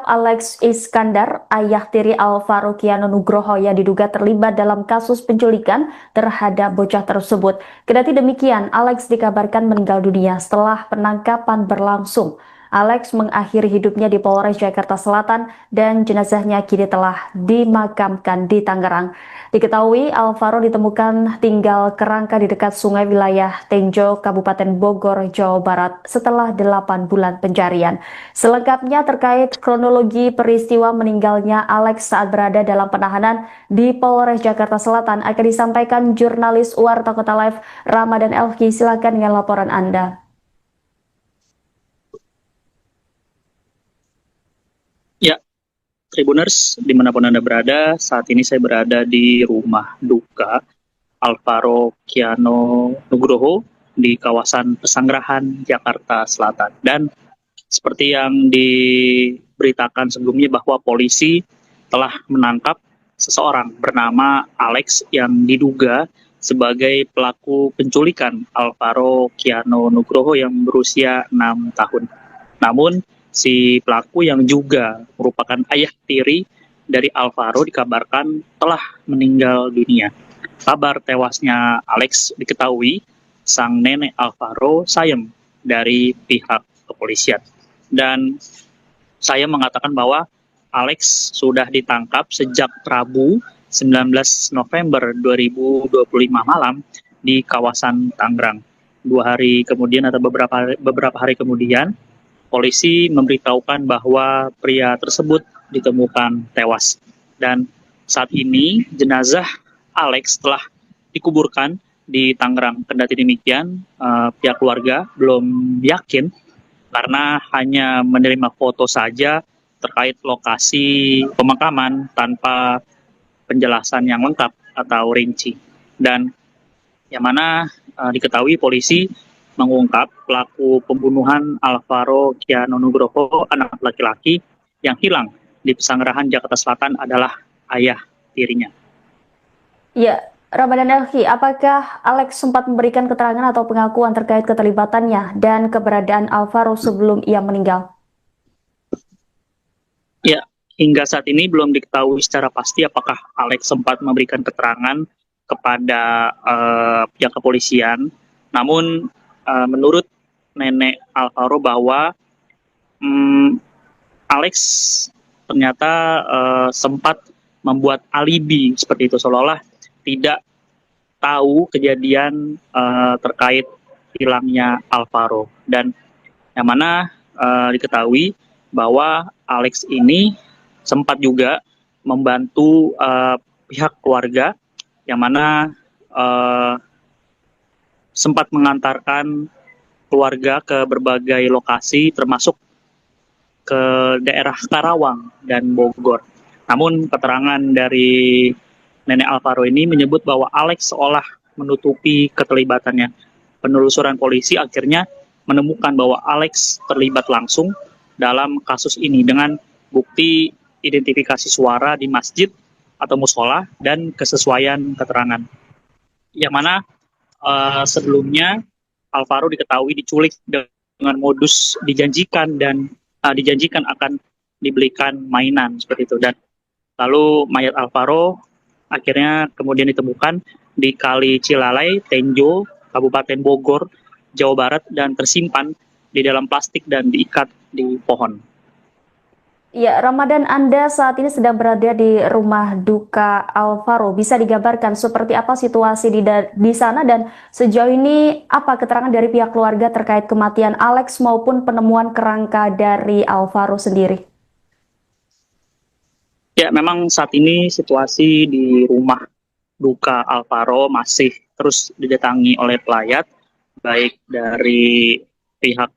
menangkap Alex Iskandar, ayah tiri Alvaro Kiano Nugroho yang diduga terlibat dalam kasus penculikan terhadap bocah tersebut. Kendati demikian, Alex dikabarkan meninggal dunia setelah penangkapan berlangsung. Alex mengakhiri hidupnya di Polres Jakarta Selatan dan jenazahnya kini telah dimakamkan di Tangerang. Diketahui Alvaro ditemukan tinggal kerangka di dekat sungai wilayah Tenjo, Kabupaten Bogor, Jawa Barat setelah 8 bulan pencarian. Selengkapnya terkait kronologi peristiwa meninggalnya Alex saat berada dalam penahanan di Polres Jakarta Selatan akan disampaikan jurnalis Warta Kota Live Ramadan Elki. Silakan dengan laporan Anda. Ya, Tribuners, dimanapun Anda berada, saat ini saya berada di rumah duka Alvaro Kiano Nugroho di kawasan Pesanggerahan, Jakarta Selatan. Dan seperti yang diberitakan sebelumnya bahwa polisi telah menangkap seseorang bernama Alex yang diduga sebagai pelaku penculikan Alvaro Kiano Nugroho yang berusia 6 tahun. Namun, si pelaku yang juga merupakan ayah tiri dari Alvaro dikabarkan telah meninggal dunia. Kabar tewasnya Alex diketahui sang nenek Alvaro sayem dari pihak kepolisian. Dan saya mengatakan bahwa Alex sudah ditangkap sejak Rabu 19 November 2025 malam di kawasan Tangerang. 2 hari kemudian atau beberapa hari kemudian, polisi memberitahukan bahwa pria tersebut ditemukan tewas. Dan saat ini jenazah Alex telah dikuburkan di Tangerang. Kendati demikian, pihak keluarga belum yakin karena hanya menerima foto saja terkait lokasi pemakaman tanpa penjelasan yang lengkap atau rinci. Dan yang mana diketahui polisi mengungkap pelaku pembunuhan Alvaro Kiano Nugroho, anak laki-laki yang hilang di Pesanggerahan, Jakarta Selatan adalah ayah tirinya. Ya, Ramadan Elki, apakah Alex sempat memberikan keterangan atau pengakuan terkait keterlibatannya dan keberadaan Alvaro sebelum ia meninggal? Ya, hingga saat ini belum diketahui secara pasti apakah Alex sempat memberikan keterangan kepada pihak kepolisian. Namun menurut nenek Alvaro bahwa Alex ternyata sempat membuat alibi seperti itu, seolah-olah tidak tahu kejadian terkait hilangnya Alvaro. Dan yang mana diketahui bahwa Alex ini sempat juga membantu pihak keluarga yang mana sempat mengantarkan keluarga ke berbagai lokasi termasuk ke daerah Karawang dan Bogor. Namun keterangan dari nenek Alvaro ini menyebut bahwa Alex seolah menutupi keterlibatannya. Penelusuran polisi akhirnya menemukan bahwa Alex terlibat langsung dalam kasus ini dengan bukti identifikasi suara di masjid atau musola dan kesesuaian keterangan. Yang mana sebelumnya Alvaro diketahui diculik dengan modus dijanjikan akan dibelikan mainan seperti itu. Dan lalu mayat Alvaro akhirnya kemudian ditemukan di Kali Cilalai, Tenjo, Kabupaten Bogor, Jawa Barat, dan tersimpan di dalam plastik dan diikat di pohon. Ya, Ramadan, Anda saat ini sedang berada di rumah duka Alvaro. Bisa digambarkan seperti apa situasi di sana dan sejauh ini apa keterangan dari pihak keluarga terkait kematian Alex maupun penemuan kerangka dari Alvaro sendiri? Ya, memang saat ini situasi di rumah duka Alvaro masih terus didatangi oleh pelayat, baik dari pihak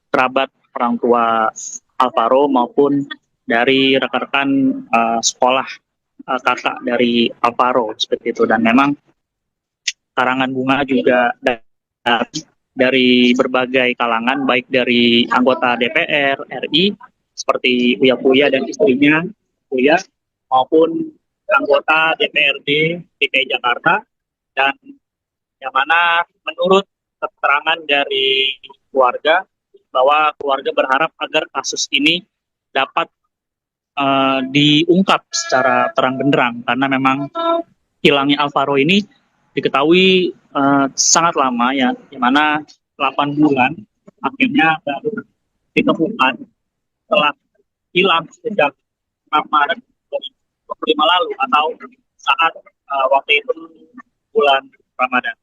kerabat orang tua Alvaro maupun dari rekan-rekan sekolah kakak dari Alvaro seperti itu. Dan memang karangan bunga juga dari berbagai kalangan, baik dari anggota DPR RI seperti Uya Kuya dan istrinya Uya, maupun anggota DPRD DKI Jakarta. Dan yang mana menurut keterangan dari keluarga bahwa keluarga berharap agar kasus ini dapat diungkap secara terang benderang, karena memang hilangnya Alvaro ini diketahui sangat lama ya, di mana 8 bulan akhirnya baru ditemukan setelah hilang sejak Maret 2025 lalu, atau saat waktu itu bulan Ramadan.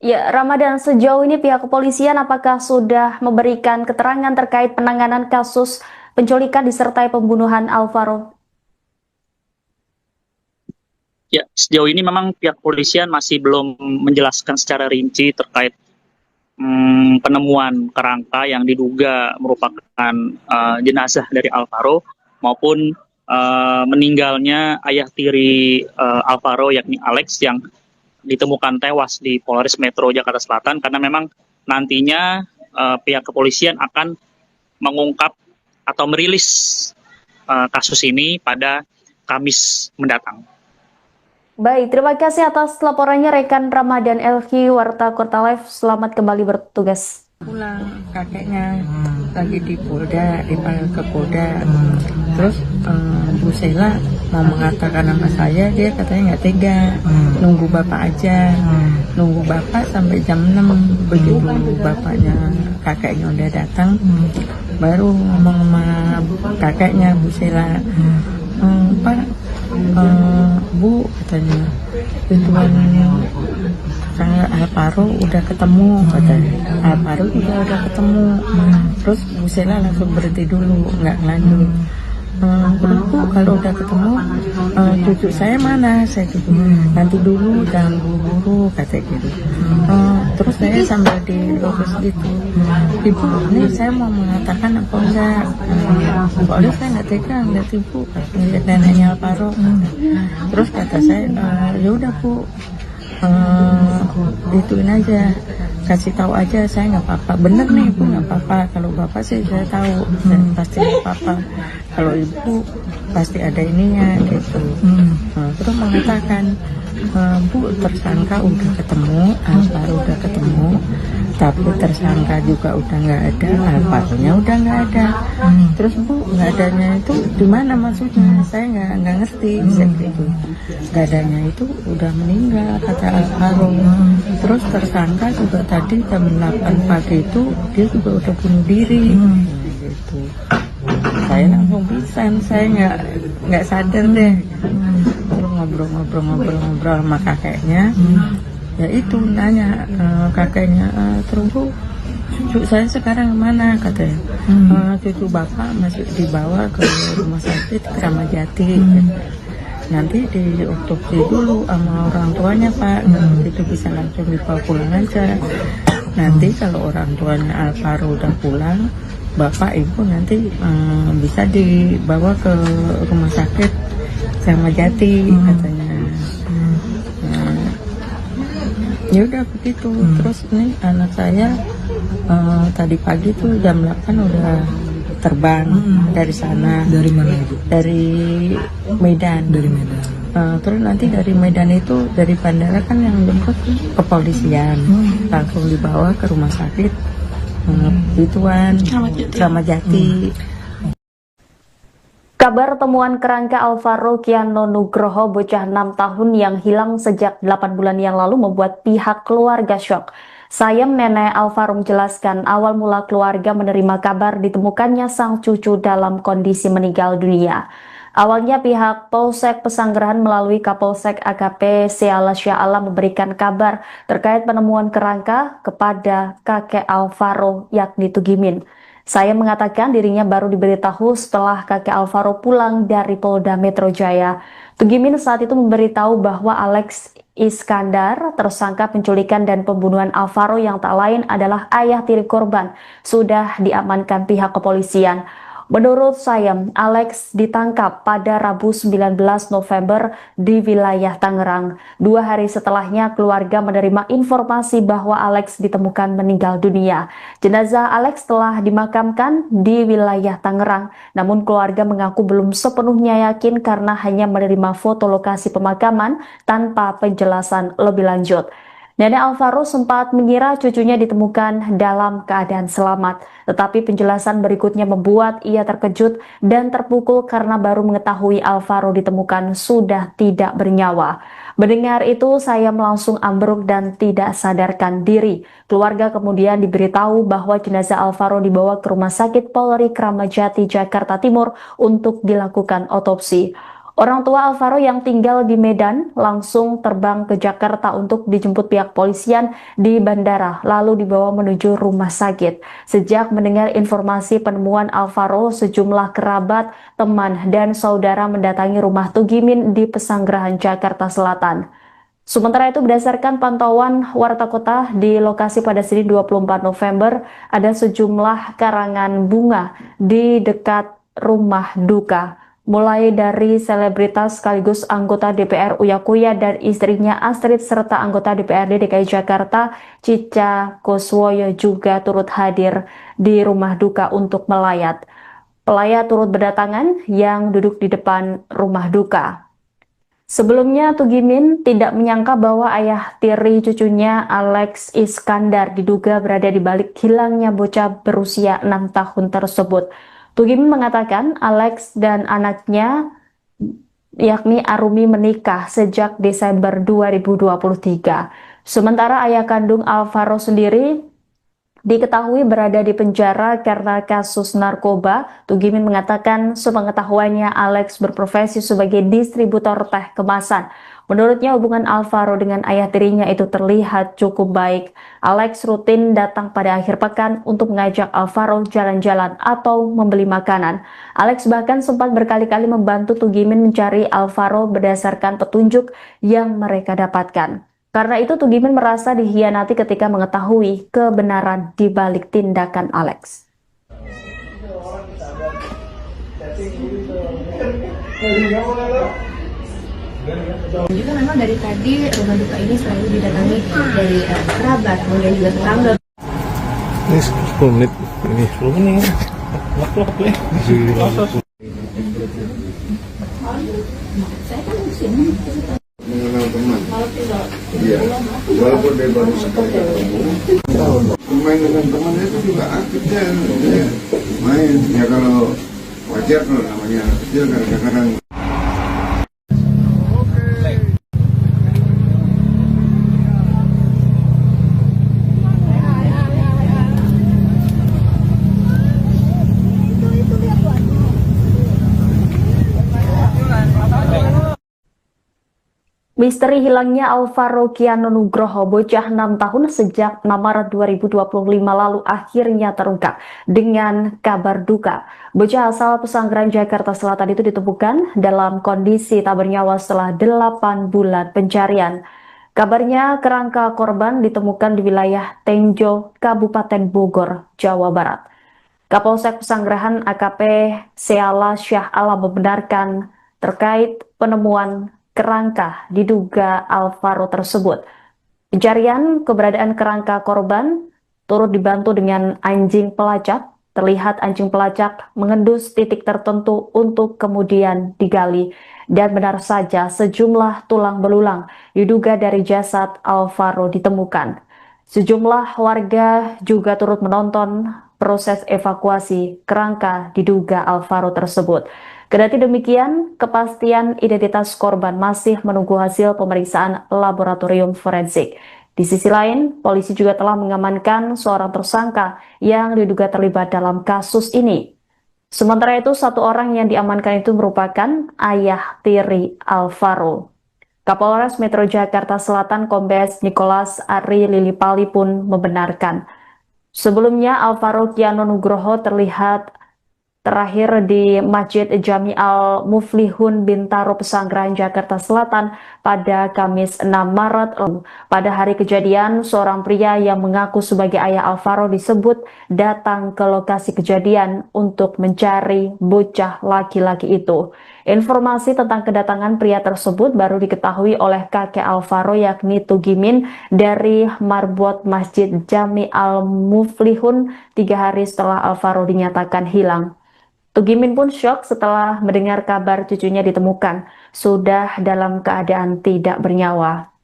Ya, Ramadan, sejauh ini pihak kepolisian apakah sudah memberikan keterangan terkait penanganan kasus penculikan disertai pembunuhan Alvaro? Ya, sejauh ini memang pihak kepolisian masih belum menjelaskan secara rinci terkait penemuan kerangka yang diduga merupakan jenazah dari Alvaro, maupun meninggalnya ayah tiri Alvaro, yakni Alex, yang ditemukan tewas di Polres Metro Jakarta Selatan, karena memang nantinya pihak kepolisian akan mengungkap atau merilis kasus ini pada Kamis mendatang. Baik, terima kasih atas laporannya rekan Ramadan Elki, Warta Kota Live. Selamat kembali bertugas. Pulang kakeknya lagi di Polda, dipanggil ke Polda. Terus Bu Sela mau mengatakan nama saya, dia katanya nggak tega, nunggu bapak aja, nunggu bapak sampai jam 6. Begitu kakeknya udah datang, baru ngomong sama kakeknya Bu Sela, Pak, Bu, katanya tujuan saya Alvaro udah ketemu, katanya Alvaro juga udah ketemu. Terus Bu Sela langsung berhenti dulu, nggak lanjut. Terus Bu, kalau udah ketemu cucu saya mana? Saya gitu, nanti dulu, jangan buru-buru, katanya gitu. Terus saya sambil dilurus gitu, Ibu, ini saya mau mengatakan apa enggak? Soalnya saya nggak tega ngeliat Ibu ngeliat neneknya Alvaro. Terus kata saya, ya udah Bu, ituin aja, kasih tahu aja, saya nggak apa-apa. Bener nih Ibu, nggak apa-apa. Kalau bapak sih saya tahu, dan pasti nggak apa-apa. Kalau Ibu pasti ada ininya gitu. Terus mengatakan, Bu, tersangka udah ketemu, Alvaro udah ketemu, tapi tersangka juga udah nggak ada, Alvaro-nya udah nggak ada. Terus Bu, nggak adanya itu di mana maksudnya? Saya nggak ngerti. Gitu. Nggak adanya itu udah meninggal, kata Alvaro. Terus tersangka juga tadi jam 8 pagi itu dia juga udah bunuh diri. Gitu. Saya langsung pingsan, saya nggak sadar deh. Terus ngobrol sama kakeknya, ya itu nanya kakeknya, terus Bu, cucu saya sekarang kemana, katanya. Cucu bapak masih dibawa ke rumah sakit Kramat Jati. Nanti diotopsi dulu sama orang tuanya Pak, itu bisa langsung dibawa pulang aja. Nanti kalau orang tuanya Alvaro udah pulang, bapak ibu nanti bisa dibawa ke rumah sakit Kramat Jati, katanya. Ya udah begitu. Terus nih anak saya tadi pagi tuh jam 8 udah terbang dari sana. Dari mana itu? Dari Medan. Dari Medan. Terus nanti dari Medan itu, dari bandara kan yang jemput kepolisian, langsung dibawa ke rumah sakit ituan Kramat Jati. Kabar temuan kerangka Alvaro Kiano Nugroho, bocah 6 tahun yang hilang sejak 8 bulan yang lalu, membuat pihak keluarga syok. Sayem, nenek Alvaro, menjelaskan awal mula keluarga menerima kabar ditemukannya sang cucu dalam kondisi meninggal dunia. Awalnya pihak Polsek Pesanggerahan melalui Kapolsek AKP Seala Sya'ala memberikan kabar terkait penemuan kerangka kepada kakek Alvaro, yakni Tugimin. Saya mengatakan dirinya baru diberitahu setelah kakek Alvaro pulang dari Polda Metro Jaya. Tugimin saat itu memberitahu bahwa Alex Iskandar, tersangka penculikan dan pembunuhan Alvaro yang tak lain adalah ayah tiri korban, sudah diamankan pihak kepolisian. Menurut Sayem, Alex ditangkap pada Rabu 19 November di wilayah Tangerang. 2 hari setelahnya, keluarga menerima informasi bahwa Alex ditemukan meninggal dunia. Jenazah Alex telah dimakamkan di wilayah Tangerang, namun keluarga mengaku belum sepenuhnya yakin karena hanya menerima foto lokasi pemakaman tanpa penjelasan lebih lanjut. Nenek Alvaro sempat mengira cucunya ditemukan dalam keadaan selamat, tetapi penjelasan berikutnya membuat ia terkejut dan terpukul karena baru mengetahui Alvaro ditemukan sudah tidak bernyawa. Mendengar itu, saya langsung ambruk dan tidak sadarkan diri. Keluarga kemudian diberitahu bahwa jenazah Alvaro dibawa ke Rumah Sakit Polri Kramat Jati, Jakarta Timur untuk dilakukan otopsi. Orang tua Alvaro yang tinggal di Medan langsung terbang ke Jakarta untuk dijemput pihak polisian di bandara, lalu dibawa menuju rumah sakit. Sejak mendengar informasi penemuan Alvaro, sejumlah kerabat, teman, dan saudara mendatangi rumah Tugimin di Pesanggerahan, Jakarta Selatan. Sementara itu, berdasarkan pantauan Warta Kota di lokasi pada Senin 24 November, ada sejumlah karangan bunga di dekat rumah duka. Mulai dari selebritas sekaligus anggota DPR Uya Kuya dan istrinya Astrid serta anggota DPRD DKI Jakarta Cica Kuswoyo juga turut hadir di rumah duka untuk melayat. Pelayat turut berdatangan yang duduk di depan rumah duka. Sebelumnya, Tugimin tidak menyangka bahwa ayah tiri cucunya Alex Iskandar diduga berada di balik hilangnya bocah berusia 6 tahun tersebut. Tugimin mengatakan Alex dan anaknya yakni Arumi menikah sejak Desember 2023. Sementara ayah kandung Alvaro sendiri diketahui berada di penjara karena kasus narkoba. Tugimin mengatakan sepengetahuannya Alex berprofesi sebagai distributor teh kemasan. Menurutnya hubungan Alvaro dengan ayah tirinya itu terlihat cukup baik. Alex rutin datang pada akhir pekan untuk mengajak Alvaro jalan-jalan atau membeli makanan. Alex bahkan sempat berkali-kali membantu Tugimin mencari Alvaro berdasarkan petunjuk yang mereka dapatkan. Karena itu, Tugimin merasa dikhianati ketika mengetahui kebenaran di balik tindakan Alex. Juga memang dari tadi rumah duka ini selalu didatangi dari kerabat, kemudian juga tetangga. Ini 10 menit. Ini 10 menit. Saya kan di sini. Mengenal teman. Iya. Walaupun dia baru sekali ketemu. Main dengan teman itu juga aktif dia main. Ya kalau wajar kalau namanya anak kecil kadang-kadang. Misteri hilangnya Alvaro Kiano Nugroho, bocah 6 tahun sejak 6 Maret 2025 lalu akhirnya terungkap dengan kabar duka. Bocah asal Pesanggerahan, Jakarta Selatan itu ditemukan dalam kondisi tak bernyawa setelah 8 bulan pencarian. Kabarnya kerangka korban ditemukan di wilayah Tenjo, Kabupaten Bogor, Jawa Barat. Kapolsek Pesanggerahan AKP Seala Syah Alam membenarkan terkait penemuan kerangka diduga Alvaro tersebut. Pencarian keberadaan kerangka korban turut dibantu dengan anjing pelacak. Terlihat anjing pelacak mengendus titik tertentu untuk kemudian digali. Dan benar saja sejumlah tulang belulang diduga dari jasad Alvaro ditemukan. Sejumlah warga juga turut menonton proses evakuasi kerangka diduga Alvaro tersebut. Kendati demikian, kepastian identitas korban masih menunggu hasil pemeriksaan laboratorium forensik. Di sisi lain, polisi juga telah mengamankan seorang tersangka yang diduga terlibat dalam kasus ini. Sementara itu, satu orang yang diamankan itu merupakan ayah tiri Alvaro. Kapolres Metro Jakarta Selatan Kombes Nicholas Ari Lilipali pun membenarkan. Sebelumnya, Alvaro Kiano Nugroho terlihat terakhir di Masjid Jami Al-Muflihun Bintaro Pesanggerahan, Jakarta Selatan pada Kamis 6 Maret lalu. Pada hari kejadian, seorang pria yang mengaku sebagai ayah Alvaro disebut datang ke lokasi kejadian untuk mencari bocah laki-laki itu. Informasi tentang kedatangan pria tersebut baru diketahui oleh kakek Alvaro yakni Tugimin dari marbot Masjid Jami Al-Muflihun 3 hari setelah Alvaro dinyatakan hilang. Tugimin pun syok setelah mendengar kabar cucunya ditemukan sudah dalam keadaan tidak bernyawa.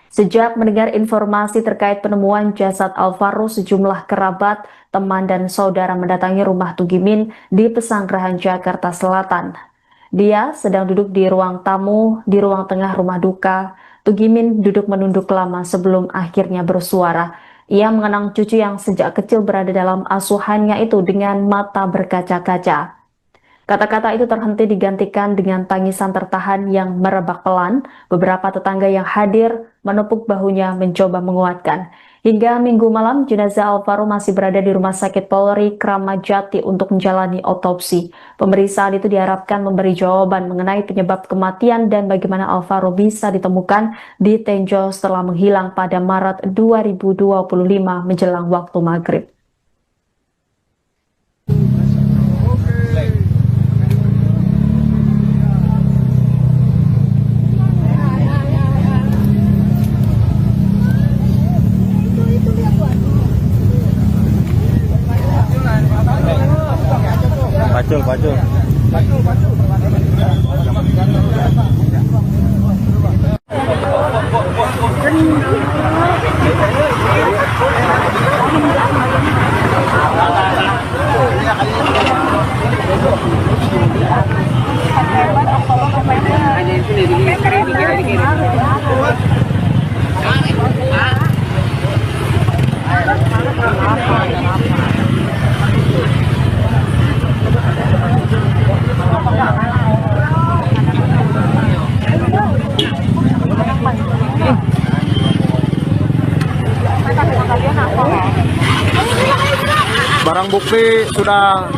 Sejak mendengar informasi terkait penemuan jasad Alvaro, sejumlah kerabat, teman, dan saudara mendatangi rumah Tugimin di Pesanggerahan, Jakarta Selatan. Dia sedang duduk di ruang tamu di ruang tengah rumah duka. Tugimin duduk menunduk lama sebelum akhirnya bersuara. Ia mengenang cucu yang sejak kecil berada dalam asuhannya itu dengan mata berkaca-kaca. Kata-kata itu terhenti digantikan dengan tangisan tertahan yang merebak pelan. Beberapa tetangga yang hadir menepuk bahunya mencoba menguatkan. Hingga Minggu malam, jenazah Alvaro masih berada di Rumah Sakit Polri Kramat Jati untuk menjalani otopsi. Pemeriksaan itu diharapkan memberi jawaban mengenai penyebab kematian dan bagaimana Alvaro bisa ditemukan di Tenjo setelah menghilang pada Maret 2025 menjelang waktu maghrib. Pacul. Barang bukti sudah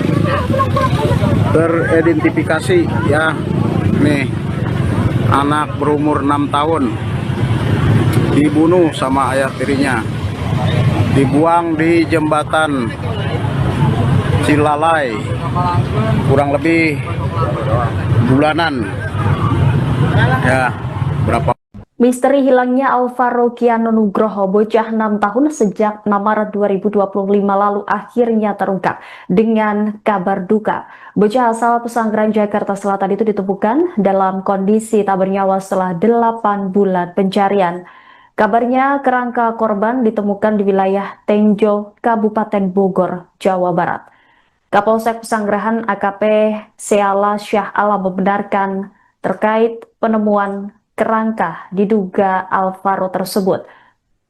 teridentifikasi ya. Nih, anak berumur 6 tahun dibunuh sama ayah tirinya, dibuang di jembatan Cilalai kurang lebih bulanan ya. Berapa Misteri hilangnya Alvaro Kiano Nugroho, bocah 6 tahun sejak 6 Maret 2025 lalu akhirnya terungkap dengan kabar duka. Bocah asal Pesanggerahan, Jakarta Selatan itu ditemukan dalam kondisi tak bernyawa setelah 8 bulan pencarian. Kabarnya kerangka korban ditemukan di wilayah Tenjo, Kabupaten Bogor, Jawa Barat. Kapolsek Pesanggerahan AKP Seala Syah Alam membenarkan terkait penemuan kerangka diduga Alvaro tersebut.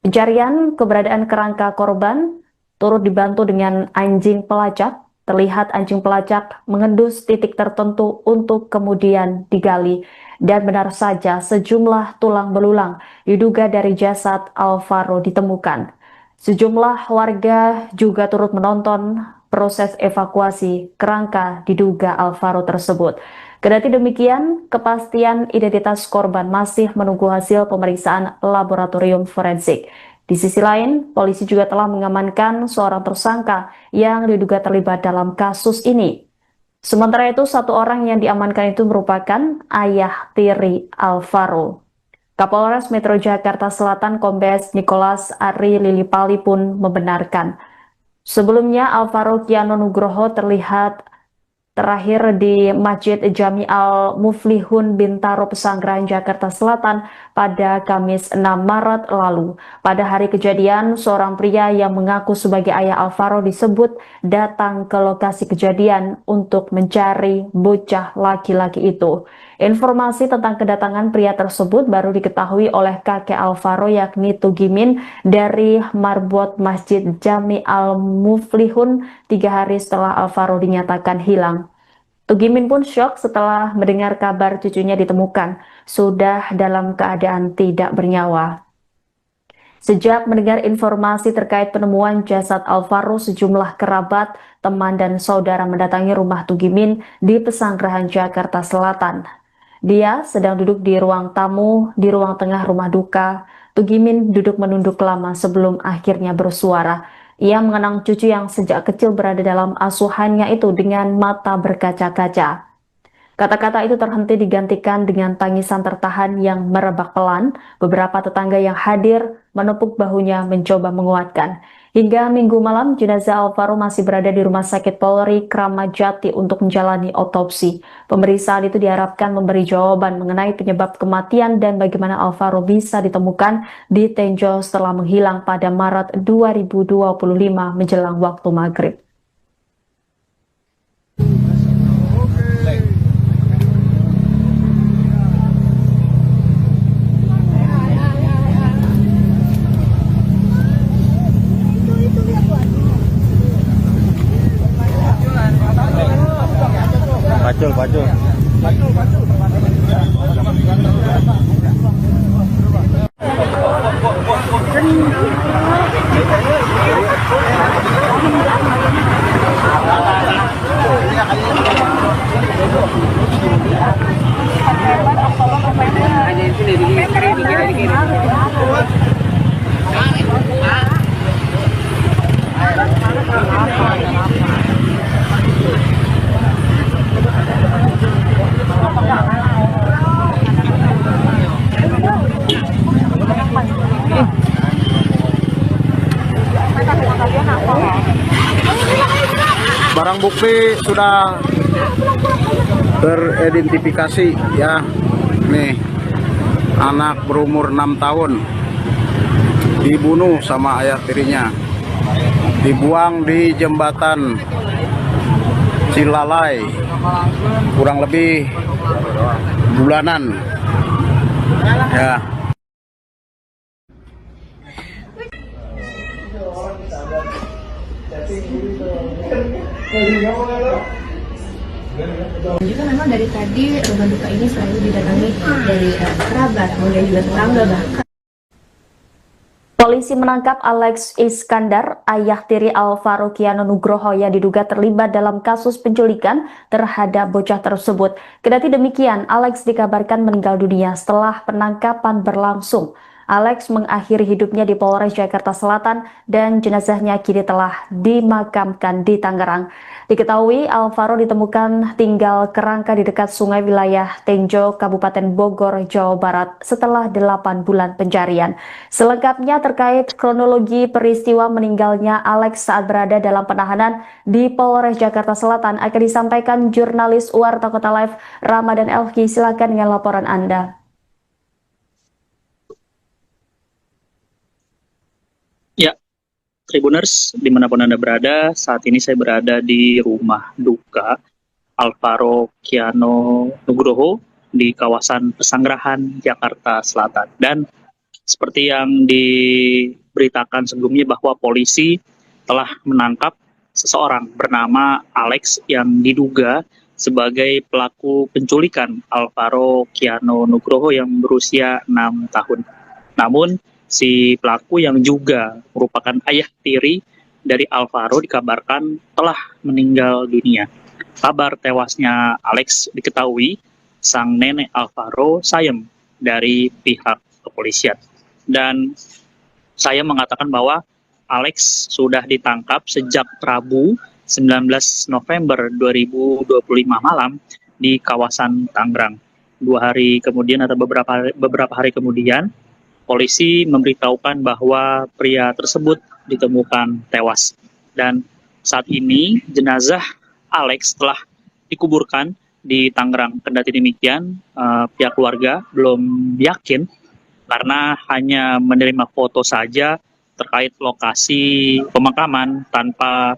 Pencarian keberadaan kerangka korban turut dibantu dengan anjing pelacak. Terlihat anjing pelacak mengendus titik tertentu untuk kemudian digali. Dan benar saja sejumlah tulang belulang diduga dari jasad Alvaro ditemukan. Sejumlah warga juga turut menonton proses evakuasi kerangka diduga Alvaro tersebut. Kendati demikian, kepastian identitas korban masih menunggu hasil pemeriksaan laboratorium forensik. Di sisi lain, polisi juga telah mengamankan seorang tersangka yang diduga terlibat dalam kasus ini. Sementara itu, satu orang yang diamankan itu merupakan ayah tiri Alvaro. Kapolres Metro Jakarta Selatan Kombes Nicholas Ari Lilipali pun membenarkan. Sebelumnya, Alvaro Kiano Nugroho terlihat terakhir di Masjid Jami Al-Muflihun Bintaro Pesanggerahan, Jakarta Selatan pada Kamis 6 Maret lalu. Pada hari kejadian, seorang pria yang mengaku sebagai ayah Alvaro disebut datang ke lokasi kejadian untuk mencari bocah laki-laki itu. Informasi tentang kedatangan pria tersebut baru diketahui oleh kakek Alvaro yakni Tugimin dari marbot Masjid Jami Al-Muflihun 3 hari setelah Alvaro dinyatakan hilang. Tugimin pun syok setelah mendengar kabar cucunya ditemukan sudah dalam keadaan tidak bernyawa. Sejak mendengar informasi terkait penemuan jasad Alvaro, sejumlah kerabat, teman, dan saudara mendatangi rumah Tugimin di Pesanggerahan, Jakarta Selatan. Dia sedang duduk di ruang tamu di ruang tengah rumah duka. Tugimin duduk menunduk lama sebelum akhirnya bersuara. Ia mengenang cucu yang sejak kecil berada dalam asuhannya itu dengan mata berkaca-kaca. Kata-kata itu terhenti digantikan dengan tangisan tertahan yang merebak pelan. Beberapa tetangga yang hadir menepuk bahunya mencoba menguatkan. Hingga Minggu malam, jenazah Alvaro masih berada di Rumah Sakit Polri Kramat Jati untuk menjalani otopsi. Pemeriksaan itu diharapkan memberi jawaban mengenai penyebab kematian dan bagaimana Alvaro bisa ditemukan di Tenjo setelah menghilang pada Maret 2025 menjelang waktu maghrib. Pacul. Barang bukti sudah teridentifikasi ya. Nih, anak berumur 6 tahun dibunuh sama ayah tirinya, dibuang di jembatan Cilalai kurang lebih bulanan ya. Juga memang dari tadi rumah duka ini selalu didatangi dari kerabat, kemudian juga tetangga bahkan. Polisi menangkap Alex Iskandar, ayah tiri Alvaro Kiano Nugroho yang diduga terlibat dalam kasus penculikan terhadap bocah tersebut. Kendati demikian, Alex dikabarkan meninggal dunia setelah penangkapan berlangsung. Alex mengakhiri hidupnya di Polres Jakarta Selatan dan jenazahnya kini telah dimakamkan di Tangerang. Diketahui Alvaro ditemukan tinggal kerangka di dekat sungai wilayah Tenjo, Kabupaten Bogor, Jawa Barat setelah 8 bulan pencarian. Selengkapnya terkait kronologi peristiwa meninggalnya Alex saat berada dalam penahanan di Polres Jakarta Selatan akan disampaikan jurnalis Warta Kota Live Ramadan Elki. Silakan dengan laporan Anda. Ya, Tribuners, dimanapun Anda berada, saat ini saya berada di rumah duka Alvaro Kiano Nugroho di kawasan Pesanggerahan, Jakarta Selatan. Dan seperti yang diberitakan sebelumnya bahwa polisi telah menangkap seseorang bernama Alex yang diduga sebagai pelaku penculikan Alvaro Kiano Nugroho yang berusia 6 tahun. Namun, si pelaku yang juga merupakan ayah tiri dari Alvaro dikabarkan telah meninggal dunia. Kabar tewasnya Alex diketahui sang nenek Alvaro sayem dari pihak kepolisian. Dan saya mengatakan bahwa Alex sudah ditangkap sejak Rabu 19 November 2025 malam di kawasan Tangerang. 2 hari kemudian atau beberapa hari kemudian, polisi memberitahukan bahwa pria tersebut ditemukan tewas. Dan saat ini jenazah Alex telah dikuburkan di Tangerang. Kendati demikian, pihak keluarga belum yakin karena hanya menerima foto saja terkait lokasi pemakaman tanpa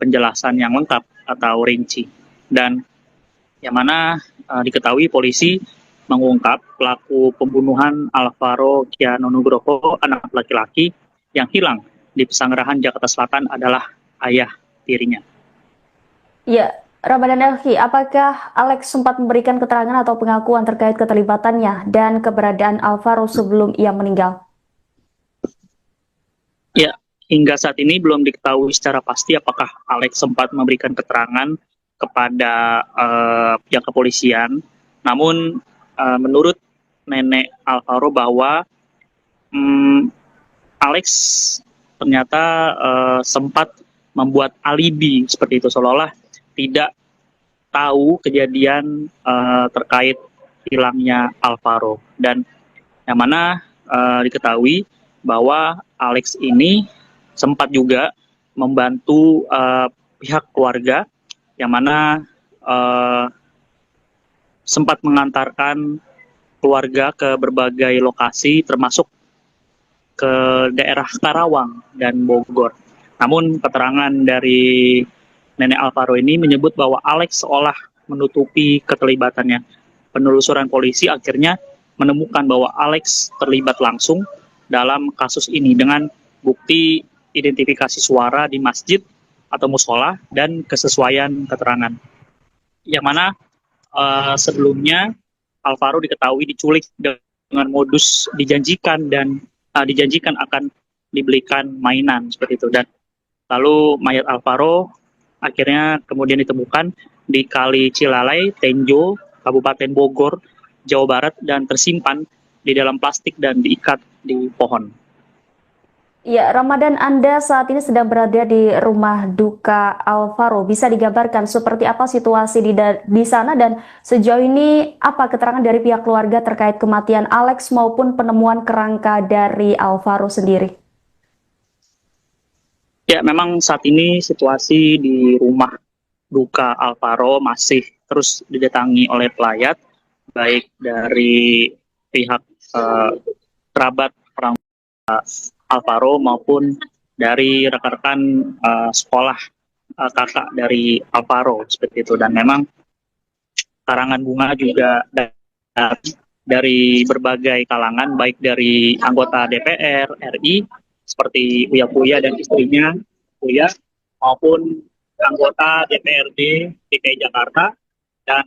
penjelasan yang lengkap atau rinci. Dan yang mana diketahui polisi mengungkap pelaku pembunuhan Alvaro Kiano Nugroho, anak laki-laki yang hilang di Pesanggerahan, Jakarta Selatan adalah ayah tirinya. Ya, Ramadan Elki, apakah Alex sempat memberikan keterangan atau pengakuan terkait keterlibatannya dan keberadaan Alvaro sebelum ia meninggal? Ya, hingga saat ini belum diketahui secara pasti apakah Alex sempat memberikan keterangan kepada pihak kepolisian. Namun, menurut nenek Alvaro bahwa Alex ternyata sempat membuat alibi seperti itu, seolah-olah tidak tahu kejadian terkait hilangnya Alvaro. Dan yang mana diketahui bahwa Alex ini sempat juga membantu pihak keluarga yang mana sempat mengantarkan keluarga ke berbagai lokasi termasuk ke daerah Karawang dan Bogor. Namun keterangan dari nenek Alvaro ini menyebut bahwa Alex seolah menutupi keterlibatannya. Penelusuran polisi akhirnya menemukan bahwa Alex terlibat langsung dalam kasus ini dengan bukti identifikasi suara di masjid atau musola dan kesesuaian keterangan. Yang mana sebelumnya Alvaro diketahui diculik dengan modus dijanjikan akan dibelikan mainan seperti itu. Dan lalu mayat Alvaro akhirnya kemudian ditemukan di Kali Cilalai, Tenjo, Kabupaten Bogor, Jawa Barat, dan tersimpan di dalam plastik dan diikat di pohon. Ya, Ramadan, Anda saat ini sedang berada di rumah duka Alvaro. Bisa digambarkan seperti apa situasi di sana dan sejauh ini apa keterangan dari pihak keluarga terkait kematian Alex maupun penemuan kerangka dari Alvaro sendiri? Ya, memang saat ini situasi di rumah duka Alvaro masih terus didatangi oleh pelayat, baik dari pihak kerabat orang Alvaro maupun dari rekan-rekan sekolah kakak dari Alvaro seperti itu. Dan memang karangan bunga juga dari berbagai kalangan, baik dari anggota DPR RI seperti Uya Kuya dan istrinya Uya, maupun anggota DPRD DKI Jakarta, dan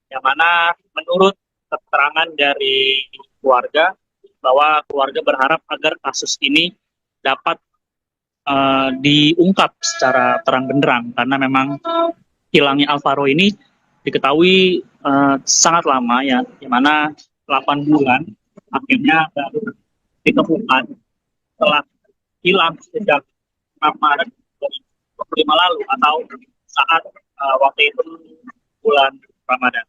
yang mana menurut keterangan dari keluarga bahwa keluarga berharap agar kasus ini dapat diungkap secara terang benderang, karena memang hilangnya Alvaro ini diketahui sangat lama ya, di mana 8 bulan akhirnya baru ditemukan setelah hilang sejak 6 Maret 2025 lalu atau saat waktu itu bulan Ramadan.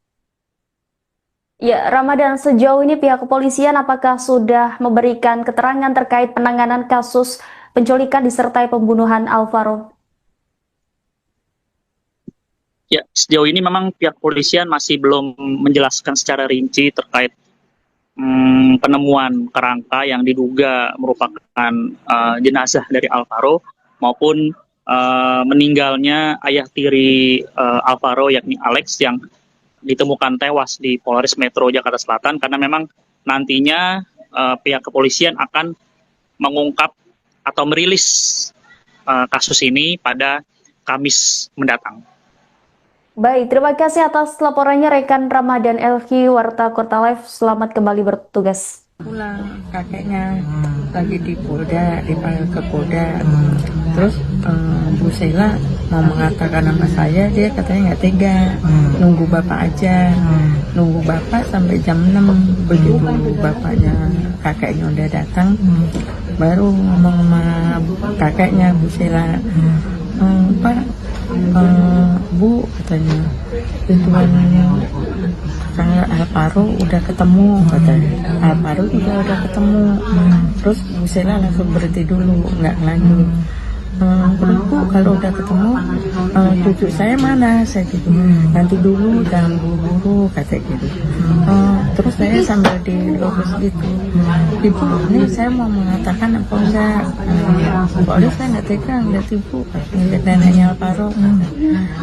Ya, Ramadan, sejauh ini pihak kepolisian apakah sudah memberikan keterangan terkait penanganan kasus penculikan disertai pembunuhan Alvaro? Ya, sejauh ini memang pihak kepolisian masih belum menjelaskan secara rinci terkait penemuan kerangka yang diduga merupakan jenazah dari Alvaro maupun meninggalnya ayah tiri Alvaro yakni Alex yang ditemukan tewas di Polres Metro Jakarta Selatan, karena memang nantinya pihak kepolisian akan mengungkap atau merilis kasus ini pada Kamis mendatang. Baik, terima kasih atas laporannya rekan Ramadan Elki, Warta Kota Live. Selamat kembali bertugas. Pulang kakeknya lagi di Polda, dipanggil ke Polda. Terus Bu Sheila mau mengatakan nama saya, dia katanya nggak tega, nunggu bapak aja, nunggu bapak sampai jam 6. Begitu bapaknya kakeknya udah datang, baru ngomong sama kakeknya Bu Sheila, Pak, Bu katanya, tujuannya kakak Alvaro udah ketemu katanya. Alvaro juga udah ketemu. Terus Bu Sheila langsung berhenti dulu, nggak lanjut. Terus Bu, kalau udah ketemu cucu saya mana? Saya gitu. Nanti dulu, jangan buru-buru katanya gitu. Terus saya sambil dilurus gitu, Ibu, ini saya mau mengatakan apa enggak? Soalnya saya nggak tega ngeliat Ibu, ngeliat neneknya Alvaro.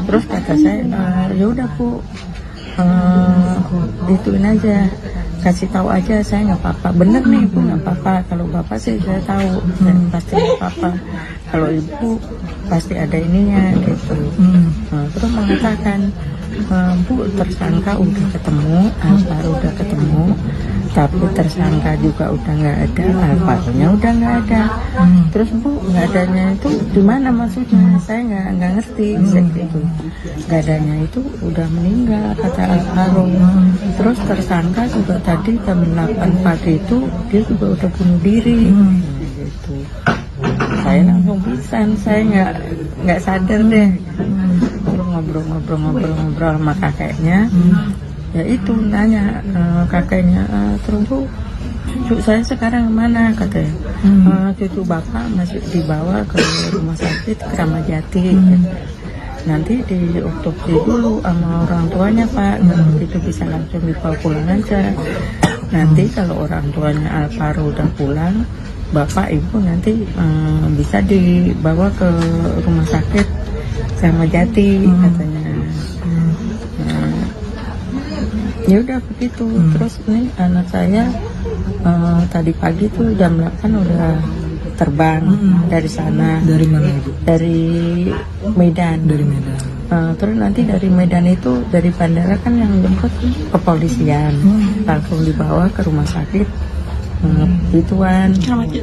Terus kata saya, ya udah Bu, ituin aja, kasih tahu aja, saya nggak apa-apa. Bener nih Ibu, nggak apa-apa. Kalau bapak sih saya tahu, dan pasti nggak apa-apa. Kalau Ibu pasti ada ininya gitu. Terus mengatakan, Bu, tersangka udah ketemu, Alvaro udah ketemu, tapi tersangka juga udah nggak ada, Alvaro-nya udah nggak ada. Terus Bu, nggak adanya itu gimana maksudnya? Saya nggak ngerti. Gitu. Nggak adanya itu udah meninggal kata Alvaro. Terus tersangka juga tadi jam 8 pagi itu dia juga udah bunuh diri. Gitu. Saya langsung pingsan, saya nggak sadar deh. Ngobrol sama kakeknya, ya itu nanya kakeknya, terus Bu, cucu saya sekarang mana katanya. Cucu bapak masih dibawa ke rumah sakit Kramat Jati. Nanti di otopsi dulu sama orang tuanya Pak, itu bisa langsung dibawa pulang aja. Nanti kalau orang tuanya Alvaro udah pulang, bapak ibu nanti bisa dibawa ke rumah sakit Kramat Jati katanya. Ya udah begitu. Terus nih anak saya tadi pagi tuh jam 8 udah terbang dari sana. Dari mana Ibu? Dari Medan. Dari Medan. Terus nanti dari Medan itu dari bandara kan yang jemput kepolisian, langsung dibawa ke rumah sakit ituan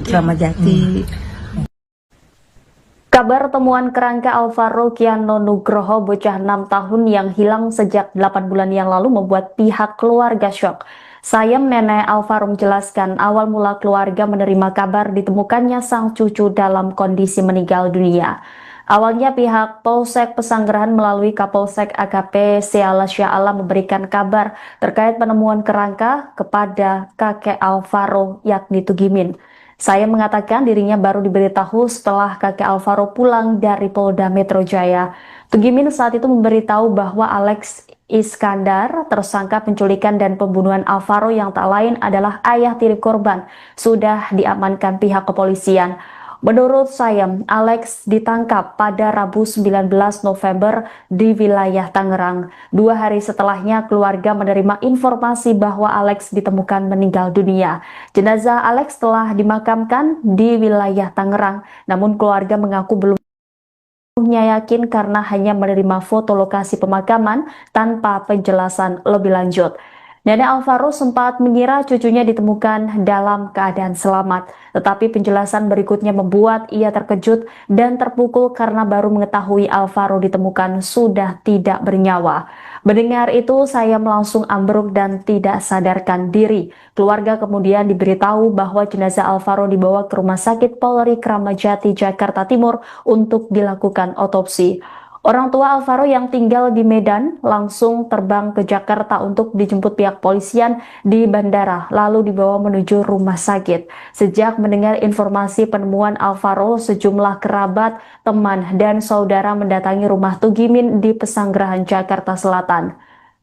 Kramat Jati. Kabar temuan kerangka Alvaro Kiano Nugroho, bocah 6 tahun yang hilang sejak 8 bulan yang lalu membuat pihak keluarga syok. Sayem nenek Alvaro menjelaskan awal mula keluarga menerima kabar ditemukannya sang cucu dalam kondisi meninggal dunia. Awalnya pihak Polsek Pesanggerahan melalui Kapolsek AKP Seala Sya'ala memberikan kabar terkait penemuan kerangka kepada kakek Alvaro yakni Tugimin. Saya mengatakan dirinya baru diberitahu setelah kakek Alvaro pulang dari Polda Metro Jaya. Tugimin saat itu memberitahu bahwa Alex Iskandar, tersangka penculikan dan pembunuhan Alvaro yang tak lain adalah ayah tiri korban, sudah diamankan pihak kepolisian. Menurut Sayem, Alex ditangkap pada Rabu 19 November di wilayah Tangerang. 2 hari setelahnya keluarga menerima informasi bahwa Alex ditemukan meninggal dunia. Jenazah Alex telah dimakamkan di wilayah Tangerang, namun keluarga mengaku belum yakin karena hanya menerima foto lokasi pemakaman tanpa penjelasan lebih lanjut. Nenek Alvaro sempat mengira cucunya ditemukan dalam keadaan selamat, tetapi penjelasan berikutnya membuat ia terkejut dan terpukul karena baru mengetahui Alvaro ditemukan sudah tidak bernyawa. Mendengar itu, saya langsung ambruk dan tidak sadarkan diri. Keluarga kemudian diberitahu bahwa jenazah Alvaro dibawa ke Rumah Sakit Polri Kramat Jati, Jakarta Timur untuk dilakukan otopsi. Orang tua Alvaro yang tinggal di Medan langsung terbang ke Jakarta untuk dijemput pihak polisian di bandara, lalu dibawa menuju rumah sakit. Sejak mendengar informasi penemuan Alvaro, sejumlah kerabat, teman, dan saudara mendatangi rumah Tugimin di Pesanggerahan, Jakarta Selatan.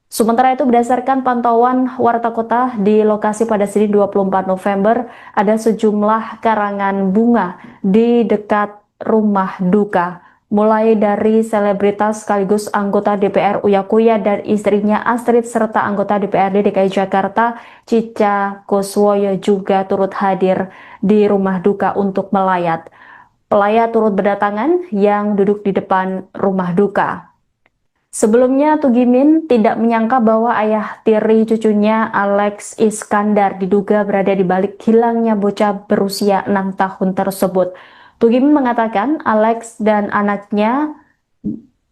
Sementara itu, berdasarkan pantauan Warta Kota di lokasi pada Senin 24 November, ada sejumlah karangan bunga di dekat rumah duka. Mulai dari selebritas sekaligus anggota DPR Uya Kuya dan istrinya Astrid serta anggota DPRD DKI Jakarta Cica Kuswoyo juga turut hadir di rumah duka untuk melayat. Pelayat turut berdatangan yang duduk di depan rumah duka. Sebelumnya, Tugimin tidak menyangka bahwa ayah tiri cucunya Alex Iskandar diduga berada di balik hilangnya bocah berusia 6 tahun tersebut. Tugimin mengatakan Alex dan anaknya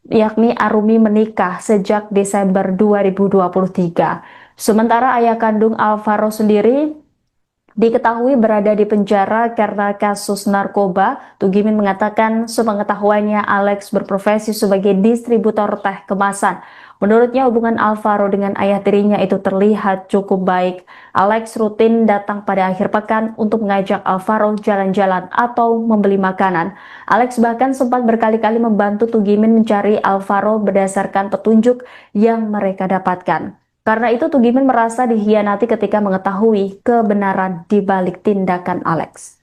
yakni Arumi menikah sejak Desember 2023. Sementara ayah kandung Alvaro sendiri diketahui berada di penjara karena kasus narkoba. Tugimin mengatakan sepengetahuannya Alex berprofesi sebagai distributor teh kemasan. Menurutnya hubungan Alvaro dengan ayah tirinya itu terlihat cukup baik. Alex rutin datang pada akhir pekan untuk mengajak Alvaro jalan-jalan atau membeli makanan. Alex bahkan sempat berkali-kali membantu Tugimin mencari Alvaro berdasarkan petunjuk yang mereka dapatkan. Karena itu Tugimin merasa dikhianati ketika mengetahui kebenaran di balik tindakan Alex.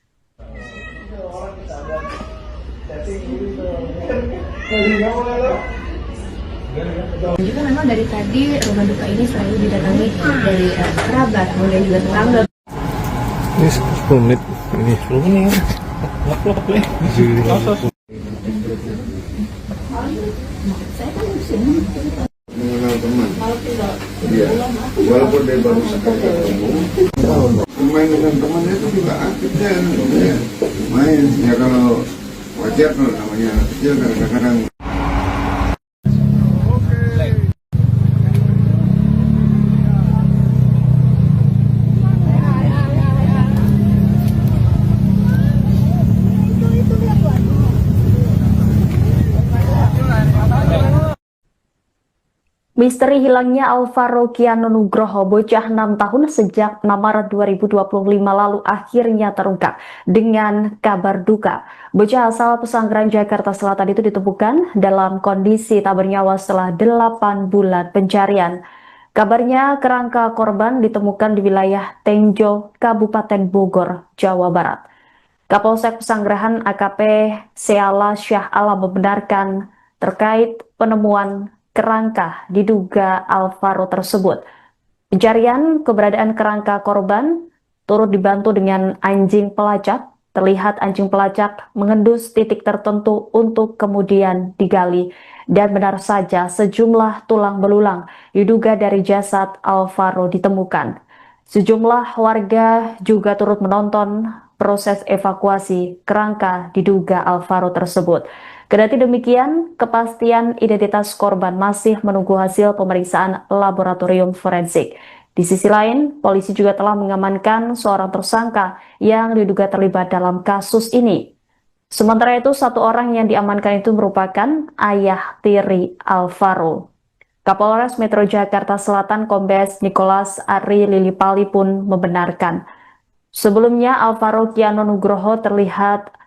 Juga memang dari tadi rumah duka ini selalu didatangi dari kerabat, kemudian juga tetangga. Ini 10 menit. Ini 10 menit. Mengenal teman. Iya. Walaupun dia baru sekali ketemu, main dengan temannya itu juga aktif ya. Main. Ya kalau wajar kalau namanya anak kecil kadang-kadang. Misteri hilangnya Alvaro Kiano Nugroho, bocah 6 tahun sejak 6 Maret 2025 lalu akhirnya terungkap dengan kabar duka. Bocah asal Pesanggerahan Jakarta Selatan itu ditemukan dalam kondisi tak bernyawa setelah 8 bulan pencarian. Kabarnya kerangka korban ditemukan di wilayah Tenjo, Kabupaten Bogor, Jawa Barat. Kapolsek Pesanggerahan AKP Seala Syah Alam membenarkan terkait penemuan kerangka diduga Alvaro tersebut. Pencarian keberadaan kerangka korban turut dibantu dengan anjing pelacak. Terlihat anjing pelacak mengendus titik tertentu untuk kemudian digali. Dan benar saja sejumlah tulang belulang diduga dari jasad Alvaro ditemukan. Sejumlah warga juga turut menonton proses evakuasi kerangka diduga Alvaro tersebut. Kendati demikian, kepastian identitas korban masih menunggu hasil pemeriksaan laboratorium forensik. Di sisi lain, polisi juga telah mengamankan seorang tersangka yang diduga terlibat dalam kasus ini. Sementara itu, satu orang yang diamankan itu merupakan ayah tiri Alvaro. Kapolres Metro Jakarta Selatan Kombes Nicholas Ari Lilipali pun membenarkan. Sebelumnya, Alvaro Kiano Nugroho terlihat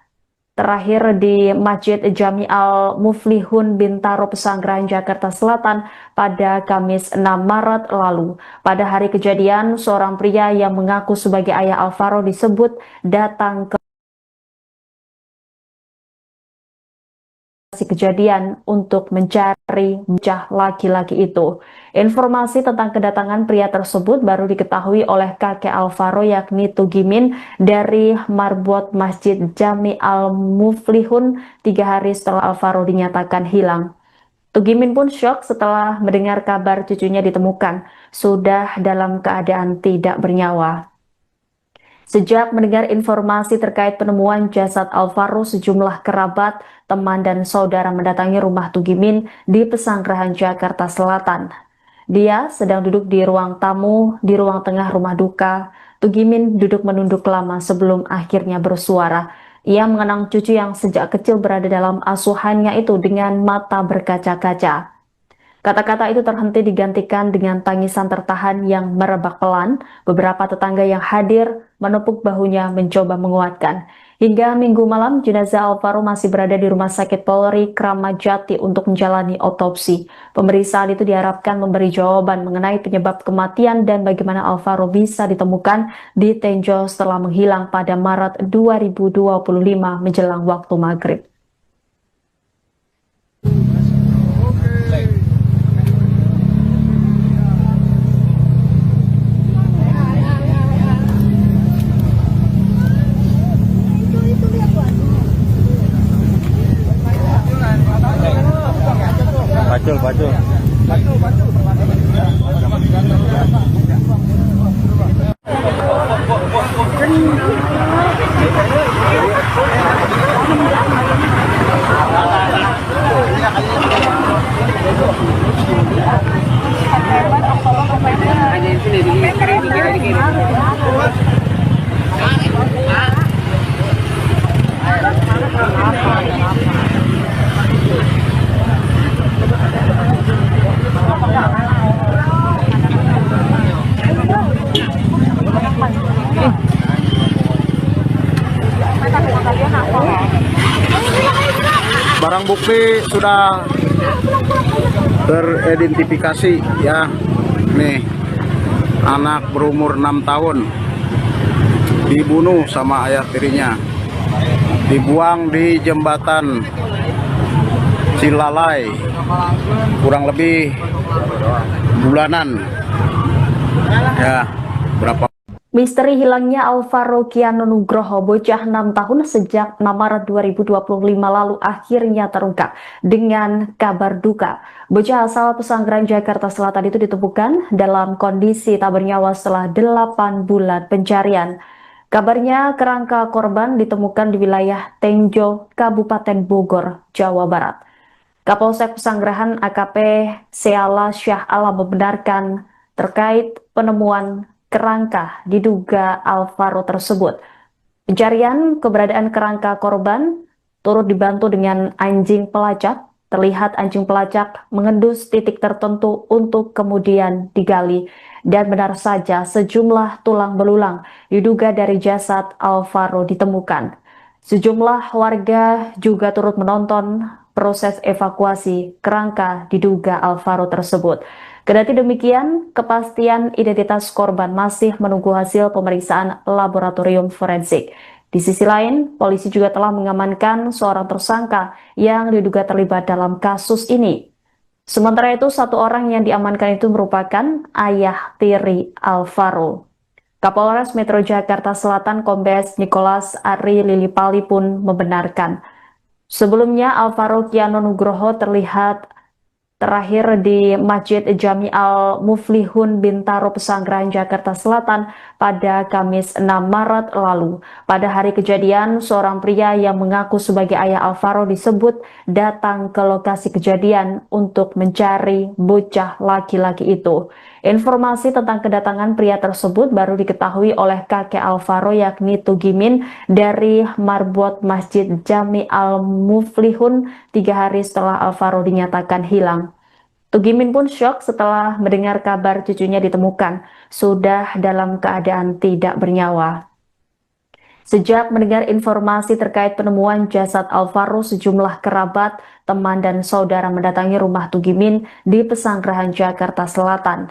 terakhir di Masjid Jami Al-Muflihun Bintaro Pesanggerahan Jakarta Selatan pada Kamis 6 Maret lalu. Pada hari kejadian, seorang pria yang mengaku sebagai ayah Alvaro disebut datang ke kejadian untuk mencari bocah laki-laki itu. Informasi tentang kedatangan pria tersebut baru diketahui oleh kakek Alvaro yakni Tugimin dari marbot Masjid Jami Al-Muflihun 3 hari setelah Alvaro dinyatakan hilang. Tugimin pun syok setelah mendengar kabar cucunya ditemukan sudah dalam keadaan tidak bernyawa. Sejak mendengar informasi terkait penemuan jasad Alvaro, sejumlah kerabat, teman, dan saudara mendatangi rumah Tugimin di Pesanggerahan Jakarta Selatan. Dia sedang duduk di ruang tamu di ruang tengah rumah duka. Tugimin duduk menunduk lama sebelum akhirnya bersuara. Ia mengenang cucu yang sejak kecil berada dalam asuhannya itu dengan mata berkaca-kaca. Kata-kata itu terhenti digantikan dengan tangisan tertahan yang merebak pelan. Beberapa tetangga yang hadir menepuk bahunya mencoba menguatkan. Hingga Minggu malam, jenazah Alvaro masih berada di Rumah Sakit Polri Kramat Jati untuk menjalani otopsi. Pemeriksaan itu diharapkan memberi jawaban mengenai penyebab kematian dan bagaimana Alvaro bisa ditemukan di Tenjo setelah menghilang pada Maret 2025 menjelang waktu maghrib. Bacul. Barang bukti sudah teridentifikasi ya. Nih, anak berumur 6 tahun dibunuh sama ayah tirinya, dibuang di jembatan Cilalai kurang lebih bulanan ya. Berapa Misteri hilangnya Alvaro Kiano Nugroho, bocah 6 tahun sejak 6 Maret 2025 lalu akhirnya terungkap dengan kabar duka. Bocah asal Pesanggerahan Jakarta Selatan itu ditemukan dalam kondisi tak bernyawa setelah 8 bulan pencarian. Kabarnya kerangka korban ditemukan di wilayah Tenjo, Kabupaten Bogor, Jawa Barat. Kapolsek Pesanggerahan AKP Seala Syah Alam membenarkan terkait penemuan kerangka diduga Alvaro tersebut. Pencarian keberadaan kerangka korban turut dibantu dengan anjing pelacak. terlihat anjing pelacak mengendus titik tertentu untuk kemudian digali. Dan benar saja sejumlah tulang belulang diduga dari jasad Alvaro ditemukan. Sejumlah warga juga turut menonton proses evakuasi kerangka diduga Alvaro tersebut. Kendati demikian, kepastian identitas korban masih menunggu hasil pemeriksaan laboratorium forensik. Di sisi lain, polisi juga telah mengamankan seorang tersangka yang diduga terlibat dalam kasus ini. Sementara itu, satu orang yang diamankan itu merupakan ayah tiri Alvaro. Kapolres Metro Jakarta Selatan Kombes Nicholas Ari Lilipali pun membenarkan. Sebelumnya, Alvaro Kiano Nugroho terlihat terakhir di Masjid Jami Al-Muflihun Bintaro Pesanggerahan Jakarta Selatan pada Kamis 6 Maret lalu. Pada hari kejadian, seorang pria yang mengaku sebagai ayah Alvaro disebut datang ke lokasi kejadian untuk mencari bocah laki-laki itu. Informasi tentang kedatangan pria tersebut baru diketahui oleh kakek Alvaro yakni Tugimin dari marbot Masjid Jami Al-Muflihun 3 hari setelah Alvaro dinyatakan hilang. Tugimin pun syok setelah mendengar kabar cucunya ditemukan sudah dalam keadaan tidak bernyawa. Sejak mendengar informasi terkait penemuan jasad Alvaro, sejumlah kerabat, teman, dan saudara mendatangi rumah Tugimin di Pesanggerahan Jakarta Selatan.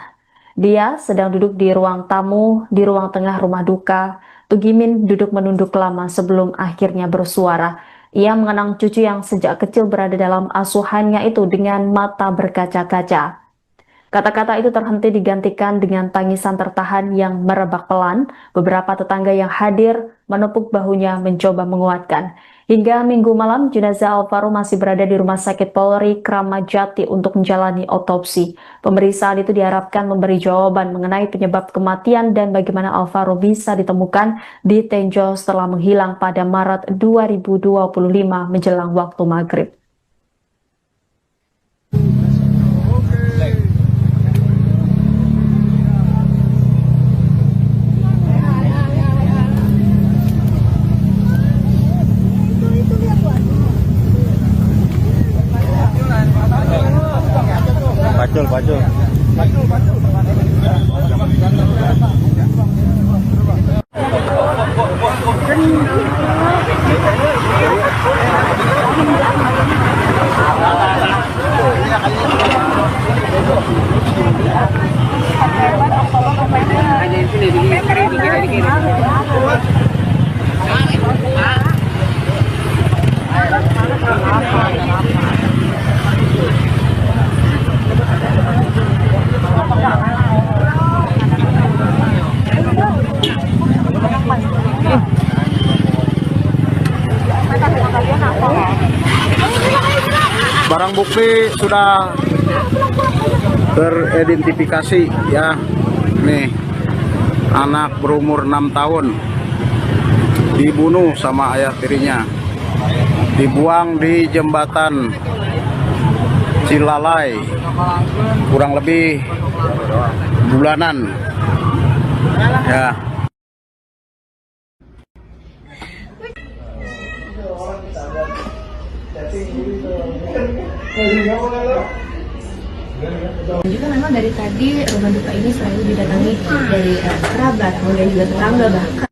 Dia sedang duduk di ruang tamu di ruang tengah rumah duka. Tugimin duduk menunduk lama sebelum akhirnya bersuara. Ia mengenang cucu yang sejak kecil berada dalam asuhannya itu dengan mata berkaca-kaca. Kata-kata itu terhenti digantikan dengan tangisan tertahan yang merebak pelan. Beberapa tetangga yang hadir menepuk bahunya mencoba menguatkan. Hingga Minggu malam, jenazah Alvaro masih berada di Rumah Sakit Polri Kramat Jati untuk menjalani otopsi. Pemeriksaan itu diharapkan memberi jawaban mengenai penyebab kematian dan bagaimana Alvaro bisa ditemukan di Tenjo setelah menghilang pada Maret 2025 menjelang waktu maghrib. Pacul. Barang bukti sudah teridentifikasi ya. Nih, anak berumur 6 tahun dibunuh sama ayah tirinya, dibuang di jembatan Cilalai kurang lebih bulanan ya. Juga memang dari tadi rumah duka ini selalu didatangi dari kerabat, kemudian juga tetangga bahkan.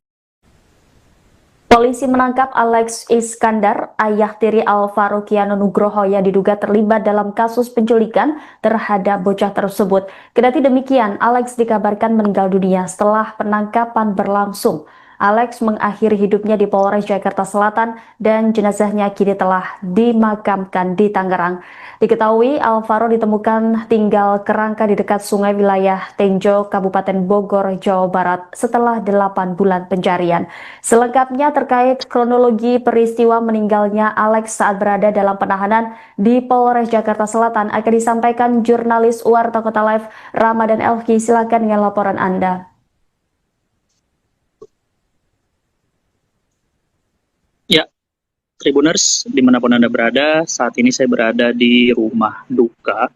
Polisi menangkap Alex Iskandar, ayah tiri Alvaro Kiano Nugroho yang diduga terlibat dalam kasus penculikan terhadap bocah tersebut. Kendati demikian, Alex dikabarkan meninggal dunia setelah penangkapan berlangsung. Alex mengakhiri hidupnya di Polres Jakarta Selatan dan jenazahnya kini telah dimakamkan di Tangerang. Diketahui Alvaro ditemukan tinggal kerangka di dekat sungai wilayah Tenjo, Kabupaten Bogor, Jawa Barat setelah 8 bulan pencarian. Selengkapnya terkait kronologi peristiwa meninggalnya Alex saat berada dalam penahanan di Polres Jakarta Selatan akan disampaikan jurnalis Warta Kota Live Ramadan Elki. Silakan dengan laporan Anda. Ya, Tribuners, dimanapun Anda berada, saat ini saya berada di rumah duka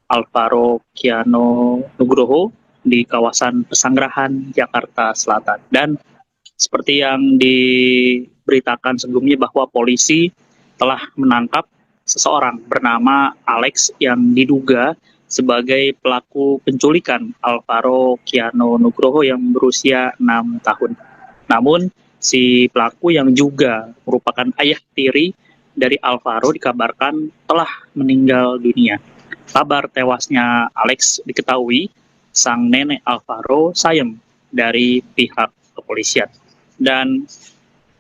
Alvaro Kiano Nugroho di kawasan Pesanggerahan, Jakarta Selatan. Dan seperti yang diberitakan sebelumnya bahwa polisi telah menangkap seseorang bernama Alex yang diduga sebagai pelaku penculikan Alvaro Kiano Nugroho yang berusia 6 tahun. Namun, si pelaku yang juga merupakan ayah tiri dari Alvaro dikabarkan telah meninggal dunia. Kabar tewasnya Alex diketahui sang nenek Alvaro sayem dari pihak kepolisian. Dan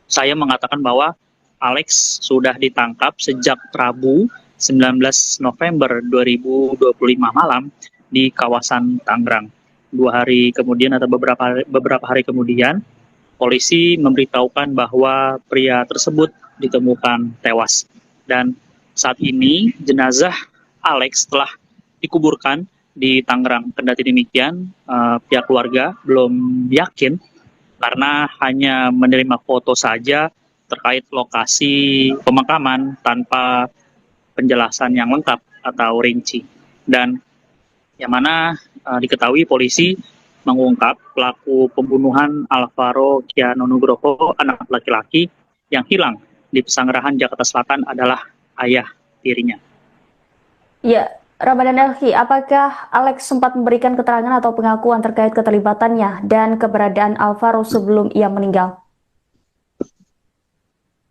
saya mengatakan bahwa Alex sudah ditangkap sejak Rabu 19 November 2025 malam di kawasan Tangerang. 2 hari kemudian atau beberapa hari kemudian, polisi memberitahukan bahwa pria tersebut ditemukan tewas. Dan saat ini jenazah Alex telah dikuburkan di Tangerang. Kendati demikian, pihak keluarga belum yakin karena hanya menerima foto saja terkait lokasi pemakaman tanpa penjelasan yang lengkap atau rinci. Dan yang mana diketahui polisi mengungkap pelaku pembunuhan Alvaro Kiano Nugroho, anak laki-laki yang hilang di Pesanggerahan Jakarta Selatan adalah ayah tirinya. Ya, Ramadan Elhi, apakah Alex sempat memberikan keterangan atau pengakuan terkait keterlibatannya dan keberadaan Alvaro sebelum ia meninggal?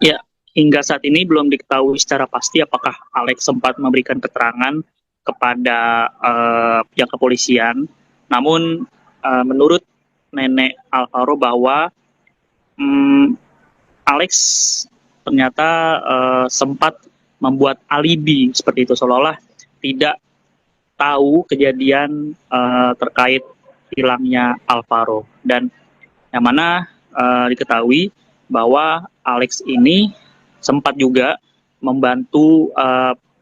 Ya, hingga saat ini belum diketahui secara pasti apakah Alex sempat memberikan keterangan kepada pihak kepolisian. Namun menurut nenek Alvaro bahwa Alex ternyata sempat membuat alibi seperti itu, seolah-olah tidak tahu kejadian terkait hilangnya Alvaro. Dan yang mana diketahui bahwa Alex ini sempat juga membantu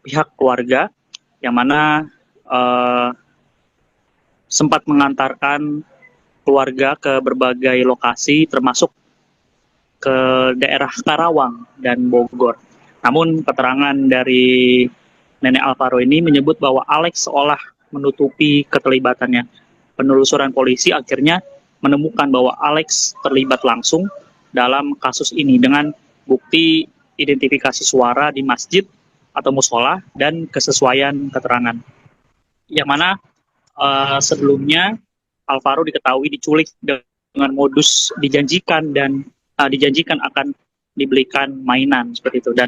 pihak keluarga yang mana sempat mengantarkan keluarga ke berbagai lokasi termasuk ke daerah Karawang dan Bogor. Namun keterangan dari nenek Alvaro ini menyebut bahwa Alex seolah menutupi keterlibatannya. Penelusuran polisi akhirnya menemukan bahwa Alex terlibat langsung dalam kasus ini dengan bukti identifikasi suara di masjid atau musola dan kesesuaian keterangan. Yang mana sebelumnya Alvaro diketahui diculik dengan modus dijanjikan akan dibelikan mainan seperti itu. Dan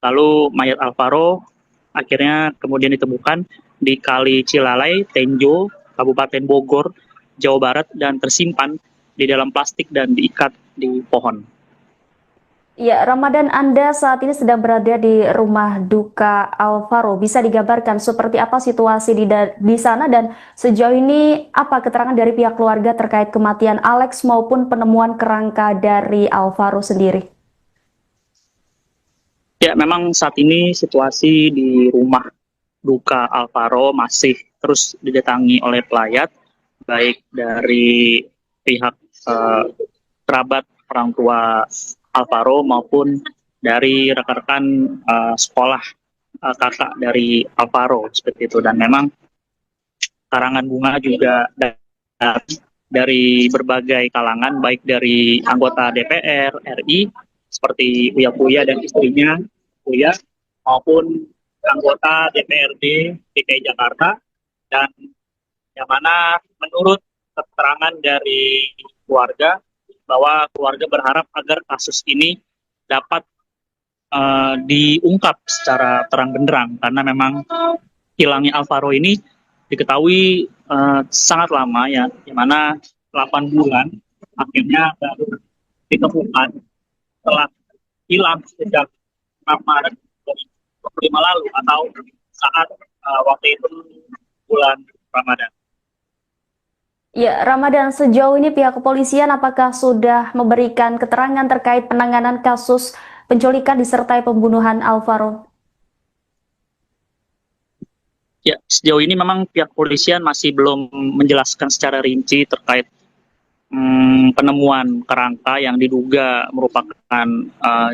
lalu mayat Alvaro akhirnya kemudian ditemukan di Kali Cilalai, Tenjo, Kabupaten Bogor, Jawa Barat, dan tersimpan di dalam plastik dan diikat di pohon. Ya, Ramadan, Anda saat ini sedang berada di rumah duka Alvaro. Bisa digambarkan seperti apa situasi di sana dan sejauh ini apa keterangan dari pihak keluarga terkait kematian Alex maupun penemuan kerangka dari Alvaro sendiri? Ya, memang saat ini situasi di rumah duka Alvaro masih terus didatangi oleh pelayat, baik dari pihak kerabat orang tua Alvaro maupun dari rekan-rekan sekolah kakak dari Alvaro seperti itu. Dan memang karangan bunga juga dari berbagai kalangan, baik dari anggota DPR RI seperti Uya Kuya dan istrinya Uya, maupun anggota DPRD DKI Jakarta. Dan yang mana menurut keterangan dari keluarga bahwa keluarga berharap agar kasus ini dapat diungkap secara terang benderang, karena memang hilangnya Alvaro ini diketahui sangat lama, ya, di mana 8 bulan akhirnya baru ditemukan setelah hilang sejak 6 Maret 2025 lalu atau saat waktu itu bulan Ramadan. Ya, Ramadan, sejauh ini pihak kepolisian apakah sudah memberikan keterangan terkait penanganan kasus penculikan disertai pembunuhan Alvaro? Ya, sejauh ini memang pihak kepolisian masih belum menjelaskan secara rinci terkait penemuan kerangka yang diduga merupakan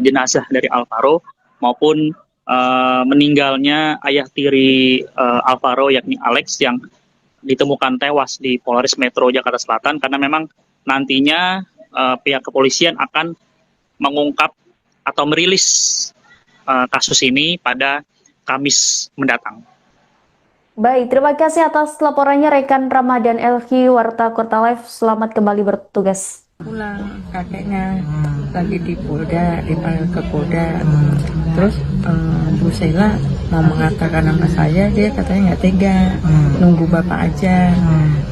jenazah dari Alvaro maupun meninggalnya ayah tiri Alvaro yakni Alex yang ditemukan tewas di Polres Metro Jakarta Selatan, karena memang nantinya pihak kepolisian akan mengungkap atau merilis kasus ini pada Kamis mendatang. Baik, terima kasih atas laporannya rekan Ramadan Elki, Warta Kota Live. Selamat kembali bertugas. Pulang kakeknya lagi di Polda, dipanggil ke Polda. Terus Bu Sheila mau mengatakan nama saya, dia katanya nggak tega, nunggu bapak aja,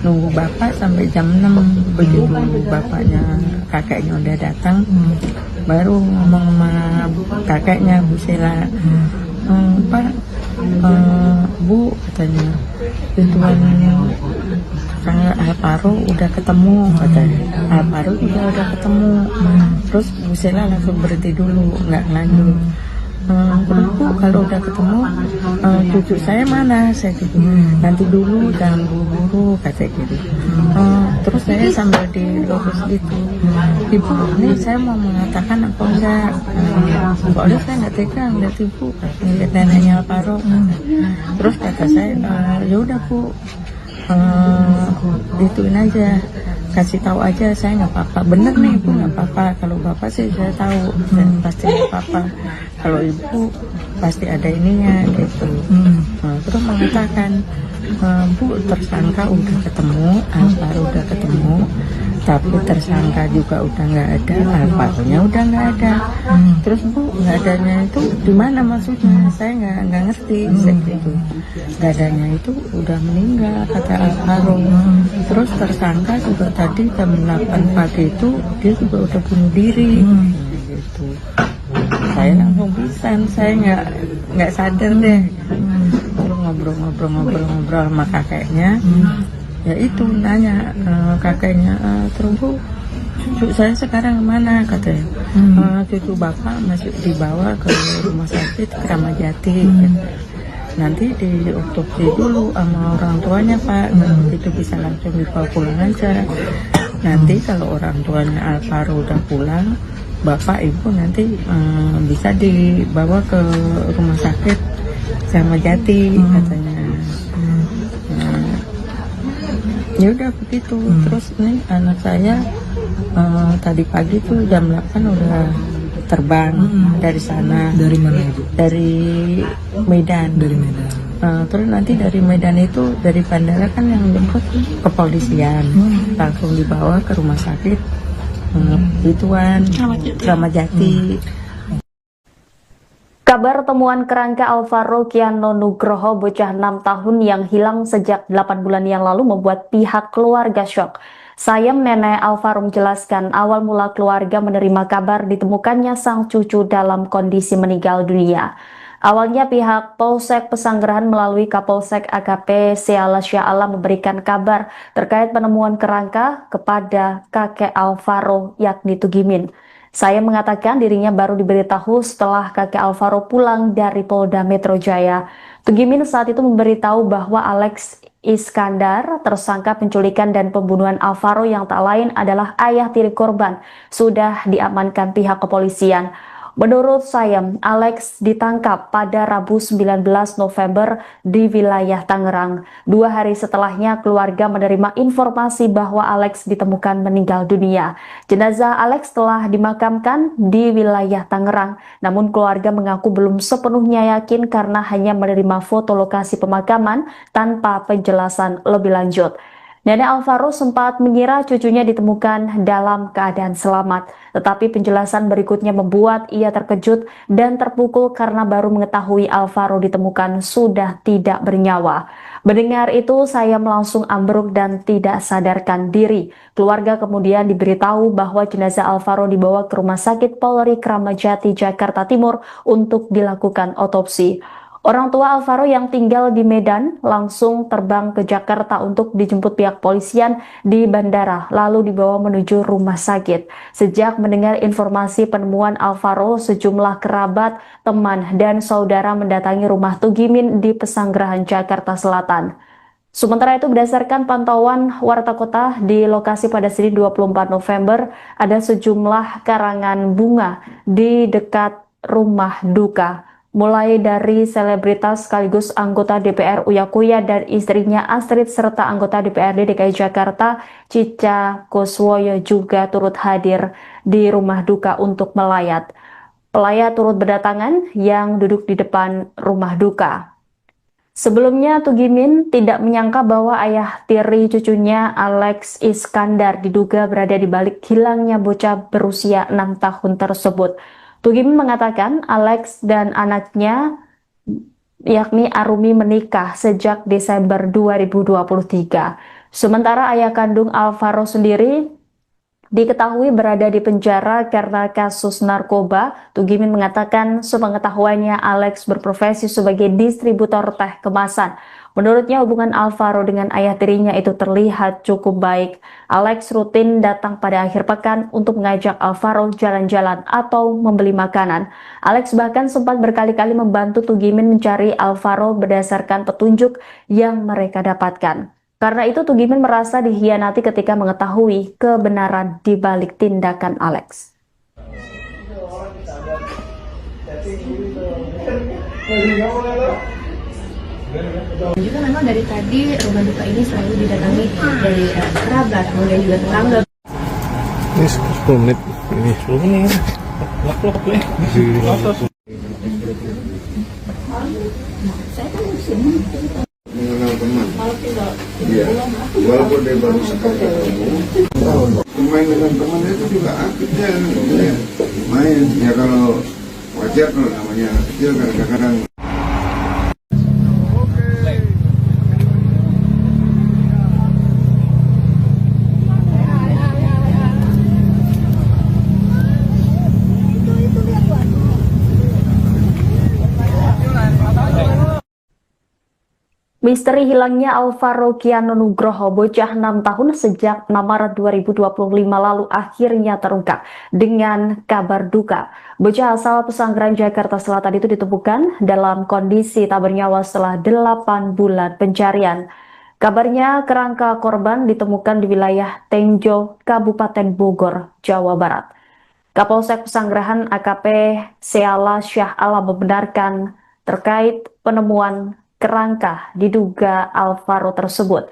nunggu bapak sampai jam 6. Begitu bapaknya kakeknya udah datang, baru ngomong sama kakeknya Bu Sheila, Pak, Bu katanya, Ridwan Kang Alvaro udah ketemu katanya. Alvaro juga udah ketemu. Terus Bu Sheila langsung berhenti dulu, nggak lanjut. Terus Bu, kalau udah ketemu cucu saya mana? Saya gitu. Nanti dulu, jangan buru-buru katanya gitu. Terus saya sambil dilurus gitu, Ibu, ini saya mau mengatakan apa enggak? Soalnya saya nggak tega ngeliat Ibu, ngeliat neneknya Alvaro. Terus kata saya, ya udah Bu, ituin aja, kasih tahu aja, saya nggak apa-apa. Bener nih Ibu, nggak apa-apa. Kalau bapak sih saya tahu dan pasti nggak apa-apa. Kalau Ibu pasti ada ininya gitu. Terus mengatakan, Bu, tersangka udah ketemu, Alvaro udah ketemu, tapi tersangka juga udah nggak ada, Alvaro-nya udah nggak ada. Terus Bu, nggak adanya itu di mana maksudnya? Saya nggak ngerti. Saya gitu. Nggak adanya itu udah meninggal kata Alvaro. Terus tersangka juga tadi jam 8 pagi itu dia juga udah bunuh diri. Gitu. Saya langsung pisan, saya nggak sadar deh. Terus ngobrol sama kakeknya, ya itu nanya kakeknya, terus Bu, cucu saya sekarang kemana katanya. Cucu bapak masih dibawa ke rumah sakit Kramat Jati. Nanti di otopsi dulu sama orang tuanya Pak, itu bisa langsung dibawa pulang aja. Nanti kalau orang tuanya Alvaro udah pulang, bapak ibu nanti bisa dibawa ke rumah sakit Kramat Jati katanya. Ya udah begitu. Terus nih anak saya tadi pagi tuh jam 8 udah terbang dari sana. Dari mana Ibu? Dari Medan. Dari Medan. Terus nanti dari Medan itu, dari bandara kan yang jemput kepolisian, langsung dibawa ke rumah sakit ituan Kramat Jati. Kabar temuan kerangka Alvaro Kiano Nugroho, bocah 6 tahun yang hilang sejak 8 bulan yang lalu membuat pihak keluarga syok. Sayem nenek Alvaro menjelaskan awal mula keluarga menerima kabar ditemukannya sang cucu dalam kondisi meninggal dunia. Awalnya pihak Polsek Pesanggerahan melalui Kapolsek AKP Seala Sya'ala memberikan kabar terkait penemuan kerangka kepada kakek Alvaro yakni Tugimin. Saya mengatakan dirinya baru diberitahu setelah kakek Alvaro pulang dari Polda Metro Jaya. Tugimin saat itu memberitahu bahwa Alex Iskandar, tersangka penculikan dan pembunuhan Alvaro yang tak lain adalah ayah tiri korban, sudah diamankan pihak kepolisian. Menurut Sayem, Alex ditangkap pada Rabu 19 November di wilayah Tangerang. 2 hari setelahnya keluarga menerima informasi bahwa Alex ditemukan meninggal dunia. Jenazah Alex telah dimakamkan di wilayah Tangerang, namun keluarga mengaku belum sepenuhnya yakin karena hanya menerima foto lokasi pemakaman tanpa penjelasan lebih lanjut. Nenek Alvaro sempat mengira cucunya ditemukan dalam keadaan selamat, tetapi penjelasan berikutnya membuat ia terkejut dan terpukul karena baru mengetahui Alvaro ditemukan sudah tidak bernyawa. Mendengar itu, saya langsung ambruk dan tidak sadarkan diri. Keluarga kemudian diberitahu bahwa jenazah Alvaro dibawa ke Rumah Sakit Polri Kramat Jati, Jakarta Timur untuk dilakukan otopsi. Orang tua Alvaro yang tinggal di Medan langsung terbang ke Jakarta untuk dijemput pihak polisian di bandara, lalu dibawa menuju rumah sakit. Sejak mendengar informasi penemuan Alvaro, sejumlah kerabat, teman, dan saudara mendatangi rumah Tugimin di Pesanggerahan, Jakarta Selatan. Sementara itu, berdasarkan pantauan Warta Kota di lokasi pada Senin 24 November, ada sejumlah karangan bunga di dekat rumah duka. Mulai dari selebritas sekaligus anggota DPR Uya Kuya dan istrinya Astrid serta anggota DPRD DKI Jakarta Cica Kuswoyo juga turut hadir di rumah duka untuk melayat. Pelayat turut berdatangan yang duduk di depan rumah duka. Sebelumnya, Tugimin tidak menyangka bahwa ayah tiri cucunya Alex Iskandar diduga berada di balik hilangnya bocah berusia 6 tahun tersebut. Tugimin mengatakan Alex dan anaknya yakni Arumi menikah sejak Desember 2023. Sementara ayah kandung Alvaro sendiri diketahui berada di penjara karena kasus narkoba. Tugimin mengatakan sepengetahuannya Alex berprofesi sebagai distributor teh kemasan. Menurutnya hubungan Alvaro dengan ayah tirinya itu terlihat cukup baik. Alex rutin datang pada akhir pekan untuk mengajak Alvaro jalan-jalan atau membeli makanan. Alex bahkan sempat berkali-kali membantu Tugimin mencari Alvaro berdasarkan petunjuk yang mereka dapatkan. Karena itu Tugimin merasa dikhianati ketika mengetahui kebenaran di balik tindakan Alex. Juga memang dari tadi rumah duka ini selalu didatangi dari kerabat, kemudian juga tetangga. Ini 10 menit. Ini 10 menit. Mengenal teman. Iya. Walaupun dia baru sekali ketemu, main dengan teman itu juga aktif dia main. Ya kalau wajar kalau namanya anak kecil kadang-kadang. Misteri hilangnya Alvaro Kiano Nugroho, bocah 6 tahun sejak 6 Maret 2025 lalu akhirnya terungkap dengan kabar duka. Bocah asal Pesanggerahan Jakarta Selatan itu ditemukan dalam kondisi tak bernyawa setelah 8 bulan pencarian. Kabarnya kerangka korban ditemukan di wilayah Tenjo, Kabupaten Bogor, Jawa Barat. Kapolsek Pesanggerahan AKP Seala Syah Alam membenarkan terkait penemuan kerangka diduga Alvaro tersebut.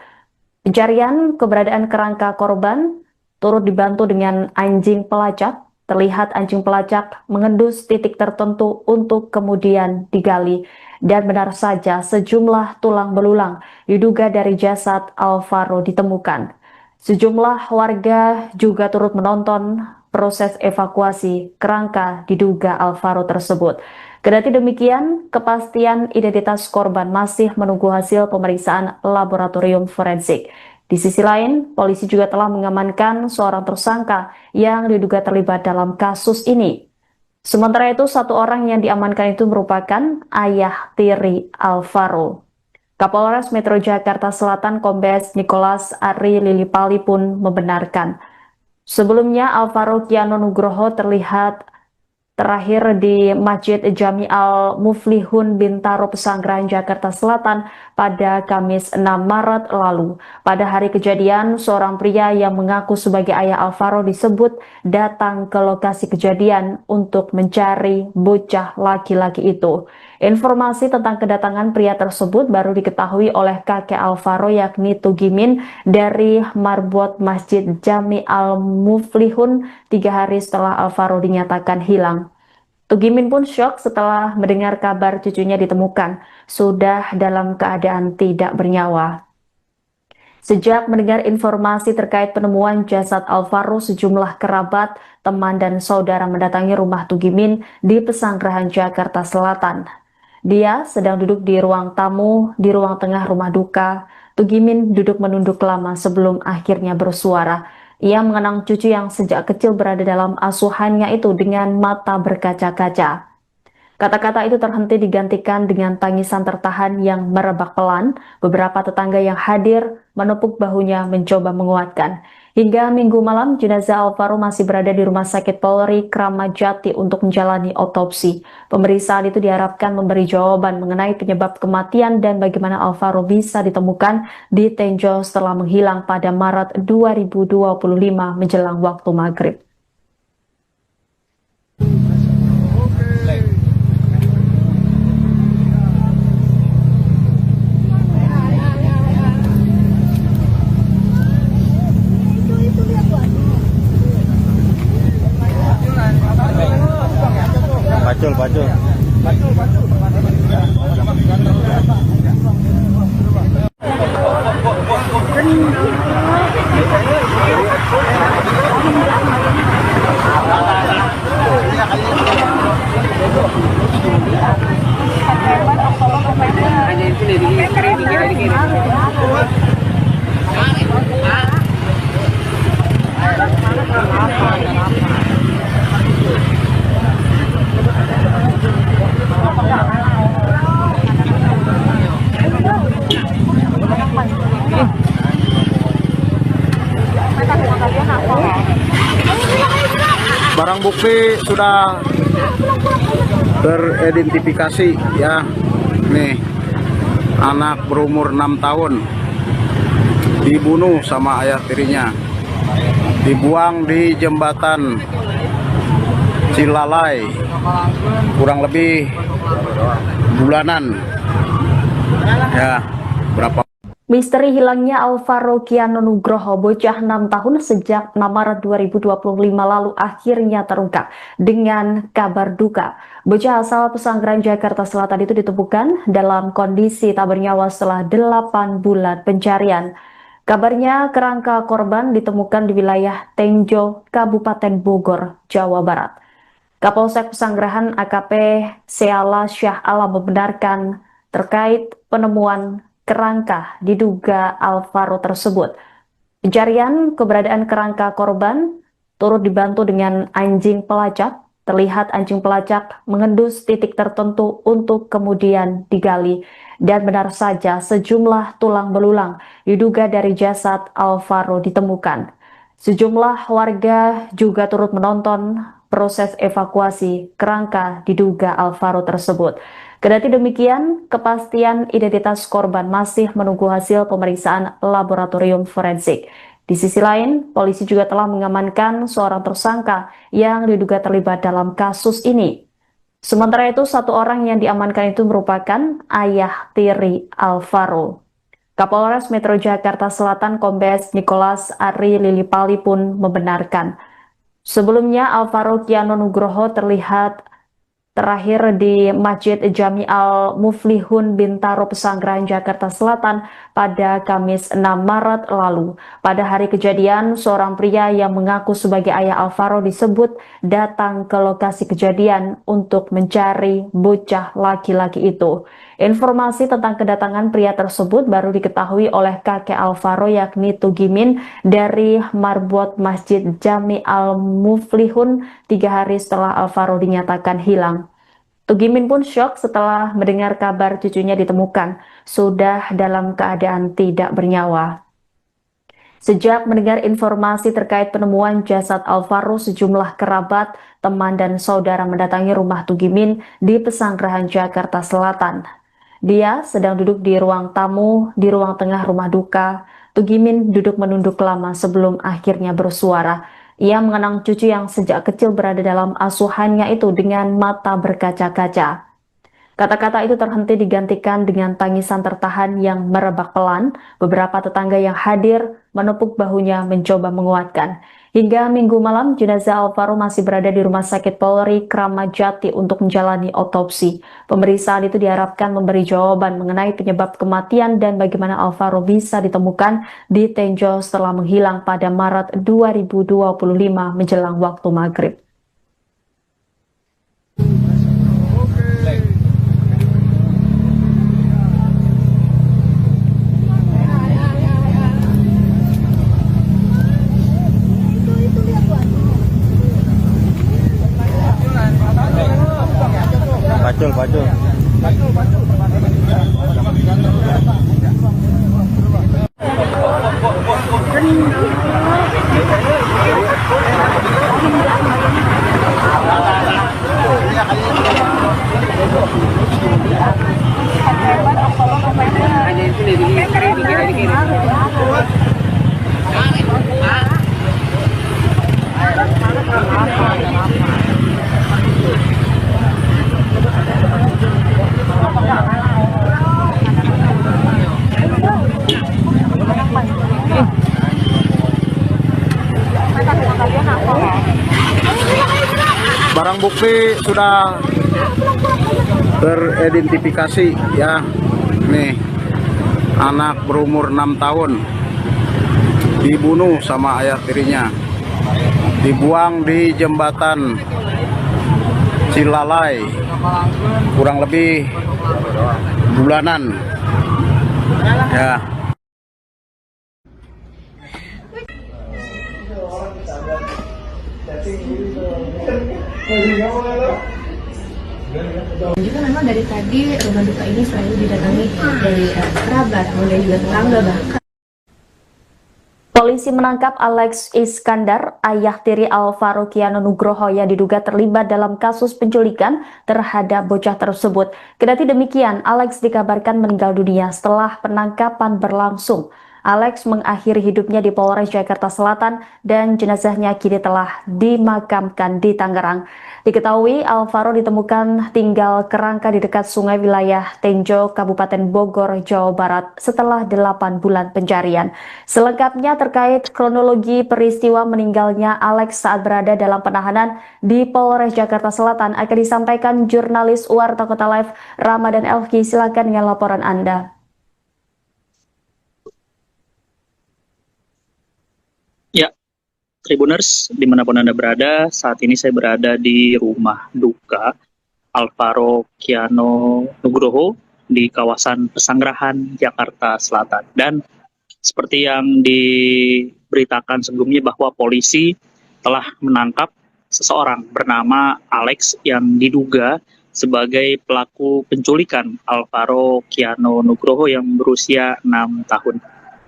Pencarian keberadaan kerangka korban turut dibantu dengan anjing pelacak. Terlihat anjing pelacak mengendus titik tertentu untuk kemudian digali. Dan benar saja sejumlah tulang belulang diduga dari jasad Alvaro ditemukan. Sejumlah warga juga turut menonton proses evakuasi kerangka diduga Alvaro tersebut. Kendati demikian, kepastian identitas korban masih menunggu hasil pemeriksaan laboratorium forensik. Di sisi lain, polisi juga telah mengamankan seorang tersangka yang diduga terlibat dalam kasus ini. Sementara itu, satu orang yang diamankan itu merupakan ayah tiri Alvaro. Kapolres Metro Jakarta Selatan Kombes Nicholas Ari Lilipali pun membenarkan. Sebelumnya, Alvaro Kiano Nugroho terlihat terakhir di Masjid Jami Al-Muflihun Bintaro Pesanggerahan Jakarta Selatan pada Kamis 6 Maret lalu. Pada hari kejadian, seorang pria yang mengaku sebagai ayah Alvaro disebut datang ke lokasi kejadian untuk mencari bocah laki-laki itu. Informasi tentang kedatangan pria tersebut baru diketahui oleh kakek Alvaro yakni Tugimin dari marbot Masjid Jami Al-Muflihun 3 hari setelah Alvaro dinyatakan hilang. Tugimin pun syok setelah mendengar kabar cucunya ditemukan sudah dalam keadaan tidak bernyawa. Sejak mendengar informasi terkait penemuan jasad Alvaro, sejumlah kerabat, teman, dan saudara mendatangi rumah Tugimin di Pesanggerahan Jakarta Selatan. Dia sedang duduk di ruang tamu di ruang tengah rumah duka. Tugimin duduk menunduk lama sebelum akhirnya bersuara. Ia mengenang cucu yang sejak kecil berada dalam asuhannya itu dengan mata berkaca-kaca. Kata-kata itu terhenti digantikan dengan tangisan tertahan yang merebak pelan. Beberapa tetangga yang hadir menepuk bahunya mencoba menguatkan. Hingga Minggu malam, jenazah Alvaro masih berada di Rumah Sakit Polri Kramat Jati untuk menjalani otopsi. Pemeriksaan itu diharapkan memberi jawaban mengenai penyebab kematian dan bagaimana Alvaro bisa ditemukan di Tenjo setelah menghilang pada Maret 2025 menjelang waktu maghrib. bukti sudah teridentifikasi ya. Nih, anak berumur 6 tahun dibunuh sama ayah tirinya, dibuang di jembatan Cilalai kurang lebih bulanan ya. Berapa Misteri hilangnya Alvaro Kiano Nugroho, bocah 6 tahun sejak 6 Maret 2025 lalu akhirnya terungkap dengan kabar duka. Bocah asal Pesanggerahan Jakarta Selatan itu ditemukan dalam kondisi tak bernyawa setelah 8 bulan pencarian. Kabarnya kerangka korban ditemukan di wilayah Tenjo, Kabupaten Bogor, Jawa Barat. Kapolsek Pesanggerahan AKP Seala Syah Alam membenarkan terkait penemuan kerangka diduga Alvaro tersebut. Pencarian keberadaan kerangka korban turut dibantu dengan anjing pelacak. Terlihat anjing pelacak mengendus titik tertentu untuk kemudian digali. Dan benar saja sejumlah tulang belulang diduga dari jasad Alvaro ditemukan. Sejumlah warga juga turut menonton proses evakuasi kerangka diduga Alvaro tersebut. Kendati demikian, kepastian identitas korban masih menunggu hasil pemeriksaan laboratorium forensik. Di sisi lain, polisi juga telah mengamankan seorang tersangka yang diduga terlibat dalam kasus ini. Sementara itu, satu orang yang diamankan itu merupakan ayah tiri Alvaro. Kapolres Metro Jakarta Selatan Kombes Nicholas Ari Lilipali pun membenarkan. Sebelumnya, Alvaro Kiano Nugroho terlihat terakhir di Masjid Jami Al-Muflihun Bintaro Pesanggerahan Jakarta Selatan pada Kamis 6 Maret lalu. Pada hari kejadian, seorang pria yang mengaku sebagai ayah Alvaro disebut datang ke lokasi kejadian untuk mencari bocah laki-laki itu. Informasi tentang kedatangan pria tersebut baru diketahui oleh kakek Alvaro yakni Tugimin dari marbot Masjid Jami Al-Muflihun 3 hari setelah Alvaro dinyatakan hilang. Tugimin pun syok setelah mendengar kabar cucunya ditemukan sudah dalam keadaan tidak bernyawa. Sejak mendengar informasi terkait penemuan jasad Alvaro, sejumlah kerabat, teman, dan saudara mendatangi rumah Tugimin di Pesanggerahan Jakarta Selatan. Dia sedang duduk di ruang tamu di ruang tengah rumah duka. Tugimin duduk menunduk lama sebelum akhirnya bersuara. Ia mengenang cucu yang sejak kecil berada dalam asuhannya itu dengan mata berkaca-kaca. Kata-kata itu terhenti digantikan dengan tangisan tertahan yang merebak pelan. Beberapa tetangga yang hadir menepuk bahunya mencoba menguatkan. Hingga Minggu malam, jenazah Alvaro masih berada di Rumah Sakit Polri Kramat Jati untuk menjalani otopsi. Pemeriksaan itu diharapkan memberi jawaban mengenai penyebab kematian dan bagaimana Alvaro bisa ditemukan di Tenjo setelah menghilang pada Maret 2025 menjelang waktu maghrib. Pacul. Barang bukti sudah teridentifikasi ya. Nih, anak berumur 6 tahun dibunuh sama ayah tirinya, dibuang di jembatan Cilalai kurang lebih bulanan ya. Juga memang dari tadi rumah duka ini selalu didatangi dari kerabat, kemudian juga tetangga bahkan. Polisi menangkap Alex Iskandar, ayah tiri Alvaro Kiano Nugroho yang diduga terlibat dalam kasus penculikan terhadap bocah tersebut. Kendati demikian, Alex dikabarkan meninggal dunia setelah penangkapan berlangsung. Alex mengakhiri hidupnya di Polres Jakarta Selatan dan jenazahnya kini telah dimakamkan di Tangerang. Diketahui Alvaro ditemukan tinggal kerangka di dekat sungai wilayah Tenjo, Kabupaten Bogor, Jawa Barat setelah 8 bulan pencarian. Selengkapnya terkait kronologi peristiwa meninggalnya Alex saat berada dalam penahanan di Polres Jakarta Selatan akan disampaikan jurnalis Warta Kota Live Ramadan Elki. Silakan dengan laporan Anda. Ya, Tribuners, dimanapun Anda berada, saat ini saya berada di rumah duka Alvaro Kiano Nugroho di kawasan Pesanggerahan, Jakarta Selatan. Dan seperti yang diberitakan sebelumnya bahwa polisi telah menangkap seseorang bernama Alex yang diduga sebagai pelaku penculikan Alvaro Kiano Nugroho yang berusia 6 tahun.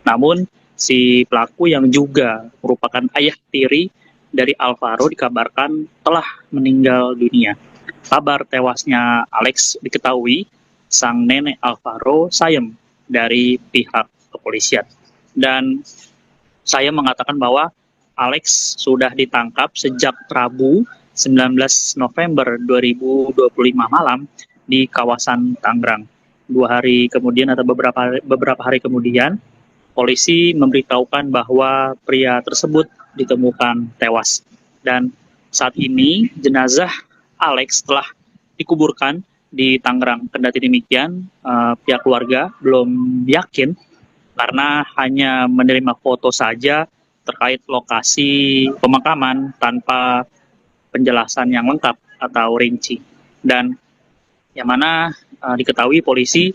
Namun, si pelaku yang juga merupakan ayah tiri dari Alvaro dikabarkan telah meninggal dunia. Kabar tewasnya Alex diketahui sang nenek Alvaro sayem dari pihak kepolisian. Dan saya mengatakan bahwa Alex sudah ditangkap sejak Rabu 19 November 2025 malam di kawasan Tangerang. 2 hari kemudian atau beberapa hari kemudian, polisi memberitahukan bahwa pria tersebut ditemukan tewas. Dan saat ini jenazah Alex telah dikuburkan di Tangerang. Kendati demikian, pihak keluarga belum yakin karena hanya menerima foto saja terkait lokasi pemakaman tanpa penjelasan yang lengkap atau rinci. Dan yang mana diketahui polisi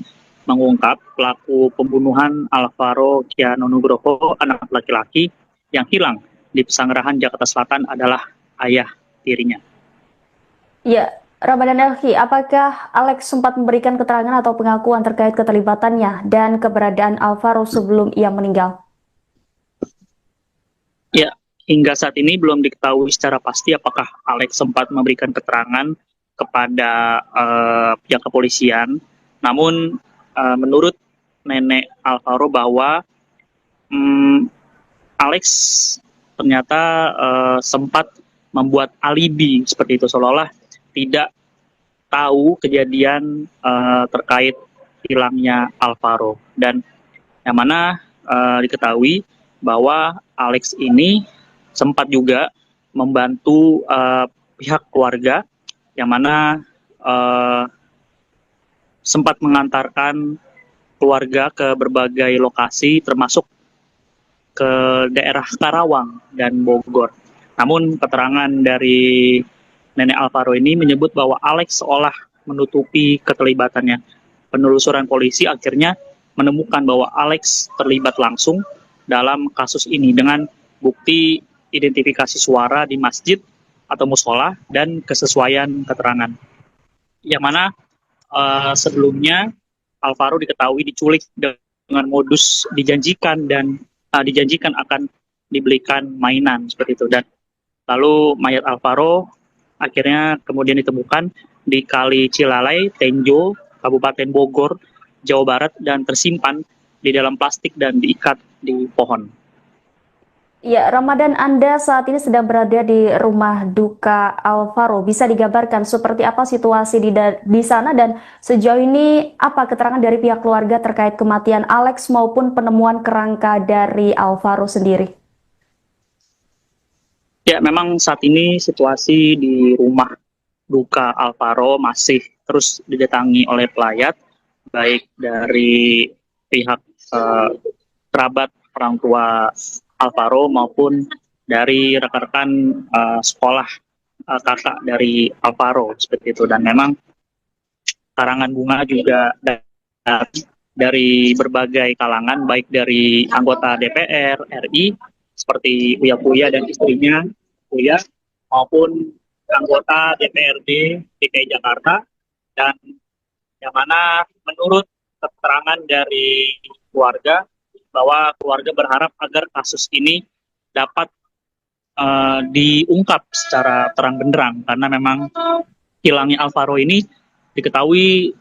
mengungkap pelaku pembunuhan Alvaro Kiano Nugroho, anak laki-laki yang hilang di Pesanggerahan, Jakarta Selatan adalah ayah tirinya. Ya, Ramadan Elki, apakah Alex sempat memberikan keterangan atau pengakuan terkait keterlibatannya dan keberadaan Alvaro sebelum ia meninggal? Ya, hingga saat ini belum diketahui secara pasti apakah Alex sempat memberikan keterangan kepada pihak kepolisian. Namun, menurut nenek Alvaro bahwa Alex ternyata sempat membuat alibi seperti itu, seolah-olah tidak tahu kejadian terkait hilangnya Alvaro. Dan yang mana diketahui bahwa Alex ini sempat juga membantu pihak keluarga yang mana sempat mengantarkan keluarga ke berbagai lokasi termasuk ke daerah Karawang dan Bogor. Namun keterangan dari nenek Alvaro ini menyebut bahwa Alex seolah menutupi keterlibatannya. Penelusuran polisi akhirnya menemukan bahwa Alex terlibat langsung dalam kasus ini dengan bukti identifikasi suara di masjid atau musola dan kesesuaian keterangan. Yang mana sebelumnya Alvaro diketahui diculik dengan modus dijanjikan dan dijanjikan akan dibelikan mainan seperti itu. Dan lalu mayat Alvaro akhirnya kemudian ditemukan di Kali Cilalai, Tenjo, Kabupaten Bogor, Jawa Barat dan tersimpan di dalam plastik dan diikat di pohon. Ya, Ramadan, Anda saat ini sedang berada di rumah duka Alvaro. Bisa digambarkan seperti apa situasi di sana dan sejauh ini apa keterangan dari pihak keluarga terkait kematian Alex maupun penemuan kerangka dari Alvaro sendiri? Ya, memang saat ini situasi di rumah duka Alvaro masih terus didatangi oleh pelayat, baik dari pihak kerabat orang tua Alvaro maupun dari rekan-rekan sekolah kakak dari Alvaro seperti itu. Dan memang karangan bunga juga dari berbagai kalangan, baik dari anggota DPR RI seperti Uya Kuya dan istrinya Uya, maupun anggota DPRD DKI Jakarta. Dan yang mana menurut keterangan dari keluarga bahwa keluarga berharap agar kasus ini dapat diungkap secara terang benderang, karena memang hilangnya Alvaro ini diketahui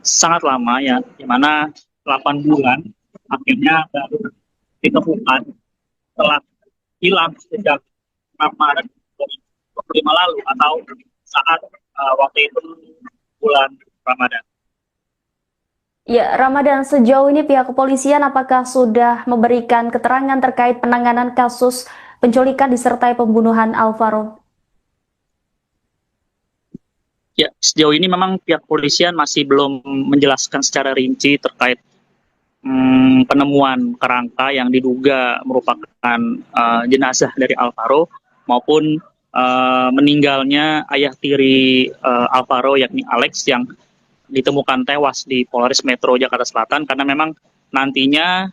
sangat lama ya, di mana 8 bulan akhirnya baru ditemukan setelah hilang sejak 6 Maret 2025 lalu, atau saat waktu itu bulan Ramadan. Ya, Ramadan, sejauh ini pihak kepolisian apakah sudah memberikan keterangan terkait penanganan kasus penculikan disertai pembunuhan Alvaro? Ya, sejauh ini memang pihak kepolisian masih belum menjelaskan secara rinci terkait penemuan kerangka yang diduga merupakan jenazah dari Alvaro maupun meninggalnya ayah tiri Alvaro yakni Alex yang ditemukan tewas di Polres Metro Jakarta Selatan, karena memang nantinya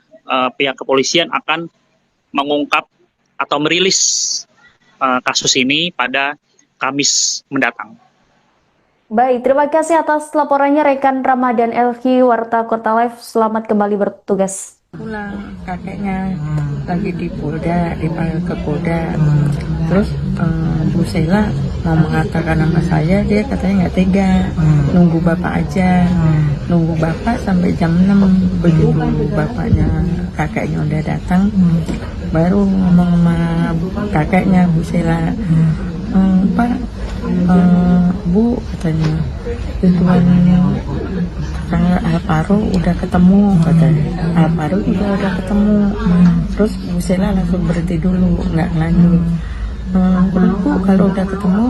pihak kepolisian akan mengungkap atau merilis kasus ini pada Kamis mendatang. Baik, terima kasih atas laporannya rekan Ramadan Elki, Warta Kota Live. Selamat kembali bertugas. Pulang kakeknya lagi di Polda, dipanggil ke Polda. Terus Bu Sheila mau mengatakan nama saya, dia katanya nggak tega, nunggu bapak aja, nunggu bapak sampai jam 6. Begitu bapaknya kakeknya udah datang, baru ngomong sama kakeknya Bu Sheila, Pak, Bu katanya, Tuan Alvaro udah ketemu katanya. Alvaro juga udah ketemu. Terus Bu Sheila langsung berhenti dulu, nggak lanjut. Bu, kalau udah ketemu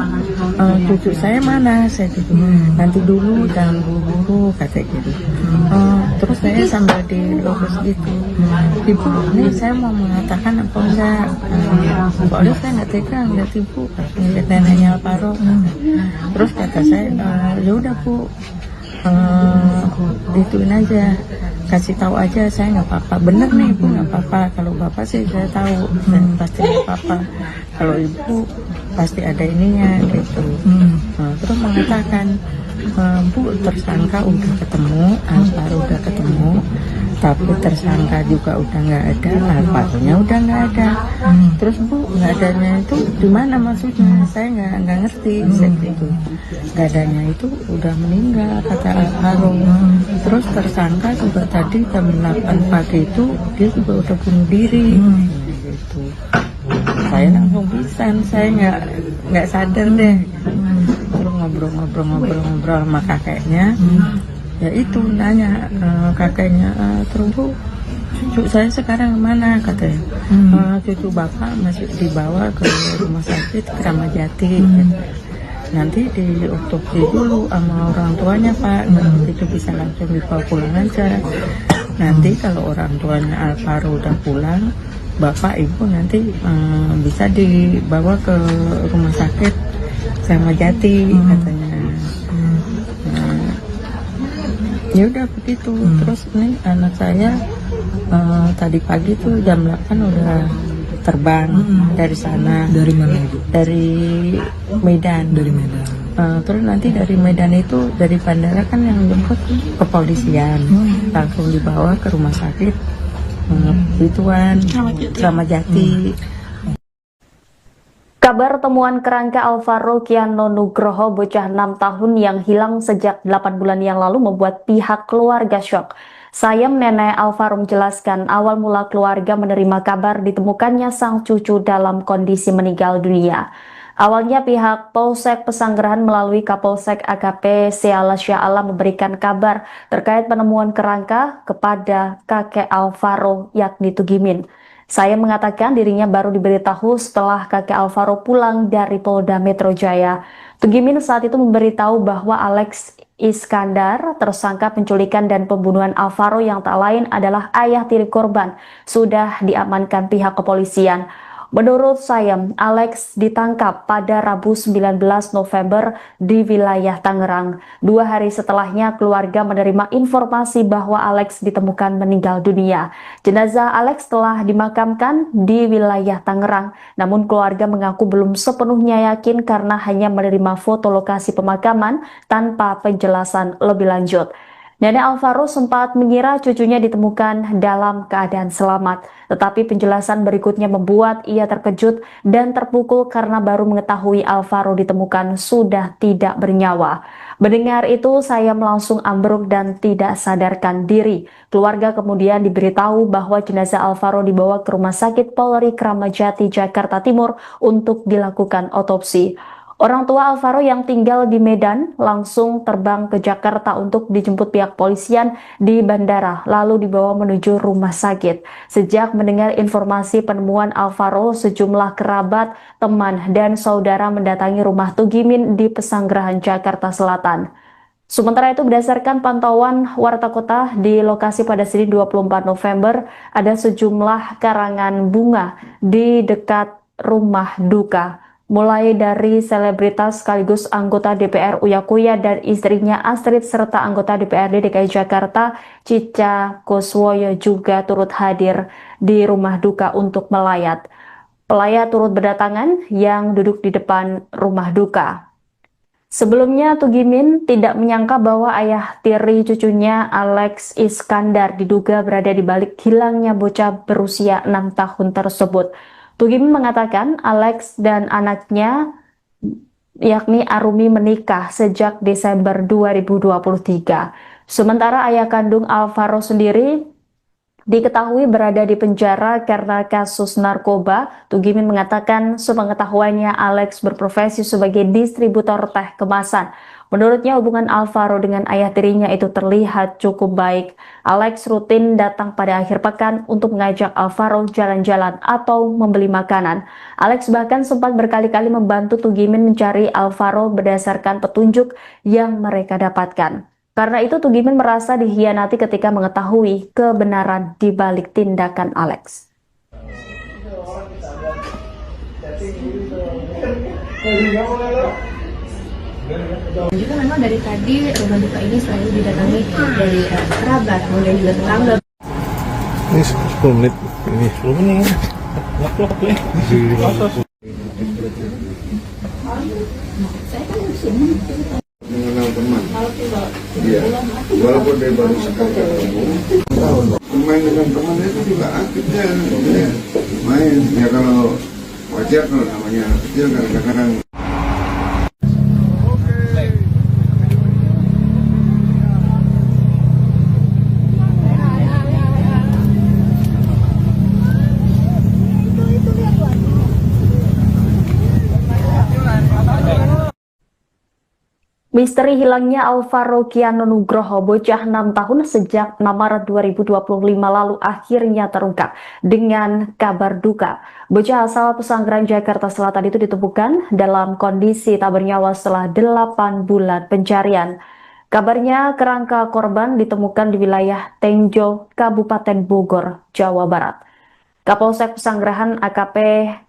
cucu saya mana? Saya gitu. Nanti dulu, jangan buru-buru katanya gitu. Terus saya sambil dilurus gitu. Ibu, ini saya mau mengatakan apa enggak? Soalnya saya nggak tega ngeliat ibu, ngeliat neneknya Alvaro. Terus kata saya, ya udah Bu, gituin aja, kasih tahu aja, saya nggak apa-apa. Bener nih Ibu, nggak apa-apa. Kalau bapak sih saya tahu, dan pasti nggak apa-apa. Kalau ibu pasti ada ininya gitu. Terus mengatakan, Bu, tersangka udah ketemu, Alvaro udah ketemu, tapi tersangka juga udah nggak ada, Alvaro-nya udah nggak ada. Terus Bu, nggak adanya itu gimana maksudnya? Saya nggak ngerti. Saya gitu. Nggak adanya itu udah meninggal kata Alvaro. Terus tersangka juga tadi jam 8 pagi itu dia juga udah bunuh diri. Gitu. Saya langsung pisan, saya nggak sadar deh. Terus ngobrol sama kakeknya, ya itu nanya kakeknya, terus Bu, cucu saya sekarang mana katanya. Cucu bapak masih dibawa ke rumah sakit Kramat Jati. Nanti di otopsi dulu sama orang tuanya Pak, itu bisa langsung dibawa pulang aja. Nanti kalau orang tuanya Alvaro udah pulang, bapak ibu nanti bisa dibawa ke rumah sakit Kramat Jati katanya. Ya udah begitu. Terus nih anak saya tadi pagi tuh jam 8 udah terbang dari sana. Dari mana Ibu? Dari Medan. Dari Medan. Terus nanti dari Medan itu, dari bandara kan yang jemput kepolisian, langsung dibawa ke rumah sakit ituan Kramat Jati. Kabar temuan kerangka Alvaro Kiano Nugroho, bocah 6 tahun yang hilang sejak 8 bulan yang lalu membuat pihak keluarga syok. Sayem, nenek Alvaro menjelaskan awal mula keluarga menerima kabar ditemukannya sang cucu dalam kondisi meninggal dunia. Awalnya pihak Polsek Pesanggerahan melalui Kapolsek AKP Seala Sya'ala memberikan kabar terkait penemuan kerangka kepada kakek Alvaro yakni Tugimin. Saya mengatakan dirinya baru diberitahu setelah kakek Alvaro pulang dari Polda Metro Jaya. Tugimin saat itu memberitahu bahwa Alex Iskandar, tersangka penculikan dan pembunuhan Alvaro yang tak lain adalah ayah tiri korban, sudah diamankan pihak kepolisian. Menurut Sayem, Alex ditangkap pada Rabu 19 November di wilayah Tangerang. 2 hari setelahnya keluarga menerima informasi bahwa Alex ditemukan meninggal dunia. Jenazah Alex telah dimakamkan di wilayah Tangerang, namun keluarga mengaku belum sepenuhnya yakin karena hanya menerima foto lokasi pemakaman tanpa penjelasan lebih lanjut. Nenek Alvaro sempat mengira cucunya ditemukan dalam keadaan selamat, tetapi penjelasan berikutnya membuat ia terkejut dan terpukul karena baru mengetahui Alvaro ditemukan sudah tidak bernyawa. Mendengar itu, saya langsung ambruk dan tidak sadarkan diri. Keluarga kemudian diberitahu bahwa jenazah Alvaro dibawa ke Rumah Sakit Polri Kramat Jati, Jakarta Timur untuk dilakukan otopsi. Orang tua Alvaro yang tinggal di Medan langsung terbang ke Jakarta untuk dijemput pihak polisian di bandara, lalu dibawa menuju rumah sakit. Sejak mendengar informasi penemuan Alvaro, sejumlah kerabat, teman, dan saudara mendatangi rumah Tugimin di Pesanggerahan, Jakarta Selatan. Sementara itu, berdasarkan pantauan Warta Kota di lokasi pada Senin 24 November, ada sejumlah karangan bunga di dekat rumah duka. Mulai dari selebritas sekaligus anggota DPR Uya Kuya dan istrinya Astrid serta anggota DPRD DKI Jakarta Cica Kuswoyo juga turut hadir di rumah duka untuk melayat. Pelayat turut berdatangan yang duduk di depan rumah duka. Sebelumnya, Tugimin tidak menyangka bahwa ayah tiri cucunya Alex Iskandar diduga berada di balik hilangnya bocah berusia 6 tahun tersebut. Tugimin mengatakan Alex dan anaknya yakni Arumi menikah sejak Desember 2023. Sementara ayah kandung Alvaro sendiri diketahui berada di penjara karena kasus narkoba. Tugimin mengatakan sepengetahuannya Alex berprofesi sebagai distributor teh kemasan. Menurutnya hubungan Alvaro dengan ayah tirinya itu terlihat cukup baik. Alex rutin datang pada akhir pekan untuk mengajak Alvaro jalan-jalan atau membeli makanan. Alex bahkan sempat berkali-kali membantu Tugimin mencari Alvaro berdasarkan petunjuk yang mereka dapatkan. Karena itu Tugimin merasa dikhianati ketika mengetahui kebenaran di balik tindakan Alex. Juga memang dari tadi rumah duka ini selalu didatangi dari kerabat, kemudian juga tetangga. Ini 10 menit. Ini 10 menit. Lok-lok ya. Mengenal teman. Iya. Walaupun dia baru sekali ketemu, main dengan teman itu juga aktif dia main. Ya kalau wajar kalau namanya anak kecil kadang-kadang. Misteri hilangnya Alvaro Kiano Nugroho, bocah 6 tahun sejak 6 Maret 2025 lalu akhirnya terungkap dengan kabar duka. Bocah asal Pesanggerahan, Jakarta Selatan itu ditemukan dalam kondisi tak bernyawa setelah 8 bulan pencarian. Kabarnya kerangka korban ditemukan di wilayah Tenjo, Kabupaten Bogor, Jawa Barat. Kapolsek Pesanggerahan AKP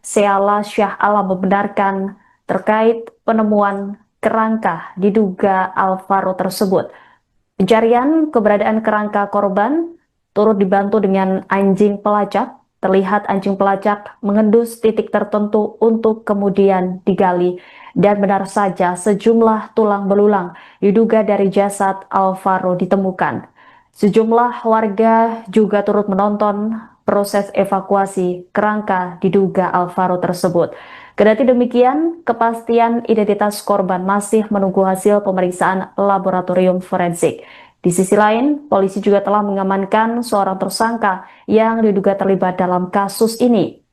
Seala Syah Alam membenarkan terkait penemuan kerangka diduga Alvaro tersebut. Pencarian keberadaan kerangka korban turut dibantu dengan anjing pelacak. Terlihat anjing pelacak mengendus titik tertentu untuk kemudian digali. Dan benar saja sejumlah tulang belulang diduga dari jasad Alvaro ditemukan. Sejumlah warga juga turut menonton proses evakuasi kerangka diduga Alvaro tersebut. Kendati demikian, kepastian identitas korban masih menunggu hasil pemeriksaan laboratorium forensik. Di sisi lain, polisi juga telah mengamankan seorang tersangka yang diduga terlibat dalam kasus ini.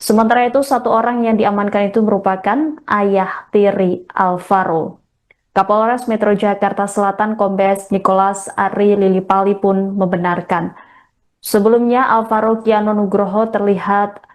Sementara itu, satu orang yang diamankan itu merupakan ayah tiri Alvaro. Kapolres Metro Jakarta Selatan Kombes Nicholas Ari Lilipali pun membenarkan. Sebelumnya, Alvaro Kiano Nugroho terlihat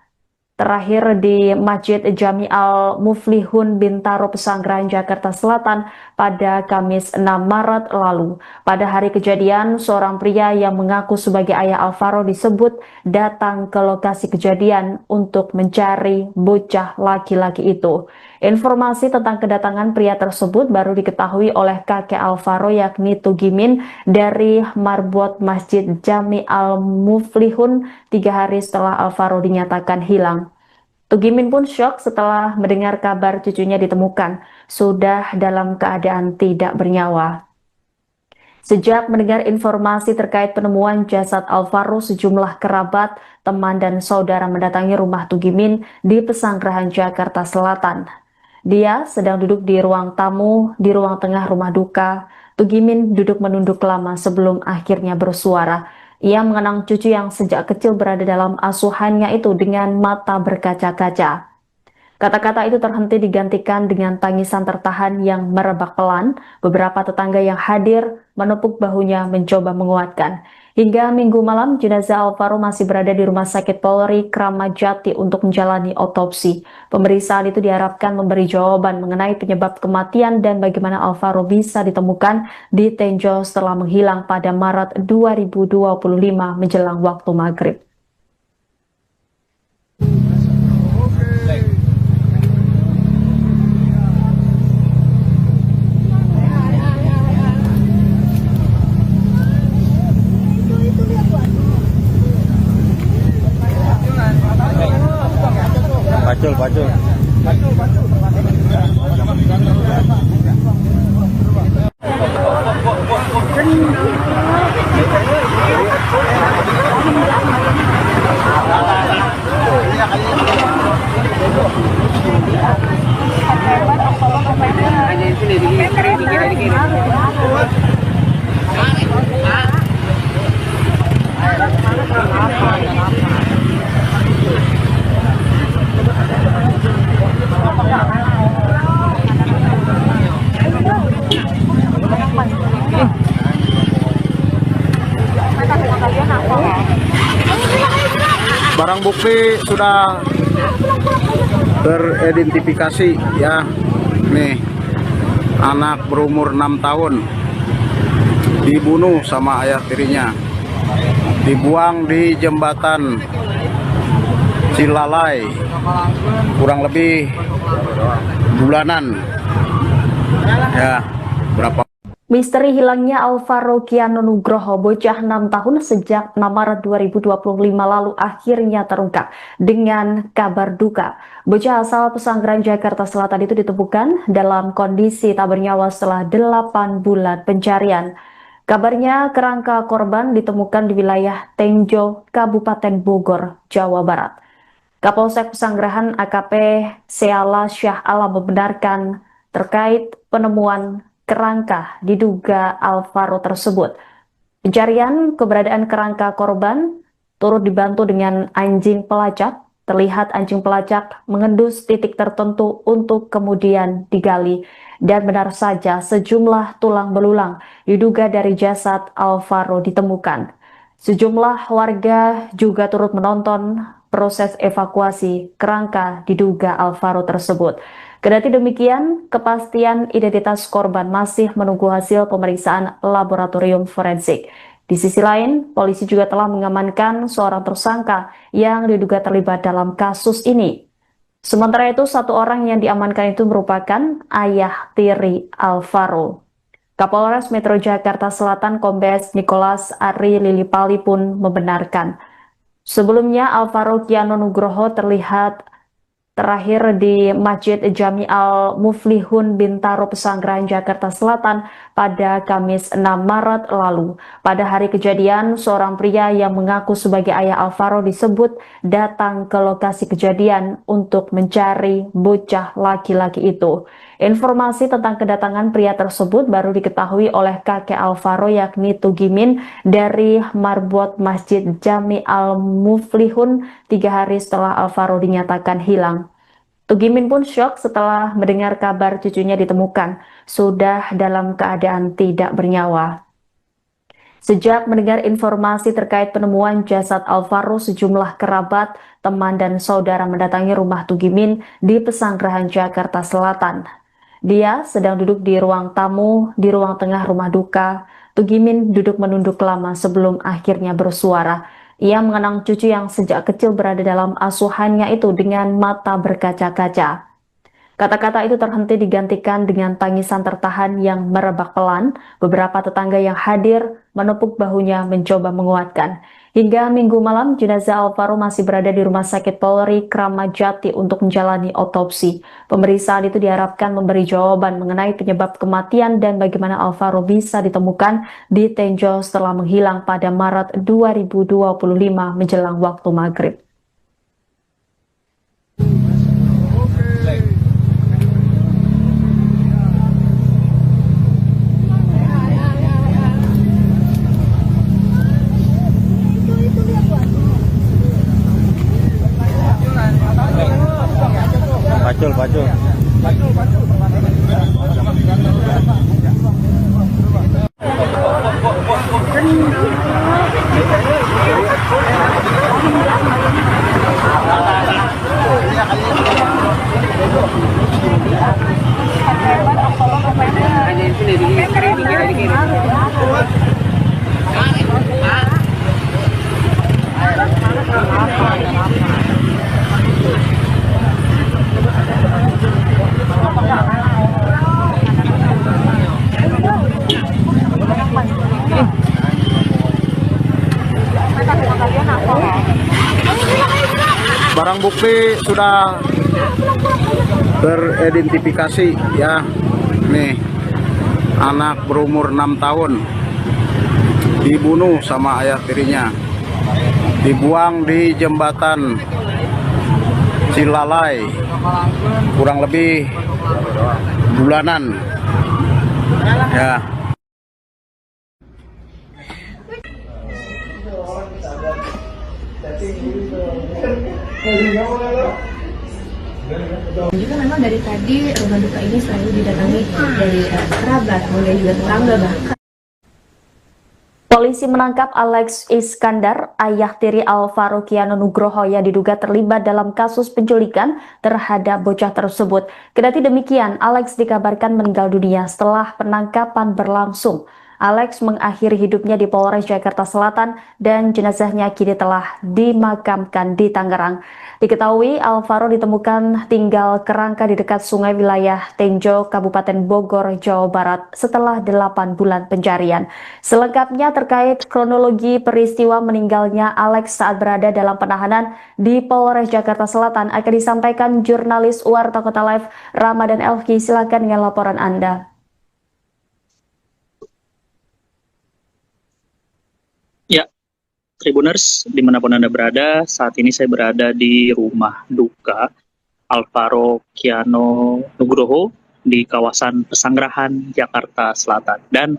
terakhir di Masjid Jami Al-Muflihun Bintaro Pesanggerahan, Jakarta Selatan pada Kamis 6 Maret lalu. Pada hari kejadian, seorang pria yang mengaku sebagai ayah Alvaro disebut datang ke lokasi kejadian untuk mencari bocah laki-laki itu. Informasi tentang kedatangan pria tersebut baru diketahui oleh kakek Alvaro yakni Tugimin dari marbot Masjid Jami Al-Muflihun 3 hari setelah Alvaro dinyatakan hilang. Tugimin pun syok setelah mendengar kabar cucunya ditemukan sudah dalam keadaan tidak bernyawa. Sejak mendengar informasi terkait penemuan jasad Alvaro, sejumlah kerabat, teman, dan saudara mendatangi rumah Tugimin di Pesanggerahan, Jakarta Selatan. Dia sedang duduk di ruang tamu, di ruang tengah rumah duka. Tugimin duduk menunduk lama sebelum akhirnya bersuara. Ia mengenang cucu yang sejak kecil berada dalam asuhannya itu dengan mata berkaca-kaca. Kata-kata itu terhenti digantikan dengan tangisan tertahan yang merebak pelan. Beberapa tetangga yang hadir menepuk bahunya mencoba menguatkan. Hingga Minggu malam, jenazah Alvaro masih berada di Rumah Sakit Polri Kramat Jati untuk menjalani otopsi. Pemeriksaan itu diharapkan memberi jawaban mengenai penyebab kematian dan bagaimana Alvaro bisa ditemukan di Tenjo setelah menghilang pada Maret 2025 menjelang waktu maghrib. Bacul. Barang bukti sudah teridentifikasi ya. Nih, anak berumur 6 tahun dibunuh sama ayah tirinya, dibuang di jembatan Cilalai kurang lebih bulanan ya. Berapa Misteri hilangnya Alvaro Kiano Nugroho, bocah 6 tahun sejak 6 Maret 2025 lalu akhirnya terungkap dengan kabar duka. Bocah asal Pesanggerahan, Jakarta Selatan itu ditemukan dalam kondisi tak bernyawa setelah 8 bulan pencarian. Kabarnya kerangka korban ditemukan di wilayah Tenjo, Kabupaten Bogor, Jawa Barat. Kapolsek Pesanggerahan AKP Seala Syah Alam membenarkan terkait penemuan kerangka diduga Alvaro tersebut. Pencarian keberadaan kerangka korban turut dibantu dengan anjing pelacak. Terlihat anjing pelacak mengendus titik tertentu untuk kemudian digali. Dan benar saja sejumlah tulang belulang diduga dari jasad Alvaro ditemukan. Sejumlah warga juga turut menonton proses evakuasi kerangka diduga Alvaro tersebut. Kendati demikian, kepastian identitas korban masih menunggu hasil pemeriksaan laboratorium forensik. Di sisi lain, polisi juga telah mengamankan seorang tersangka yang diduga terlibat dalam kasus ini. Sementara itu, satu orang yang diamankan itu merupakan ayah tiri Alvaro. Kapolres Metro Jakarta Selatan Kombes Nicholas Ari Lilipali pun membenarkan. Sebelumnya, Alvaro Kiano Nugroho terlihat terakhir di Masjid Jami Al-Muflihun Bintaro Pesanggerahan, Jakarta Selatan pada Kamis 6 Maret lalu. Pada hari kejadian, seorang pria yang mengaku sebagai ayah Alvaro disebut datang ke lokasi kejadian untuk mencari bocah laki-laki itu. Informasi tentang kedatangan pria tersebut baru diketahui oleh kakek Alvaro yakni Tugimin dari marbot Masjid Jami Al-Muflihun 3 hari setelah Alvaro dinyatakan hilang. Tugimin pun syok setelah mendengar kabar cucunya ditemukan sudah dalam keadaan tidak bernyawa. Sejak mendengar informasi terkait penemuan jasad Alvaro, sejumlah kerabat, teman, dan saudara mendatangi rumah Tugimin di Pesanggerahan, Jakarta Selatan. Dia sedang duduk di ruang tamu, di ruang tengah rumah duka. Tugimin duduk menunduk lama sebelum akhirnya bersuara. Ia mengenang cucu yang sejak kecil berada dalam asuhannya itu dengan mata berkaca-kaca. Kata-kata itu terhenti digantikan dengan tangisan tertahan yang merebak pelan. Beberapa tetangga yang hadir menepuk bahunya mencoba menguatkan. Hingga Minggu malam, jenazah Alvaro masih berada di Rumah Sakit Polri Kramat Jati untuk menjalani otopsi. Pemeriksaan itu diharapkan memberi jawaban mengenai penyebab kematian dan bagaimana Alvaro bisa ditemukan di Tenjo setelah menghilang pada Maret 2025 menjelang waktu maghrib. Pacul. Barang bukti sudah teridentifikasi ya. Nih, anak berumur 6 tahun dibunuh sama ayah tirinya, dibuang di jembatan Cilalai kurang lebih bulanan ya. Juga memang dari tadi rumah duka ini selalu didatangi dari kerabat, kemudian juga tetangga bahkan. Polisi menangkap Alex Iskandar, ayah tiri Alvaro Kiano Nugroho yang diduga terlibat dalam kasus penculikan terhadap bocah tersebut. Kendati demikian, Alex dikabarkan meninggal dunia setelah penangkapan berlangsung. Alex mengakhiri hidupnya di Polres Jakarta Selatan dan jenazahnya kini telah dimakamkan di Tangerang. Diketahui Alvaro ditemukan tinggal kerangka di dekat sungai wilayah Tenjo, Kabupaten Bogor, Jawa Barat setelah 8 bulan pencarian. Selengkapnya terkait kronologi peristiwa meninggalnya Alex saat berada dalam penahanan di Polres Jakarta Selatan akan disampaikan jurnalis Warta Kota Live Ramadan Elki. Silakan dengan laporan Anda. Ya, Tribuners, dimanapun Anda berada, saat ini saya berada di rumah duka Alvaro Kiano Nugroho di kawasan Pesanggerahan, Jakarta Selatan. Dan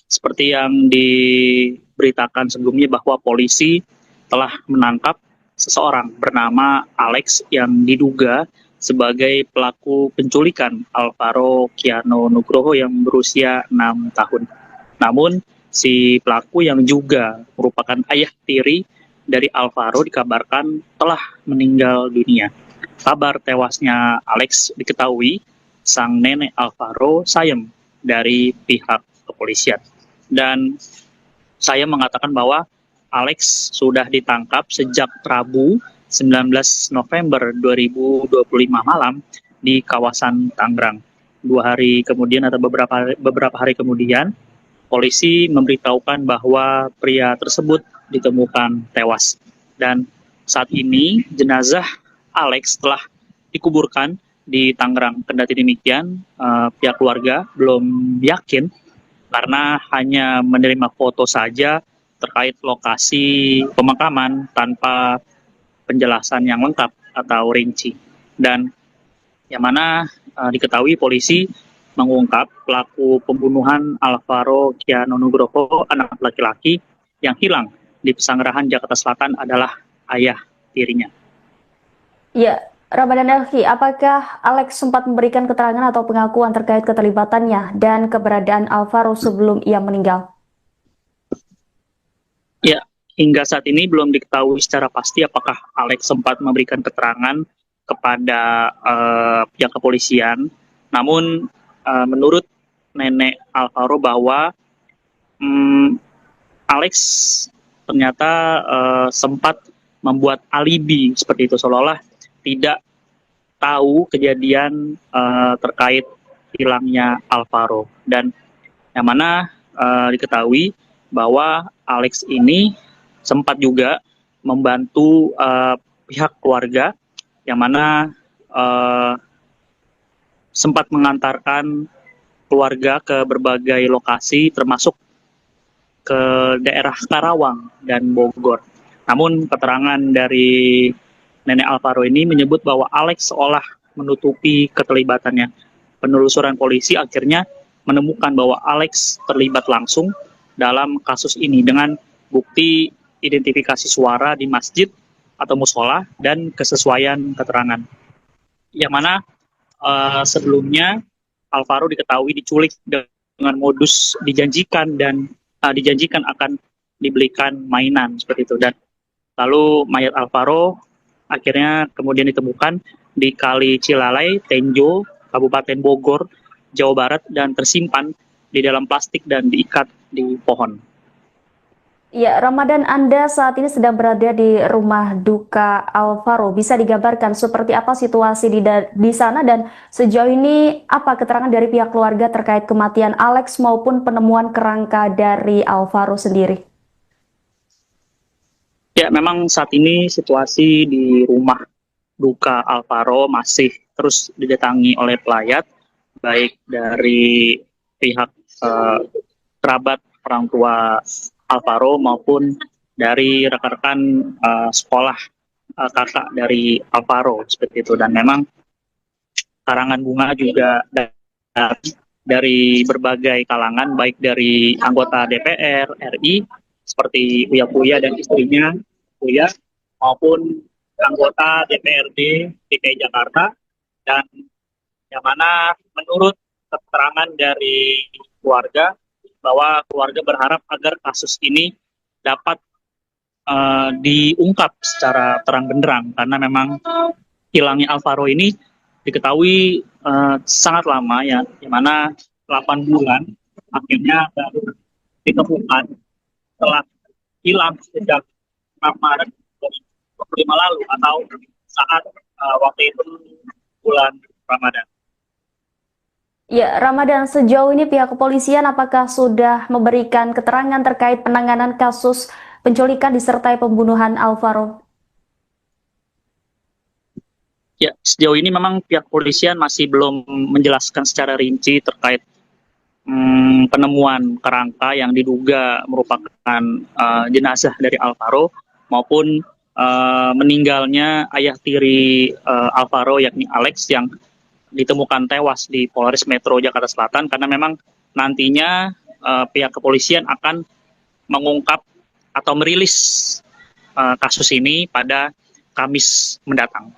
seperti yang diberitakan sebelumnya bahwa polisi telah menangkap seseorang bernama Alex yang diduga sebagai pelaku penculikan Alvaro Kiano Nugroho yang berusia 6 tahun. Namun, si pelaku yang juga merupakan ayah tiri dari Alvaro dikabarkan telah meninggal dunia. Kabar tewasnya Alex diketahui sang nenek Alvaro sayem dari pihak kepolisian. Dan saya mengatakan bahwa Alex sudah ditangkap sejak Rabu 19 November 2025 malam di kawasan Tangerang. 2 hari kemudian atau beberapa hari kemudian, polisi memberitahukan bahwa pria tersebut ditemukan tewas. Dan saat ini jenazah Alex telah dikuburkan di Tangerang. Kendati demikian, pihak keluarga belum yakin karena hanya menerima foto saja terkait lokasi pemakaman tanpa penjelasan yang lengkap atau rinci. Dan yang mana diketahui polisi mengungkap pelaku pembunuhan Alvaro Kiano Nugroho, anak laki-laki yang hilang di Pesanggerahan, Jakarta Selatan adalah ayah tirinya. Ya, Ramadan Elki, apakah Alex sempat memberikan keterangan atau pengakuan terkait keterlibatannya dan keberadaan Alvaro sebelum ia meninggal? Ya, hingga saat ini belum diketahui secara pasti apakah Alex sempat memberikan keterangan kepada pihak kepolisian. Namun menurut nenek Alvaro bahwa Alex ternyata sempat membuat alibi seperti itu, seolah-olah tidak tahu kejadian terkait hilangnya Alvaro, dan yang mana diketahui bahwa Alex ini sempat juga membantu pihak keluarga, yang mana sempat mengantarkan keluarga ke berbagai lokasi termasuk ke daerah Karawang dan Bogor. Namun keterangan dari nenek Alvaro ini menyebut bahwa Alex seolah menutupi keterlibatannya. Penelusuran polisi akhirnya menemukan bahwa Alex terlibat langsung dalam kasus ini dengan bukti identifikasi suara di masjid atau musola dan kesesuaian keterangan. Yang mana sebelumnya Alvaro diketahui diculik dengan modus dijanjikan akan dibelikan mainan seperti itu, dan lalu mayat Alvaro akhirnya kemudian ditemukan di Kali Cilalai, Tenjo, Kabupaten Bogor, Jawa Barat, dan tersimpan di dalam plastik dan diikat di pohon. Ya, Ramadan, Anda saat ini sedang berada di rumah duka Alvaro. Bisa digambarkan seperti apa situasi di sana, dan sejauh ini apa keterangan dari pihak keluarga terkait kematian Alex maupun penemuan kerangka dari Alvaro sendiri? Ya, memang saat ini situasi di rumah duka Alvaro masih terus didatangi oleh pelayat, baik dari pihak kerabat orang tua Alvaro maupun dari rekan-rekan sekolah kakak dari Alvaro seperti itu. Dan memang karangan bunga juga dari berbagai kalangan, baik dari anggota DPR RI seperti Uya dan istrinya Uya, maupun anggota DPRD DKI Jakarta, dan yang mana menurut keterangan dari keluarga bahwa keluarga berharap agar kasus ini dapat diungkap secara terang benderang, karena memang hilangnya Alvaro ini diketahui sangat lama, ya, di mana 8 bulan akhirnya baru ditemukan setelah hilang sejak Maret 2025 lalu, atau saat waktu itu bulan Ramadan. Ya, Ramadan, sejauh ini pihak kepolisian apakah sudah memberikan keterangan terkait penanganan kasus penculikan disertai pembunuhan Alvaro? Ya, sejauh ini memang pihak kepolisian masih belum menjelaskan secara rinci terkait penemuan kerangka yang diduga merupakan jenazah dari Alvaro, maupun meninggalnya ayah tiri Alvaro yakni Alex yang ditemukan tewas di Polres Metro Jakarta Selatan, karena memang nantinya pihak kepolisian akan mengungkap atau merilis kasus ini pada Kamis mendatang.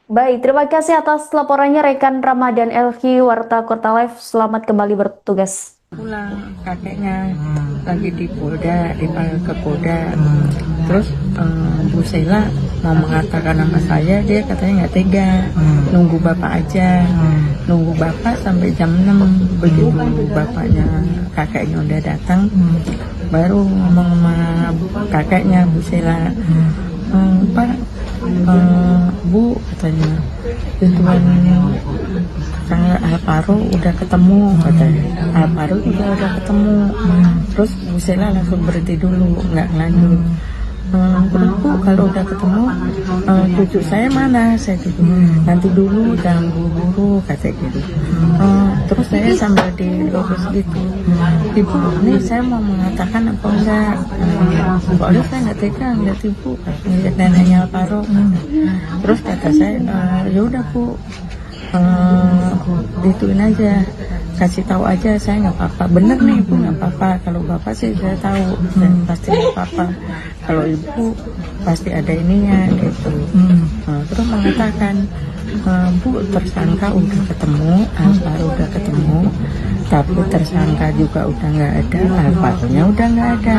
Baik, terima kasih atas laporannya rekan Ramadan Elki, Warta Kota Live. Selamat kembali bertugas. Pulang kakeknya lagi di Polda, dipanggil ke Polda. Terus Bu Sheila mau mengatakan nama saya, dia katanya nggak tega, nunggu bapak aja, nunggu bapak sampai jam 6. Begitu bapaknya kakeknya udah datang, baru ngomong sama kakeknya Bu Sheila, Pak, Bu, katanya tujuan Alvaro udah ketemu, katanya Alvaro juga udah ketemu. Terus Bu Sheila langsung berhenti dulu, nggak lanjut. Terus Bu, kalau udah ketemu cucu saya mana? Saya gitu, nanti dulu, jangan buru-buru, katanya gitu. Terus saya sambil dilurus gitu, Ibu, ini saya mau mengatakan apa enggak? Soalnya saya nggak tega ngeliat Ibu ngeliat neneknya Alvaro. Terus kata saya, ya udah Bu, ituin aja, kasih tahu aja, saya nggak apa-apa. Bener nih Ibu, nggak apa-apa. Kalau Bapak sih saya tahu, dan pasti nggak apa-apa. Kalau Ibu pasti ada ininya gitu. Terus mengatakan, Bu, tersangka udah ketemu, Alvaro udah ketemu, tapi tersangka juga udah nggak ada, Alvaro-nya udah nggak ada.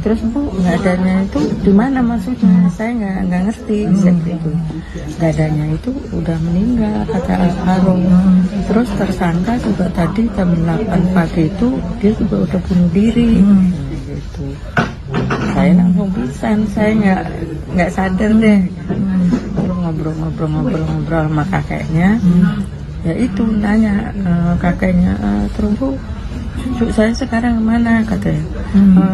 Terus Bu, nggak adanya itu di mana maksudnya? Saya nggak ngerti. Gitu. Nggak adanya itu udah meninggal, kata Alvaro. Terus tersangka juga tadi jam 8 pagi itu dia juga udah bunuh diri. Gitu. Saya langsung pingsan, saya nggak sadar deh. Terus ngobrol sama kakeknya. Ya itu nanya kakeknya, terus Bu, cucu saya sekarang mana katanya.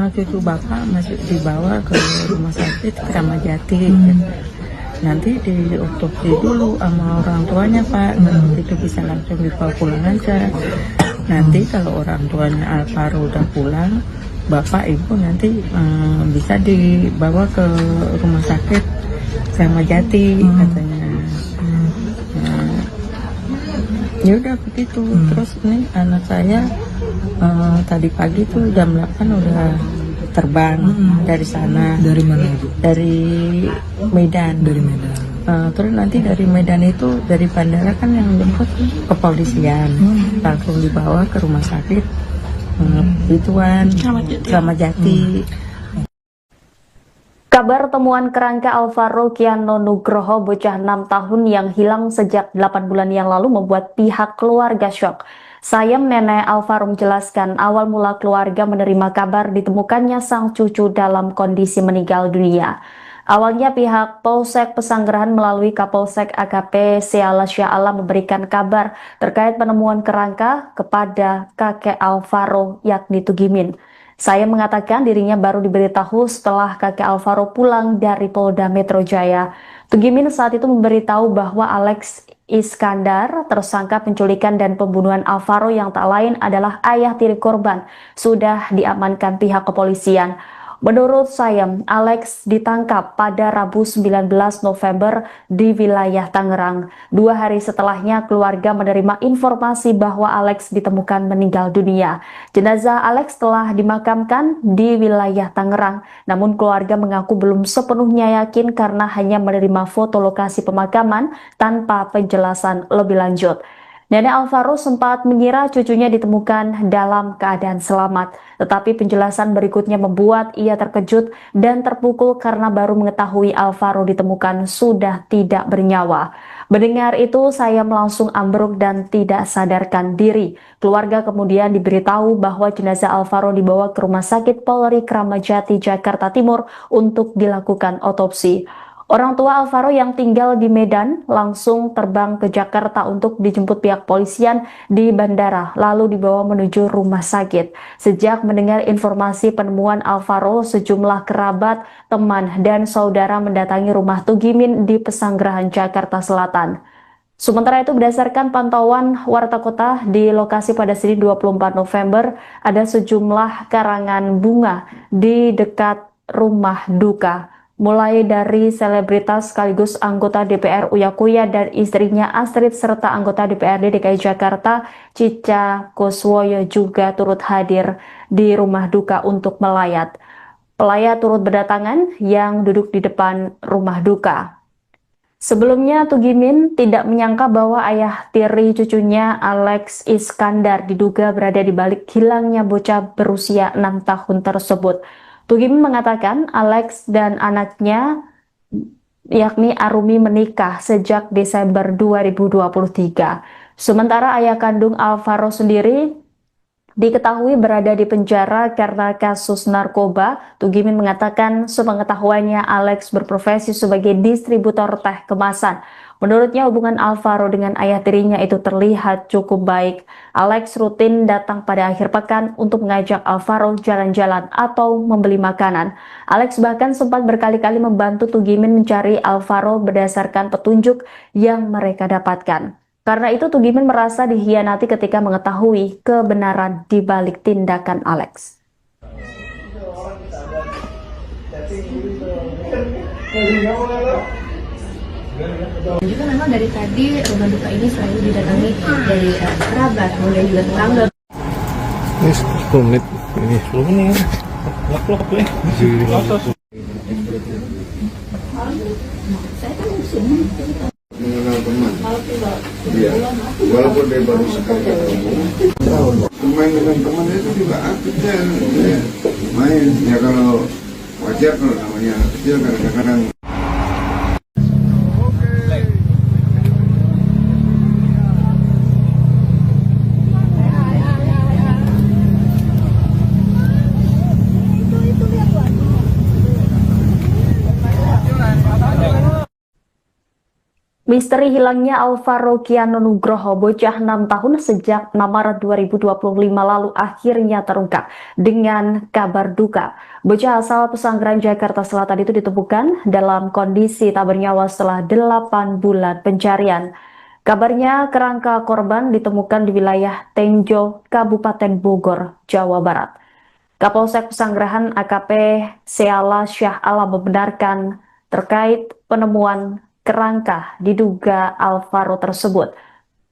Cucu bapak masih dibawa ke rumah sakit Kramat Jati. Nanti di otopsi dulu sama orang tuanya Pak, itu bisa langsung dibawa pulang aja. Nanti kalau orang tuanya Alvaro udah pulang, bapak ibu nanti bisa dibawa ke rumah sakit Kramat Jati katanya. Ya udah begitu. Terus nih anak saya tadi pagi tuh jam 8 udah terbang dari sana. Dari mana itu? Dari Medan. Dari Medan. Terus nanti dari Medan itu, dari bandara kan yang jemput kepolisian, langsung dibawa ke rumah sakit ituan Kramat Jati. Kabar temuan kerangka Alvaro Kiano Nugroho, bocah 6 tahun yang hilang sejak 8 bulan yang lalu membuat pihak keluarga syok. Sayem nenek Alvaro menjelaskan awal mula keluarga menerima kabar ditemukannya sang cucu dalam kondisi meninggal dunia. Awalnya pihak Polsek Pesanggerahan melalui Kapolsek AKP Siala Sya'ala memberikan kabar terkait penemuan kerangka kepada kakek Alvaro yakni Tugimin. Saya mengatakan dirinya baru diberitahu setelah kakek Alvaro pulang dari Polda Metro Jaya. Tugimin saat itu memberitahu bahwa Alex Iskandar, tersangka penculikan dan pembunuhan Alvaro yang tak lain adalah ayah tiri korban, sudah diamankan pihak kepolisian. Menurut Sayem, Alex ditangkap pada Rabu 19 November di wilayah Tangerang. 2 hari setelahnya keluarga menerima informasi bahwa Alex ditemukan meninggal dunia. Jenazah Alex telah dimakamkan di wilayah Tangerang, namun keluarga mengaku belum sepenuhnya yakin karena hanya menerima foto lokasi pemakaman tanpa penjelasan lebih lanjut. Nenek Alvaro sempat mengira cucunya ditemukan dalam keadaan selamat, tetapi penjelasan berikutnya membuat ia terkejut dan terpukul karena baru mengetahui Alvaro ditemukan sudah tidak bernyawa. Mendengar itu, saya langsung ambruk dan tidak sadarkan diri. Keluarga kemudian diberitahu bahwa jenazah Alvaro dibawa ke Rumah Sakit Polri Kramat Jati, Jakarta Timur untuk dilakukan otopsi. Orang tua Alvaro yang tinggal di Medan langsung terbang ke Jakarta untuk dijemput pihak polisian di bandara, lalu dibawa menuju rumah sakit. Sejak mendengar informasi penemuan Alvaro, sejumlah kerabat, teman, dan saudara mendatangi rumah Tugimin di Pesanggerahan, Jakarta Selatan. Sementara itu, berdasarkan pantauan Warta Kota di lokasi pada Senin 24 November, ada sejumlah karangan bunga di dekat rumah duka. Mulai dari selebritas sekaligus anggota DPR Uya Kuya dan istrinya Astrid serta anggota DPRD DKI Jakarta Cica Kuswoyo juga turut hadir di rumah duka untuk melayat. Pelayat turut berdatangan yang duduk di depan rumah duka. Sebelumnya, Tugimin tidak menyangka bahwa ayah tiri cucunya Alex Iskandar diduga berada di balik hilangnya bocah berusia 6 tahun tersebut. Tugimin mengatakan Alex dan anaknya yakni Arumi menikah sejak Desember 2023. Sementara ayah kandung Alvaro sendiri diketahui berada di penjara karena kasus narkoba. Tugimin mengatakan sepengetahuannya Alex berprofesi sebagai distributor teh kemasan. Menurutnya hubungan Alvaro dengan ayah tirinya itu terlihat cukup baik. Alex rutin datang pada akhir pekan untuk mengajak Alvaro jalan-jalan atau membeli makanan. Alex bahkan sempat berkali-kali membantu Tugimin mencari Alvaro berdasarkan petunjuk yang mereka dapatkan. Karena itu Tugimin merasa dikhianati ketika mengetahui kebenaran di balik tindakan Alex. Juga memang dari tadi rumah duka ini selalu didatangi dari kerabat, kemudian juga tetangga. Ini 10 menit. Ini 10 menit. Lak-lak ya. Mengenal teman. Iya. Walaupun dia baru sekali ketemu, main dengan teman itu juga aktif ya. Main. Ya kalau wajar kalau namanya anak kecil kadang-kadang. Misteri hilangnya Alvaro Kiano Nugroho, bocah 6 tahun sejak 6 Maret 2025 lalu akhirnya terungkap dengan kabar duka. Bocah asal Pesanggerahan Jakarta Selatan itu ditemukan dalam kondisi tak bernyawa setelah 8 bulan pencarian. Kabarnya kerangka korban ditemukan di wilayah Tenjo, Kabupaten Bogor, Jawa Barat. Kapolsek Pesanggerahan AKP Seala Syah Alam membenarkan terkait penemuan kerangka diduga Alvaro tersebut.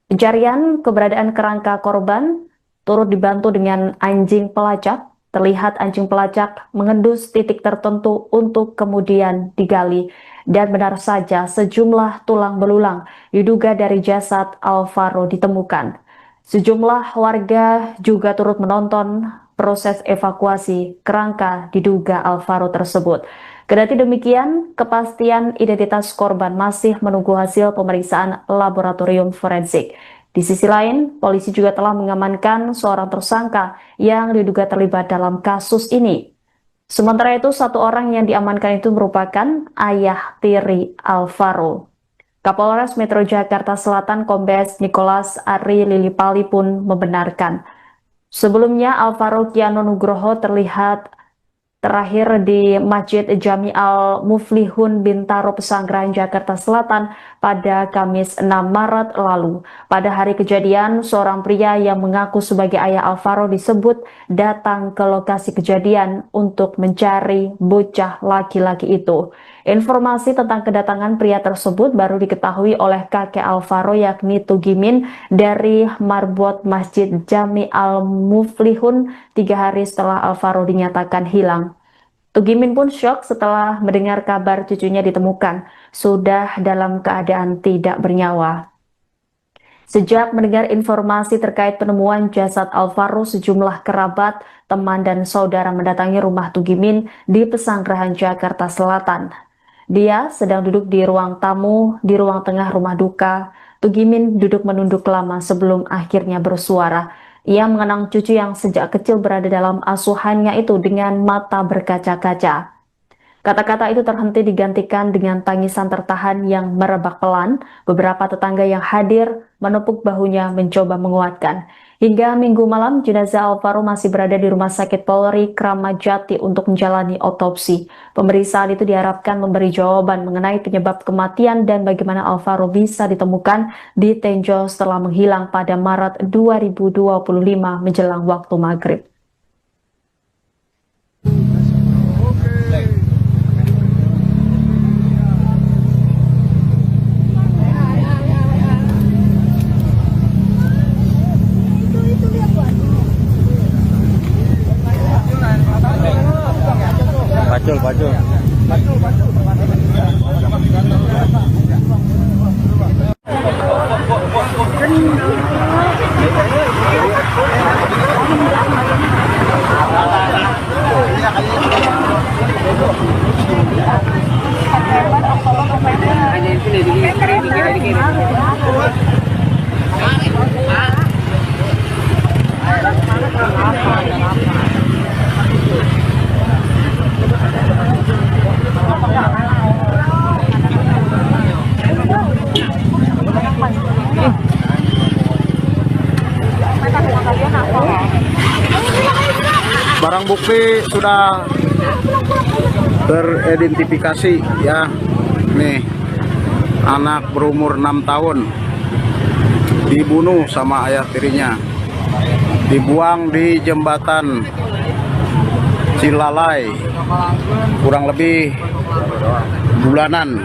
Pencarian keberadaan kerangka korban turut dibantu dengan anjing pelacak. Terlihat anjing pelacak mengendus titik tertentu untuk kemudian digali. Dan benar saja sejumlah tulang belulang diduga dari jasad Alvaro ditemukan. Sejumlah warga juga turut menonton proses evakuasi kerangka diduga Alvaro tersebut. Kendati demikian, kepastian identitas korban masih menunggu hasil pemeriksaan laboratorium forensik. Di sisi lain, polisi juga telah mengamankan seorang tersangka yang diduga terlibat dalam kasus ini. Sementara itu, satu orang yang diamankan itu merupakan ayah tiri Alvaro. Kapolres Metro Jakarta Selatan Kombes Nicholas Ari Lilipali pun membenarkan. Sebelumnya, Alvaro Kiano Nugroho terlihat terakhir di Masjid Jami Al-Muflihun Bintaro Pesanggerahan Jakarta Selatan pada Kamis 6 Maret lalu. Pada hari kejadian, seorang pria yang mengaku sebagai ayah Alvaro disebut datang ke lokasi kejadian untuk mencari bocah laki-laki itu. Informasi tentang kedatangan pria tersebut baru diketahui oleh kakek Alvaro yakni Tugimin dari Marbot Masjid Jami Al-Muflihun 3 hari setelah Alvaro dinyatakan hilang. Tugimin pun syok setelah mendengar kabar cucunya ditemukan sudah dalam keadaan tidak bernyawa. Sejak mendengar informasi terkait penemuan jasad Alvaro, sejumlah kerabat, teman, dan saudara mendatangi rumah Tugimin di Pesanggerahan Jakarta Selatan. Dia sedang duduk di ruang tamu di ruang tengah rumah duka. Tugimin duduk menunduk lama sebelum akhirnya bersuara. Ia mengenang cucu yang sejak kecil berada dalam asuhannya itu dengan mata berkaca-kaca. Kata-kata itu terhenti digantikan dengan tangisan tertahan yang merebak pelan. Beberapa tetangga yang hadir menepuk bahunya mencoba menguatkan. Hingga Minggu malam, jenazah Alvaro masih berada di Rumah Sakit Polri Kramat Jati untuk menjalani otopsi. Pemeriksaan itu diharapkan memberi jawaban mengenai penyebab kematian dan bagaimana Alvaro bisa ditemukan di Tenjo setelah menghilang pada Maret 2025 menjelang waktu maghrib. Bacul. Barang bukti sudah teridentifikasi ya. Nih, anak berumur 6 tahun dibunuh sama ayah tirinya, dibuang di jembatan Cilalai kurang lebih bulanan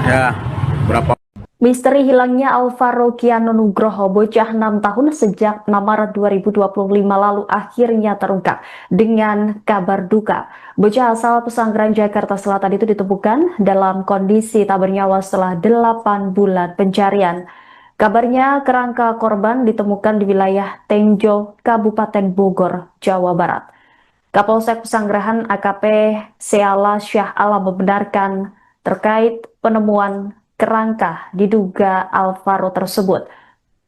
ya. Berapa Misteri hilangnya Alvaro Kiano Nugroho, bocah 6 tahun sejak 6 Maret 2025 lalu akhirnya terungkap dengan kabar duka. Bocah asal Pesanggerahan Jakarta Selatan itu ditemukan dalam kondisi tak bernyawa setelah 8 bulan pencarian. Kabarnya kerangka korban ditemukan di wilayah Tenjo, Kabupaten Bogor, Jawa Barat. Kapolsek Pesanggerahan AKP Seala Syah Alam membenarkan terkait penemuan kerangka diduga Alvaro tersebut.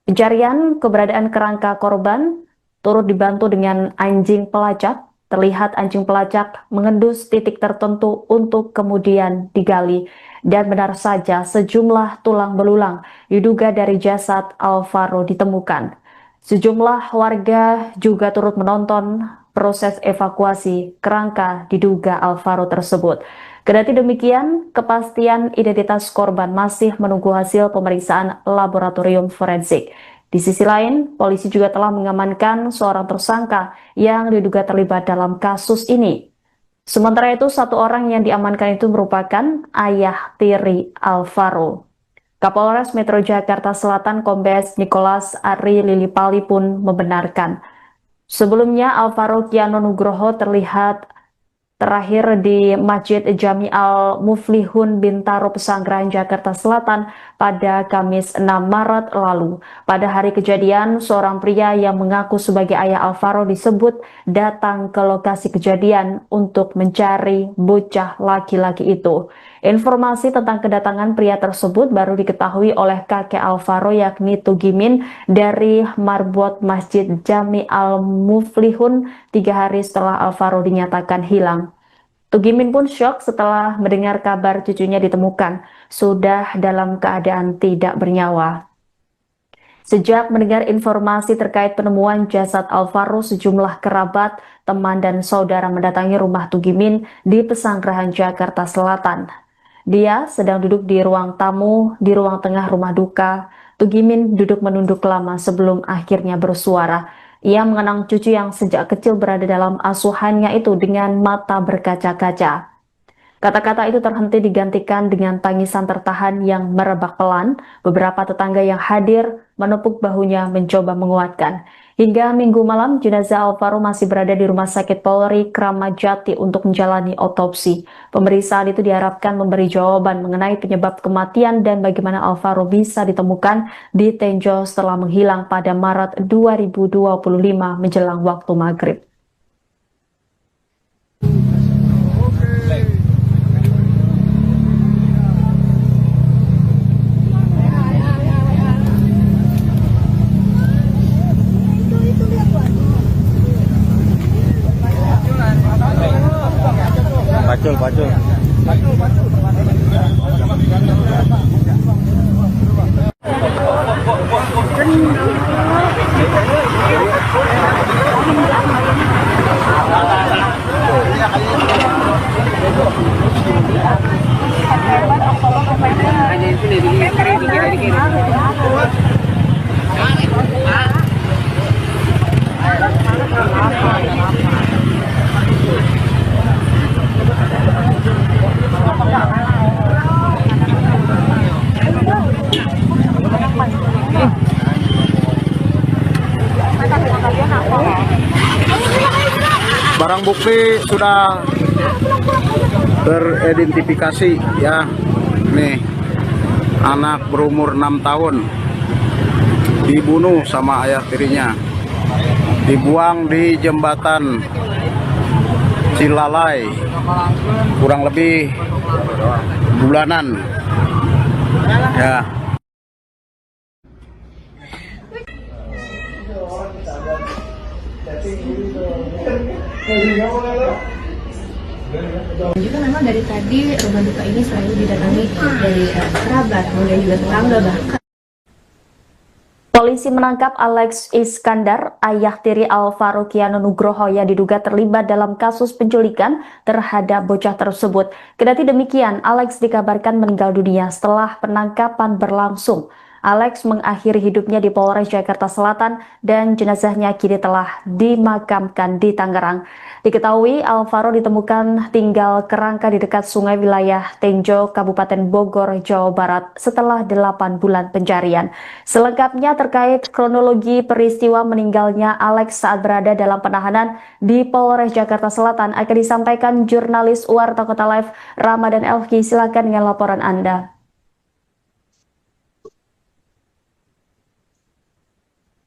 Pencarian keberadaan kerangka korban turut dibantu dengan anjing pelacak. terlihat anjing pelacak mengendus titik tertentu untuk kemudian digali. Dan benar saja sejumlah tulang belulang diduga dari jasad Alvaro ditemukan. Sejumlah warga juga turut menonton proses evakuasi kerangka diduga Alvaro tersebut. Kendati demikian, kepastian identitas korban masih menunggu hasil pemeriksaan laboratorium forensik. Di sisi lain, polisi juga telah mengamankan seorang tersangka yang diduga terlibat dalam kasus ini. Sementara itu, satu orang yang diamankan itu merupakan ayah tiri Alvaro. Kapolres Metro Jakarta Selatan Kombes Nicholas Ari Lilipali pun membenarkan. Sebelumnya, Alvaro Kiano Nugroho terlihat terakhir di Masjid Jami Al-Muflihun Bintaro Pesanggerahan Jakarta Selatan pada Kamis 6 Maret lalu. Pada hari kejadian, seorang pria yang mengaku sebagai ayah Alvaro disebut datang ke lokasi kejadian untuk mencari bocah laki-laki itu. Informasi tentang kedatangan pria tersebut baru diketahui oleh kakek Alvaro yakni Tugimin dari marbot Masjid Jami Al-Muflihun 3 hari setelah Alvaro dinyatakan hilang. Tugimin pun syok setelah mendengar kabar cucunya ditemukan sudah dalam keadaan tidak bernyawa. Sejak mendengar informasi terkait penemuan jasad Alvaro, sejumlah kerabat, teman, dan saudara mendatangi rumah Tugimin di Pesanggerahan Jakarta Selatan. Dia sedang duduk di ruang tamu di ruang tengah rumah duka. Tugimin duduk menunduk lama sebelum akhirnya bersuara. Ia mengenang cucu yang sejak kecil berada dalam asuhannya itu dengan mata berkaca-kaca. Kata-kata itu terhenti digantikan dengan tangisan tertahan yang merebak pelan. Beberapa tetangga yang hadir menepuk bahunya mencoba menguatkan. Hingga Minggu malam, jenazah Alvaro masih berada di Rumah Sakit Polri Kramat Jati untuk menjalani otopsi. Pemeriksaan itu diharapkan memberi jawaban mengenai penyebab kematian dan bagaimana Alvaro bisa ditemukan di Tenjo setelah menghilang pada Maret 2025 menjelang waktu maghrib. Pacul. Barang bukti sudah teridentifikasi ya. Nih, anak berumur 6 tahun dibunuh sama ayah tirinya, dibuang di jembatan Cilalai kurang lebih bulanan ya. Juga memang dari tadi rumah duka ini selalu didatangi dari kerabat, kemudian juga tetangga bahkan. Polisi menangkap Alex Iskandar, ayah tiri Alvaro Kiano Nugroho yang diduga terlibat dalam kasus penculikan terhadap bocah tersebut. Kendati demikian, Alex dikabarkan meninggal dunia setelah penangkapan berlangsung. Alex mengakhiri hidupnya di Polres Jakarta Selatan dan jenazahnya kini telah dimakamkan di Tangerang. Diketahui Alvaro ditemukan tinggal kerangka di dekat sungai wilayah Tenjo, Kabupaten Bogor, Jawa Barat setelah 8 bulan pencarian. Selengkapnya terkait kronologi peristiwa meninggalnya Alex saat berada dalam penahanan di Polres Jakarta Selatan akan disampaikan jurnalis Warta Kota Live Ramadan Elfki. Silakan dengan laporan Anda.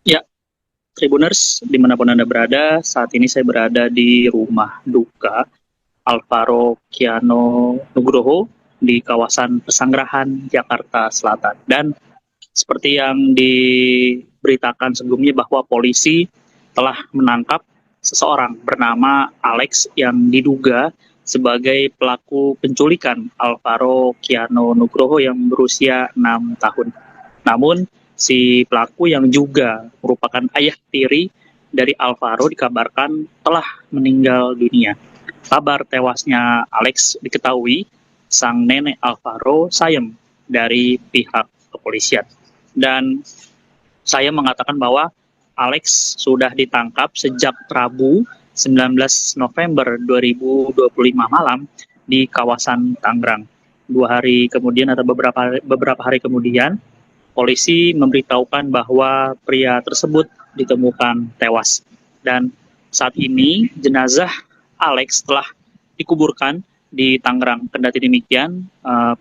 Ya, Tribuners, dimanapun Anda berada, saat ini saya berada di rumah duka Alvaro Kiano Nugroho di kawasan Pesanggerahan, Jakarta Selatan. Dan seperti yang diberitakan sebelumnya bahwa polisi telah menangkap seseorang bernama Alex yang diduga sebagai pelaku penculikan Alvaro Kiano Nugroho yang berusia 6 tahun. Namun, si pelaku yang juga merupakan ayah tiri dari Alvaro dikabarkan telah meninggal dunia. Kabar tewasnya Alex diketahui sang nenek Alvaro sayem dari pihak kepolisian. Dan saya mengatakan bahwa Alex sudah ditangkap sejak Rabu 19 November 2025 malam di kawasan Tangerang. 2 hari kemudian atau beberapa hari kemudian, polisi memberitahukan bahwa pria tersebut ditemukan tewas. Dan saat ini jenazah Alex telah dikuburkan di Tangerang. Kendati demikian,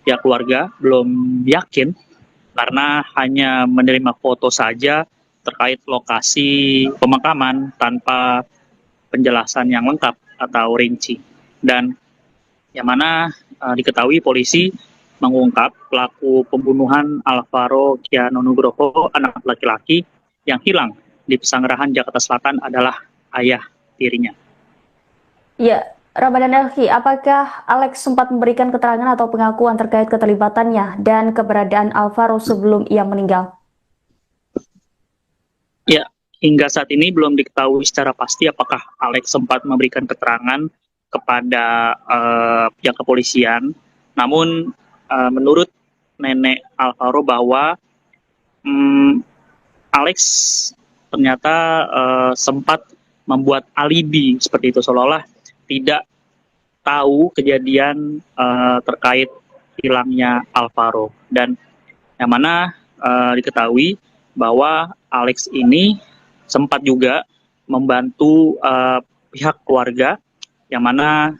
pihak keluarga belum yakin karena hanya menerima foto saja terkait lokasi pemakaman tanpa penjelasan yang lengkap atau rinci. Dan yang mana diketahui polisi mengungkap pelaku pembunuhan Alvaro Kiano Nugroho, anak laki-laki yang hilang di Pesanggerahan, Jakarta Selatan adalah ayah tirinya. Ya, Ramadan Elki, apakah Alex sempat memberikan keterangan atau pengakuan terkait keterlibatannya dan keberadaan Alvaro sebelum ia meninggal? Ya, hingga saat ini belum diketahui secara pasti apakah Alex sempat memberikan keterangan kepada pihak kepolisian. Namun menurut nenek Alvaro bahwa Alex ternyata sempat membuat alibi seperti itu, seolah-olah tidak tahu kejadian terkait hilangnya Alvaro. Dan yang mana diketahui bahwa Alex ini sempat juga membantu pihak keluarga yang mana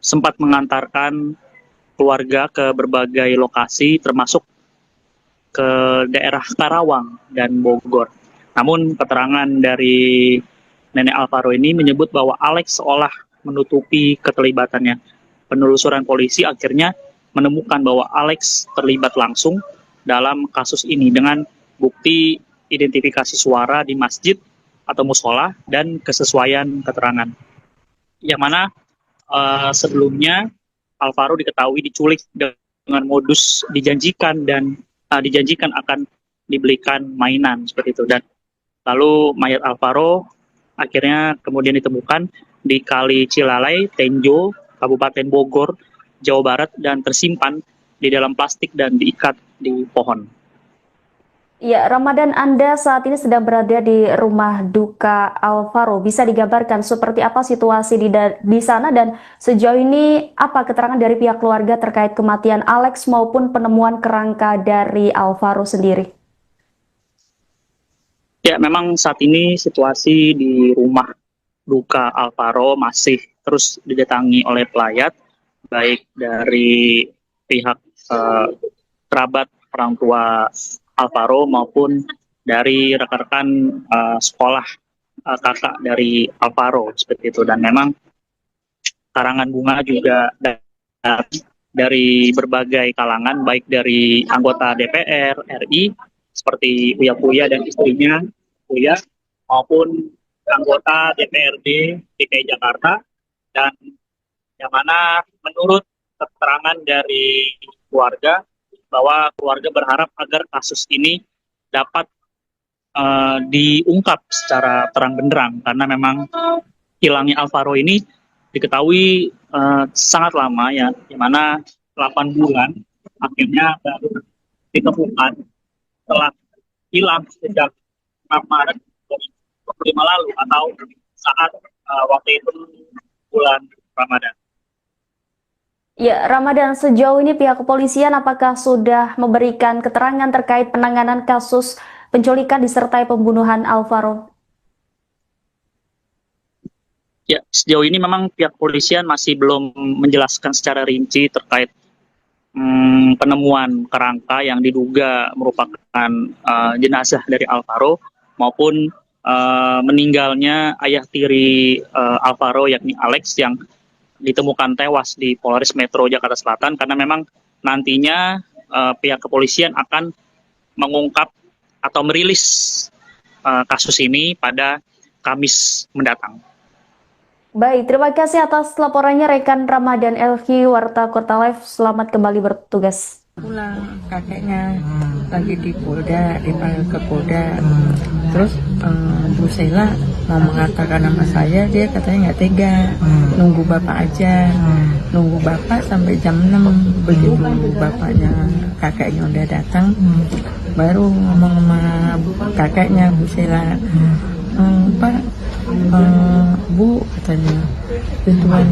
sempat mengantarkan keluarga ke berbagai lokasi termasuk ke daerah Karawang dan Bogor. Namun keterangan dari nenek Alvaro ini menyebut bahwa Alex seolah menutupi keterlibatannya. Penelusuran polisi akhirnya menemukan bahwa Alex terlibat langsung dalam kasus ini dengan bukti identifikasi suara di masjid atau musola dan kesesuaian keterangan. Yang mana sebelumnya Alvaro diketahui diculik dengan modus dijanjikan akan dibelikan mainan seperti itu. Dan lalu mayat Alvaro akhirnya kemudian ditemukan di Kali Cilalai, Tenjo, Kabupaten Bogor, Jawa Barat, dan tersimpan di dalam plastik dan diikat di pohon. Ya, Ramadan, Anda saat ini sedang berada di rumah duka Alvaro. Bisa digambarkan seperti apa situasi di sana dan sejauh ini apa keterangan dari pihak keluarga terkait kematian Alex maupun penemuan kerangka dari Alvaro sendiri? Ya, memang saat ini situasi di rumah duka Alvaro masih terus didatangi oleh pelayat, baik dari pihak kerabat orang tua Alvaro maupun dari rekan-rekan sekolah kakak dari Alvaro seperti itu. Dan memang karangan bunga juga dari berbagai kalangan, baik dari anggota DPR RI seperti Uya dan istrinya Uya, maupun anggota DPRD DKI Jakarta, dan yang mana menurut keterangan dari keluarga bahwa keluarga berharap agar kasus ini dapat diungkap secara terang benderang, karena memang hilangnya Alvaro ini diketahui sangat lama, ya, di mana 8 bulan akhirnya baru ditemukan setelah hilang sejak 6 Maret 2025 lalu, atau saat waktu itu bulan Ramadan. Ya, Ramadan, sejauh ini pihak kepolisian apakah sudah memberikan keterangan terkait penanganan kasus penculikan disertai pembunuhan Alvaro? Ya, sejauh ini memang pihak kepolisian masih belum menjelaskan secara rinci terkait penemuan kerangka yang diduga merupakan jenazah dari Alvaro maupun meninggalnya ayah tiri Alvaro yakni Alex yang ditemukan tewas di Polres Metro Jakarta Selatan, karena memang nantinya pihak kepolisian akan mengungkap atau merilis kasus ini pada Kamis mendatang. Baik, terima kasih atas laporannya rekan Ramadan Elki, Warta Kota Live. Selamat kembali bertugas. Pulang kakeknya lagi di Polda, dipanggil ke Polda. Terus Bu Sheila mau mengatakan nama saya, dia katanya nggak tega, nunggu bapak aja, nunggu bapak sampai jam 6. Begitu bapaknya kakeknya udah datang, baru ngomong sama kakeknya Bu Sheila, Pak, Bu katanya, Ridwan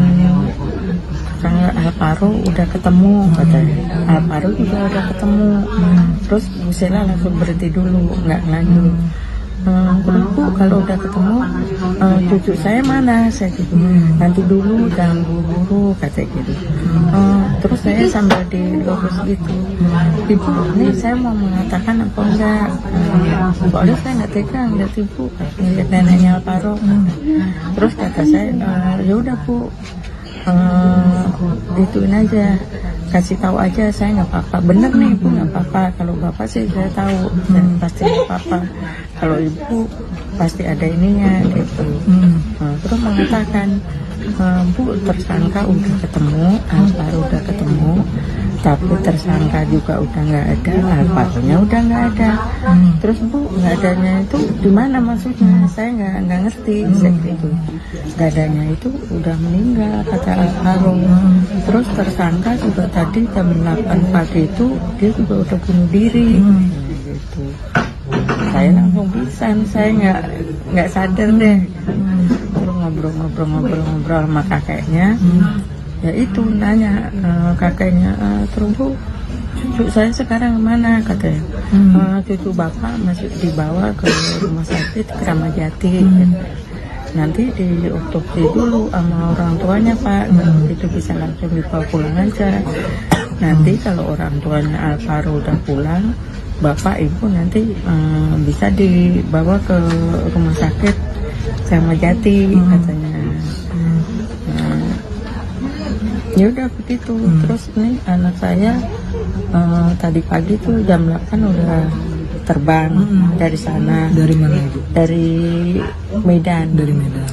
karena Alvaro udah ketemu katanya. Alvaro juga udah ketemu. Terus Bu Sheila langsung berhenti dulu, nggak lanjut. Terus Bu, kalau udah ketemu cucu saya mana? Saya gitu. Nanti dulu, jangan buru-buru katanya gitu. Terus saya sambil dilurus gitu. Ibu, ini saya mau mengatakan apa enggak? Soalnya saya nggak tega ngeliat Ibu, ngeliat neneknya Alvaro. Terus kata saya, ya udah Bu, ituin aja, kasih tahu aja, saya nggak apa-apa. Bener nih Ibu, nggak apa-apa. Kalau bapak sih saya tahu, dan pasti nggak apa-apa. Kalau Ibu pasti ada ininya gitu. Terus mengatakan, Bu, tersangka udah ketemu, Alvaro udah ketemu, tapi tersangka juga udah nggak ada, Alvaro-nya udah nggak ada. Terus Bu, nggak adanya itu di mana maksudnya? Saya nggak ngerti. Saya gitu. Nggak adanya itu udah meninggal kata Alvaro. Terus tersangka juga tadi jam 8 pagi itu dia juga udah bunuh diri. Gitu. Saya langsung pingsan, saya nggak sadar deh. Terus ngobrol sama kakeknya. Ya itu nanya kakeknya, terus Bu, cucu saya sekarang mana katanya. Cucu bapak masih dibawa ke rumah sakit Kramat Jati. Nanti di otopsi dulu sama orang tuanya Pak, itu bisa langsung dibawa pulang aja. Nanti kalau orang tuanya Alvaro udah pulang, bapak ibu nanti bisa dibawa ke rumah sakit Kramat Jati katanya. Ya udah begitu. Terus nih anak saya tadi pagi tuh jam 8 udah terbang dari sana. Dari mana itu? Dari Medan. Dari Medan.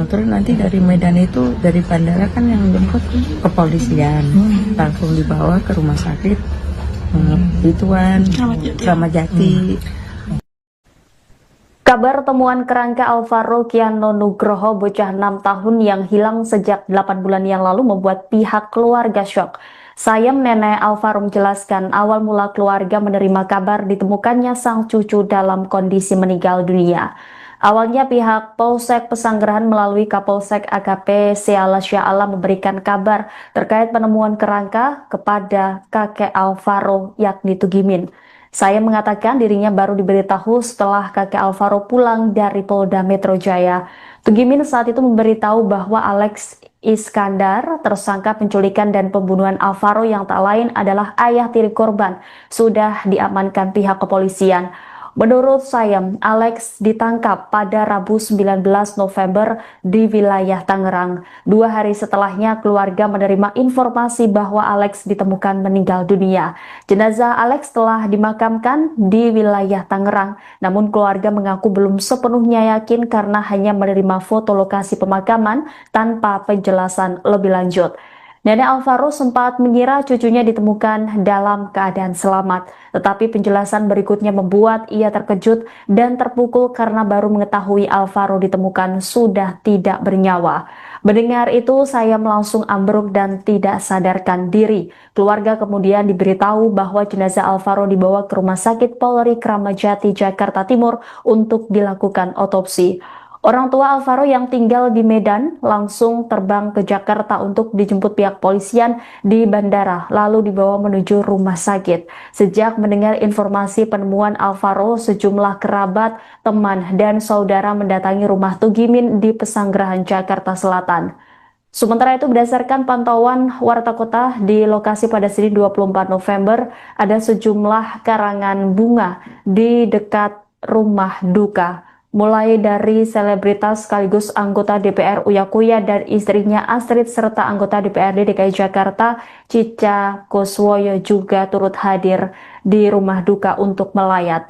Terus nanti dari Medan itu, dari bandara kan yang jemput kepolisian, langsung dibawa ke rumah sakit ituan Kramat Jati. Kabar temuan kerangka Alvaro Kiano Nugroho, bocah 6 tahun yang hilang sejak 8 bulan yang lalu membuat pihak keluarga syok. Sayem nenek Alvaro menjelaskan awal mula keluarga menerima kabar ditemukannya sang cucu dalam kondisi meninggal dunia. Awalnya pihak Polsek Pesanggerahan melalui Kapolsek AKP Seala Sya'ala memberikan kabar terkait penemuan kerangka kepada kakek Alvaro yakni Tugimin. Saya mengatakan dirinya baru diberitahu setelah kakek Alvaro pulang dari Polda Metro Jaya. Tugimin saat itu memberitahu bahwa Alex Iskandar, tersangka penculikan dan pembunuhan Alvaro yang tak lain adalah ayah tiri korban, sudah diamankan pihak kepolisian. Menurut Sayem, Alex ditangkap pada Rabu 19 November di wilayah Tangerang. 2 hari setelahnya keluarga menerima informasi bahwa Alex ditemukan meninggal dunia. Jenazah Alex telah dimakamkan di wilayah Tangerang, namun keluarga mengaku belum sepenuhnya yakin karena hanya menerima foto lokasi pemakaman tanpa penjelasan lebih lanjut. Nenek Alvaro sempat mengira cucunya ditemukan dalam keadaan selamat, tetapi penjelasan berikutnya membuat ia terkejut dan terpukul karena baru mengetahui Alvaro ditemukan sudah tidak bernyawa. Mendengar itu, saya langsung ambruk dan tidak sadarkan diri. Keluarga kemudian diberitahu bahwa jenazah Alvaro dibawa ke Rumah Sakit Polri Kramat Jati, Jakarta Timur untuk dilakukan otopsi. Orang tua Alvaro yang tinggal di Medan langsung terbang ke Jakarta untuk dijemput pihak polisian di bandara, lalu dibawa menuju rumah sakit. Sejak mendengar informasi penemuan Alvaro, sejumlah kerabat, teman, dan saudara mendatangi rumah Tugimin di Pesanggerahan, Jakarta Selatan. Sementara itu, berdasarkan pantauan Warta Kota di lokasi pada Senin 24 November, ada sejumlah karangan bunga di dekat rumah duka. Mulai dari selebritas sekaligus anggota DPR Uya Kuya dan istrinya Astrid serta anggota DPRD DKI Jakarta Cica Kuswoyo juga turut hadir di rumah duka untuk melayat.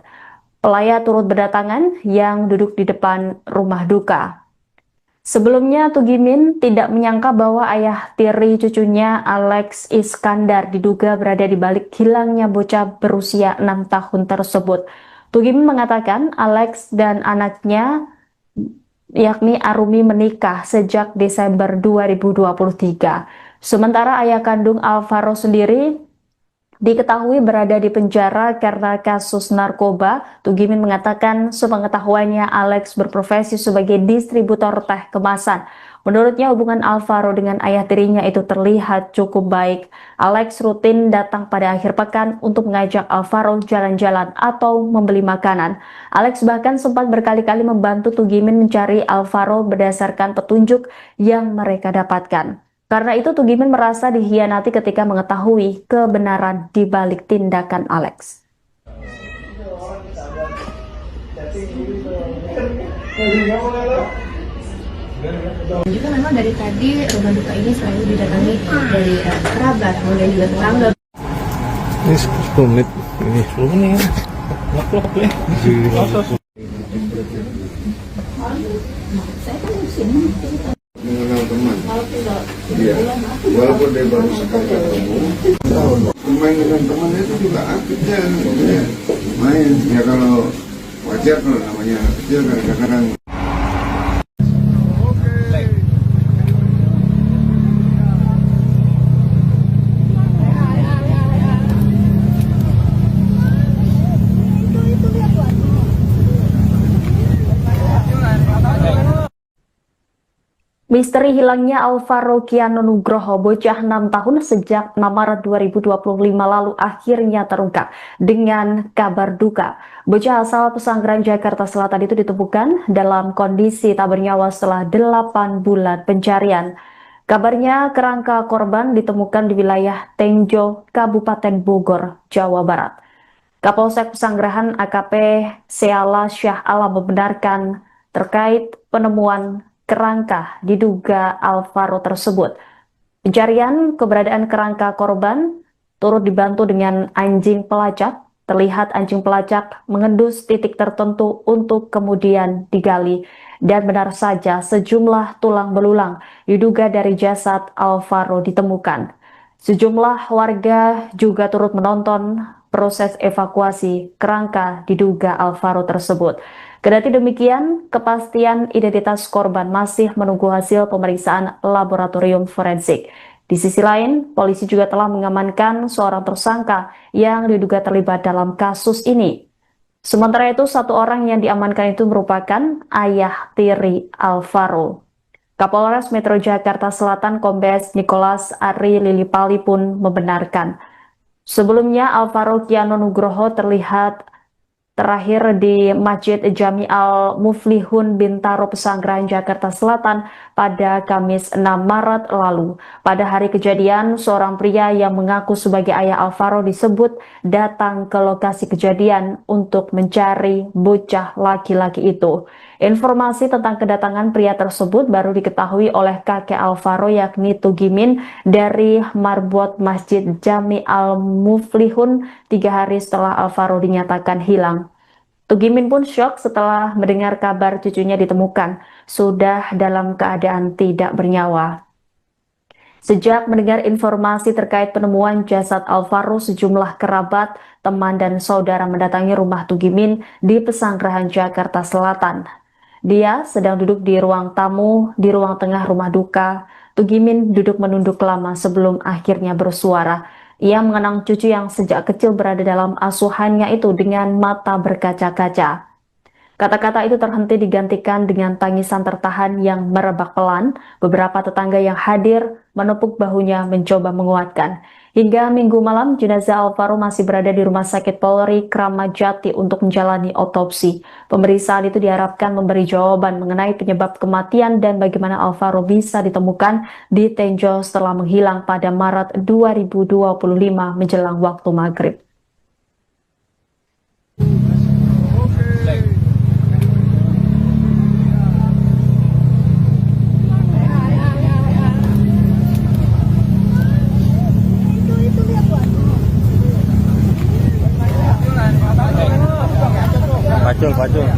pelayat turut berdatangan yang duduk di depan rumah duka. Sebelumnya, Tugimin tidak menyangka bahwa ayah tiri cucunya Alex Iskandar diduga berada di balik hilangnya bocah berusia 6 tahun tersebut. Tugimin mengatakan Alex dan anaknya yakni Arumi menikah sejak Desember 2023. Sementara ayah kandung Alvaro sendiri diketahui berada di penjara karena kasus narkoba. Tugimin mengatakan sepengetahuannya Alex berprofesi sebagai distributor teh kemasan. Menurutnya hubungan Alvaro dengan ayah tirinya itu terlihat cukup baik. Alex rutin datang pada akhir pekan untuk mengajak Alvaro jalan-jalan atau membeli makanan. Alex bahkan sempat berkali-kali membantu Tugimin mencari Alvaro berdasarkan petunjuk yang mereka dapatkan. Karena itu Tugimin merasa dikhianati ketika mengetahui kebenaran di balik tindakan Alex. Juga memang dari tadi rumah duka ini selalu didatangi dari kerabat, kemudian juga tetangga. Ini 10 menit. Ini 10 menit. Lak ya. Mengenal teman. Iya. Walaupun dia baru sekali ketemu, main dengan teman itu juga aktif ya. Main. Ya kalau wajar kalau namanya anak kecil kadang-kadang. Misteri hilangnya Alvaro Kiano Nugroho, bocah 6 tahun sejak 6 Maret 2025 lalu akhirnya terungkap dengan kabar duka. Bocah asal Pesanggerahan Jakarta Selatan itu ditemukan dalam kondisi tak bernyawa setelah 8 bulan pencarian. Kabarnya kerangka korban ditemukan di wilayah Tenjo, Kabupaten Bogor, Jawa Barat. Kapolsek Pesanggerahan AKP Seala Syah Alam membenarkan terkait penemuan kerangka diduga Alvaro tersebut. Pencarian keberadaan kerangka korban turut dibantu dengan anjing pelacak. Terlihat anjing pelacak mengendus titik tertentu untuk kemudian digali. Dan benar saja sejumlah tulang belulang diduga dari jasad Alvaro ditemukan. Sejumlah warga juga turut menonton proses evakuasi kerangka diduga Alvaro tersebut. Kendati demikian, kepastian identitas korban masih menunggu hasil pemeriksaan laboratorium forensik. Di sisi lain, polisi juga telah mengamankan seorang tersangka yang diduga terlibat dalam kasus ini. Sementara itu, satu orang yang diamankan itu merupakan ayah tiri Alvaro. Kapolres Metro Jakarta Selatan Kombes Nicholas Ari Lilipali pun membenarkan. Sebelumnya, Alvaro Kiano Nugroho terlihat terakhir di Masjid Jami Al-Muflihun Bintaro Pesanggerahan Jakarta Selatan pada Kamis 6 Maret lalu. Pada hari kejadian, seorang pria yang mengaku sebagai ayah Alvaro disebut datang ke lokasi kejadian untuk mencari bocah laki-laki itu. Informasi tentang kedatangan pria tersebut baru diketahui oleh kakek Alvaro yakni Tugimin dari marbot Masjid Jami Al-Muflihun 3 hari setelah Alvaro dinyatakan hilang. Tugimin pun syok setelah mendengar kabar cucunya ditemukan sudah dalam keadaan tidak bernyawa. Sejak mendengar informasi terkait penemuan jasad Alvaro, sejumlah kerabat, teman, dan saudara mendatangi rumah Tugimin di Pesanggerahan Jakarta Selatan. Dia sedang duduk di ruang tamu di ruang tengah rumah duka. Tugimin duduk menunduk lama sebelum akhirnya bersuara. Ia mengenang cucu yang sejak kecil berada dalam asuhannya itu dengan mata berkaca-kaca. Kata-kata itu terhenti digantikan dengan tangisan tertahan yang merebak pelan. Beberapa tetangga yang hadir menepuk bahunya mencoba menguatkan. Hingga Minggu malam, jenazah Alvaro masih berada di Rumah Sakit Polri Kramat Jati untuk menjalani otopsi. Pemeriksaan itu diharapkan memberi jawaban mengenai penyebab kematian dan bagaimana Alvaro bisa ditemukan di Tenjo setelah menghilang pada Maret 2025 menjelang waktu maghrib. Pacul.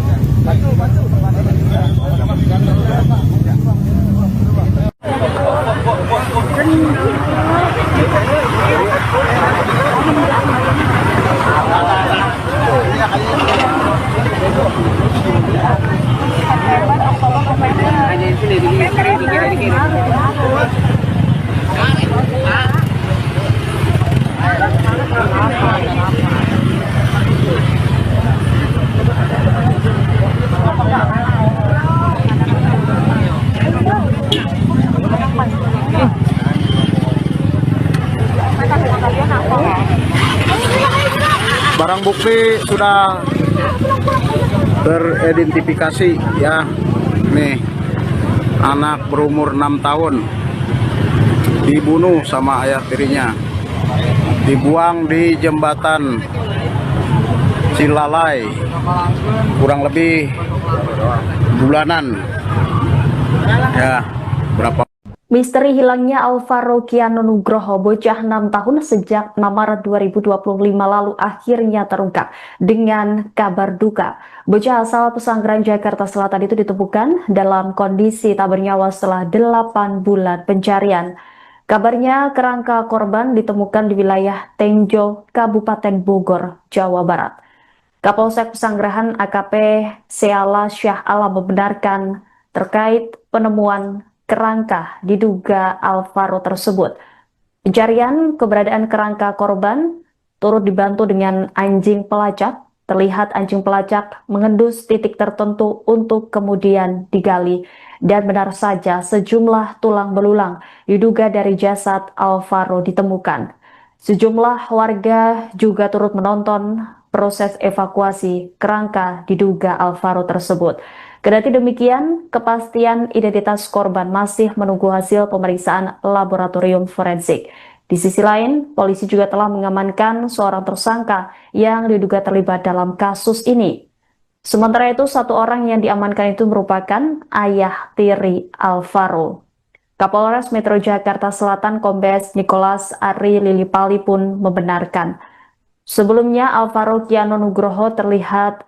Barang bukti sudah teridentifikasi ya. Nih, anak berumur 6 tahun dibunuh sama ayah tirinya, dibuang di jembatan Cilalai kurang lebih bulanan ya. Berapa Misteri hilangnya Alvaro Kiano Nugroho, bocah 6 tahun sejak 6 Maret 2025 lalu akhirnya terungkap dengan kabar duka. Bocah asal Pesanggerahan Jakarta Selatan itu ditemukan dalam kondisi tak bernyawa setelah 8 bulan pencarian. Kabarnya kerangka korban ditemukan di wilayah Tenjo, Kabupaten Bogor, Jawa Barat. Kapolsek Pesanggerahan AKP Seala Syah Alam membenarkan terkait penemuan kerangka diduga Alvaro tersebut. Pencarian keberadaan kerangka korban turut dibantu dengan anjing pelacak. Terlihat anjing pelacak mengendus titik tertentu untuk kemudian digali. Dan benar saja sejumlah tulang belulang diduga dari jasad Alvaro ditemukan. Sejumlah warga juga turut menonton proses evakuasi kerangka diduga Alvaro tersebut. Kendati demikian, kepastian identitas korban masih menunggu hasil pemeriksaan laboratorium forensik. Di sisi lain, polisi juga telah mengamankan seorang tersangka yang diduga terlibat dalam kasus ini. Sementara itu, satu orang yang diamankan itu merupakan ayah tiri Alvaro. Kapolres Metro Jakarta Selatan Kombes Nicholas Ari Lilipali pun membenarkan. Sebelumnya, Alvaro Kiano Nugroho terlihat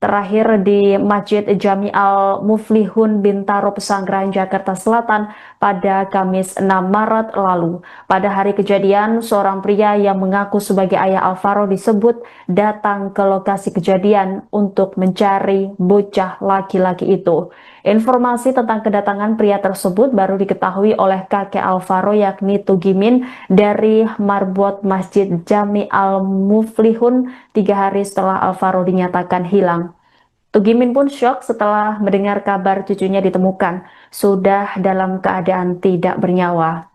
terakhir di Masjid Jami Al-Muflihun Bintaro Pesanggerahan Jakarta Selatan pada Kamis 6 Maret lalu. Pada hari kejadian, seorang pria yang mengaku sebagai ayah Alvaro disebut datang ke lokasi kejadian untuk mencari bocah laki-laki itu. Informasi tentang kedatangan pria tersebut baru diketahui oleh kakek Alvaro yakni Tugimin dari marbot Masjid Jami Al-Muflihun 3 hari setelah Alvaro dinyatakan hilang. Tugimin pun syok setelah mendengar kabar cucunya ditemukan sudah dalam keadaan tidak bernyawa.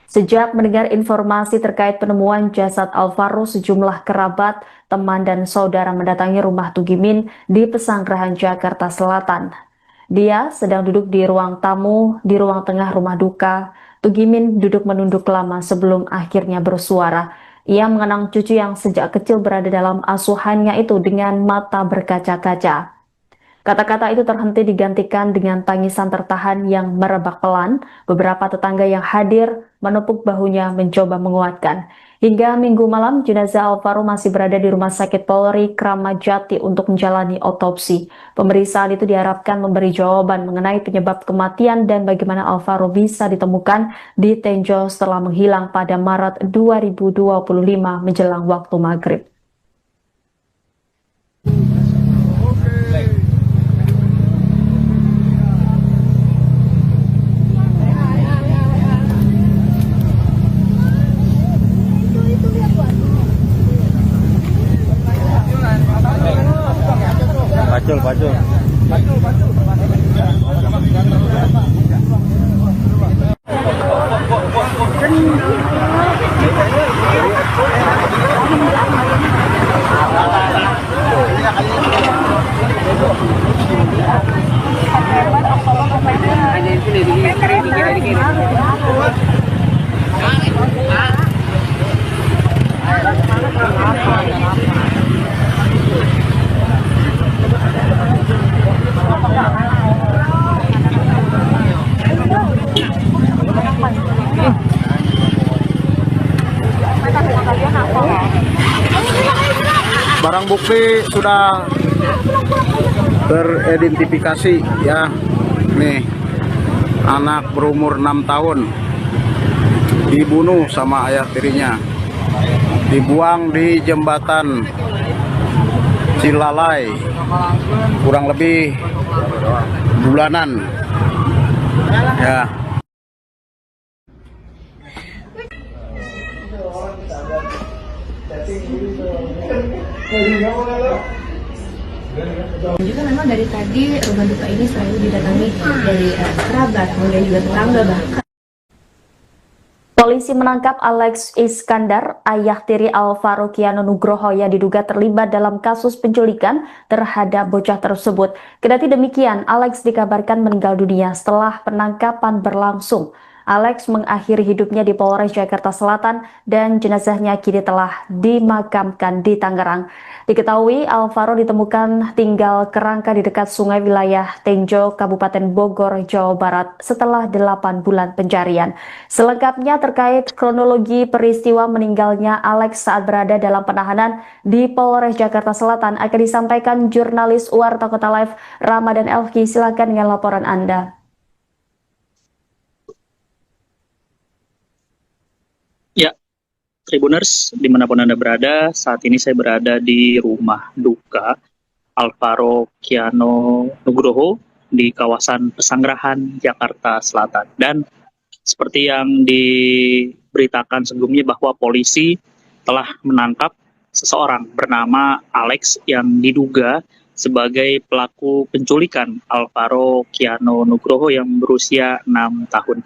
Sejak mendengar informasi terkait penemuan jasad Alvaro, sejumlah kerabat, teman, dan saudara mendatangi rumah Tugimin di Pesanggerahan Jakarta Selatan. Dia sedang duduk di ruang tamu di ruang tengah rumah duka. Tugimin duduk menunduk lama sebelum akhirnya bersuara. Ia mengenang cucu yang sejak kecil berada dalam asuhannya itu dengan mata berkaca-kaca. Kata-kata itu terhenti digantikan dengan tangisan tertahan yang merebak pelan. Beberapa tetangga yang hadir menepuk bahunya mencoba menguatkan. Hingga Minggu malam, jenazah Alvaro masih berada di Rumah Sakit Polri Kramat Jati untuk menjalani otopsi. Pemeriksaan itu diharapkan memberi jawaban mengenai penyebab kematian dan bagaimana Alvaro bisa ditemukan di Tenjo setelah menghilang pada Maret 2025 menjelang waktu maghrib. Pacul. barang bukti sudah teridentifikasi ya. Nih, anak berumur 6 tahun dibunuh sama ayah tirinya, dibuang di jembatan Cilalai kurang lebih bulanan ya. Juga memang dari tadi rumah duka ini selalu didatangi dari kerabat, kemudian juga tetangga bahkan. Polisi menangkap Alex Iskandar, ayah tiri Alvaro Kiano Nugroho yang diduga terlibat dalam kasus penculikan terhadap bocah tersebut. Kendati demikian, Alex dikabarkan meninggal dunia setelah penangkapan berlangsung. Alex mengakhiri hidupnya di Polres Jakarta Selatan dan jenazahnya kini telah dimakamkan di Tangerang. Diketahui Alvaro ditemukan tinggal kerangka di dekat sungai wilayah Tenjo, Kabupaten Bogor, Jawa Barat setelah 8 bulan pencarian. Selengkapnya terkait kronologi peristiwa meninggalnya Alex saat berada dalam penahanan di Polres Jakarta Selatan akan disampaikan jurnalis Warta Kota Live Ramadan Elki. Silakan dengan laporan Anda. Ya, Tribuners, dimanapun Anda berada, saat ini saya berada di rumah duka Alvaro Kiano Nugroho di kawasan Pesanggerahan, Jakarta Selatan. Dan seperti yang diberitakan sebelumnya bahwa polisi telah menangkap seseorang bernama Alex yang diduga sebagai pelaku penculikan Alvaro Kiano Nugroho yang berusia 6 tahun.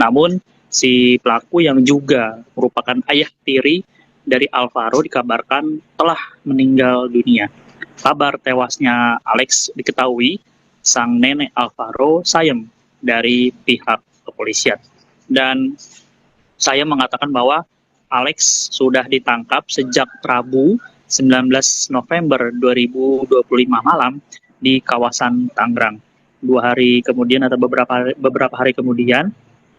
Namun, si pelaku yang juga merupakan ayah tiri dari Alvaro dikabarkan telah meninggal dunia. Kabar tewasnya Alex diketahui sang nenek Alvaro Sayem dari pihak kepolisian. Dan saya mengatakan bahwa Alex sudah ditangkap sejak Rabu 19 November 2025 malam di kawasan Tangerang. 2 hari kemudian atau beberapa hari kemudian,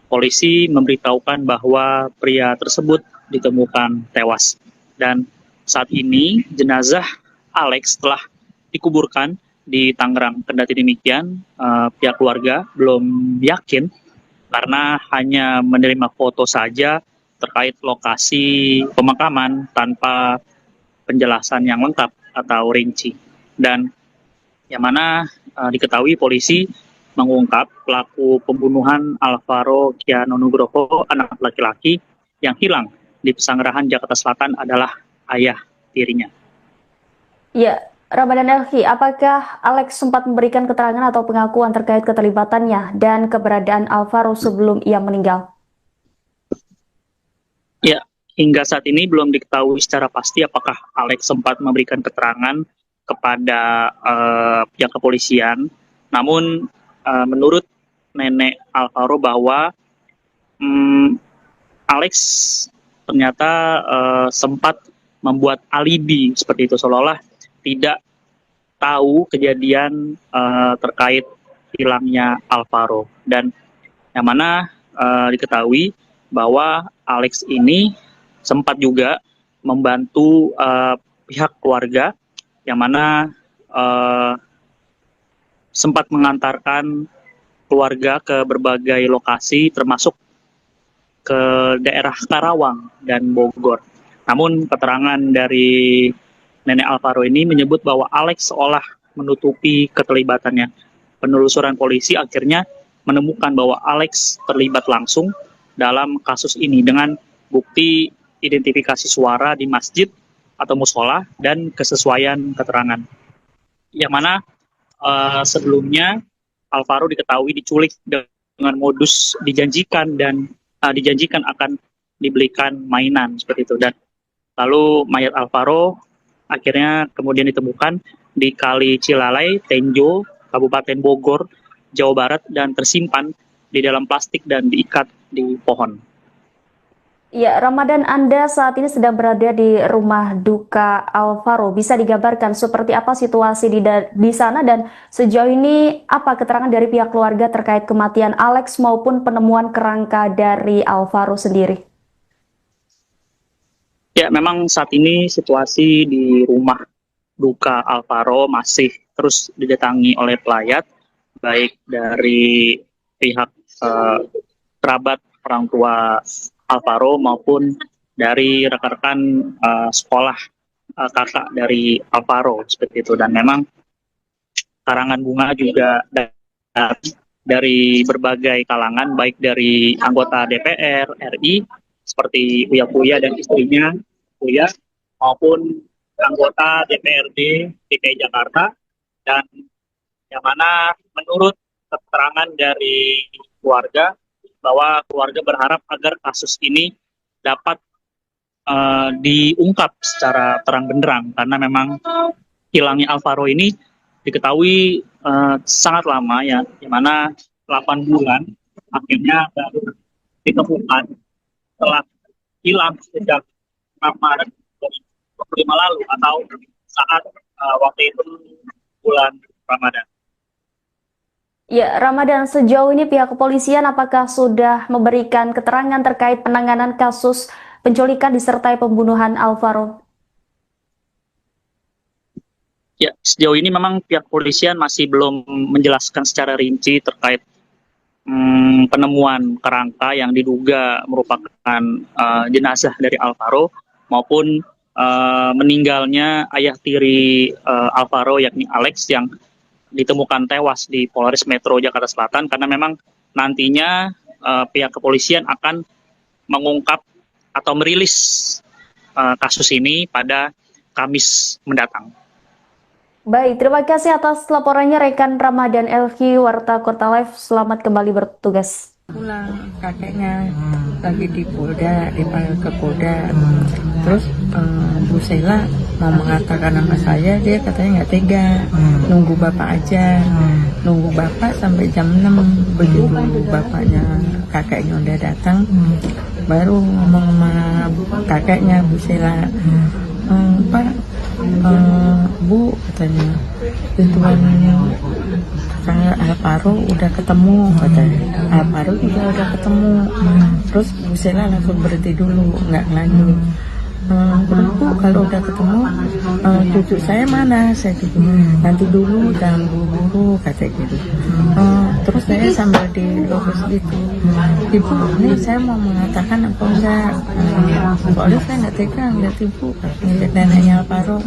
polisi memberitahukan bahwa pria tersebut ditemukan tewas. Dan saat ini jenazah Alex telah dikuburkan di Tangerang. Kendati demikian, pihak keluarga belum yakin karena hanya menerima foto saja terkait lokasi pemakaman tanpa penjelasan yang lengkap atau rinci. Dan yang mana diketahui polisi mengungkap pelaku pembunuhan Alvaro Kiano Nugroho, anak laki-laki yang hilang di Pesanggerahan, Jakarta Selatan adalah ayah tirinya. Ya, Ramadan Elki, apakah Alex sempat memberikan keterangan atau pengakuan terkait keterlibatannya dan keberadaan Alvaro sebelum ia meninggal? Ya, hingga saat ini belum diketahui secara pasti apakah Alex sempat memberikan keterangan kepada pihak kepolisian. Namun menurut nenek Alvaro bahwa Alex ternyata sempat membuat alibi seperti itu, seolah-olah tidak tahu kejadian terkait hilangnya Alvaro. Dan yang mana diketahui bahwa Alex ini sempat juga membantu pihak keluarga yang mana sempat mengantarkan keluarga ke berbagai lokasi termasuk ke daerah Karawang dan Bogor. Namun keterangan dari nenek Alvaro ini menyebut bahwa Alex seolah menutupi keterlibatannya. Penelusuran polisi akhirnya menemukan bahwa Alex terlibat langsung dalam kasus ini dengan bukti identifikasi suara di masjid atau musola dan kesesuaian keterangan. Yang mana sebelumnya Alvaro diketahui diculik dengan modus dijanjikan akan dibelikan mainan seperti itu. Dan lalu mayat Alvaro akhirnya kemudian ditemukan di Kali Cilalai, Tenjo, Kabupaten Bogor, Jawa Barat dan tersimpan di dalam plastik dan diikat di pohon. Ya, Ramadan, Anda saat ini sedang berada di rumah duka Alvaro. Bisa digambarkan seperti apa situasi di sana dan sejauh ini apa keterangan dari pihak keluarga terkait kematian Alex maupun penemuan kerangka dari Alvaro sendiri? Ya, memang saat ini situasi di rumah duka Alvaro masih terus didatangi oleh pelayat, baik dari pihak kerabat orang tua Alvaro maupun dari rekan-rekan sekolah kakak dari Alvaro seperti itu. Dan memang karangan bunga juga dari berbagai kalangan, baik dari anggota DPR RI seperti Uya dan istrinya Uya, maupun anggota DPRD DKI Jakarta, dan yang mana menurut keterangan dari keluarga bahwa keluarga berharap agar kasus ini dapat diungkap secara terang benderang, karena memang hilangnya Alvaro ini diketahui sangat lama ya, di mana 8 bulan akhirnya baru ditemukan setelah hilang sejak Maret 2025 lalu, atau saat waktu itu bulan Ramadan. Ya, Ramadan, sejauh ini pihak kepolisian apakah sudah memberikan keterangan terkait penanganan kasus penculikan disertai pembunuhan Alvaro? Ya, sejauh ini memang pihak kepolisian masih belum menjelaskan secara rinci terkait penemuan kerangka yang diduga merupakan jenazah dari Alvaro, maupun meninggalnya ayah tiri Alvaro yakni Alex yang ditemukan tewas di Polres Metro Jakarta Selatan, karena memang nantinya pihak kepolisian akan mengungkap atau merilis kasus ini pada Kamis mendatang. Baik, terima kasih atas laporannya rekan Ramadan Elki, Warta Kota Live. Selamat kembali bertugas. Pulang kakeknya lagi di Polda, dipanggil ke Polda. Terus Bu Sela mau mengatakan nama saya, dia katanya nggak tega, nunggu bapak aja, nunggu bapak sampai jam 6. Begitu bapaknya kakeknya udah datang, baru ngomong sama kakeknya Bu Sela, Pak, Bu, katanya Ridwan Alvaro udah ketemu, katanya Alvaro juga udah ketemu. Terus Bu Sela langsung berhenti dulu, nggak lanjut. Terus Bu, kalau udah ketemu cucu saya mana, saya gitu, nanti dulu jangan buru-buru, katanya gitu. Terus saya sambil dilurus gitu, Ibu, ini saya mau mengatakan apa enggak, soalnya saya nggak tega ngeliat Ibu ngeliat neneknya Alvaro.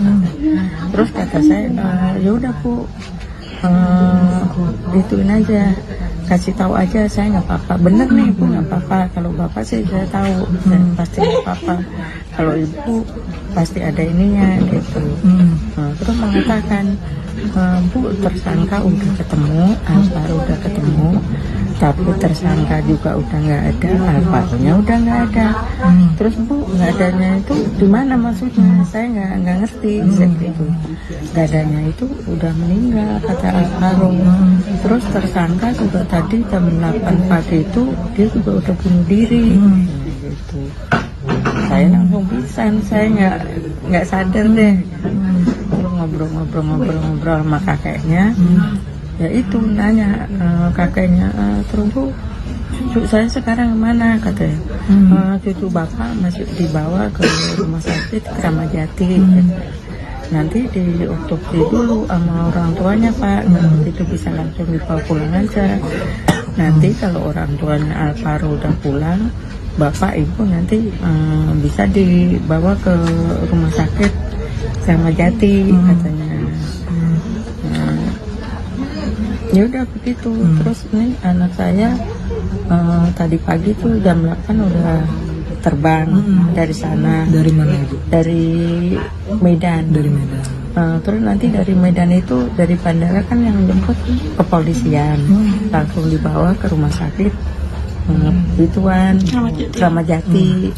Terus kata saya, ya udah Bu, ituin aja, kasih tahu aja, saya nggak apa-apa. Bener nih Ibu, nggak apa-apa. Kalau bapak sih saya tahu, saya pasti nggak apa-apa. Kalau Ibu pasti ada ininya gitu. Terus mengatakan, Bu, tersangka udah ketemu, Alvaro udah ketemu, tapi tersangka juga udah nggak ada, Alvaro-nya udah nggak ada. Terus Bu, nggak adanya itu di mana maksudnya? Saya nggak ngerti, saya gitu. Nggak adanya itu udah meninggal, kata Alvaro. Terus tersangka juga tadi jam 8 pagi itu dia juga udah bunuh diri. Gitu. Saya langsung pingsan, saya nggak sadar deh. Terus ngobrol sama kakeknya, ya itu nanya kakeknya, terus Bu, cucu saya sekarang mana, katanya. Cucu bapak masih dibawa ke rumah sakit Kramat Jati. Nanti di otopsi dulu sama orang tuanya Pak, itu bisa langsung dibawa pulang aja. Nanti kalau orang tuanya Alvaro udah pulang, bapak ibu nanti bisa dibawa ke rumah sakit Kramat Jati, katanya. Ya udah begitu. Terus nih anak saya tadi pagi tuh jam 8 udah terbang dari sana. Dari mana itu? Dari Medan. Dari Medan. Terus nanti dari Medan itu, dari bandara kan yang jemput kepolisian, langsung dibawa ke rumah sakit Ituan Kramat Jati.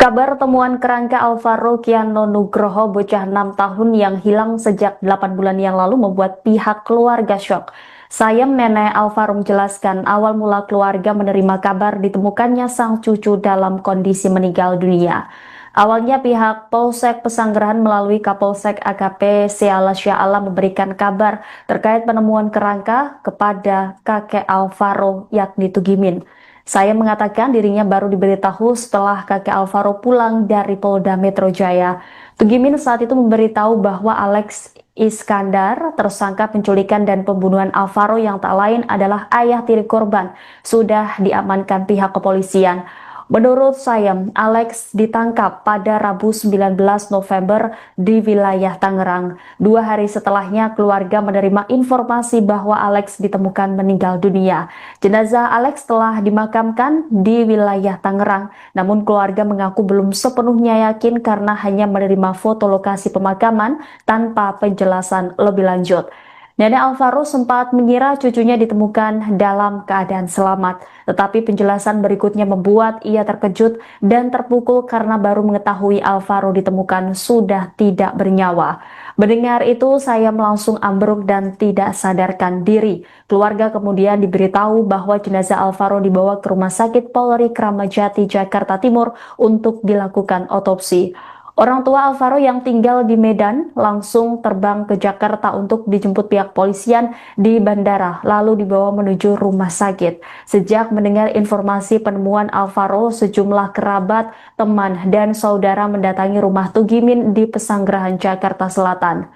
Kabar temuan kerangka Alvaro Kiano Nugroho, bocah 6 tahun yang hilang sejak 8 bulan yang lalu membuat pihak keluarga syok. Sayem nenek Alvaro menjelaskan awal mula keluarga menerima kabar ditemukannya sang cucu dalam kondisi meninggal dunia. Awalnya pihak Polsek Pesanggerahan melalui Kapolsek AKP Seala Sya'ala memberikan kabar terkait penemuan kerangka kepada kakek Alvaro yakni Tugimin. Saya mengatakan dirinya baru diberitahu setelah kakek Alvaro pulang dari Polda Metro Jaya. Tugimin saat itu memberitahu bahwa Alex Iskandar, tersangka penculikan dan pembunuhan Alvaro yang tak lain adalah ayah tiri korban, sudah diamankan pihak kepolisian. Menurut Sayem, Alex ditangkap pada Rabu 19 November di wilayah Tangerang. 2 hari setelahnya, keluarga menerima informasi bahwa Alex ditemukan meninggal dunia. Jenazah Alex telah dimakamkan di wilayah Tangerang, namun keluarga mengaku belum sepenuhnya yakin karena hanya menerima foto lokasi pemakaman tanpa penjelasan lebih lanjut. Nenek Alvaro sempat mengira cucunya ditemukan dalam keadaan selamat, tetapi penjelasan berikutnya membuat ia terkejut dan terpukul karena baru mengetahui Alvaro ditemukan sudah tidak bernyawa. Mendengar itu, saya langsung ambruk dan tidak sadarkan diri. Keluarga kemudian diberitahu bahwa jenazah Alvaro dibawa ke Rumah Sakit Polri Kramat Jati, Jakarta Timur untuk dilakukan otopsi. Orang tua Alvaro yang tinggal di Medan langsung terbang ke Jakarta untuk dijemput pihak polisian di bandara, lalu dibawa menuju rumah sakit. Sejak mendengar informasi penemuan Alvaro, sejumlah kerabat, teman, dan saudara mendatangi rumah Tugimin di Pesanggerahan, Jakarta Selatan.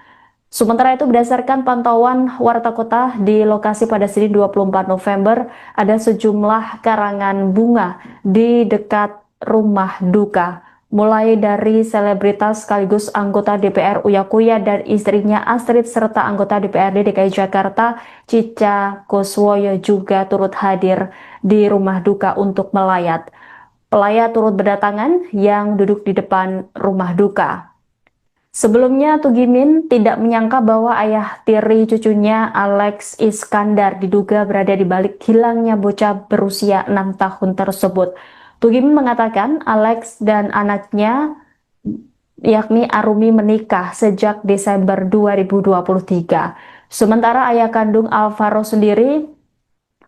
Sementara itu, berdasarkan pantauan Warta Kota di lokasi pada Senin 24 November, ada sejumlah karangan bunga di dekat rumah duka. Mulai dari selebritas sekaligus anggota DPR Uya Kuya dan istrinya Astrid serta anggota DPRD DKI Jakarta Cica Kuswoyo juga turut hadir di rumah duka untuk melayat. Pelayat turut berdatangan yang duduk di depan rumah duka. Sebelumnya, Tugimin tidak menyangka bahwa ayah tiri cucunya Alex Iskandar diduga berada di balik hilangnya bocah berusia 6 tahun tersebut. Tugimin mengatakan Alex dan anaknya yakni Arumi menikah sejak Desember 2023. Sementara ayah kandung Alvaro sendiri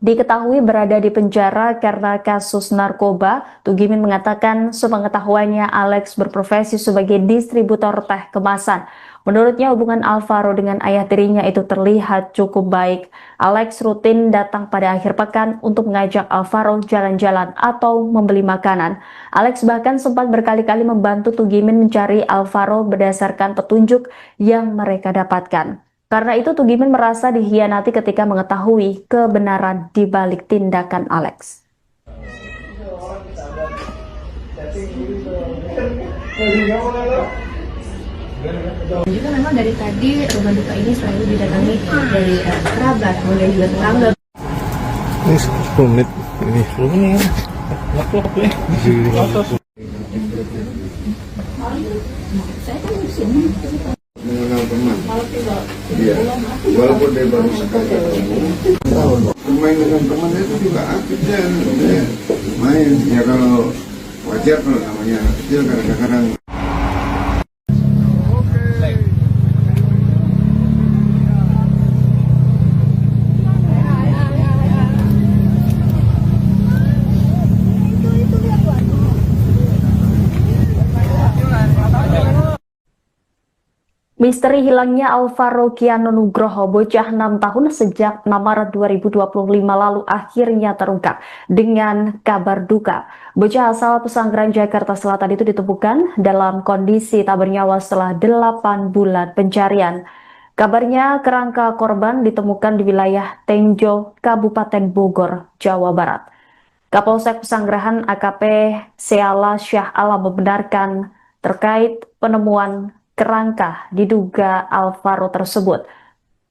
diketahui berada di penjara karena kasus narkoba. Tugimin mengatakan sepengetahuannya Alex berprofesi sebagai distributor teh kemasan. Menurutnya hubungan Alvaro dengan ayah tirinya itu terlihat cukup baik. Alex rutin datang pada akhir pekan untuk mengajak Alvaro jalan-jalan atau membeli makanan. Alex bahkan sempat berkali-kali membantu Tugimin mencari Alvaro berdasarkan petunjuk yang mereka dapatkan. Karena itu Tugimin merasa dikhianati ketika mengetahui kebenaran di balik tindakan Alex. Juga memang dari tadi rumah duka ini selalu didatangi dari kerabat, kemudian juga tetangga. Ini 10 menit. Ini 10 menit. Mengenal teman. Iya. Walaupun dia baru sekali ketemu, bermain dengan teman itu juga aktif dia main. Ya kalau wajar kalau namanya anak kecil kadang-kadang. Misteri hilangnya Alvaro Kiano Nugroho, bocah 6 tahun sejak 6 Maret 2025 lalu akhirnya terungkap dengan kabar duka. Bocah asal Pesanggerahan, Jakarta Selatan itu ditemukan dalam kondisi tak bernyawa setelah 8 bulan pencarian. Kabarnya kerangka korban ditemukan di wilayah Tenjo, Kabupaten Bogor, Jawa Barat. Kapolsek Pesanggerahan AKP Seala Syah Alam membenarkan terkait penemuan kerangka diduga Alvaro tersebut.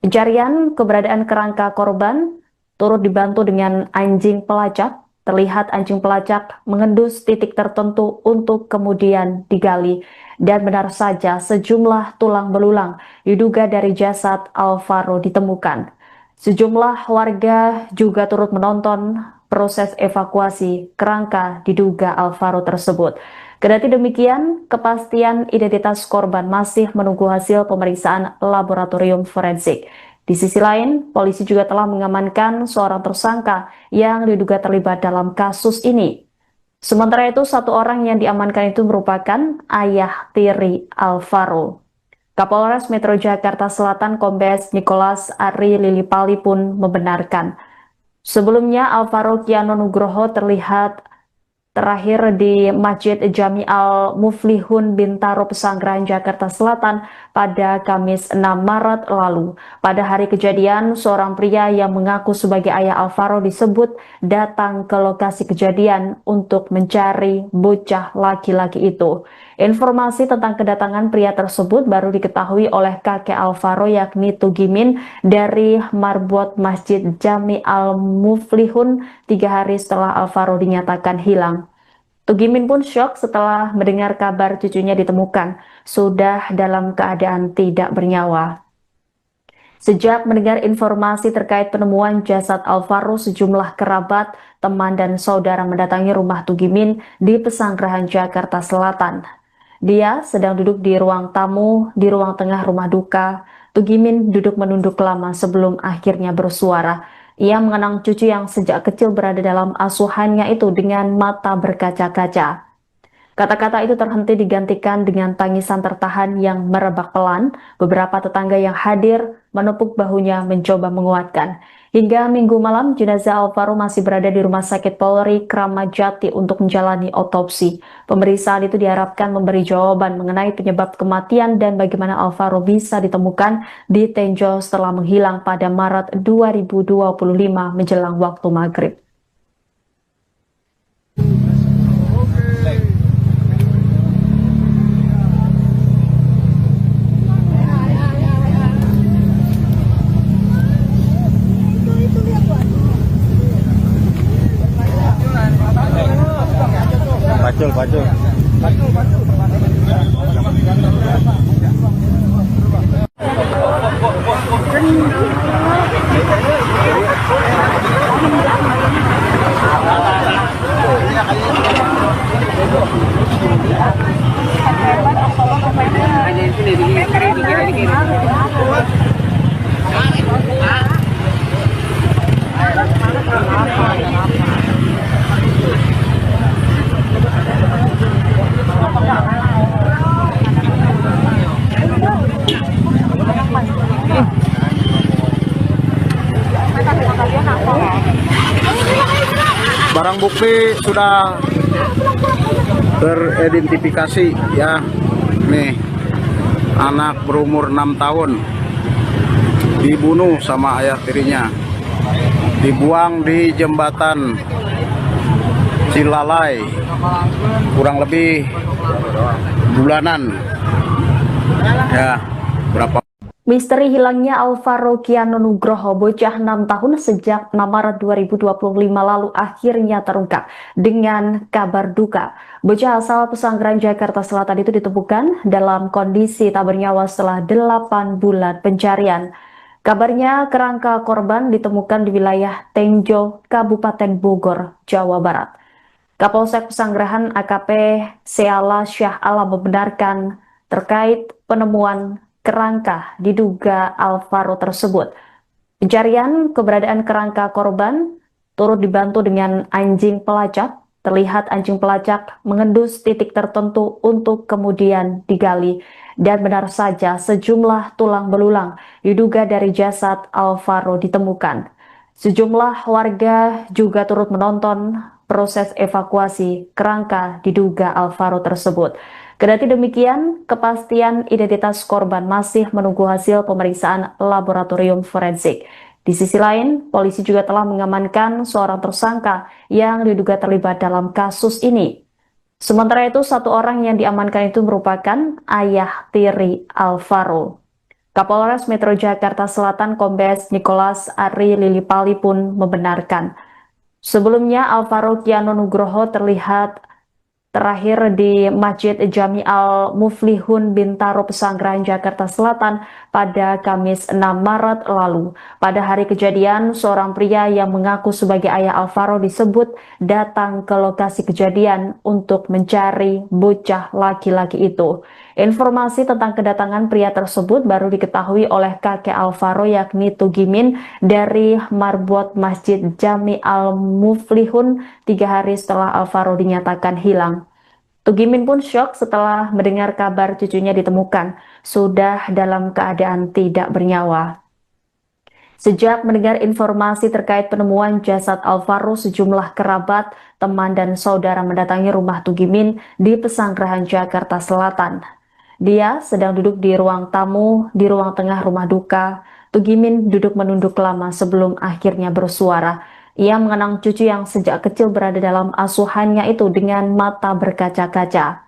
Pencarian keberadaan kerangka korban turut dibantu dengan anjing pelacak. Terlihat anjing pelacak mengendus titik tertentu untuk kemudian digali. Dan benar saja sejumlah tulang belulang diduga dari jasad Alvaro ditemukan. Sejumlah warga juga turut menonton proses evakuasi kerangka diduga Alvaro tersebut. Kendati demikian, kepastian identitas korban masih menunggu hasil pemeriksaan laboratorium forensik. Di sisi lain, polisi juga telah mengamankan seorang tersangka yang diduga terlibat dalam kasus ini. Sementara itu, satu orang yang diamankan itu merupakan ayah tiri Alvaro. Kapolres Metro Jakarta Selatan Kombes Nicholas Ari Lilipali pun membenarkan. Sebelumnya, Alvaro Kiano Nugroho terlihat terakhir di Masjid Jami Al-Muflihun Bintaro Pesanggerahan Jakarta Selatan pada Kamis 6 Maret lalu. Pada hari kejadian, seorang pria yang mengaku sebagai ayah Alvaro disebut datang ke lokasi kejadian untuk mencari bocah laki-laki itu. Informasi tentang kedatangan pria tersebut baru diketahui oleh kakek Alvaro yakni Tugimin dari marbot Masjid Jami Al-Muflihun 3 hari setelah Alvaro dinyatakan hilang. Tugimin pun syok setelah mendengar kabar cucunya ditemukan sudah dalam keadaan tidak bernyawa. Sejak mendengar informasi terkait penemuan jasad Alvaro, sejumlah kerabat, teman, dan saudara mendatangi rumah Tugimin di Pesanggerahan Jakarta Selatan. Dia sedang duduk di ruang tamu di ruang tengah rumah duka. Tugimin duduk menunduk lama sebelum akhirnya bersuara. Ia mengenang cucu yang sejak kecil berada dalam asuhannya itu dengan mata berkaca-kaca. Kata-kata itu terhenti digantikan dengan tangisan tertahan yang merebak pelan. Beberapa tetangga yang hadir menepuk bahunya mencoba menguatkan. Hingga Minggu malam, jenazah Alvaro masih berada di Rumah Sakit Polri Kramat Jati untuk menjalani otopsi. Pemeriksaan itu diharapkan memberi jawaban mengenai penyebab kematian dan bagaimana Alvaro bisa ditemukan di Tenjo setelah menghilang pada Maret 2025 menjelang waktu maghrib. Bacul. Barang bukti sudah teridentifikasi ya. Nih, anak berumur 6 tahun dibunuh sama ayah tirinya, dibuang di jembatan Cilalai kurang lebih bulanan ya. Berapa Misteri hilangnya Alvaro Kiano Nugroho, bocah 6 tahun sejak 6 Maret 2025 lalu akhirnya terungkap dengan kabar duka. Bocah asal Pesanggerahan Jakarta Selatan itu ditemukan dalam kondisi tak bernyawa setelah 8 bulan pencarian. Kabarnya kerangka korban ditemukan di wilayah Tenjo, Kabupaten Bogor, Jawa Barat. Kapolsek Pesanggerahan AKP Seala Syah Alam membenarkan terkait penemuan kerangka diduga Alvaro tersebut. Pencarian keberadaan kerangka korban turut dibantu dengan anjing pelacak. Terlihat anjing pelacak mengendus titik tertentu untuk kemudian digali. Dan benar saja sejumlah tulang belulang diduga dari jasad Alvaro ditemukan. Sejumlah warga juga turut menonton proses evakuasi kerangka diduga Alvaro tersebut. Kendati demikian, kepastian identitas korban masih menunggu hasil pemeriksaan laboratorium forensik. Di sisi lain, polisi juga telah mengamankan seorang tersangka yang diduga terlibat dalam kasus ini. Sementara itu, satu orang yang diamankan itu merupakan ayah tiri Alvaro. Kapolres Metro Jakarta Selatan Kombes Nicholas Ari Lilipali pun membenarkan. Sebelumnya, Alvaro Kiano Nugroho terlihat terakhir di Masjid Jami Al-Muflihun Bintaro Pesanggerahan Jakarta Selatan pada Kamis 6 Maret lalu. Pada hari kejadian, seorang pria yang mengaku sebagai ayah Alvaro disebut datang ke lokasi kejadian untuk mencari bocah laki-laki itu. Informasi tentang kedatangan pria tersebut baru diketahui oleh kakek Alvaro yakni Tugimin dari marbot Masjid Jami Al-Muflihun 3 hari setelah Alvaro dinyatakan hilang. Tugimin pun syok setelah mendengar kabar cucunya ditemukan sudah dalam keadaan tidak bernyawa. Sejak mendengar informasi terkait penemuan jasad Alvaro, sejumlah kerabat, teman, dan saudara mendatangi rumah Tugimin di Pesanggerahan, Jakarta Selatan. Dia sedang duduk di ruang tamu di ruang tengah rumah duka. Tugimin duduk menunduk lama sebelum akhirnya bersuara. Ia mengenang cucu yang sejak kecil berada dalam asuhannya itu dengan mata berkaca-kaca.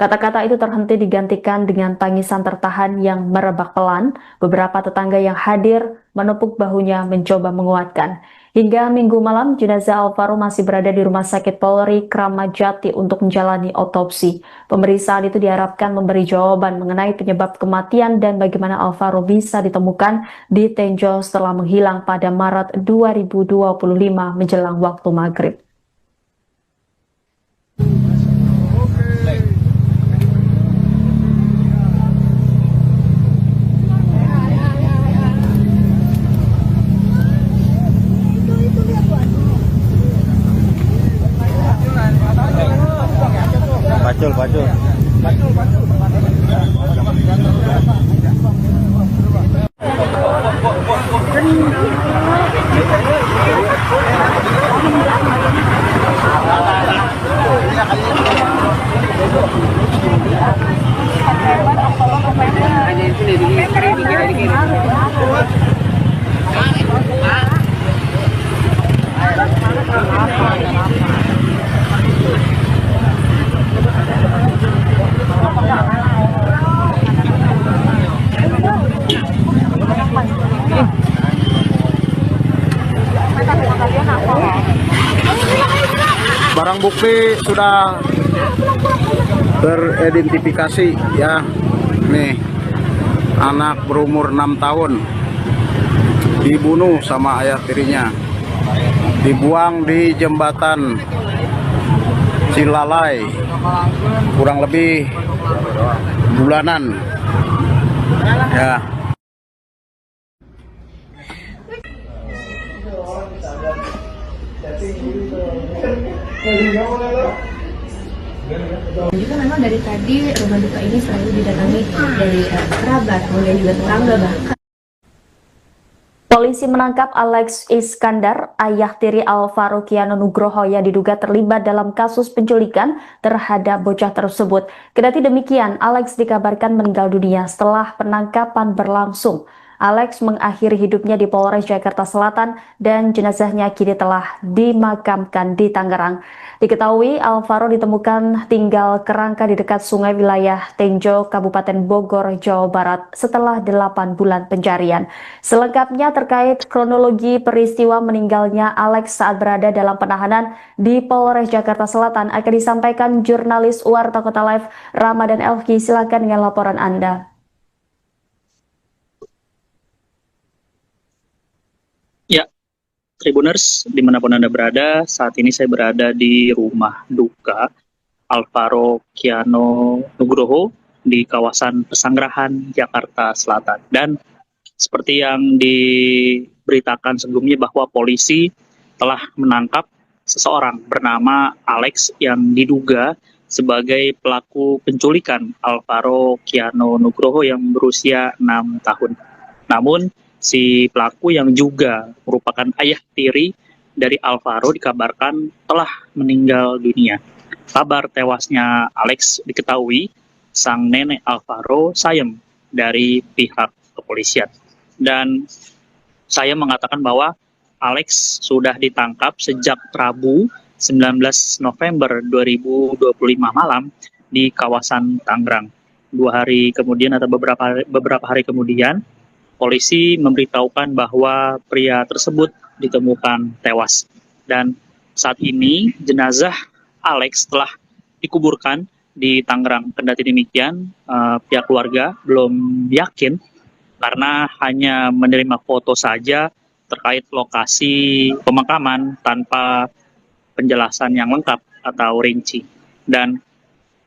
Kata-kata itu terhenti digantikan dengan tangisan tertahan yang merebak pelan. Beberapa tetangga yang hadir menepuk bahunya mencoba menguatkan. Hingga Minggu malam, jenazah Alvaro masih berada di Rumah Sakit Polri Kramat Jati untuk menjalani otopsi. Pemeriksaan itu diharapkan memberi jawaban mengenai penyebab kematian dan bagaimana Alvaro bisa ditemukan di Tenjo setelah menghilang pada Maret 2025 menjelang waktu maghrib. Pacul. Barang bukti sudah teridentifikasi ya. Nih, anak berumur 6 tahun dibunuh sama ayah tirinya, dibuang di jembatan Cilalai kurang lebih bulanan ya. Juga memang dari tadi rumah duka ini selalu didatangi dari kerabat, kemudian juga tetangga bahkan. Polisi menangkap Alex Iskandar, ayah tiri Alvaro Kiano Nugroho yang diduga terlibat dalam kasus penculikan terhadap bocah tersebut. Kendati demikian, Alex dikabarkan meninggal dunia setelah penangkapan berlangsung. Alex mengakhiri hidupnya di Polres Jakarta Selatan dan jenazahnya kini telah dimakamkan di Tangerang. Diketahui Alvaro ditemukan tinggal kerangka di dekat sungai wilayah Tenjo, Kabupaten Bogor, Jawa Barat setelah 8 bulan pencarian. Selengkapnya terkait kronologi peristiwa meninggalnya Alex saat berada dalam penahanan di Polres Jakarta Selatan akan disampaikan jurnalis Warta Kota Live Ramadan Elki. Silakan dengan laporan Anda. Ya, Tribuners, dimanapun Anda berada, saat ini saya berada di rumah duka Alvaro Kiano Nugroho di kawasan Pesanggerahan, Jakarta Selatan. Dan seperti yang diberitakan sebelumnya bahwa polisi telah menangkap seseorang bernama Alex yang diduga sebagai pelaku penculikan Alvaro Kiano Nugroho yang berusia 6 tahun. Namun, si pelaku yang juga merupakan ayah tiri dari Alvaro dikabarkan telah meninggal dunia. Kabar tewasnya Alex diketahui sang nenek Alvaro sayem dari pihak kepolisian. Dan saya mengatakan bahwa Alex sudah ditangkap sejak Rabu 19 November 2025 malam di kawasan Tangerang. 2 hari kemudian atau beberapa hari kemudian, polisi memberitahukan bahwa pria tersebut ditemukan tewas. Dan saat ini jenazah Alex telah dikuburkan di Tangerang. Kendati demikian, pihak keluarga belum yakin karena hanya menerima foto saja terkait lokasi pemakaman tanpa penjelasan yang lengkap atau rinci. Dan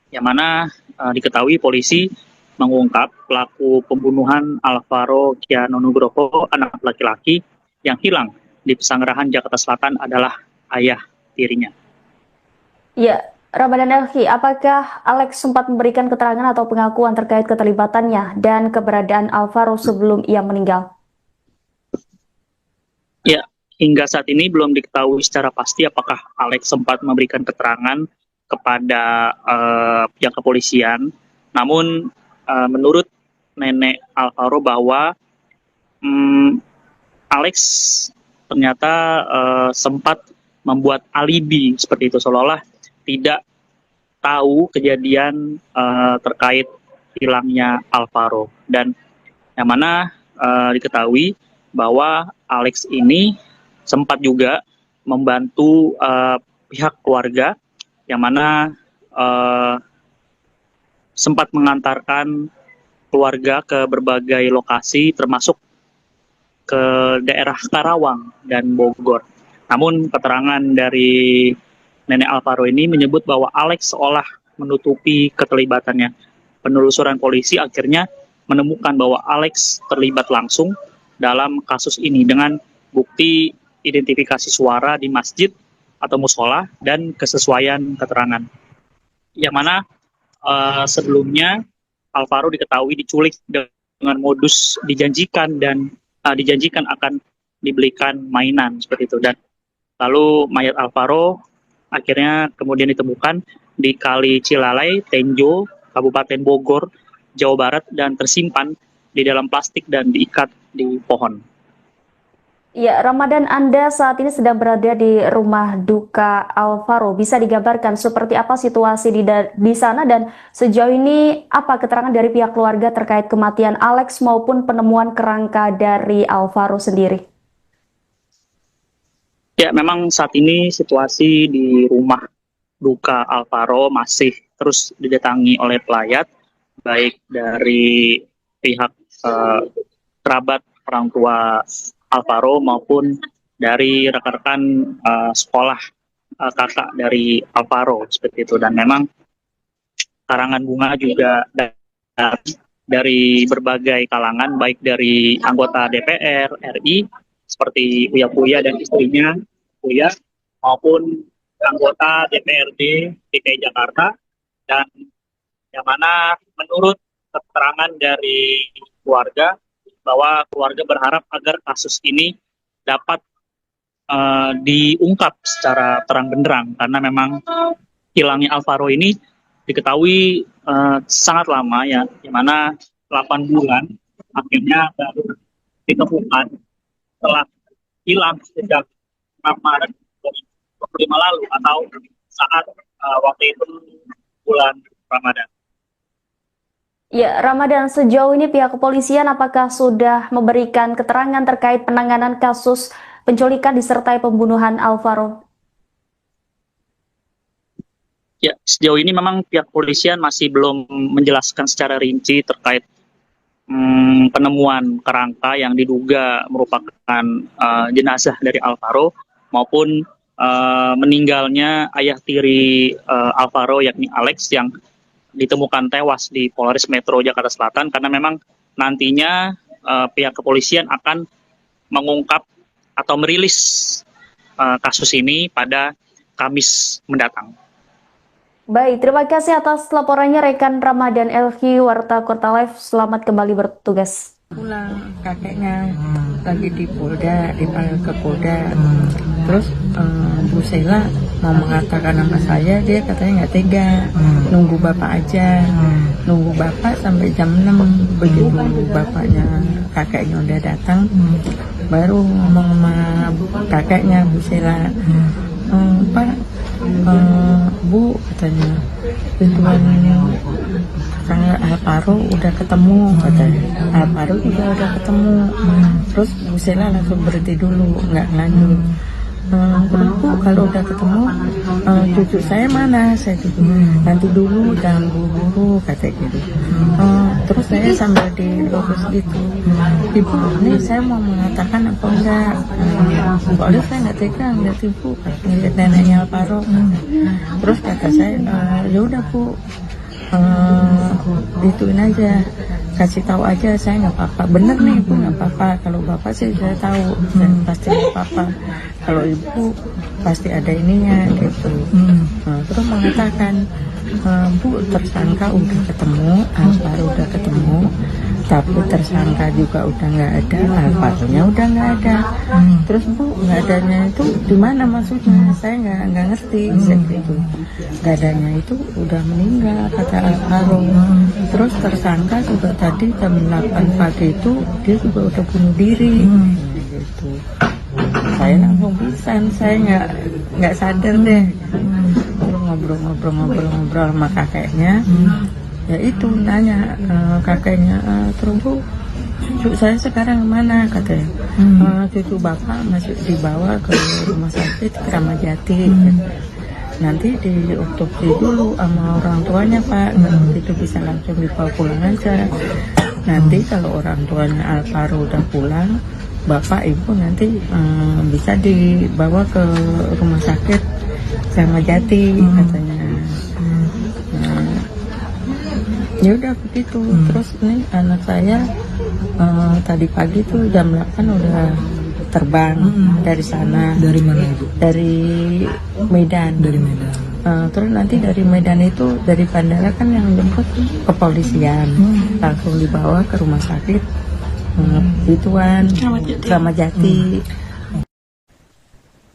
yang mana diketahui polisi mengungkap pelaku pembunuhan Alvaro Kiano Nugroho, anak laki-laki yang hilang di Pesanggerahan, Jakarta Selatan adalah ayah tirinya. Ya, Ramadan Elki, apakah Alex sempat memberikan keterangan atau pengakuan terkait keterlibatannya dan keberadaan Alvaro sebelum ia meninggal? Ya, hingga saat ini belum diketahui secara pasti apakah Alex sempat memberikan keterangan kepada pihak kepolisian. Namun menurut nenek Alvaro bahwa Alex ternyata sempat membuat alibi seperti itu, seolah-olah tidak tahu kejadian terkait hilangnya Alvaro, dan yang mana diketahui bahwa Alex ini sempat juga membantu pihak keluarga, yang mana sempat mengantarkan keluarga ke berbagai lokasi termasuk ke daerah Karawang dan Bogor. Namun keterangan dari nenek Alvaro ini menyebut bahwa Alex seolah menutupi keterlibatannya. Penelusuran polisi akhirnya menemukan bahwa Alex terlibat langsung dalam kasus ini dengan bukti identifikasi suara di masjid atau musola dan kesesuaian keterangan. Yang mana sebelumnya Alvaro diketahui diculik dengan modus dijanjikan akan dibelikan mainan seperti itu, dan lalu mayat Alvaro akhirnya kemudian ditemukan di Kali Cilalai, Tenjo, Kabupaten Bogor, Jawa Barat, dan tersimpan di dalam plastik dan diikat di pohon. Ya, Ramadan, Anda saat ini sedang berada di rumah duka Alvaro. Bisa digambarkan seperti apa situasi di sana dan sejauh ini apa keterangan dari pihak keluarga terkait kematian Alex maupun penemuan kerangka dari Alvaro sendiri? Ya, memang saat ini situasi di rumah duka Alvaro masih terus didatangi oleh pelayat, baik dari pihak kerabat orang tua Alvaro maupun dari rekan-rekan sekolah kakak dari Alvaro seperti itu. Dan memang karangan bunga juga dari berbagai kalangan, baik dari anggota DPR RI seperti Uya dan istrinya Uya, maupun anggota DPRD DKI Jakarta, dan yang mana menurut keterangan dari keluarga bahwa keluarga berharap agar kasus ini dapat diungkap secara terang benderang, karena memang hilangnya Alvaro ini diketahui sangat lama, ya, di mana 8 bulan akhirnya baru ditemukan setelah hilang sejak Maret 2025 lalu, atau saat waktu itu bulan Ramadan. Ya, Ramadan, sejauh ini pihak kepolisian apakah sudah memberikan keterangan terkait penanganan kasus penculikan disertai pembunuhan Alvaro? Ya, sejauh ini memang pihak kepolisian masih belum menjelaskan secara rinci terkait penemuan kerangka yang diduga merupakan jenazah dari Alvaro maupun meninggalnya ayah tiri Alvaro, yakni Alex, yang ditemukan tewas di Polres Metro Jakarta Selatan, karena memang nantinya pihak kepolisian akan mengungkap atau merilis kasus ini pada Kamis mendatang. Baik, terima kasih atas laporannya rekan Ramadan Elvi, Warta Kota Live. Selamat kembali bertugas. Pulang kakeknya lagi di Polda, dipanggil ke Polda. Terus Bu Sela mau mengatakan nama saya, dia katanya nggak tega, nunggu bapak aja, nunggu bapak sampai jam 6. Begitu bapaknya kakeknya udah datang, baru ngomong sama kakeknya Bu Sela, Pak, Bu, katanya Ridwan kakak Alvaro udah ketemu, katanya Alvaro juga udah ketemu. Terus Bu Sela langsung berhenti dulu, nggak lanjut. Terus Bu, kalau udah ketemu cucu saya mana? Saya gitu, nanti dulu, jangan buru-buru, katanya gitu. Terus saya sambil dilurus gitu, Ibu, ini saya mau mengatakan apa enggak? Soalnya saya nggak tega ngeliat Ibu, ngeliat neneknya Alvaro. Terus kata saya, ya udah Bu, ituin aja, kasih tahu aja, saya nggak apa-apa. Bener nih Ibu, nggak apa-apa. Kalau Bapak sih saya tahu, saya pasti nggak apa-apa. Kalau Ibu pasti ada ininya gitu. Terus mengatakan, Bu, tersangka udah ketemu, Alvaro udah ketemu, tapi tersangka juga udah nggak ada, Alvaronya udah nggak ada. Terus Bu, nggak adanya itu di mana maksudnya? Saya nggak ngerti gitu. Nggak adanya itu udah meninggal kata Alvaro. Terus tersangka juga tadi jam 8 pagi itu dia juga udah bunuh diri. Gitu. Saya langsung pingsan, saya nggak sadar deh. Terus ngobrol sama kakeknya. Ya itu nanya kakeknya, terus Bu, cucu saya sekarang mana katanya? Cucu bapak masih dibawa ke rumah sakit Kramat Jati. Nanti di otopsi dulu sama orang tuanya Pak, itu bisa langsung dibawa pulang aja. Nanti kalau orang tuanya Alvaro udah pulang, bapak ibu nanti bisa dibawa ke rumah sakit Kramat Jati katanya. Ya udah begitu. Terus nih anak saya tadi pagi tuh jam 8 udah terbang dari sana. Dari mana Ibu? Dari Medan. Dari Medan. Terus nanti dari Medan itu dari bandara kan yang jemput kepolisian, langsung dibawa ke rumah sakit ituan Kramat Jati.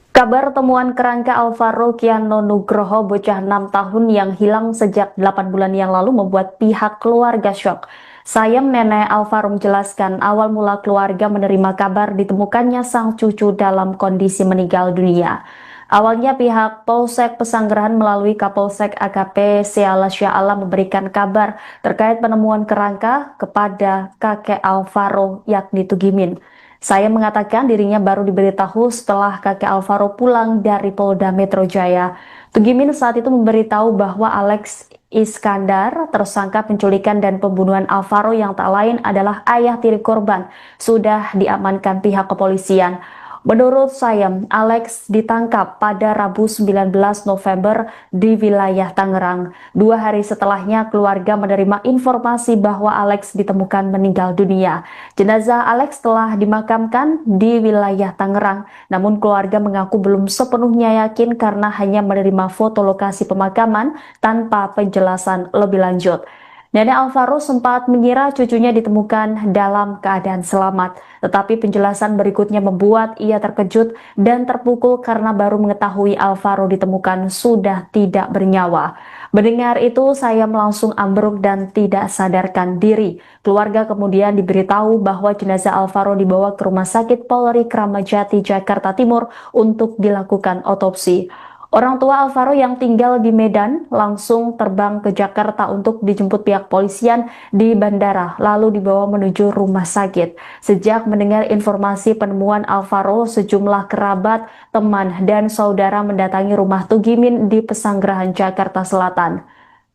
Kabar temuan kerangka Alvaro Kiano Nugroho, bocah 6 tahun yang hilang sejak 8 bulan yang lalu membuat pihak keluarga syok. Sayem, nenek Alvaro menjelaskan awal mula keluarga menerima kabar ditemukannya sang cucu dalam kondisi meninggal dunia. Awalnya pihak Polsek Pesanggerahan melalui Kapolsek AKP Seala Sya'ala memberikan kabar terkait penemuan kerangka kepada kakek Alvaro yakni Tugimin. Saya mengatakan dirinya baru diberitahu setelah kakek Alvaro pulang dari Polda Metro Jaya. Tugimin saat itu memberitahu bahwa Alex Iskandar, tersangka penculikan dan pembunuhan Alvaro yang tak lain adalah ayah tiri korban, sudah diamankan pihak kepolisian. Menurut saya, Alex ditangkap pada Rabu 19 November di wilayah Tangerang. 2 hari setelahnya, keluarga menerima informasi bahwa Alex ditemukan meninggal dunia. Jenazah Alex telah dimakamkan di wilayah Tangerang, namun keluarga mengaku belum sepenuhnya yakin karena hanya menerima foto lokasi pemakaman tanpa penjelasan lebih lanjut. Nenek Alvaro sempat mengira cucunya ditemukan dalam keadaan selamat, tetapi penjelasan berikutnya membuat ia terkejut dan terpukul karena baru mengetahui Alvaro ditemukan sudah tidak bernyawa. Mendengar itu, saya langsung ambruk dan tidak sadarkan diri. Keluarga kemudian diberitahu bahwa jenazah Alvaro dibawa ke Rumah Sakit Polri Kramat Jati, Jakarta Timur untuk dilakukan otopsi. Orang tua Alvaro yang tinggal di Medan langsung terbang ke Jakarta untuk dijemput pihak polisian di bandara, lalu dibawa menuju rumah sakit. Sejak mendengar informasi penemuan Alvaro, sejumlah kerabat, teman, dan saudara mendatangi rumah Tugimin di Pesanggerahan, Jakarta Selatan.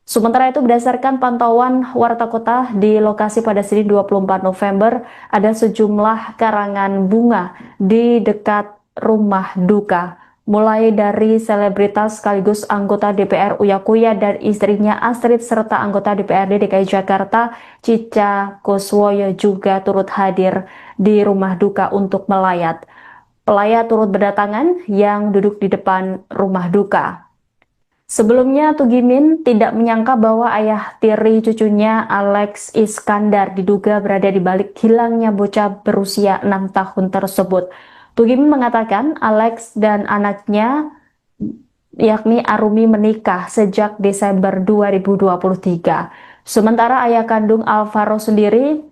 Sementara itu, berdasarkan pantauan Warta Kota di lokasi pada Senin 24 November, ada sejumlah karangan bunga di dekat rumah duka. Mulai dari selebritas sekaligus anggota DPR Uya Kuya dan istrinya Astrid serta anggota DPRD DKI Jakarta Cica Kuswoyo juga turut hadir di rumah duka untuk melayat. Pelayat turut berdatangan yang duduk di depan rumah duka. Sebelumnya, Tugimin tidak menyangka bahwa ayah tiri cucunya Alex Iskandar diduga berada di balik hilangnya bocah berusia 6 tahun tersebut. Tugimin mengatakan Alex dan anaknya yakni Arumi menikah sejak Desember 2023. Sementara ayah kandung Alvaro sendiri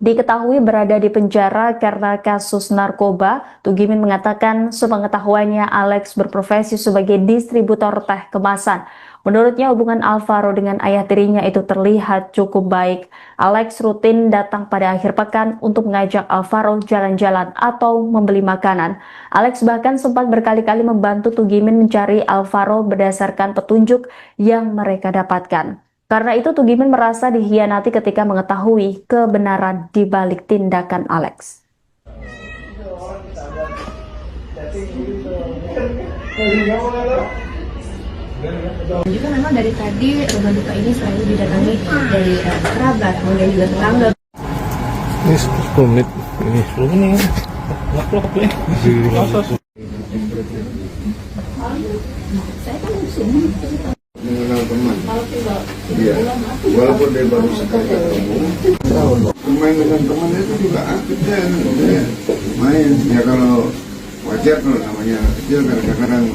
diketahui berada di penjara karena kasus narkoba. Tugimin mengatakan sepengetahuannya Alex berprofesi sebagai distributor teh kemasan. Menurutnya hubungan Alvaro dengan ayah tirinya itu terlihat cukup baik. Alex rutin datang pada akhir pekan untuk mengajak Alvaro jalan-jalan atau membeli makanan. Alex bahkan sempat berkali-kali membantu Tugimin mencari Alvaro berdasarkan petunjuk yang mereka dapatkan. Karena itu Tugimin merasa dikhianati ketika mengetahui kebenaran di balik tindakan Alex. Juga memang dari tadi rumah duka ini selalu didatangi dari kerabat, kemudian juga tetangga. Ini 10 menit. Ini 10 menit. Mengenal teman. Iya, walaupun dia baru sekali ketemu, main dengan teman itu juga aktif dia main. Ya kalau wajar kalau namanya anak kecil kadang-kadang.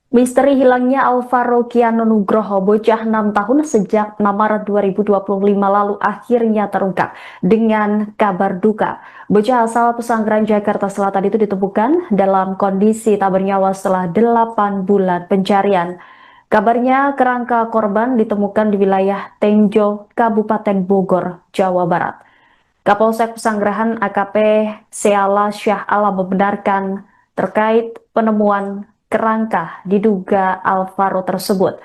Misteri hilangnya Alvaro Kiano Nugroho, bocah 6 tahun sejak 6 Maret 2025 lalu akhirnya terungkap dengan kabar duka. Bocah asal Pesanggerahan Jakarta Selatan itu ditemukan dalam kondisi tak bernyawa setelah 8 bulan pencarian. Kabarnya kerangka korban ditemukan di wilayah Tenjo, Kabupaten Bogor, Jawa Barat. Kapolsek Pesanggerahan AKP Seala Syah Alam membenarkan terkait penemuan kerangka diduga Alvaro tersebut.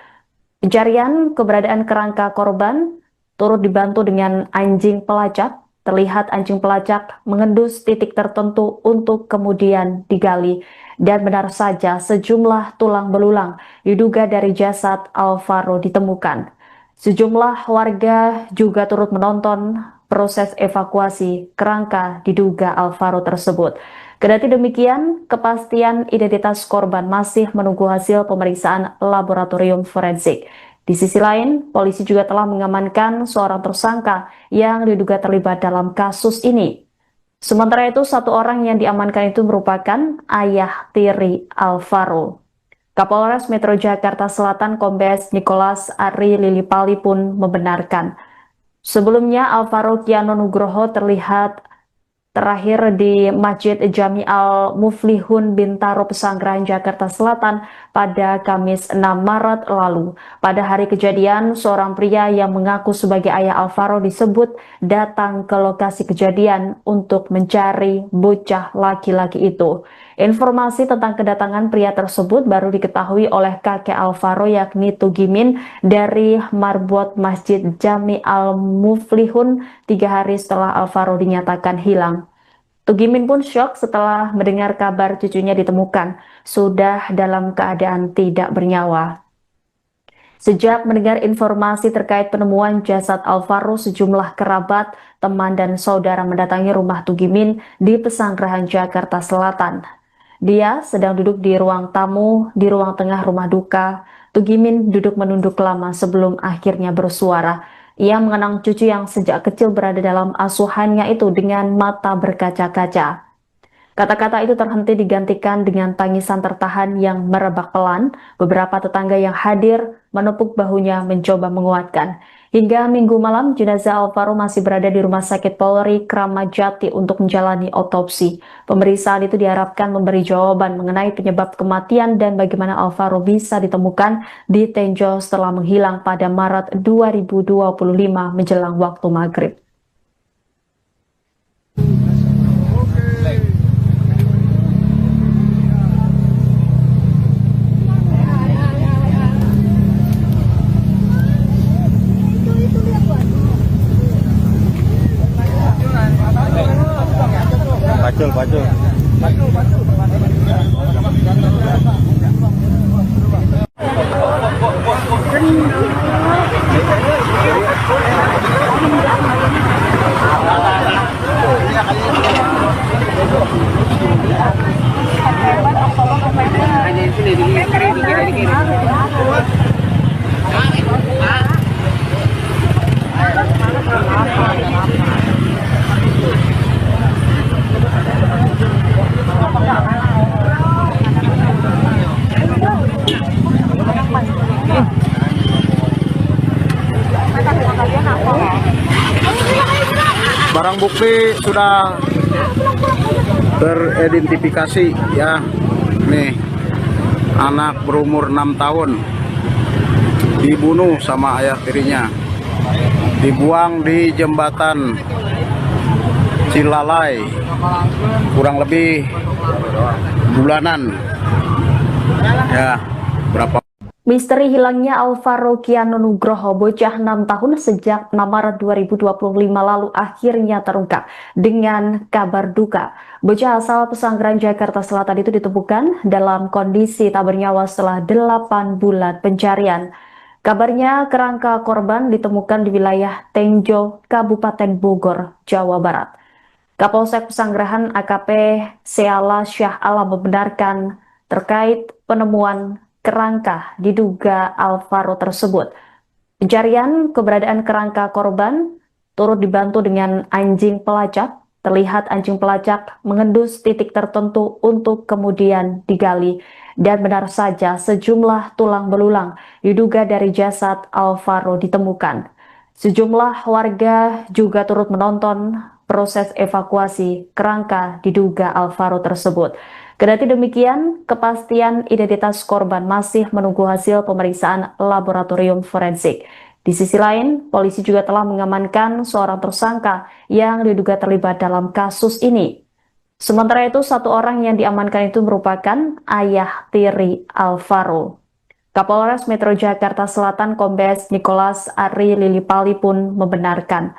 Pencarian keberadaan kerangka korban turut dibantu dengan anjing pelacak. Terlihat anjing pelacak mengendus titik tertentu untuk kemudian digali. Dan benar saja sejumlah tulang belulang diduga dari jasad Alvaro ditemukan. Sejumlah warga juga turut menonton proses evakuasi kerangka diduga Alvaro tersebut. Kendati demikian, kepastian identitas korban masih menunggu hasil pemeriksaan laboratorium forensik. Di sisi lain, polisi juga telah mengamankan seorang tersangka yang diduga terlibat dalam kasus ini. Sementara itu, satu orang yang diamankan itu merupakan ayah tiri Alvaro. Kapolres Metro Jakarta Selatan Kombes Nicholas Ari Lilipali pun membenarkan. Sebelumnya, Alvaro Kiano Nugroho terlihat terakhir di Masjid Jami Al-Muflihun Bintaro Pesanggerahan Jakarta Selatan pada Kamis 6 Maret lalu. Pada hari kejadian, seorang pria yang mengaku sebagai ayah Alvaro disebut datang ke lokasi kejadian untuk mencari bocah laki-laki itu. Informasi tentang kedatangan pria tersebut baru diketahui oleh kakek Alvaro yakni Tugimin dari marbot Masjid Jami Al-Muflihun 3 hari setelah Alvaro dinyatakan hilang. Tugimin pun syok setelah mendengar kabar cucunya ditemukan sudah dalam keadaan tidak bernyawa. Sejak mendengar informasi terkait penemuan jasad Alvaro, sejumlah kerabat, teman, dan saudara mendatangi rumah Tugimin di Pesanggerahan Jakarta Selatan. Dia sedang duduk di ruang tamu di ruang tengah rumah duka. Tugimin duduk menunduk lama sebelum akhirnya bersuara. Ia mengenang cucu yang sejak kecil berada dalam asuhannya itu dengan mata berkaca-kaca. Kata-kata itu terhenti digantikan dengan tangisan tertahan yang merebak pelan. Beberapa tetangga yang hadir menepuk bahunya mencoba menguatkan. Hingga Minggu malam, jenazah Alvaro masih berada di Rumah Sakit Polri Kramat Jati untuk menjalani otopsi. Pemeriksaan itu diharapkan memberi jawaban mengenai penyebab kematian dan bagaimana Alvaro bisa ditemukan di Tenjo setelah menghilang pada Maret 2025 menjelang waktu maghrib. Bacul. Barang bukti sudah teridentifikasi ya. Nih, anak berumur 6 tahun dibunuh sama ayah tirinya, dibuang di jembatan Cilalai kurang lebih bulanan ya. Berapa Misteri hilangnya Alvaro Kiano Nugroho, bocah 6 tahun sejak 6 Maret 2025 lalu akhirnya terungkap dengan kabar duka. Bocah asal Pesanggerahan Jakarta Selatan itu ditemukan dalam kondisi tak bernyawa setelah 8 bulan pencarian. Kabarnya kerangka korban ditemukan di wilayah Tenjo, Kabupaten Bogor, Jawa Barat. Kapolsek Pesanggerahan AKP Seala Syah Alam membenarkan terkait penemuan kerangka diduga Alvaro tersebut. Pencarian keberadaan kerangka korban turut dibantu dengan anjing pelacak. Terlihat anjing pelacak mengendus titik tertentu untuk kemudian digali. Dan benar saja sejumlah tulang belulang diduga dari jasad Alvaro ditemukan. Sejumlah warga juga turut menonton proses evakuasi kerangka diduga Alvaro tersebut. Kendati demikian, kepastian identitas korban masih menunggu hasil pemeriksaan laboratorium forensik. Di sisi lain, polisi juga telah mengamankan seorang tersangka yang diduga terlibat dalam kasus ini. Sementara itu, satu orang yang diamankan itu merupakan ayah tiri Alvaro. Kapolres Metro Jakarta Selatan Kombes Nicholas Ari Lilipali pun membenarkan.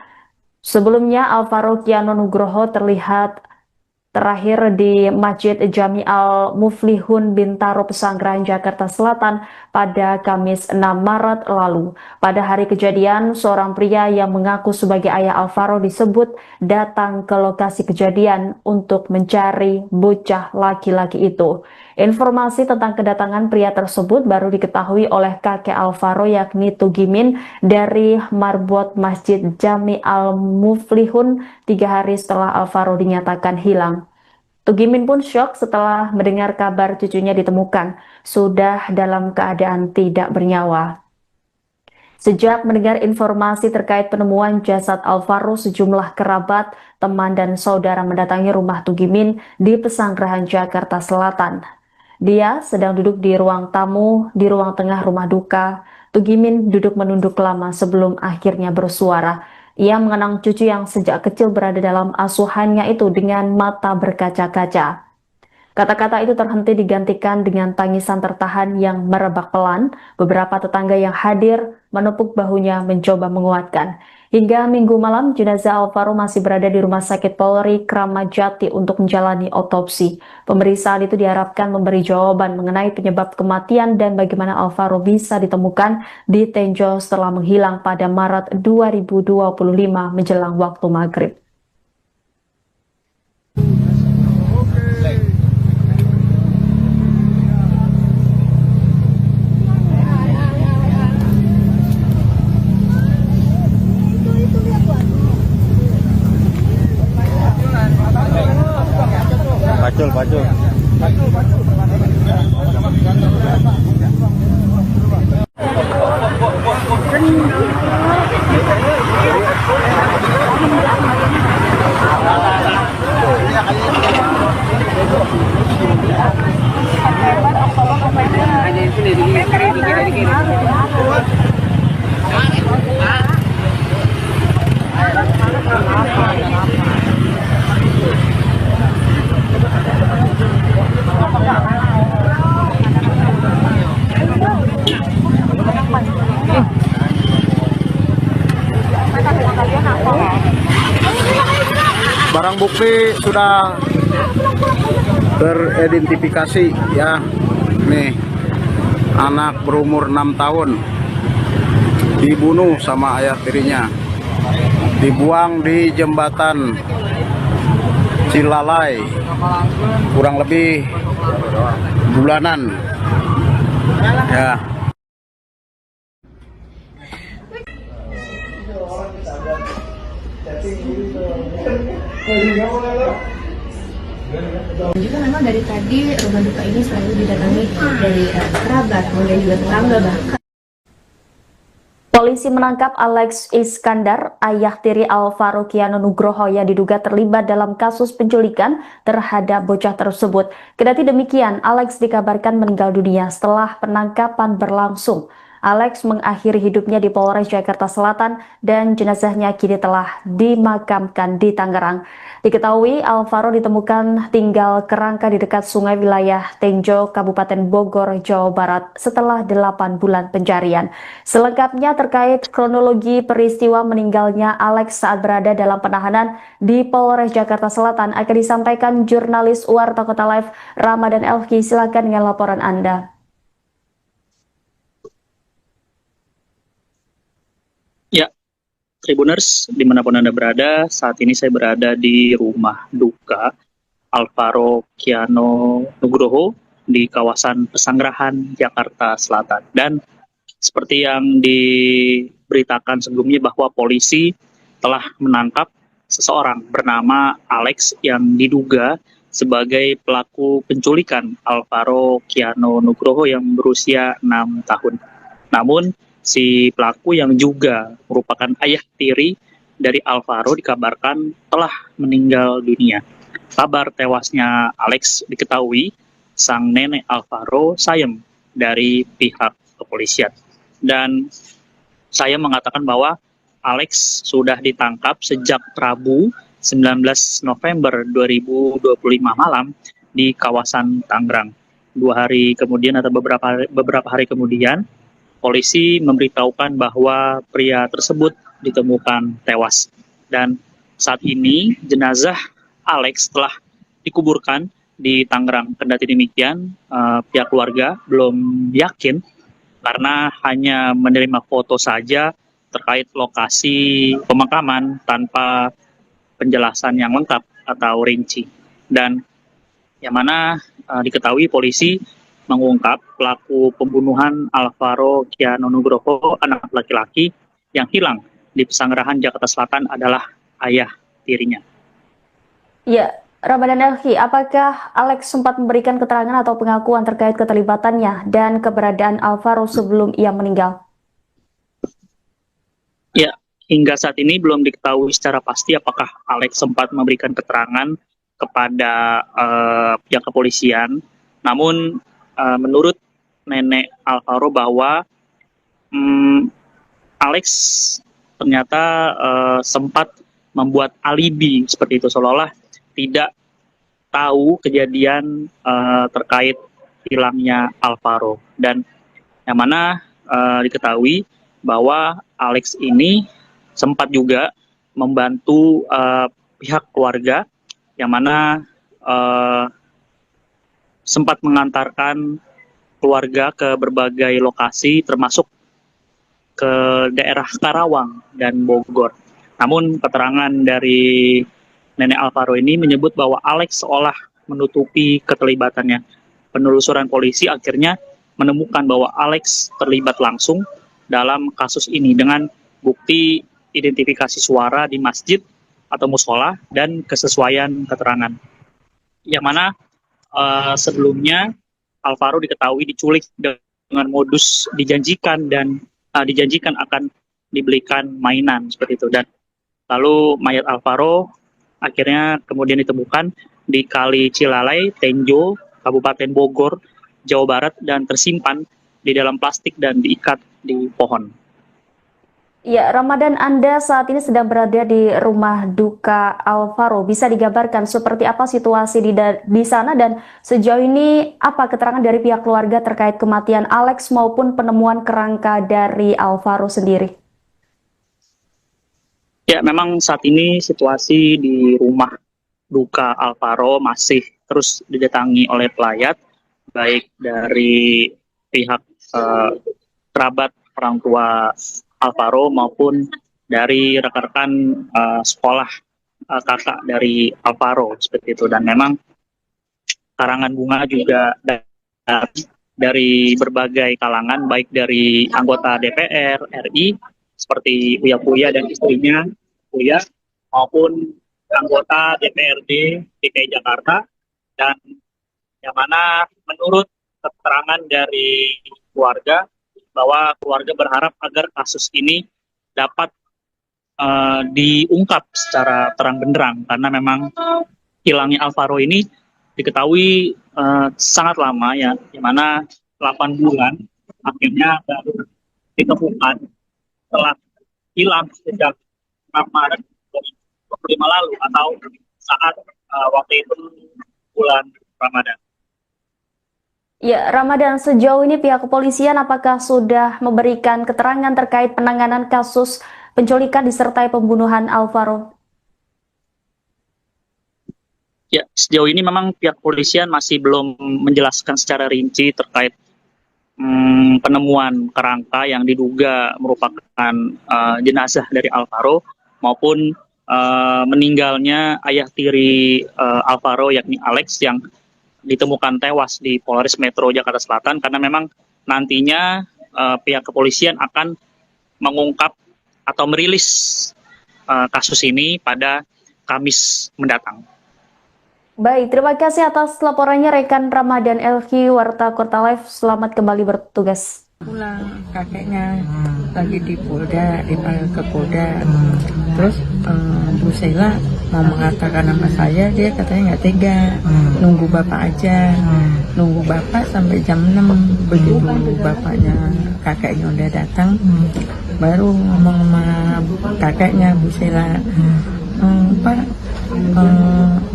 Sebelumnya, Alvaro Kiano Nugroho terlihat terakhir di Masjid Jami Al-Muflihun Bintaro Pesanggerahan Jakarta Selatan pada Kamis 6 Maret lalu. Pada hari kejadian, seorang pria yang mengaku sebagai ayah Alvaro disebut datang ke lokasi kejadian untuk mencari bocah laki-laki itu. Informasi tentang kedatangan pria tersebut baru diketahui oleh kakek Alvaro yakni Tugimin dari Marbot Masjid Jami Al-Muflihun 3 hari setelah Alvaro dinyatakan hilang. Tugimin pun syok setelah mendengar kabar cucunya ditemukan sudah dalam keadaan tidak bernyawa. Sejak mendengar informasi terkait penemuan jasad Alvaro, sejumlah kerabat, teman, dan saudara mendatangi rumah Tugimin di Pesanggerahan Jakarta Selatan. Dia sedang duduk di ruang tamu di ruang tengah rumah duka. Tugimin duduk menunduk lama sebelum akhirnya bersuara. Ia mengenang cucu yang sejak kecil berada dalam asuhannya itu dengan mata berkaca-kaca. Kata-kata itu terhenti digantikan dengan tangisan tertahan yang merebak pelan. Beberapa tetangga yang hadir menepuk bahunya mencoba menguatkan. Hingga Minggu malam, jenazah Alvaro masih berada di Rumah Sakit Polri Kramat Jati untuk menjalani otopsi. Pemeriksaan itu diharapkan memberi jawaban mengenai penyebab kematian dan bagaimana Alvaro bisa ditemukan di Tenjo setelah menghilang pada Maret 2025 menjelang waktu maghrib. Pacul. Barang bukti sudah teridentifikasi ya. Nih, anak berumur 6 tahun dibunuh sama ayah tirinya, dibuang di jembatan Cilalai kurang lebih bulanan ya. Juga memang dari tadi rumah duka ini selalu didatangi dari kerabat, kemudian juga tetangga bahkan. Polisi menangkap Alex Iskandar, ayah tiri Alvaro Kiano Nugroho yang diduga terlibat dalam kasus penculikan terhadap bocah tersebut. Kendati demikian, Alex dikabarkan meninggal dunia setelah penangkapan berlangsung. Alex mengakhiri hidupnya di Polres Jakarta Selatan dan jenazahnya kini telah dimakamkan di Tangerang. Diketahui Alvaro ditemukan tinggal kerangka di dekat sungai wilayah Tenjo, Kabupaten Bogor, Jawa Barat setelah 8 bulan pencarian. Selengkapnya terkait kronologi peristiwa meninggalnya Alex saat berada dalam penahanan di Polres Jakarta Selatan akan disampaikan jurnalis Warta Kota Live Ramadan Elki. Silakan dengan laporan Anda. Ya, Tribuners, dimanapun Anda berada, saat ini saya berada di rumah duka Alvaro Kiano Nugroho di kawasan Pesanggerahan, Jakarta Selatan. Dan seperti yang diberitakan sebelumnya bahwa polisi telah menangkap seseorang bernama Alex yang diduga sebagai pelaku penculikan Alvaro Kiano Nugroho yang berusia 6 tahun. Namun, si pelaku yang juga merupakan ayah tiri dari Alvaro dikabarkan telah meninggal dunia. Kabar tewasnya Alex diketahui sang nenek Alvaro sayem dari pihak kepolisian. Dan saya mengatakan bahwa Alex sudah ditangkap sejak Rabu 19 November 2025 malam di kawasan Tangerang. 2 hari kemudian atau beberapa hari kemudian, polisi memberitahukan bahwa pria tersebut ditemukan tewas. Dan saat ini jenazah Alex telah dikuburkan di Tangerang. Kendati demikian, pihak keluarga belum yakin karena hanya menerima foto saja terkait lokasi pemakaman tanpa penjelasan yang lengkap atau rinci. Dan yang mana diketahui polisi mengungkap pelaku pembunuhan Alvaro Kiano Nugroho, anak laki-laki yang hilang di Pesanggerahan, Jakarta Selatan adalah ayah tirinya. Ya, Ramadan Elki, apakah Alex sempat memberikan keterangan atau pengakuan terkait keterlibatannya dan keberadaan Alvaro sebelum ia meninggal? Ya, hingga saat ini belum diketahui secara pasti apakah Alex sempat memberikan keterangan kepada pihak kepolisian. Namun menurut nenek Alvaro bahwa Alex ternyata sempat membuat alibi seperti itu, seolah-olah tidak tahu kejadian terkait hilangnya Alvaro. Dan yang mana diketahui bahwa Alex ini sempat juga membantu pihak keluarga yang mana sempat mengantarkan keluarga ke berbagai lokasi termasuk ke daerah Karawang dan Bogor. Namun keterangan dari nenek Alvaro ini menyebut bahwa Alex seolah menutupi keterlibatannya. Penelusuran polisi akhirnya menemukan bahwa Alex terlibat langsung dalam kasus ini dengan bukti identifikasi suara di masjid atau musola dan kesesuaian keterangan. Yang mana sebelumnya Alvaro diketahui diculik dengan modus dijanjikan akan dibelikan mainan seperti itu. Dan lalu mayat Alvaro akhirnya kemudian ditemukan di Kali Cilalai, Tenjo, Kabupaten Bogor, Jawa Barat dan tersimpan di dalam plastik dan diikat di pohon. Ya, Ramadan, Anda saat ini sedang berada di rumah duka Alvaro. Bisa digambarkan seperti apa situasi di sana dan sejauh ini apa keterangan dari pihak keluarga terkait kematian Alex maupun penemuan kerangka dari Alvaro sendiri? Ya, memang saat ini situasi di rumah duka Alvaro masih terus didatangi oleh pelayat, baik dari pihak kerabat orang tua Alvaro maupun dari rekan-rekan sekolah kakak dari Alvaro seperti itu. Dan memang karangan bunga juga dari berbagai kalangan, baik dari anggota DPR RI seperti Uya Kuya dan istrinya Uya, maupun anggota DPRD DKI Jakarta. Dan yang mana menurut keterangan dari keluarga bahwa keluarga berharap agar kasus ini dapat diungkap secara terang benderang, karena memang hilangnya Alvaro ini diketahui sangat lama ya, di mana 8 bulan akhirnya baru ditemukan telah hilang sejak Maret 2025 lalu atau saat waktu itu bulan Ramadan. Ya, Ramadan, sejauh ini pihak kepolisian apakah sudah memberikan keterangan terkait penanganan kasus penculikan disertai pembunuhan Alvaro? Ya, sejauh ini memang pihak kepolisian masih belum menjelaskan secara rinci terkait penemuan kerangka yang diduga merupakan jenazah dari Alvaro maupun meninggalnya ayah tiri Alvaro yakni Alex yang ditemukan tewas di Polres Metro Jakarta Selatan, karena memang nantinya pihak kepolisian akan mengungkap atau merilis kasus ini pada Kamis mendatang. Baik, terima kasih atas laporannya rekan Ramadan Elki, Warta Kota Live. Selamat kembali bertugas. Pulang kakeknya lagi di Polda, dipanggil ke Polda. Terus Bu Sheila mau mengatakan nama saya, dia katanya nggak tega, nunggu bapak aja, nunggu bapak sampai jam 6. Begitu bapaknya kakeknya udah datang, baru ngomong sama kakeknya Bu Sheila, Pak,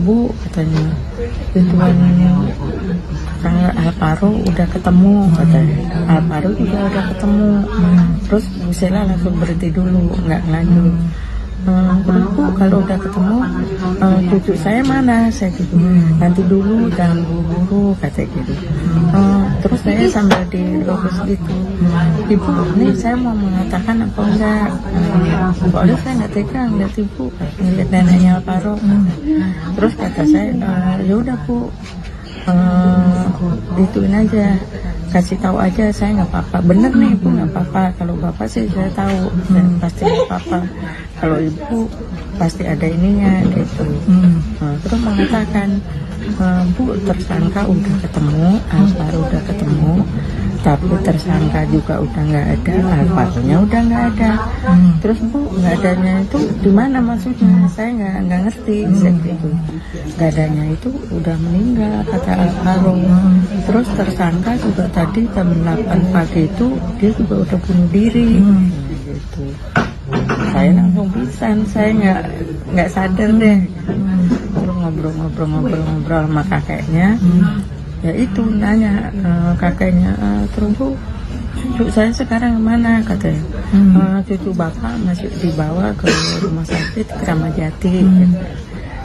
Bu katanya, tujuan saya Alvaro udah ketemu katanya. Alvaro juga udah ketemu. Terus Bu Sheila langsung berhenti dulu, nggak lanjut. Terus Bu, kalau udah ketemu cucu saya mana? Saya gitu. Nanti dulu, jangan buru-buru katanya gitu. Terus saya sambil dilurus gitu, Ibu, ini saya mau mengatakan apa enggak? Soalnya saya nggak tega ngeliat Ibu ngeliat neneknya Alvaro. Terus kata saya, ya udah Bu, ituin aja, kasih tahu aja, saya nggak apa-apa. Bener nih Ibu, nggak apa-apa. Kalau bapak sih saya tahu dan pasti nggak apa-apa. Kalau Ibu pasti ada ininya gitu. Terus mengatakan, Bu, tersangka udah ketemu, Alvaro udah ketemu, tapi tersangka juga udah nggak ada, Alvaro-nya udah nggak ada. Terus Bu, nggak adanya itu di mana maksudnya? Saya nggak ngerti. Gitu. Nggak adanya itu udah meninggal kata Alvaro. Terus tersangka juga tadi jam 8 pagi itu dia juga udah bunuh diri. Gitu. Saya langsung pingsan, saya nggak sadar deh. Terus ngobrol sama kakeknya. Ya itu nanya kakeknya, terus Bu, cucu saya sekarang kemana katanya? Cucu bapak masih dibawa ke rumah sakit Kramat Jati.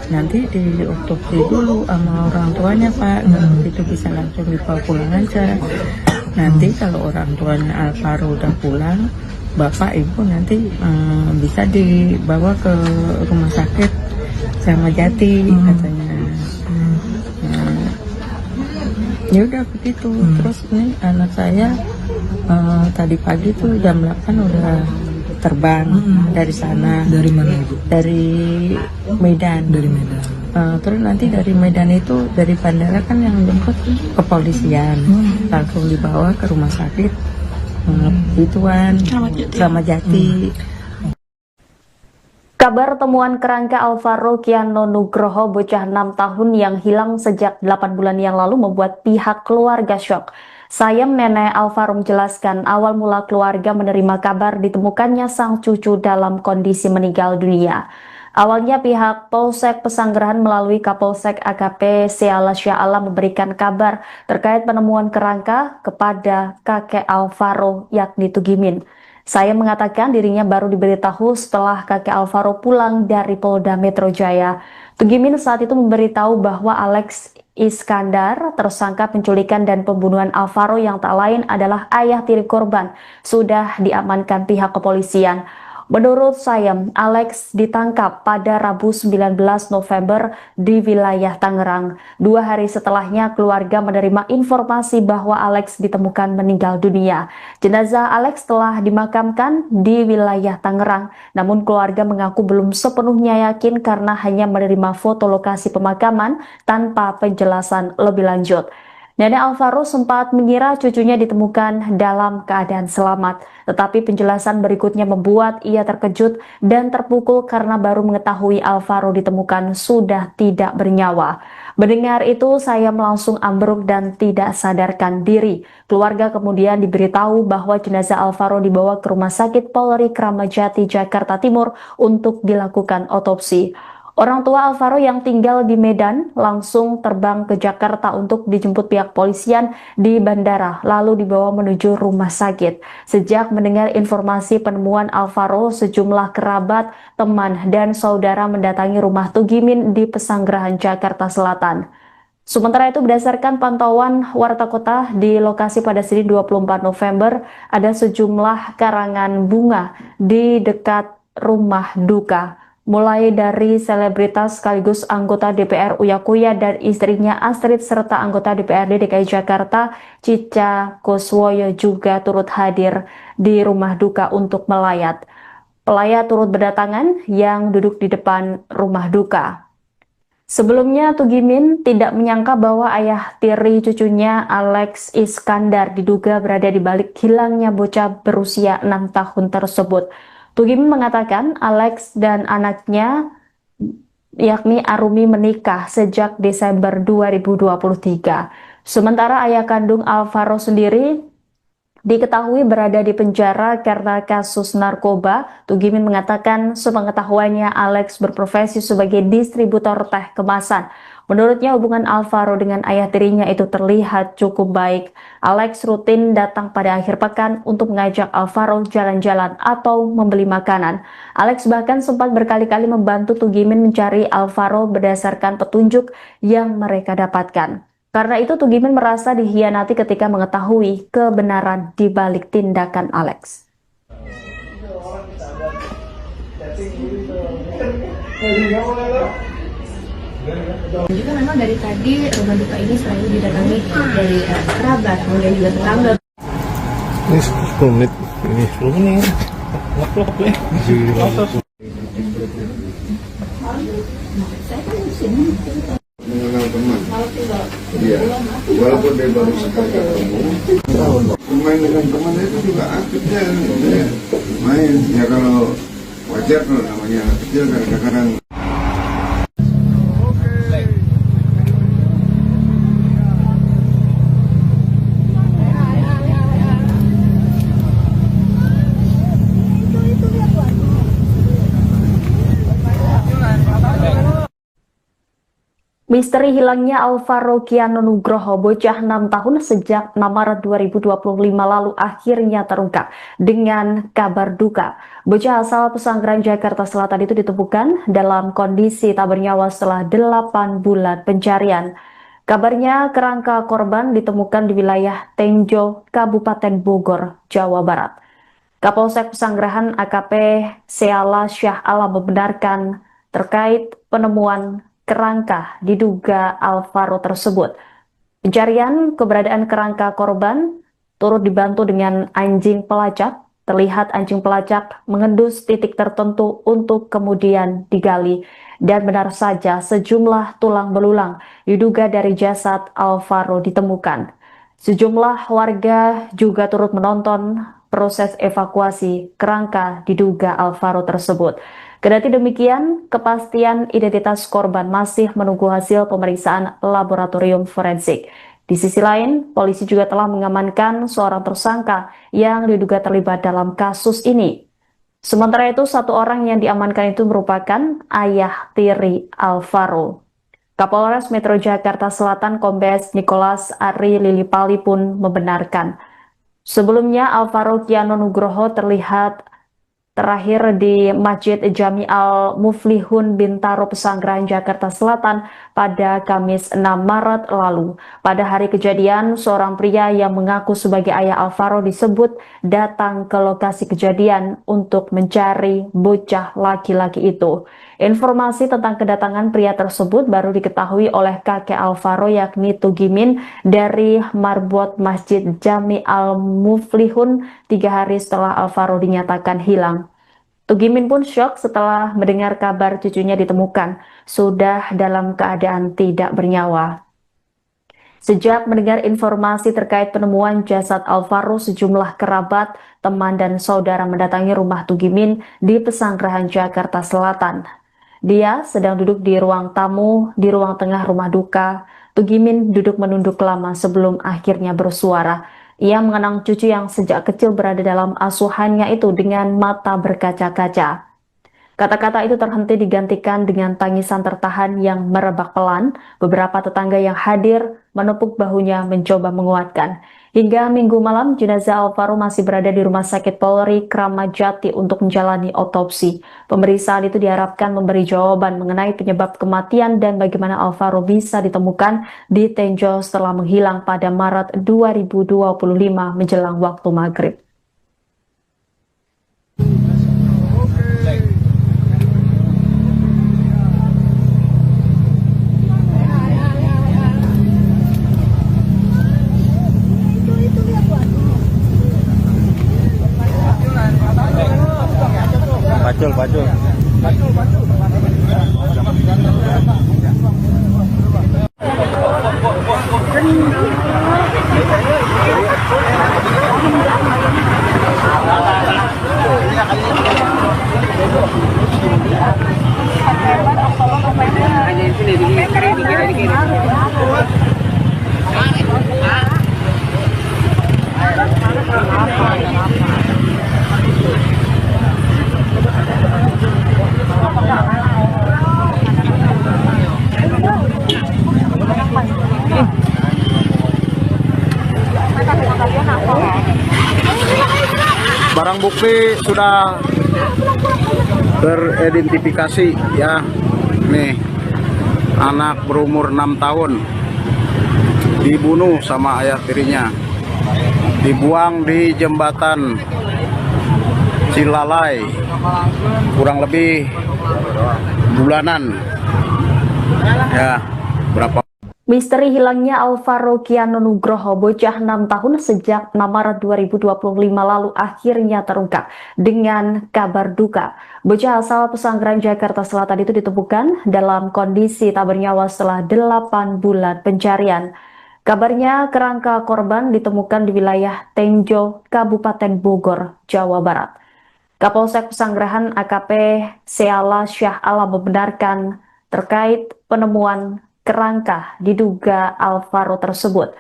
Nanti di otopsi dulu sama orang tuanya Pak, itu bisa langsung dibawa pulang aja. Nanti kalau orang tuanya Alvaro udah pulang, bapak ibu nanti bisa dibawa ke rumah sakit Kramat Jati katanya. Ya udah begitu. Terus nih anak saya tadi pagi tuh jam 8 udah terbang dari sana. Dari mana Ibu? Dari Medan. Dari Medan. Terus nanti dari Medan itu, dari bandara kan yang jemput kepolisian, langsung dibawa ke rumah sakit ituan Kramat Jati. Kabar temuan kerangka Alvaro Kiano Nugroho, bocah 6 tahun yang hilang sejak 8 bulan yang lalu membuat pihak keluarga syok. Sayem, nenek Alvaro menjelaskan awal mula keluarga menerima kabar ditemukannya sang cucu dalam kondisi meninggal dunia. Awalnya pihak Polsek Pesanggerahan melalui Kapolsek AKP Seala Sya'ala memberikan kabar terkait penemuan kerangka kepada kakek Alvaro yakni Tugimin. Saya mengatakan dirinya baru diberitahu setelah kakek Alvaro pulang dari Polda Metro Jaya. Tugimin saat itu memberitahu bahwa Alex Iskandar, tersangka penculikan dan pembunuhan Alvaro yang tak lain adalah ayah tiri korban, sudah diamankan pihak kepolisian. Menurut Sayem, Alex ditangkap pada Rabu 19 November di wilayah Tangerang. 2 hari setelahnya keluarga menerima informasi bahwa Alex ditemukan meninggal dunia. Jenazah Alex telah dimakamkan di wilayah Tangerang, namun keluarga mengaku belum sepenuhnya yakin karena hanya menerima foto lokasi pemakaman tanpa penjelasan lebih lanjut. Nenek Alvaro sempat mengira cucunya ditemukan dalam keadaan selamat, tetapi penjelasan berikutnya membuat ia terkejut dan terpukul karena baru mengetahui Alvaro ditemukan sudah tidak bernyawa. Mendengar itu, saya langsung ambruk dan tidak sadarkan diri. Keluarga kemudian diberitahu bahwa jenazah Alvaro dibawa ke Rumah Sakit Polri Kramat Jati, Jakarta Timur untuk dilakukan otopsi. Orang tua Alvaro yang tinggal di Medan langsung terbang ke Jakarta untuk dijemput pihak polisian di bandara, lalu dibawa menuju rumah sakit. Sejak mendengar informasi penemuan Alvaro, sejumlah kerabat, teman, dan saudara mendatangi rumah Tugimin di Pesanggerahan, Jakarta Selatan. Sementara itu, berdasarkan pantauan Warta Kota di lokasi pada Senin 24 November, ada sejumlah karangan bunga di dekat rumah duka. Mulai dari selebritas sekaligus anggota DPR Uya Kuya dan istrinya Astrid serta anggota DPRD DKI Jakarta Cica Kuswoyo juga turut hadir di rumah duka untuk melayat. Pelayat turut berdatangan yang duduk di depan rumah duka. Sebelumnya, Tugimin tidak menyangka bahwa ayah tiri cucunya Alex Iskandar diduga berada di balik hilangnya bocah berusia 6 tahun tersebut. Tugimin mengatakan Alex dan anaknya yakni Arumi menikah sejak Desember 2023. Sementara ayah kandung Alvaro sendiri diketahui berada di penjara karena kasus narkoba. Tugimin mengatakan sepengetahuannya Alex berprofesi sebagai distributor teh kemasan. Menurutnya hubungan Alvaro dengan ayah tirinya itu terlihat cukup baik. Alex rutin datang pada akhir pekan untuk mengajak Alvaro jalan-jalan atau membeli makanan. Alex bahkan sempat berkali-kali membantu Tugimin mencari Alvaro berdasarkan petunjuk yang mereka dapatkan. Karena itu Tugimin merasa dikhianati ketika mengetahui kebenaran di balik tindakan Alex. Juga memang dari tadi rumah duka ini selalu didatangi dari kerabat, kemudian juga tetangga. Ini 10 menit. Ini 10 menit. Ngaplock ya. Mengenal teman. Iya. Walaupun dia baru sekali ketemu, main dengan teman itu juga aktif dia. Main. Ya kalau wajar kalau namanya anak kecil kadang-kadang. Misteri hilangnya Alvaro Kiano Nugroho, bocah 6 tahun sejak 6 Maret 2025 lalu akhirnya terungkap dengan kabar duka. Bocah asal Pesanggerahan, Jakarta Selatan itu ditemukan dalam kondisi tak bernyawa setelah 8 bulan pencarian. Kabarnya kerangka korban ditemukan di wilayah Tenjo, Kabupaten Bogor, Jawa Barat. Kapolsek Pesanggerahan AKP Seala Syah Alam membenarkan terkait penemuan kerangka diduga Alvaro tersebut. Pencarian keberadaan kerangka korban turut dibantu dengan anjing pelacak. Terlihat anjing pelacak mengendus titik tertentu untuk kemudian digali. Dan benar saja sejumlah tulang belulang diduga dari jasad Alvaro ditemukan. Sejumlah warga juga turut menonton proses evakuasi kerangka diduga Alvaro tersebut. Kendati demikian, kepastian identitas korban masih menunggu hasil pemeriksaan laboratorium forensik. Di sisi lain, polisi juga telah mengamankan seorang tersangka yang diduga terlibat dalam kasus ini. Sementara itu, satu orang yang diamankan itu merupakan ayah tiri Alvaro. Kapolres Metro Jakarta Selatan Kombes Nicholas Ari Lilipali pun membenarkan. Sebelumnya, Alvaro Kiano Nugroho terlihat terakhir di Masjid Jami Al-Muflihun Bintaro Pesanggerahan, Jakarta Selatan pada Kamis 6 Maret lalu. Pada hari kejadian, seorang pria yang mengaku sebagai ayah Alvaro disebut datang ke lokasi kejadian untuk mencari bocah laki-laki itu. Informasi tentang kedatangan pria tersebut baru diketahui oleh kakek Alvaro yakni Tugimin dari marbot Masjid Jami Al-Muflihun 3 hari setelah Alvaro dinyatakan hilang. Tugimin pun syok setelah mendengar kabar cucunya ditemukan sudah dalam keadaan tidak bernyawa. Sejak mendengar informasi terkait penemuan jasad Alvaro, sejumlah kerabat, teman, dan saudara mendatangi rumah Tugimin di Pesanggerahan, Jakarta Selatan. Dia sedang duduk di ruang tamu di ruang tengah rumah duka. Tugimin duduk menunduk lama sebelum akhirnya bersuara. Ia mengenang cucu yang sejak kecil berada dalam asuhannya itu dengan mata berkaca-kaca. Kata-kata itu terhenti digantikan dengan tangisan tertahan yang merebak pelan. Beberapa tetangga yang hadir menepuk bahunya mencoba menguatkan. Hingga Minggu malam, jenazah Alvaro masih berada di Rumah Sakit Polri Kramat Jati untuk menjalani otopsi. Pemeriksaan itu diharapkan memberi jawaban mengenai penyebab kematian dan bagaimana Alvaro bisa ditemukan di Tenjo setelah menghilang pada Maret 2025 menjelang waktu maghrib. Bacul. Barang bukti sudah teridentifikasi ya. Nih, anak berumur 6 tahun dibunuh sama ayah tirinya, dibuang di jembatan Cilalai kurang lebih bulanan ya. Berapa Misteri hilangnya Alvaro Kiano Nugroho, bocah 6 tahun sejak 6 Maret 2025 lalu akhirnya terungkap dengan kabar duka. Bocah asal Pesanggerahan Jakarta Selatan itu ditemukan dalam kondisi tak bernyawa setelah 8 bulan pencarian. Kabarnya kerangka korban ditemukan di wilayah Tenjo, Kabupaten Bogor, Jawa Barat. Kapolsek Pesanggerahan AKP Seala Syah Alam membenarkan terkait penemuan kerangka diduga Alvaro tersebut.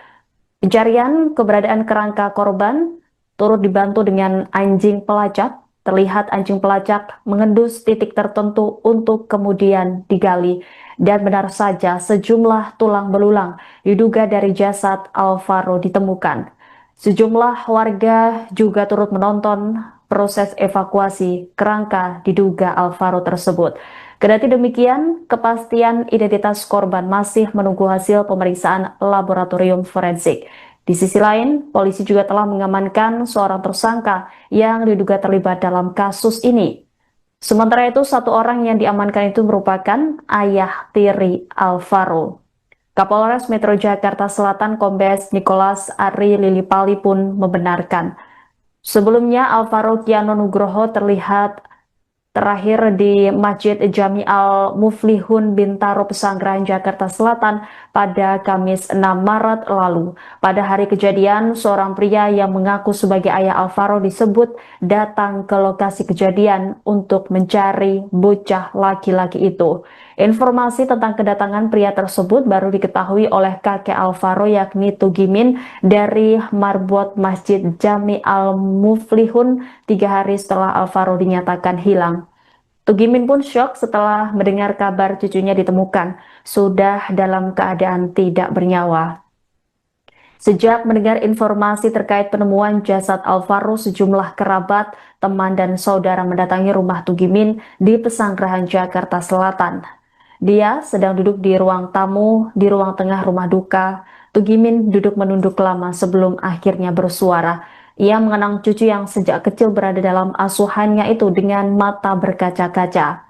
Pencarian keberadaan kerangka korban turut dibantu dengan anjing pelacak. Terlihat anjing pelacak mengendus titik tertentu untuk kemudian digali. Dan benar saja sejumlah tulang belulang diduga dari jasad Alvaro ditemukan. Sejumlah warga juga turut menonton proses evakuasi kerangka diduga Alvaro tersebut. Kendati demikian, kepastian identitas korban masih menunggu hasil pemeriksaan laboratorium forensik. Di sisi lain, polisi juga telah mengamankan seorang tersangka yang diduga terlibat dalam kasus ini. Sementara itu, satu orang yang diamankan itu merupakan ayah tiri Alvaro. Kapolres Metro Jakarta Selatan Kombes Nicholas Ari Lilipali pun membenarkan. Sebelumnya, Alvaro Kiano Nugroho terlihat terakhir di Masjid Jami Al-Muflihun Bintaro Pesanggerahan Jakarta Selatan pada Kamis 6 Maret lalu. Pada hari kejadian, seorang pria yang mengaku sebagai ayah Alvaro disebut datang ke lokasi kejadian untuk mencari bocah laki-laki itu. Informasi tentang kedatangan pria tersebut baru diketahui oleh kakek Alvaro yakni Tugimin dari marbot Masjid Jami Al-Muflihun 3 hari setelah Alvaro dinyatakan hilang. Tugimin pun syok setelah mendengar kabar cucunya ditemukan sudah dalam keadaan tidak bernyawa. Sejak mendengar informasi terkait penemuan jasad Alvaro, sejumlah kerabat, teman, dan saudara mendatangi rumah Tugimin di Pesanggerahan Jakarta Selatan. Dia sedang duduk di ruang tamu di ruang tengah rumah duka. Tugimin duduk menunduk lama sebelum akhirnya bersuara. Ia mengenang cucu yang sejak kecil berada dalam asuhannya itu dengan mata berkaca-kaca.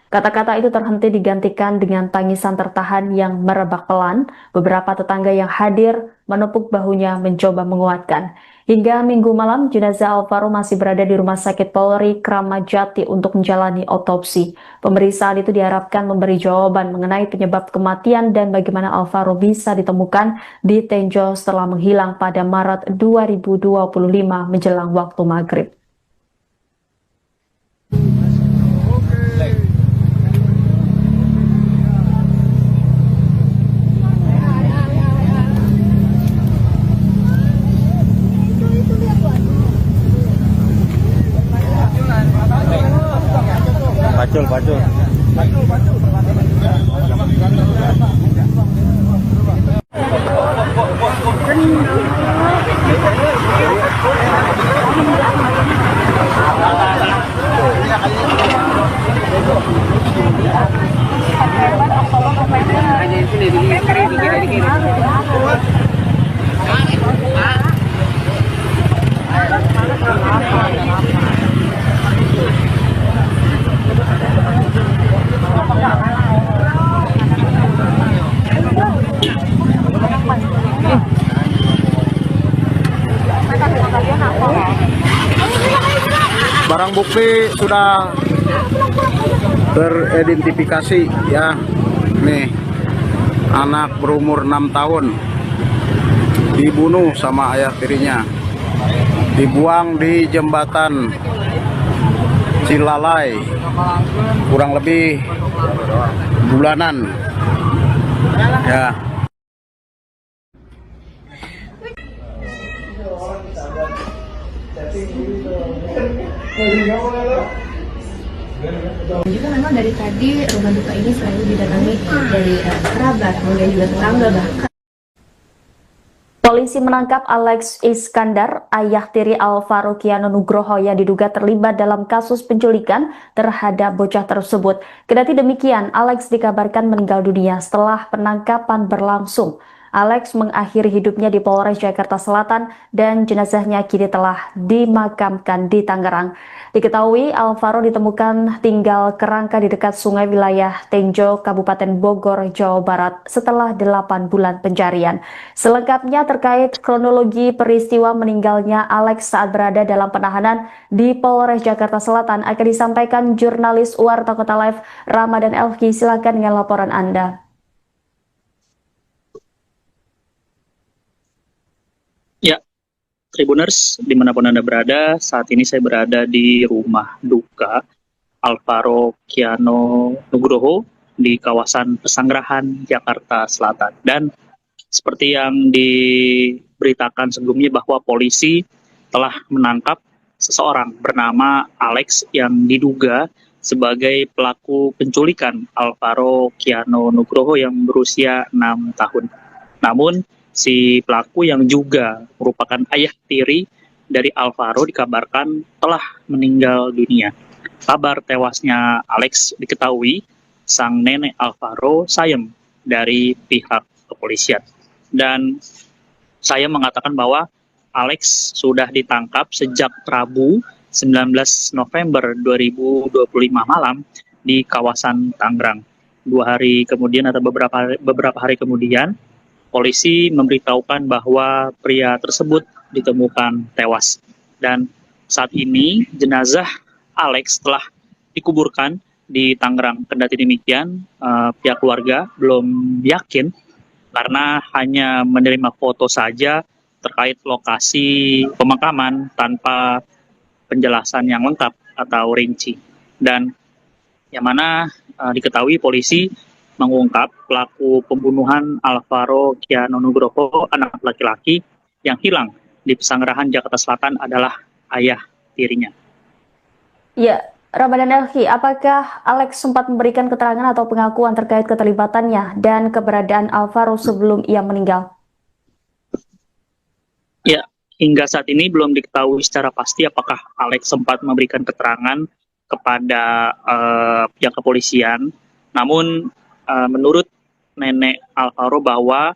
Kata-kata itu terhenti digantikan dengan tangisan tertahan yang merebak pelan. Beberapa tetangga yang hadir menepuk bahunya mencoba menguatkan. Hingga Minggu malam, jenazah Alvaro masih berada di Rumah Sakit Polri Kramat Jati untuk menjalani otopsi. Pemeriksaan itu diharapkan memberi jawaban mengenai penyebab kematian dan bagaimana Alvaro bisa ditemukan di Tenjo setelah menghilang pada Maret 2025 menjelang waktu maghrib. Pacul. Barang bukti sudah teridentifikasi ya. Nih, anak berumur 6 tahun dibunuh sama ayah tirinya, dibuang di jembatan Cilalai kurang lebih bulanan ya. Juga memang dari tadi rumah duka ini selalu didatangi dari kerabat, kemudian juga tetangga bahkan. Polisi menangkap Alex Iskandar, ayah tiri Alvarokiano Nugroho yang diduga terlibat dalam kasus penculikan terhadap bocah tersebut. Kendati demikian, Alex dikabarkan meninggal dunia setelah penangkapan berlangsung. Alex mengakhiri hidupnya di Polres Jakarta Selatan dan jenazahnya kini telah dimakamkan di Tangerang. Diketahui Alvaro ditemukan tinggal kerangka di dekat sungai wilayah Tenjo, Kabupaten Bogor, Jawa Barat setelah 8 bulan pencarian. Selengkapnya terkait kronologi peristiwa meninggalnya Alex saat berada dalam penahanan di Polres Jakarta Selatan akan disampaikan jurnalis Warta Kota Live Ramadan Elki. Silakan dengan laporan Anda. Ya, Tribuners, dimanapun Anda berada, saat ini saya berada di rumah duka Alvarokiano Nugroho di kawasan Pesanggerahan, Jakarta Selatan. Dan seperti yang diberitakan sebelumnya bahwa polisi telah menangkap seseorang bernama Alex yang diduga sebagai pelaku penculikan Alvarokiano Nugroho yang berusia 6 tahun. Namun, si pelaku yang juga merupakan ayah tiri dari Alvaro dikabarkan telah meninggal dunia. Kabar tewasnya Alex diketahui sang nenek Alvaro sayem dari pihak kepolisian. Dan saya mengatakan bahwa Alex sudah ditangkap sejak Rabu 19 November 2025 malam di kawasan Tangerang. 2 hari kemudian atau beberapa hari kemudian, polisi memberitahukan bahwa pria tersebut ditemukan tewas. Dan saat ini jenazah Alex telah dikuburkan di Tangerang. Kendati demikian, pihak keluarga belum yakin karena hanya menerima foto saja terkait lokasi pemakaman tanpa penjelasan yang lengkap atau rinci. Dan yang mana diketahui polisi mengungkap pelaku pembunuhan Alvarokiano Nugroho, anak laki-laki yang hilang di Pesanggerahan, Jakarta Selatan adalah ayah tirinya. Ya, Ramadan Elki, apakah Alex sempat memberikan keterangan atau pengakuan terkait keterlibatannya dan keberadaan Alvaro sebelum ia meninggal? Ya, hingga saat ini belum diketahui secara pasti apakah Alex sempat memberikan keterangan kepada pihak kepolisian. Namun, menurut nenek Alvaro bahwa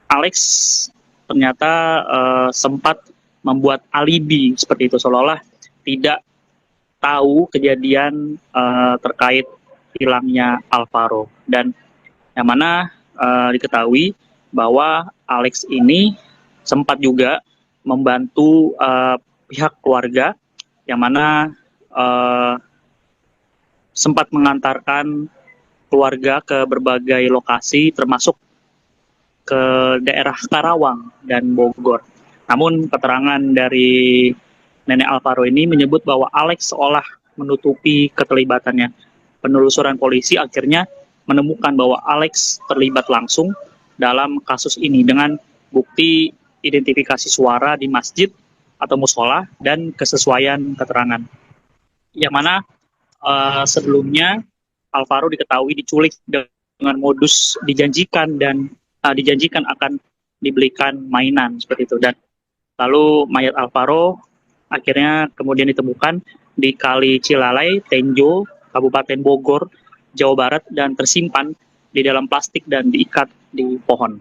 Alex ternyata sempat membuat alibi seperti itu, seolah-olah tidak tahu kejadian terkait hilangnya Alvaro. Dan yang mana diketahui bahwa Alex ini sempat juga membantu pihak keluarga yang mana sempat mengantarkan keluarga ke berbagai lokasi termasuk ke daerah Karawang dan Bogor. Namun keterangan dari nenek Alvaro ini menyebut bahwa Alex seolah menutupi keterlibatannya. Penelusuran polisi akhirnya menemukan bahwa Alex terlibat langsung dalam kasus ini dengan bukti identifikasi suara di masjid atau musola dan kesesuaian keterangan. Yang mana sebelumnya Alvaro diketahui diculik dengan modus dijanjikan dan dijanjikan akan dibelikan mainan seperti itu. Dan lalu mayat Alvaro akhirnya kemudian ditemukan di Kali Cilalai, Tenjo, Kabupaten Bogor, Jawa Barat, dan tersimpan di dalam plastik dan diikat di pohon.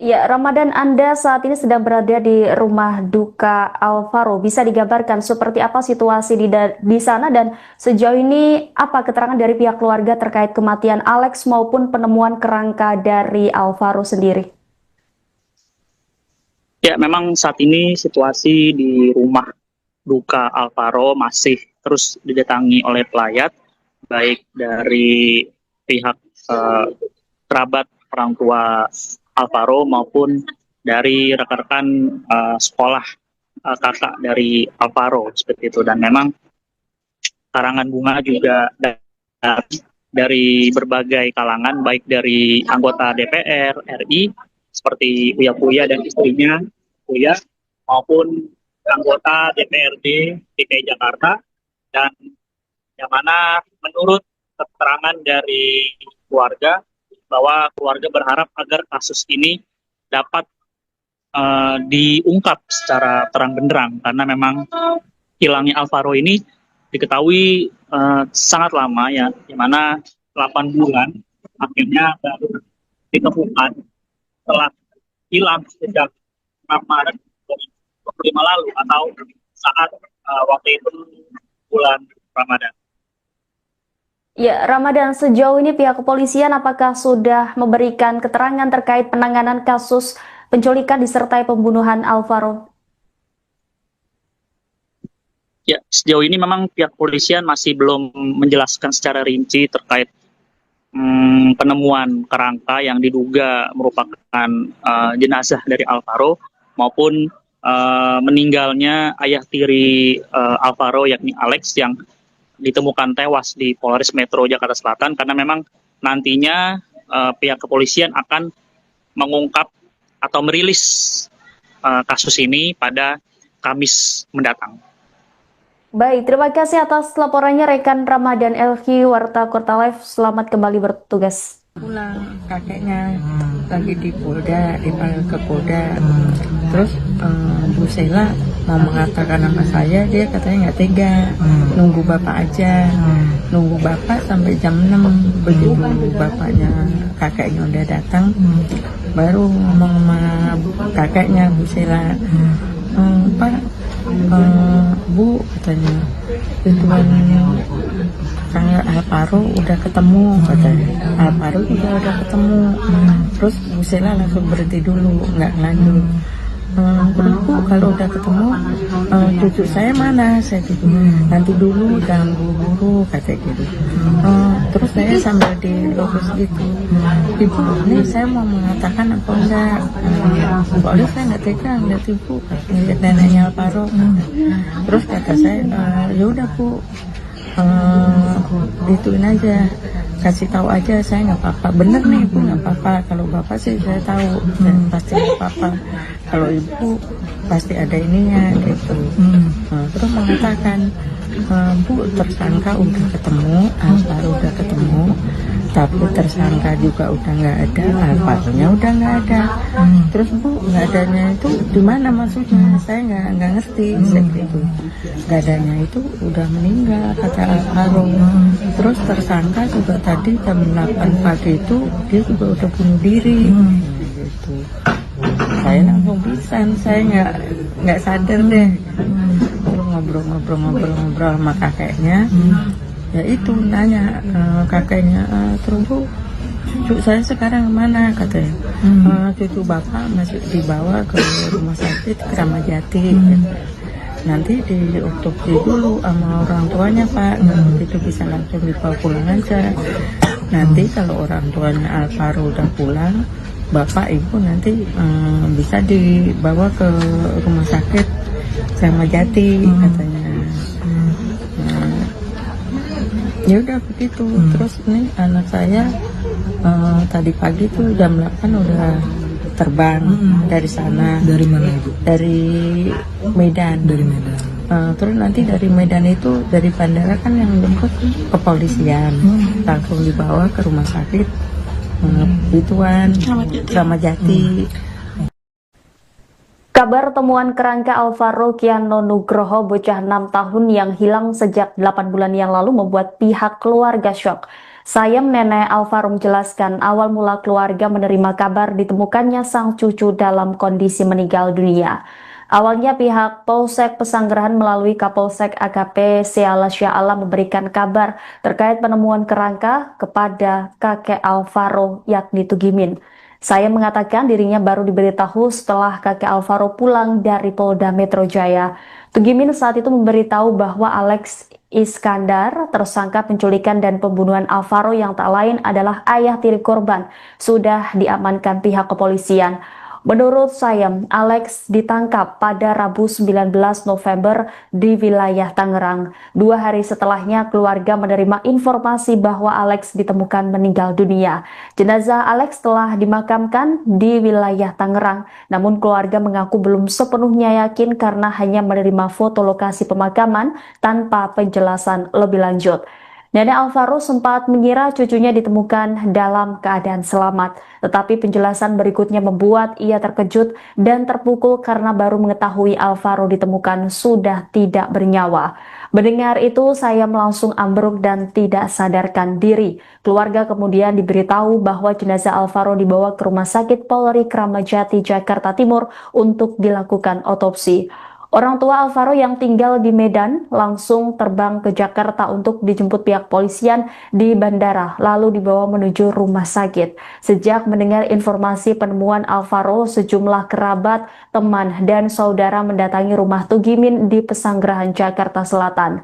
Ya, Ramadan, Anda saat ini sedang berada di rumah duka Alvaro. Bisa digambarkan seperti apa situasi di sana dan sejauh ini apa keterangan dari pihak keluarga terkait kematian Alex maupun penemuan kerangka dari Alvaro sendiri? Ya, memang saat ini situasi di rumah duka Alvaro masih terus didatangi oleh pelayat, baik dari pihak kerabat orang tua Alvaro maupun dari rekan-rekan sekolah kakak dari Alvaro seperti itu. Dan memang karangan bunga juga dari berbagai kalangan, baik dari anggota DPR RI seperti Uya Kuya dan istrinya Uya, maupun anggota DPRD DKI Jakarta, dan yang mana menurut keterangan dari keluarga bahwa keluarga berharap agar kasus ini dapat diungkap secara terang benderang, karena memang hilangnya Alvaro ini diketahui sangat lama ya, di mana 8 bulan akhirnya baru ditemukan setelah hilang sejak 6 Maret 2025 lalu, atau saat waktu itu bulan Ramadan. Ya, Ramadan, sejauh ini pihak kepolisian apakah sudah memberikan keterangan terkait penanganan kasus penculikan disertai pembunuhan Alvaro? Ya, sejauh ini memang pihak kepolisian masih belum menjelaskan secara rinci terkait penemuan kerangka yang diduga merupakan jenazah dari Alvaro maupun meninggalnya ayah tiri Alvaro yakni Alex yang ditemukan tewas di Polres Metro Jakarta Selatan, karena memang nantinya pihak kepolisian akan mengungkap atau merilis kasus ini pada Kamis mendatang. Baik, terima kasih atas laporannya rekan Ramadan Elki, Warta Kota Live. Selamat kembali bertugas. Pulang kakeknya lagi di Polda, dipanggil ke Polda. Terus Bu Sela mau mengatakan nama saya, dia katanya nggak tega, nunggu bapak aja, nunggu bapak sampai jam 6. Begitu bapaknya kakeknya udah datang, baru ngomong sama kakeknya Bu Sela, Pak, Bu katanya, tujuan kayak Alvaro udah ketemu katanya. Alvaro juga udah ketemu. Terus Bu Sela langsung berhenti dulu, nggak lanjut. Terus Bu, kalau udah ketemu cucu saya mana? Saya gitu. Nanti dulu, jangan buru-buru katanya gitu. Terus saya sambil dilogos gitu, Ibu, ini saya mau mengatakan apa enggak? Soalnya saya nggak tega ngeliat Ibu, ngeliat neneknya Alvaro. Terus kata saya, ya udah Bu, gituin aja, kasih tahu aja, saya nggak apa-apa. Bener nih Ibu, nggak apa-apa. Kalau bapak sih saya tahu, dan pasti nggak apa-apa. Kalau Ibu pasti ada ininya gitu. Terus mengatakan, Bu, tersangka udah ketemu, Alvaro udah ketemu, tapi tersangka juga udah nggak ada, Alvaro-nya udah nggak ada. Terus Bu, nggak adanya itu di mana maksudnya? Saya nggak ngerti. Saya gitu. Nggak adanya itu udah meninggal kata Alvaro. Terus tersangka juga tadi jam 8 pagi itu dia juga udah bunuh diri. Gitu. Saya langsung pisan, saya nggak sadar deh. Ngobrol sama kakeknya, ya itu nanya kakeknya, terus Bu, cucu saya sekarang mana katanya? Cucu bapak masih dibawa ke rumah sakit Kramat Jati. Nanti diotopsi dulu sama orang tuanya Pak, itu bisa langsung dibawa pulang aja. Nanti kalau orang tuanya Alvaro udah pulang, bapak ibu nanti bisa dibawa ke rumah sakit Kramat Jati katanya. Ya udah begitu. Terus nih anak saya tadi pagi tuh jam 8 udah terbang dari sana. Dari mana Ibu? Dari Medan. Dari Medan. Terus nanti dari Medan itu, dari bandara kan yang jemput kepolisian, langsung dibawa ke rumah sakit ituan Kramat Jati. Kabar temuan kerangka Alvaro Kiano Nugroho, bocah 6 tahun yang hilang sejak 8 bulan yang lalu membuat pihak keluarga syok. Sayem nenek Alvaro menjelaskan awal mula keluarga menerima kabar ditemukannya sang cucu dalam kondisi meninggal dunia. Awalnya pihak Polsek Pesanggerahan melalui Kapolsek AKP Seala Syah memberikan kabar terkait penemuan kerangka kepada kakek Alvaro yakni Tugimin. Saya mengatakan dirinya baru diberitahu setelah kakek Alvaro pulang dari Polda Metro Jaya. Tugimin saat itu memberitahu bahwa Alex Iskandar, tersangka penculikan dan pembunuhan Alvaro yang tak lain adalah ayah tiri korban, sudah diamankan pihak kepolisian. Menurut Sayem, Alex ditangkap pada Rabu 19 November di wilayah Tangerang. 2 hari setelahnya keluarga menerima informasi bahwa Alex ditemukan meninggal dunia. Jenazah Alex telah dimakamkan di wilayah Tangerang, namun keluarga mengaku belum sepenuhnya yakin karena hanya menerima foto lokasi pemakaman tanpa penjelasan lebih lanjut. Nenek Alvaro sempat mengira cucunya ditemukan dalam keadaan selamat, tetapi penjelasan berikutnya membuat ia terkejut dan terpukul karena baru mengetahui Alvaro ditemukan sudah tidak bernyawa. Mendengar itu, saya langsung ambruk dan tidak sadarkan diri. Keluarga kemudian diberitahu bahwa jenazah Alvaro dibawa ke Rumah Sakit Polri Kramat Jati, Jakarta Timur untuk dilakukan otopsi. Orang tua Alvaro yang tinggal di Medan langsung terbang ke Jakarta untuk dijemput pihak polisian di bandara, lalu dibawa menuju rumah sakit. Sejak mendengar informasi penemuan Alvaro, sejumlah kerabat, teman, dan saudara mendatangi rumah Tugimin di Pesanggerahan, Jakarta Selatan.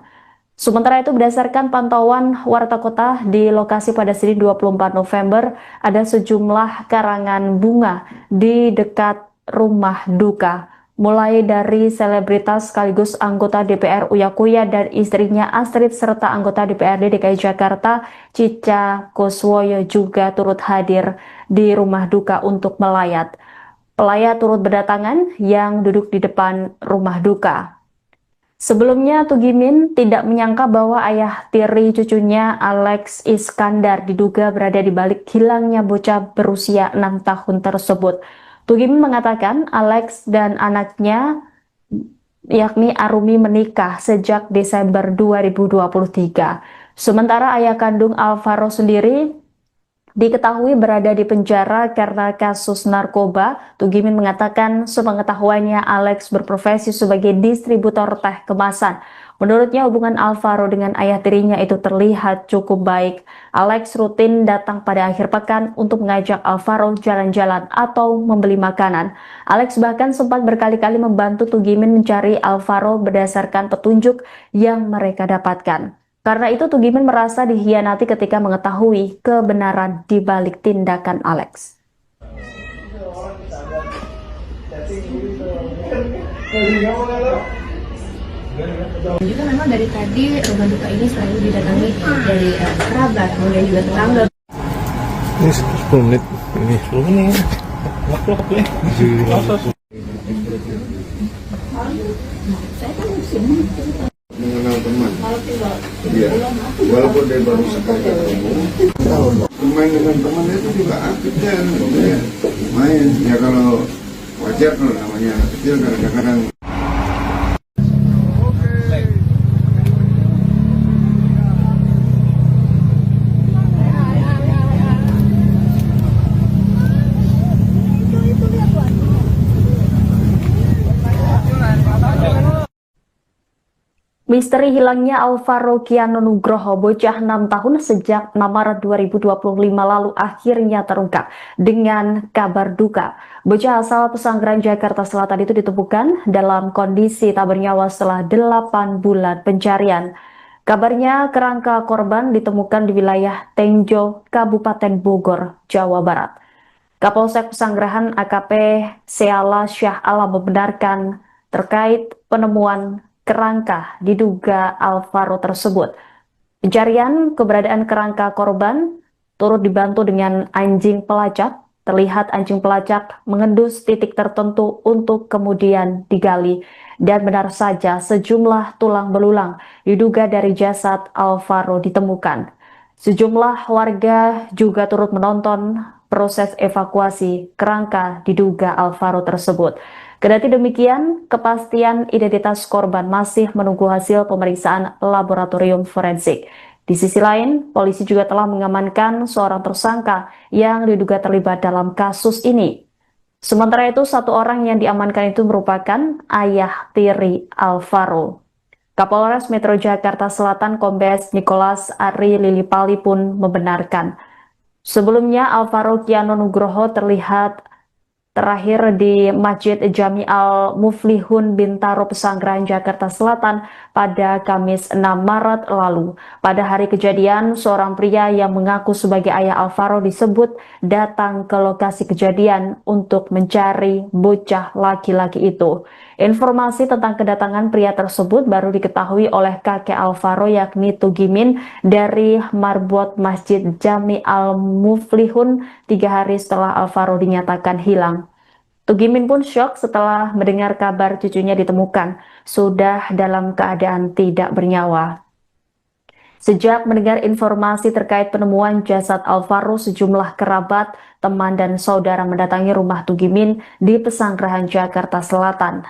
Sementara itu, berdasarkan pantauan Warta Kota di lokasi pada Senin 24 November, ada sejumlah karangan bunga di dekat rumah duka. Mulai dari selebritas sekaligus anggota DPR Uya Kuya dan istrinya Astrid serta anggota DPRD DKI Jakarta Cica Kuswoyo juga turut hadir di rumah duka untuk melayat. Pelayat turut berdatangan yang duduk di depan rumah duka. Sebelumnya, Tugimin tidak menyangka bahwa ayah tiri cucunya Alex Iskandar diduga berada di balik hilangnya bocah berusia 6 tahun tersebut. Tugimin mengatakan Alex dan anaknya yakni Arumi menikah sejak Desember 2023. Sementara ayah kandung Alvaro sendiri diketahui berada di penjara karena kasus narkoba. Tugimin mengatakan sepengetahuannya Alex berprofesi sebagai distributor teh kemasan. Menurutnya hubungan Alvaro dengan ayah tirinya itu terlihat cukup baik. Alex rutin datang pada akhir pekan untuk mengajak Alvaro jalan-jalan atau membeli makanan. Alex bahkan sempat berkali-kali membantu Tugimin mencari Alvaro berdasarkan petunjuk yang mereka dapatkan. Karena itu Tugimin merasa dikhianati ketika mengetahui kebenaran di balik tindakan Alex. Juga memang dari tadi rumah duka ini selalu didatangi dari kerabat, kemudian juga tetangga. Ini 10 menit. Ini 10 menit. Mengenal teman. Iya. Walaupun dia baru sekali ketemu, bermain dengan teman itu juga aktif kan. Dia main. Ya kalau wajar kalau namanya anak kecil kadang-kadang. Misteri hilangnya Alvaro Kiano Nugroho, bocah 6 tahun sejak 6 Maret 2025 lalu akhirnya terungkap dengan kabar duka. Bocah asal Pesanggerahan, Jakarta Selatan itu ditemukan dalam kondisi tak bernyawa setelah 8 bulan pencarian. Kabarnya kerangka korban ditemukan di wilayah Tenjo, Kabupaten Bogor, Jawa Barat. Kapolsek Pesanggerahan AKP Seala Syah membenarkan terkait penemuan kerangka diduga Alvaro tersebut. Pencarian keberadaan kerangka korban turut dibantu dengan anjing pelacak. Terlihat anjing pelacak mengendus titik tertentu untuk kemudian digali. Dan benar saja sejumlah tulang belulang diduga dari jasad Alvaro ditemukan. Sejumlah warga juga turut menonton proses evakuasi kerangka diduga Alvaro tersebut. Kendati demikian, kepastian identitas korban masih menunggu hasil pemeriksaan laboratorium forensik. Di sisi lain, polisi juga telah mengamankan seorang tersangka yang diduga terlibat dalam kasus ini. Sementara itu, satu orang yang diamankan itu merupakan ayah tiri Alvaro. Kapolres Metro Jakarta Selatan Kombes Nicholas Ari Lilipali pun membenarkan. Sebelumnya, Alvaro Kiano Nugroho terlihat terakhir di Masjid Jami Al-Muflihun Bintaro Pesanggerahan Jakarta Selatan pada Kamis 6 Maret lalu. Pada hari kejadian, seorang pria yang mengaku sebagai ayah Alvaro disebut datang ke lokasi kejadian untuk mencari bocah laki-laki itu. Informasi tentang kedatangan pria tersebut baru diketahui oleh kakek Alvaro yakni Tugimin dari marbot Masjid Jami Al-Muflihun 3 hari setelah Alvaro dinyatakan hilang. Tugimin pun syok setelah mendengar kabar cucunya ditemukan sudah dalam keadaan tidak bernyawa. Sejak mendengar informasi terkait penemuan jasad Alvaro, sejumlah kerabat, teman, dan saudara mendatangi rumah Tugimin di Pesanggerahan Jakarta Selatan.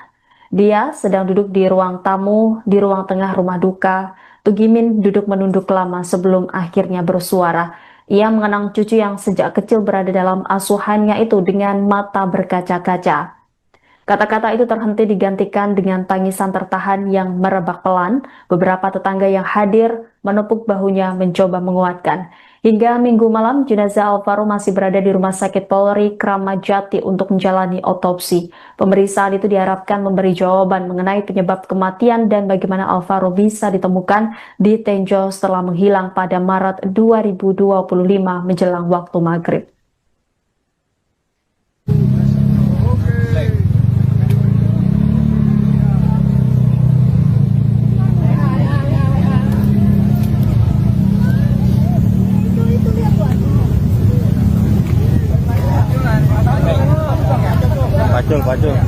Dia sedang duduk di ruang tamu di ruang tengah rumah duka. Tugimin duduk menunduk lama sebelum akhirnya bersuara. Ia mengenang cucu yang sejak kecil berada dalam asuhannya itu dengan mata berkaca-kaca. Kata-kata itu terhenti digantikan dengan tangisan tertahan yang merebak pelan. Beberapa tetangga yang hadir menepuk bahunya mencoba menguatkan. Hingga Minggu malam, jenazah Alvaro masih berada di Rumah Sakit Polri Kramat Jati untuk menjalani otopsi. Pemeriksaan itu diharapkan memberi jawaban mengenai penyebab kematian dan bagaimana Alvaro bisa ditemukan di Tenjo setelah menghilang pada Maret 2025 menjelang waktu maghrib. Pacul.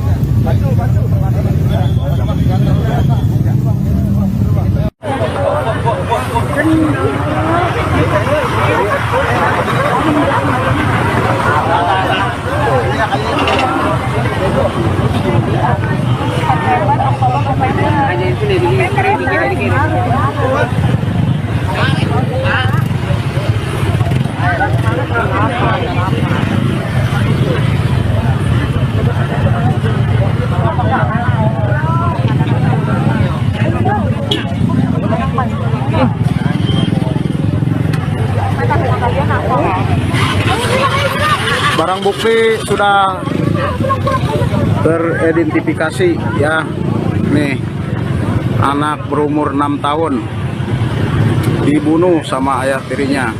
Barang bukti sudah teridentifikasi ya. Nih, anak berumur 6 tahun dibunuh sama ayah tirinya,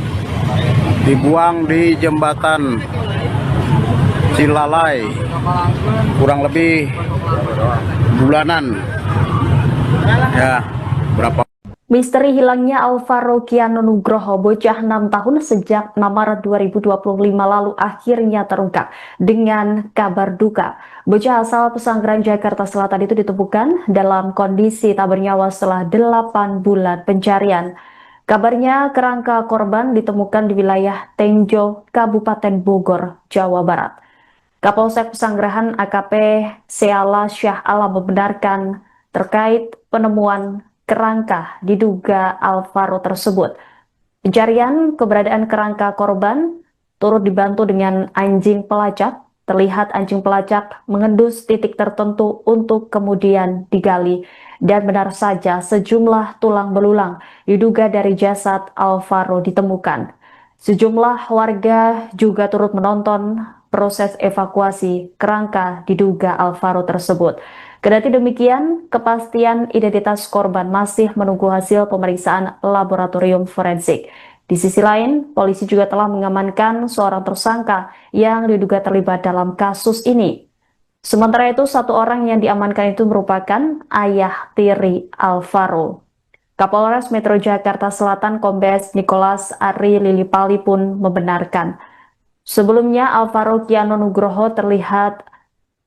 dibuang di jembatan Cilalai kurang lebih bulanan ya. Berapa Misteri hilangnya Alvaro Kiano Nugroho, bocah 6 tahun sejak 6 Maret 2025 lalu akhirnya terungkap dengan kabar duka. Bocah asal Pesanggerahan Jakarta Selatan itu ditemukan dalam kondisi tak bernyawa setelah 8 bulan pencarian. Kabarnya kerangka korban ditemukan di wilayah Tenjo, Kabupaten Bogor, Jawa Barat. Kapolsek Pesanggerahan AKP Seala Syah Alam membenarkan terkait penemuan kerangka diduga Alvaro tersebut. Pencarian keberadaan kerangka korban turut dibantu dengan anjing pelacak. Terlihat anjing pelacak mengendus titik tertentu untuk kemudian digali. Dan benar saja sejumlah tulang belulang diduga dari jasad Alvaro ditemukan. Sejumlah warga juga turut menonton proses evakuasi kerangka diduga Alvaro tersebut. Kendati demikian, kepastian identitas korban masih menunggu hasil pemeriksaan laboratorium forensik. Di sisi lain, polisi juga telah mengamankan seorang tersangka yang diduga terlibat dalam kasus ini. Sementara itu, satu orang yang diamankan itu merupakan ayah tiri Alvaro. Kapolres Metro Jakarta Selatan Kombes Nicholas Ari Lilipali pun membenarkan. Sebelumnya, Alvaro Kiano Nugroho terlihat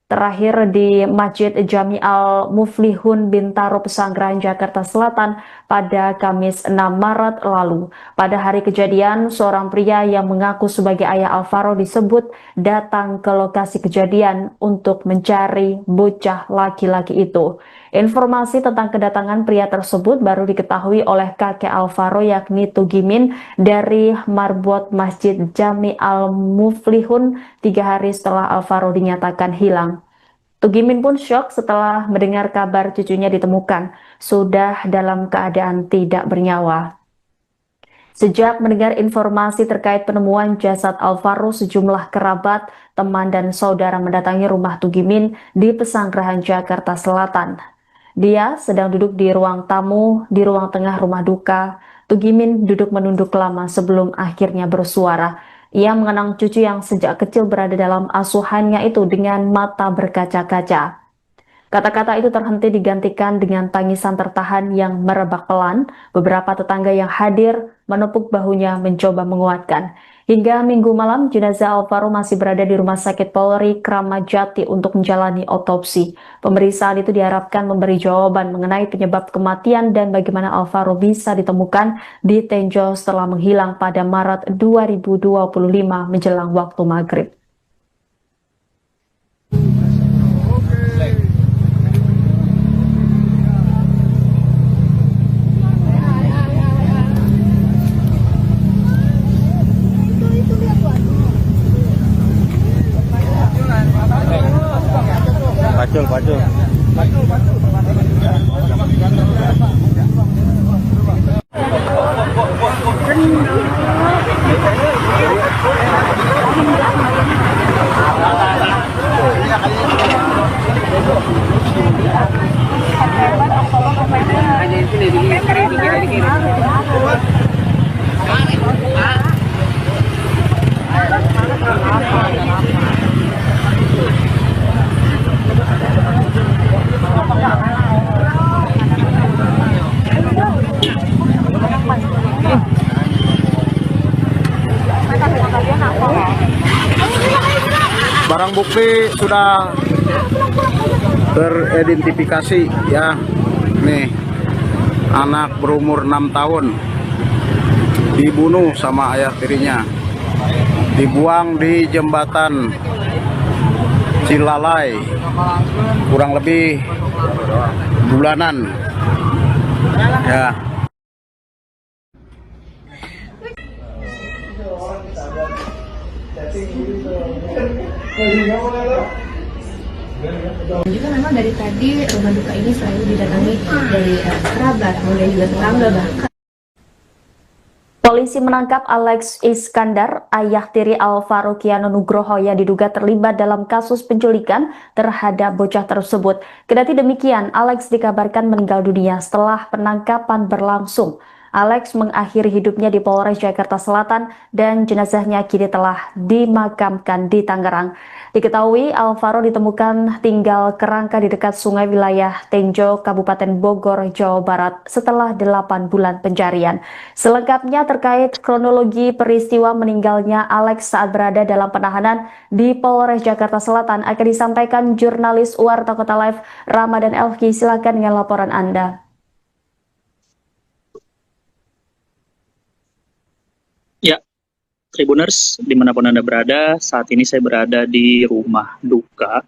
terakhir di Masjid Jami Al-Muflihun Bintaro Pesanggerahan Jakarta Selatan pada Kamis 6 Maret lalu. Pada hari kejadian, seorang pria yang mengaku sebagai ayah Alvaro disebut datang ke lokasi kejadian untuk mencari bocah laki-laki itu. Informasi tentang kedatangan pria tersebut baru diketahui oleh kakek Alvaro yakni Tugimin dari marbot Masjid Jami Al-Muflihun 3 hari setelah Alvaro dinyatakan hilang. Tugimin pun syok setelah mendengar kabar cucunya ditemukan sudah dalam keadaan tidak bernyawa. Sejak mendengar informasi terkait penemuan jasad Alvaro, sejumlah kerabat, teman, dan saudara mendatangi rumah Tugimin di Pesanggerahan Jakarta Selatan. Dia sedang duduk di ruang tamu, di ruang tengah rumah duka. Tugimin duduk menunduk lama sebelum akhirnya bersuara. Ia mengenang cucu yang sejak kecil berada dalam asuhannya itu dengan mata berkaca-kaca. Kata-kata itu terhenti digantikan dengan tangisan tertahan yang merebak pelan. Beberapa tetangga yang hadir menepuk bahunya mencoba menguatkan. Hingga Minggu malam, jenazah Alvaro masih berada di Rumah Sakit Polri Kramat Jati untuk menjalani otopsi. Pemeriksaan itu diharapkan memberi jawaban mengenai penyebab kematian dan bagaimana Alvaro bisa ditemukan di Tenjo setelah menghilang pada Maret 2025 menjelang waktu maghrib. Pacul. Barang bukti sudah teridentifikasi ya. Nih, anak berumur 6 tahun dibunuh sama ayah tirinya, dibuang di jembatan Cilalai kurang lebih bulanan ya. Juga memang dari tadi rumah duka ini selalu didatangi dari kerabat, kemudian juga tetangga bahkan. Polisi menangkap Alex Iskandar, ayah tiri Alvarokiano Nugroho yang diduga terlibat dalam kasus penculikan terhadap bocah tersebut. Kendati demikian, Alex dikabarkan meninggal dunia setelah penangkapan berlangsung. Alex mengakhiri hidupnya di Polres Jakarta Selatan dan jenazahnya kini telah dimakamkan di Tangerang. Diketahui Alvaro ditemukan tinggal kerangka di dekat sungai wilayah Tenjo, Kabupaten Bogor, Jawa Barat setelah 8 bulan pencarian. Selengkapnya terkait kronologi peristiwa meninggalnya Alex saat berada dalam penahanan di Polres Jakarta Selatan akan disampaikan jurnalis Warta Kota Live Ramadan Elki. Silakan dengan laporan Anda. Ya, Tribuners, dimanapun Anda berada, saat ini saya berada di rumah duka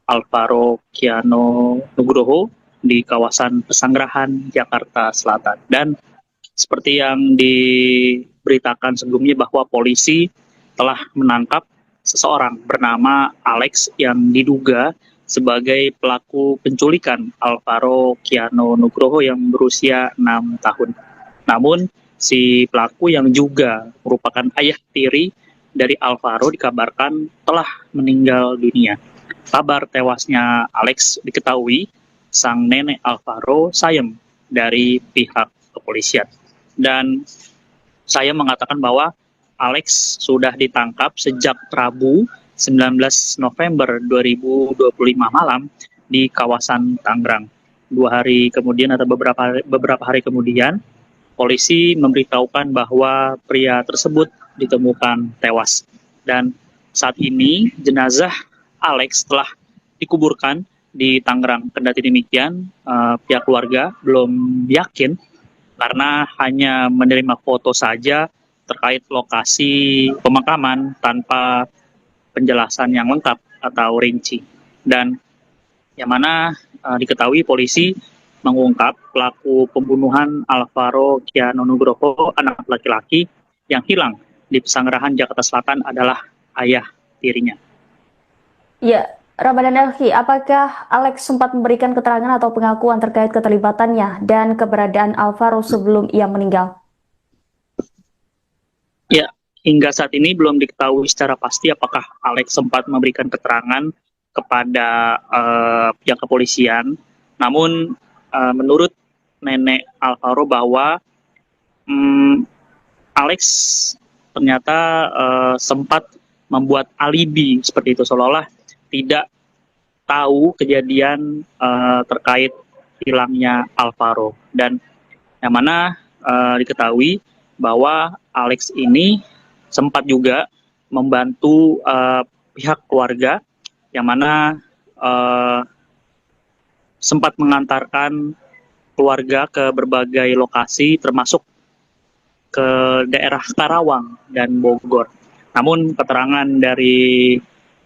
Alvarokiano Nugroho di kawasan Pesanggerahan, Jakarta Selatan. Dan seperti yang diberitakan sebelumnya bahwa polisi telah menangkap seseorang bernama Alex yang diduga sebagai pelaku penculikan Alvarokiano Nugroho yang berusia 6 tahun. Namun, si pelaku yang juga merupakan ayah tiri dari Alvaro dikabarkan telah meninggal dunia. Kabar tewasnya Alex diketahui sang nenek Alvaro sayem dari pihak kepolisian. Dan saya mengatakan bahwa Alex sudah ditangkap sejak Rabu 19 November 2025 malam di kawasan Tangerang. 2 hari kemudian atau beberapa hari kemudian, polisi memberitahukan bahwa pria tersebut ditemukan tewas. Dan saat ini jenazah Alex telah dikuburkan di Tangerang. Kendati demikian, pihak keluarga belum yakin karena hanya menerima foto saja terkait lokasi pemakaman tanpa penjelasan yang lengkap atau rinci. Dan yang mana diketahui polisi mengungkap pelaku pembunuhan Alvaro Kiano Nugroho, anak laki-laki yang hilang di Pesanggerahan, Jakarta Selatan adalah ayah tirinya. Ya, Ramadan Elki, apakah Alex sempat memberikan keterangan atau pengakuan terkait keterlibatannya dan keberadaan Alvaro sebelum ia meninggal? Ya, hingga saat ini belum diketahui secara pasti apakah Alex sempat memberikan keterangan kepada pihak kepolisian. Namun menurut nenek Alvaro bahwa Alex ternyata sempat membuat alibi seperti itu, seolah-olah tidak tahu kejadian terkait hilangnya Alvaro. Dan yang mana diketahui bahwa Alex ini sempat juga membantu pihak keluarga yang mana sempat mengantarkan keluarga ke berbagai lokasi termasuk ke daerah Karawang dan Bogor. Namun keterangan dari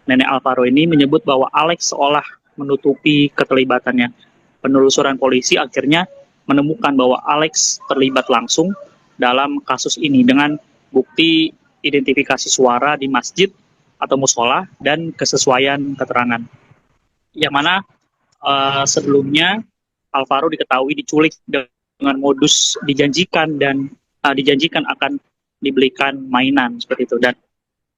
nenek Alvaro ini menyebut bahwa Alex seolah menutupi keterlibatannya. Penelusuran polisi akhirnya menemukan bahwa Alex terlibat langsung dalam kasus ini dengan bukti identifikasi suara di masjid atau musola dan kesesuaian keterangan. Yang mana sebelumnya Alvaro diketahui diculik dengan modus dijanjikan akan dibelikan mainan seperti itu. Dan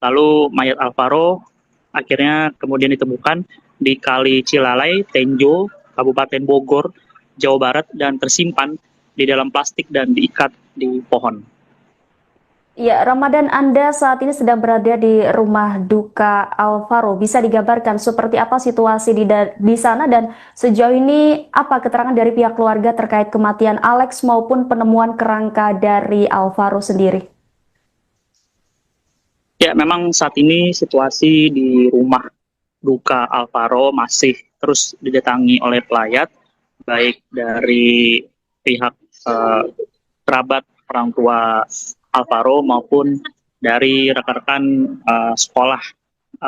lalu mayat Alvaro akhirnya kemudian ditemukan di Kali Cilalai, Tenjo, Kabupaten Bogor, Jawa Barat, dan tersimpan di dalam plastik dan diikat di pohon. Ya, Ramadan, Anda saat ini sedang berada di rumah duka Alvaro. Bisa digambarkan seperti apa situasi di sana dan sejauh ini apa keterangan dari pihak keluarga terkait kematian Alex maupun penemuan kerangka dari Alvaro sendiri? Ya, memang saat ini situasi di rumah duka Alvaro masih terus didatangi oleh pelayat, baik dari pihak kerabat orang tua Alvaro maupun dari rekan-rekan sekolah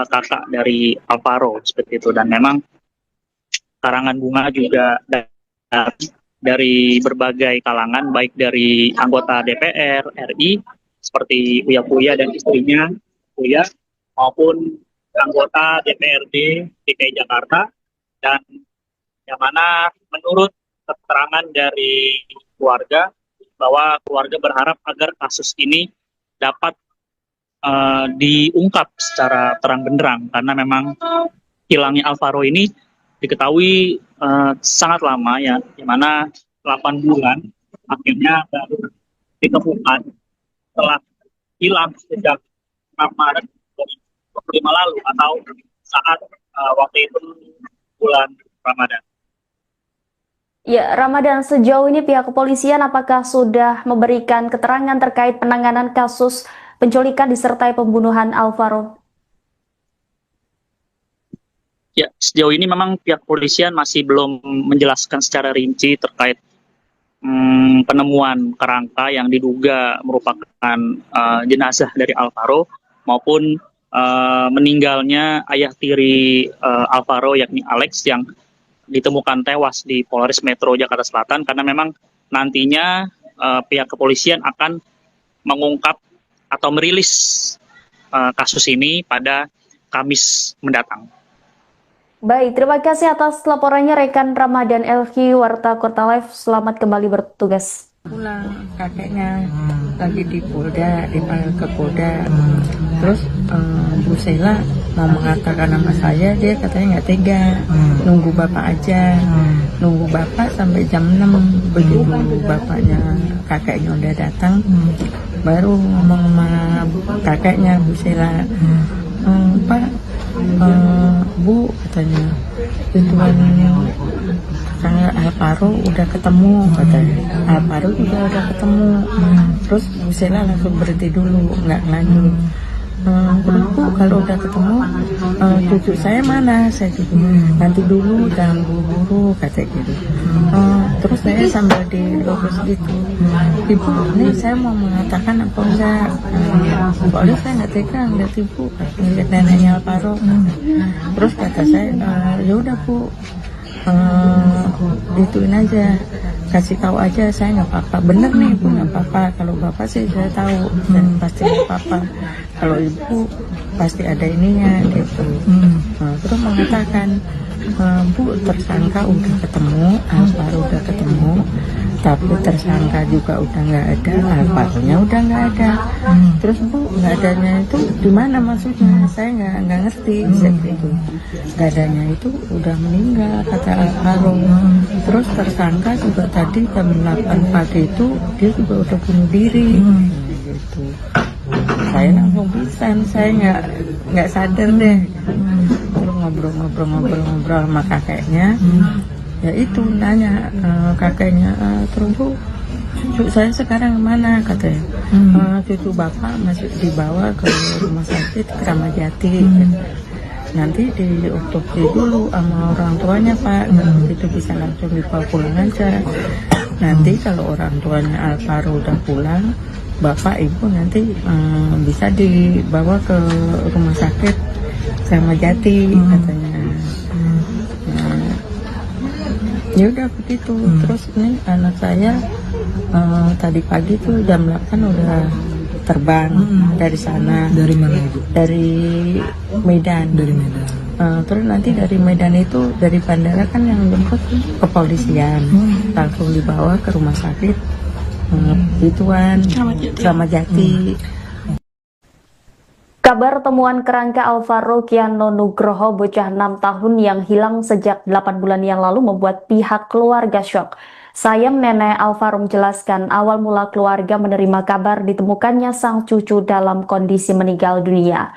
kakak dari Alvaro seperti itu. Dan memang karangan bunga juga dari berbagai kalangan, baik dari anggota DPR RI seperti Uya dan istrinya Uya, maupun anggota DPRD DKI Jakarta. Dan yang mana menurut keterangan dari keluarga bahwa keluarga berharap agar kasus ini dapat diungkap secara terang benderang, karena memang hilangnya Alvaro ini diketahui sangat lama, ya, di mana 8 bulan akhirnya baru ditemukan setelah hilang sejak Maret 2025 lalu atau saat waktu itu bulan Ramadan. Ya, Ramadan, sejauh ini pihak kepolisian apakah sudah memberikan keterangan terkait penanganan kasus penculikan disertai pembunuhan Alvaro? Ya, sejauh ini memang pihak kepolisian masih belum menjelaskan secara rinci terkait penemuan kerangka yang diduga merupakan jenazah dari Alvaro maupun meninggalnya ayah tiri Alvaro yakni Alex yang ditemukan tewas di Polres Metro Jakarta Selatan, karena memang nantinya pihak kepolisian akan mengungkap atau merilis kasus ini pada Kamis mendatang. Baik, terima kasih atas laporannya rekan Ramadan Elki, Warta Kota Live. Selamat kembali bertugas. Pulang kakeknya lagi di Polda, dipanggil ke Polda. Terus Bu Sheila mau mengatakan nama saya, dia katanya nggak tega, nunggu bapak aja, nunggu bapak sampai jam 6. Begitu kakeknya udah datang, baru ngomong sama kakeknya Bu Sheila, Pak, Bu, katanya tujuan kakak Alvaro udah ketemu, katanya. Alvaro juga udah ketemu. Terus Bu Sheila langsung berhenti dulu, nggak lanjut. Terus Bu, kalau udah ketemu cucu saya mana? Saya gitu. Nanti dulu, jangan buru-buru, kata gitu. Terus saya sambil dilurus gitu. Ibu, ini saya mau mengatakan apa enggak? Soalnya saya nggak tega ngeliat Ibu, ngeliat neneknya Alvaro. Terus kata saya, ya udah Bu, ituin aja, kasih tahu aja, saya nggak apa-apa. Bener nih Ibu, nggak apa-apa. Kalau Bapak sih saya tahu dan pasti nggak apa-apa. Kalau Ibu pasti ada ininya gitu. Terus mengatakan, Bu, tersangka udah ketemu, Alvaro udah ketemu, tapi tersangka juga udah nggak ada, Alvaro-nya udah nggak ada. Terus Bu, nggak adanya itu di mana maksudnya? Saya nggak ngerti. Saya gitu. Nggak adanya itu udah meninggal, kata Alvaro. Terus tersangka juga tadi jam 8 pagi itu dia juga udah bunuh diri. Gitu. Saya langsung pingsan, saya nggak sadar deh. Terus ngobrol sama kakeknya. Ya itu nanya kakeknya, terus Bu, cucu saya sekarang mana, katanya. Cucu Bapak masih dibawa ke rumah sakit Kramat Jati. Nanti di otopsi dulu sama orang tuanya Pak, itu bisa langsung dibawa pulang aja. Nanti kalau orang tuanya Alvaro udah pulang, Bapak Ibu nanti bisa dibawa ke rumah sakit Kramat Jati, katanya. Ya udah begitu. Terus ini anak saya tadi pagi tuh jam 8 udah terbang dari sana. Dari mana Ibu? Dari Medan. Dari Medan. Terus nanti dari Medan itu, dari bandara kan yang jemput kepolisian, langsung dibawa ke rumah sakit ituan Kramat Jati. Kabar temuan kerangka Alvaro Kiano Nugroho, bocah 6 tahun yang hilang sejak 8 bulan yang lalu membuat pihak keluarga syok. Sayem, nenek Alvaro menjelaskan awal mula keluarga menerima kabar ditemukannya sang cucu dalam kondisi meninggal dunia.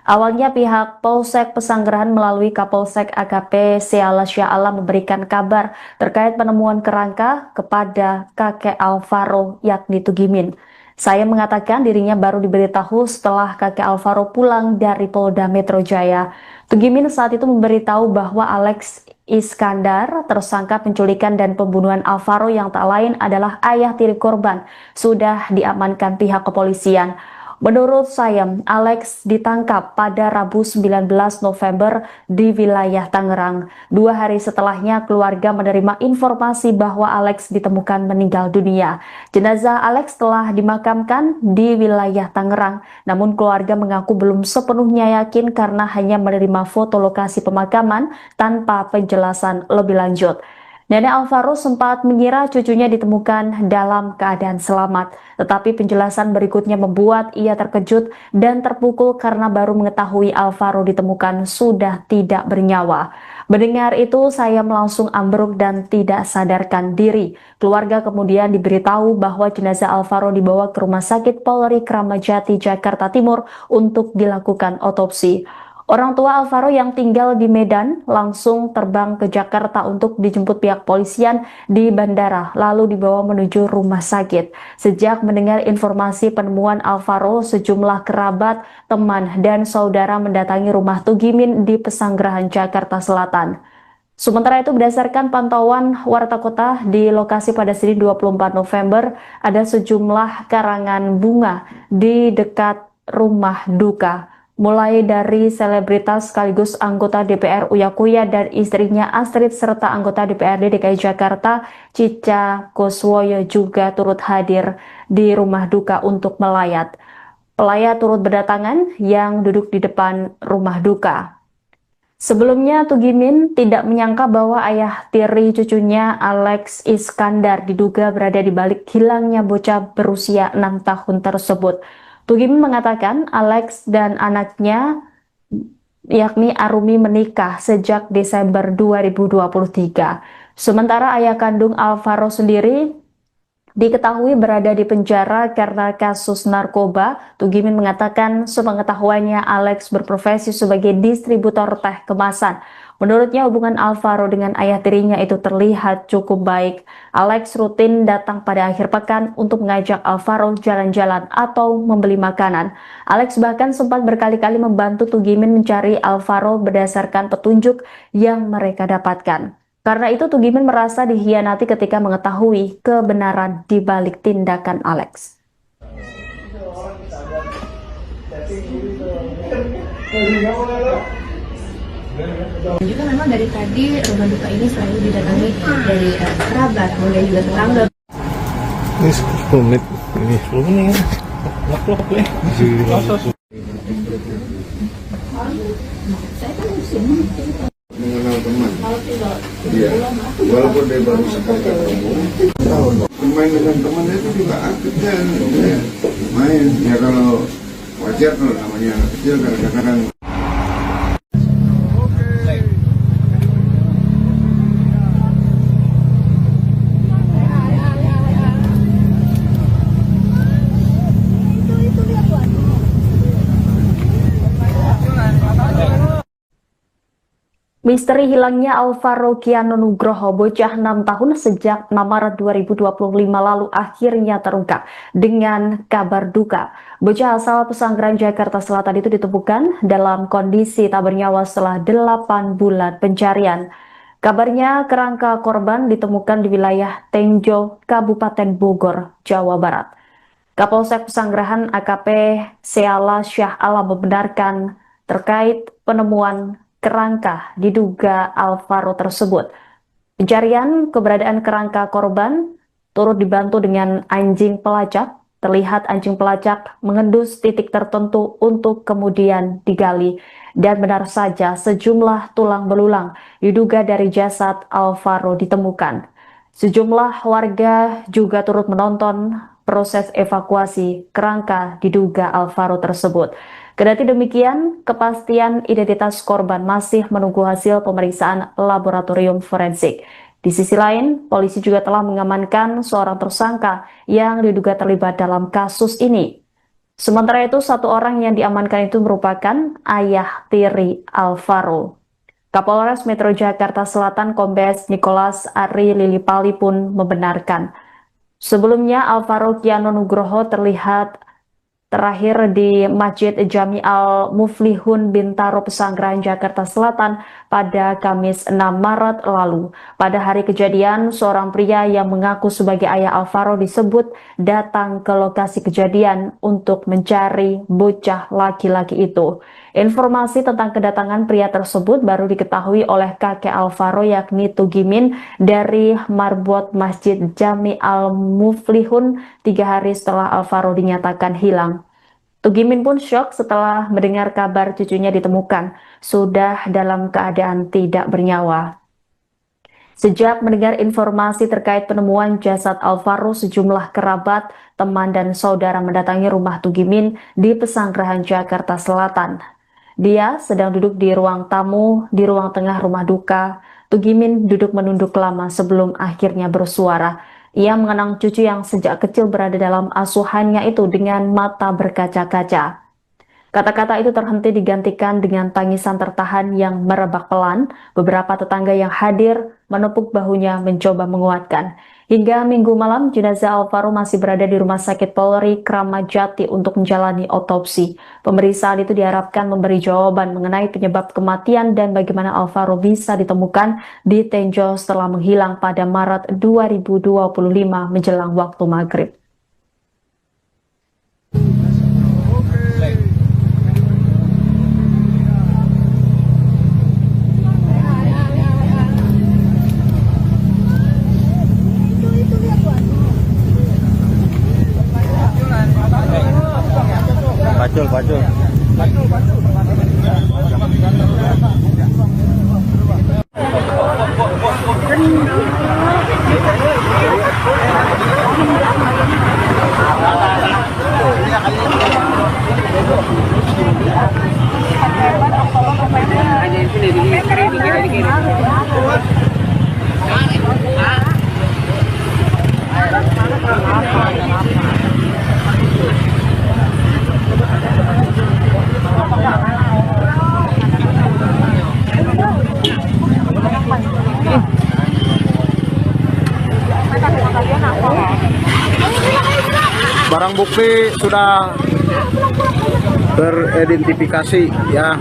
Awalnya pihak Polsek Pesanggerahan melalui Kapolsek AKP Seala Sya'ala memberikan kabar terkait penemuan kerangka kepada kakek Alvaro yakni Tugimin. Saya mengatakan dirinya baru diberitahu setelah kakek Alvaro pulang dari Polda Metro Jaya. Tugimin saat itu memberitahu bahwa Alex Iskandar, tersangka penculikan dan pembunuhan Alvaro yang tak lain adalah ayah tiri korban, sudah diamankan pihak kepolisian. Menurut Sayem, Alex ditangkap pada Rabu 19 November di wilayah Tangerang. 2 hari setelahnya keluarga menerima informasi bahwa Alex ditemukan meninggal dunia. Jenazah Alex telah dimakamkan di wilayah Tangerang, namun keluarga mengaku belum sepenuhnya yakin karena hanya menerima foto lokasi pemakaman tanpa penjelasan lebih lanjut. Nenek Alvaro sempat mengira cucunya ditemukan dalam keadaan selamat, tetapi penjelasan berikutnya membuat ia terkejut dan terpukul karena baru mengetahui Alvaro ditemukan sudah tidak bernyawa. Mendengar itu, saya langsung ambruk dan tidak sadarkan diri. Keluarga kemudian diberitahu bahwa jenazah Alvaro dibawa ke Rumah Sakit Polri Kramat Jati, Jakarta Timur untuk dilakukan otopsi. Orang tua Alvaro yang tinggal di Medan langsung terbang ke Jakarta untuk dijemput pihak polisian di bandara, lalu dibawa menuju rumah sakit. Sejak mendengar informasi penemuan Alvaro, sejumlah kerabat, teman, dan saudara mendatangi rumah Tugimin di Pesanggerahan, Jakarta Selatan. Sementara itu, berdasarkan pantauan Warta Kota di lokasi pada Senin 24 November, ada sejumlah karangan bunga di dekat rumah duka. Mulai dari selebritas sekaligus anggota DPR Uya Kuya dan istrinya Astrid serta anggota DPRD DKI Jakarta Cica Kuswoyo juga turut hadir di rumah duka untuk melayat. Pelayat turut berdatangan yang duduk di depan rumah duka. Sebelumnya, Tugimin tidak menyangka bahwa ayah tiri cucunya Alex Iskandar diduga berada di balik hilangnya bocah berusia 6 tahun tersebut. Tugimin mengatakan Alex dan anaknya yakni Arumi menikah sejak Desember 2023. Sementara ayah kandung Alvaro sendiri diketahui berada di penjara karena kasus narkoba. Tugimin mengatakan sepengetahuannya Alex berprofesi sebagai distributor teh kemasan. Menurutnya hubungan Alvaro dengan ayah tirinya itu terlihat cukup baik. Alex rutin datang pada akhir pekan untuk mengajak Alvaro jalan-jalan atau membeli makanan. Alex bahkan sempat berkali-kali membantu Tugimin mencari Alvaro berdasarkan petunjuk yang mereka dapatkan. Karena itu Tugimin merasa dikhianati ketika mengetahui kebenaran di balik tindakan Alex. Juga memang dari tadi rumah duka ini selalu didatangi dari kerabat, kemudian juga tetangga. Ini 10 menit. Ini 10 menit. Lock ya. Mengenal teman. Iya. Walaupun dia baru sekali ketemu, tahun bermain dengan temannya itu juga aktif kan. Ya, main. Ya kalau wajar kalau namanya anak kecil kadang-kadang. Misteri hilangnya Alvaro Kiano Nugroho, bocah 6 tahun sejak 6 Maret 2025 lalu akhirnya terungkap dengan kabar duka. Bocah asal Pesanggerahan Jakarta Selatan itu ditemukan dalam kondisi tak bernyawa setelah 8 bulan pencarian. Kabarnya kerangka korban ditemukan di wilayah Tenjo, Kabupaten Bogor, Jawa Barat. Kapolsek Pesanggerahan AKP Seala Syah Alam membenarkan terkait penemuan kerangka diduga Alvaro tersebut. Pencarian keberadaan kerangka korban turut dibantu dengan anjing pelacak. Terlihat anjing pelacak mengendus titik tertentu untuk kemudian digali. Dan benar saja sejumlah tulang belulang diduga dari jasad Alvaro ditemukan. Sejumlah warga juga turut menonton proses evakuasi kerangka diduga Alvaro tersebut. Kendati demikian, kepastian identitas korban masih menunggu hasil pemeriksaan laboratorium forensik. Di sisi lain, polisi juga telah mengamankan seorang tersangka yang diduga terlibat dalam kasus ini. Sementara itu, satu orang yang diamankan itu merupakan ayah tiri Alvaro. Kapolres Metro Jakarta Selatan Kombes Nicholas Ari Lilipali pun membenarkan. Sebelumnya, Alvaro Kiano Nugroho terlihat terakhir di Masjid Jami Al-Muflihun Bintaro Pesanggerahan Jakarta Selatan pada Kamis 6 Maret lalu. Pada hari kejadian, seorang pria yang mengaku sebagai ayah Alvaro disebut datang ke lokasi kejadian untuk mencari bocah laki-laki itu. Informasi tentang kedatangan pria tersebut baru diketahui oleh kakek Alvaro yakni Tugimin dari marbot Masjid Jami Al-Muflihun 3 hari setelah Alvaro dinyatakan hilang. Tugimin pun syok setelah mendengar kabar cucunya ditemukan sudah dalam keadaan tidak bernyawa. Sejak mendengar informasi terkait penemuan jasad Alvaro, sejumlah kerabat, teman, dan saudara mendatangi rumah Tugimin di Pesanggerahan Jakarta Selatan. Dia sedang duduk di ruang tamu di ruang tengah rumah duka. Tugimin duduk menunduk lama sebelum akhirnya bersuara. Ia mengenang cucu yang sejak kecil berada dalam asuhannya itu dengan mata berkaca-kaca. Kata-kata itu terhenti digantikan dengan tangisan tertahan yang merebak pelan. Beberapa tetangga yang hadir menepuk bahunya mencoba menguatkan. Hingga Minggu malam, jenazah Alvaro masih berada di Rumah Sakit Polri Kramat Jati untuk menjalani otopsi. Pemeriksaan itu diharapkan memberi jawaban mengenai penyebab kematian dan bagaimana Alvaro bisa ditemukan di Tenjo setelah menghilang pada Maret 2025 menjelang waktu maghrib. Bacul. Barang bukti sudah teridentifikasi ya.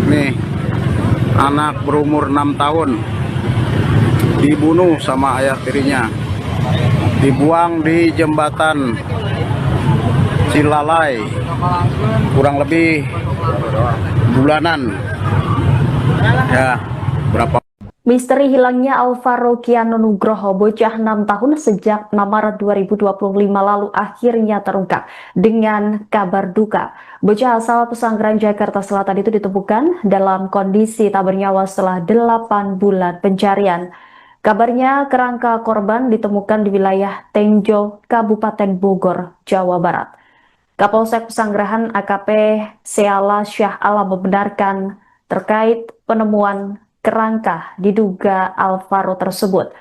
Nih, anak berumur 6 tahun dibunuh sama ayah tirinya, dibuang di jembatan Cilalai kurang lebih bulanan ya. Berapa Misteri hilangnya Alvaro Kiano Nugroho, bocah 6 tahun sejak 6 Maret 2025 lalu akhirnya terungkap dengan kabar duka. Bocah asal Pesanggerahan Jakarta Selatan itu ditemukan dalam kondisi tak bernyawa setelah 8 bulan pencarian. Kabarnya kerangka korban ditemukan di wilayah Tenjo, Kabupaten Bogor, Jawa Barat. Kapolsek Pesanggerahan AKP Seala Syah Alam membenarkan terkait penemuan kerangka diduga Alvaro tersebut.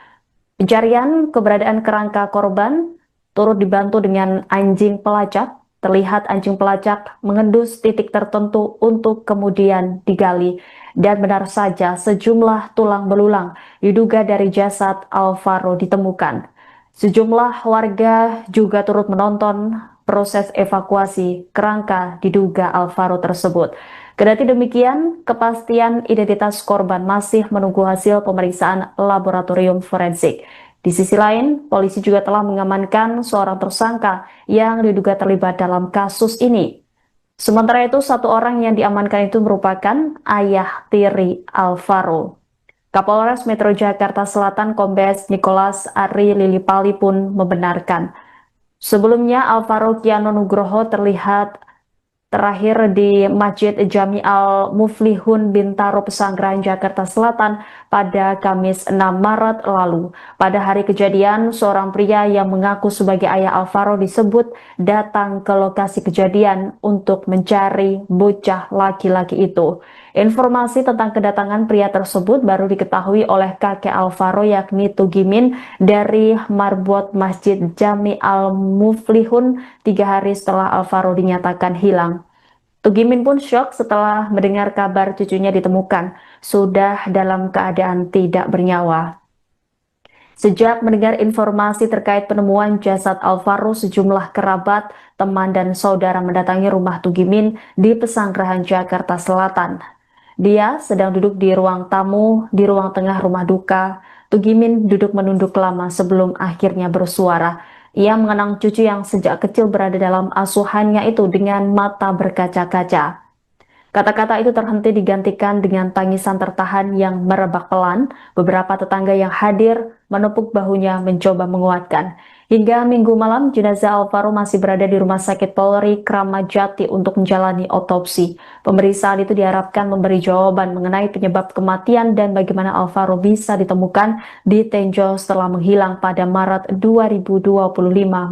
Pencarian keberadaan kerangka korban turut dibantu dengan anjing pelacak. Terlihat anjing pelacak mengendus titik tertentu untuk kemudian digali. Dan benar saja sejumlah tulang belulang diduga dari jasad Alvaro ditemukan. Sejumlah warga juga turut menonton proses evakuasi kerangka diduga Alvaro tersebut. Kendati demikian, kepastian identitas korban masih menunggu hasil pemeriksaan laboratorium forensik. Di sisi lain, polisi juga telah mengamankan seorang tersangka yang diduga terlibat dalam kasus ini. Sementara itu, satu orang yang diamankan itu merupakan ayah tiri Alvaro. Kapolres Metro Jakarta Selatan Kombes Nicholas Ari Lilipali pun membenarkan. Sebelumnya, Alvaro Kiano Nugroho terlihat terakhir di Masjid Jami Al-Muflihun Bintaro Pesanggerahan Jakarta Selatan pada Kamis 6 Maret lalu. Pada hari kejadian, seorang pria yang mengaku sebagai ayah Alvaro disebut datang ke lokasi kejadian untuk mencari bocah laki-laki itu. Informasi tentang kedatangan pria tersebut baru diketahui oleh kakek Alvaro yakni Tugimin dari marbot Masjid Jami Al-Muflihun 3 hari setelah Alvaro dinyatakan hilang. Tugimin pun syok setelah mendengar kabar cucunya ditemukan sudah dalam keadaan tidak bernyawa. Sejak mendengar informasi terkait penemuan jasad Alvaro, sejumlah kerabat, teman, dan saudara mendatangi rumah Tugimin di Pesanggerahan Jakarta Selatan. Dia sedang duduk di ruang tamu, di ruang tengah rumah duka. Tugimin duduk menunduk lama sebelum akhirnya bersuara. Ia mengenang cucu yang sejak kecil berada dalam asuhannya itu dengan mata berkaca-kaca. Kata-kata itu terhenti digantikan dengan tangisan tertahan yang merebak pelan. Beberapa tetangga yang hadir menepuk bahunya mencoba menguatkan. Hingga Minggu malam, jenazah Alvaro masih berada di Rumah Sakit Polri Kramat Jati untuk menjalani otopsi. Pemeriksaan itu diharapkan memberi jawaban mengenai penyebab kematian dan bagaimana Alvaro bisa ditemukan di Tenjo setelah menghilang pada Maret 2025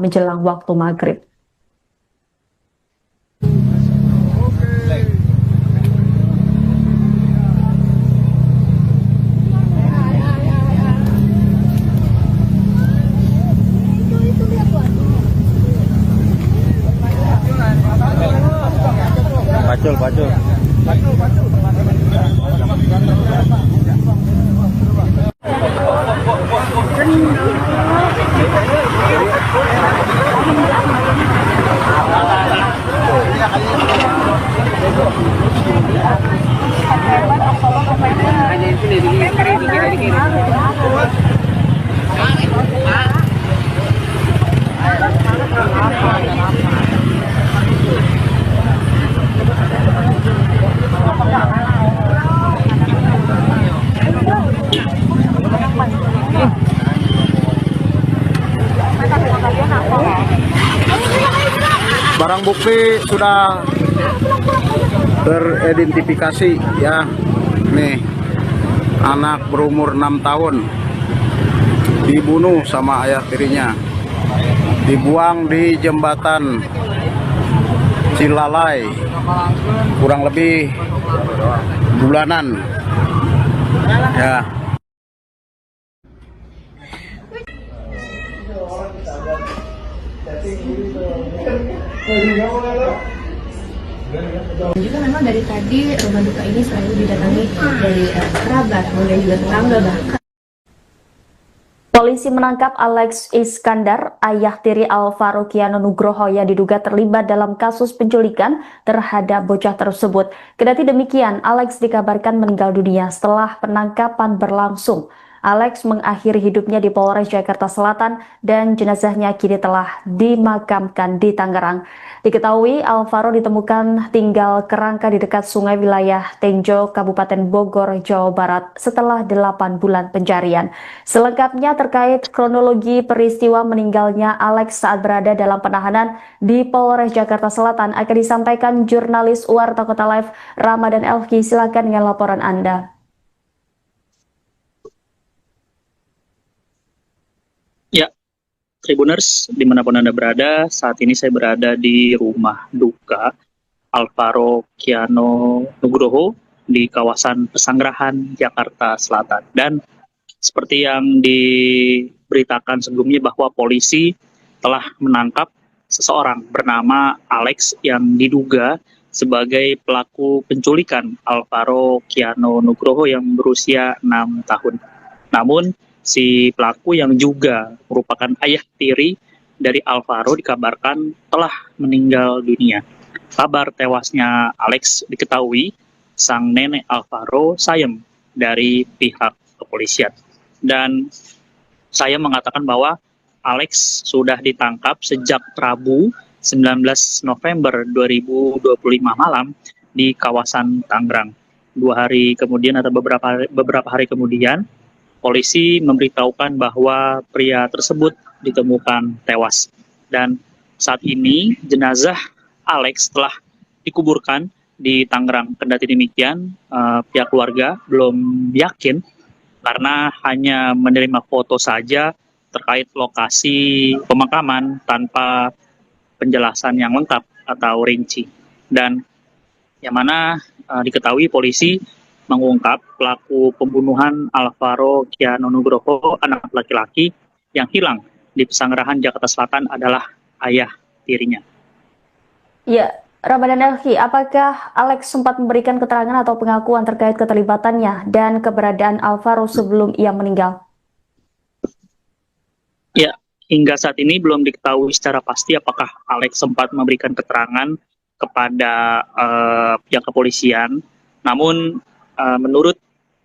menjelang waktu maghrib. Bacul. Barang bukti sudah teridentifikasi ya. Nih, anak berumur 6 tahun dibunuh sama ayah tirinya, dibuang di jembatan Cilalai kurang lebih bulanan ya. Juga memang dari tadi rumah duka ini selalu didatangi dari kerabat, kemudian juga tetangga bahkan. Polisi menangkap Alex Iskandar, ayah tiri Alvaro Kiano Nugroho yang diduga terlibat dalam kasus penculikan terhadap bocah tersebut. Kendati demikian, Alex dikabarkan meninggal dunia setelah penangkapan berlangsung. Alex mengakhiri hidupnya di Polres Jakarta Selatan dan jenazahnya kini telah dimakamkan di Tangerang. Diketahui Alvaro ditemukan tinggal kerangka di dekat sungai wilayah Tenjo, Kabupaten Bogor, Jawa Barat setelah 8 bulan pencarian. Selengkapnya terkait kronologi peristiwa meninggalnya Alex saat berada dalam penahanan di Polres Jakarta Selatan akan disampaikan jurnalis Warta Kota Live Ramadan Elki. Silakan dengan laporan Anda. Ya, Tribuners, dimanapun Anda berada, saat ini saya berada di rumah duka Alvaro Kiano Nugroho di kawasan Pesanggerahan, Jakarta Selatan. Dan seperti yang diberitakan sebelumnya bahwa polisi telah menangkap seseorang bernama Alex yang diduga sebagai pelaku penculikan Alvaro Kiano Nugroho yang berusia 6 tahun. Namun, si pelaku yang juga merupakan ayah tiri dari Alvaro dikabarkan telah meninggal dunia. Kabar tewasnya Alex diketahui sang nenek Alvaro sayem dari pihak kepolisian. Dan saya mengatakan bahwa Alex sudah ditangkap sejak Rabu 19 November 2025 malam di kawasan Tangerang. 2 hari kemudian atau beberapa hari kemudian, polisi memberitahukan bahwa pria tersebut ditemukan tewas. Dan saat ini jenazah Alex telah dikuburkan di Tangerang. Kendati demikian, pihak keluarga belum yakin karena hanya menerima foto saja terkait lokasi pemakaman tanpa penjelasan yang lengkap atau rinci. Dan yang mana diketahui polisi mengungkap pelaku pembunuhan Alvaro Kiano Nugroho, anak laki-laki yang hilang di Pesanggerahan, Jakarta Selatan adalah ayah tirinya. Ya, Ramadan Elki, apakah Alex sempat memberikan keterangan atau pengakuan terkait keterlibatannya dan keberadaan Alvaro sebelum ia meninggal? Ya, hingga saat ini belum diketahui secara pasti apakah Alex sempat memberikan keterangan kepada pihak kepolisian. Namun, menurut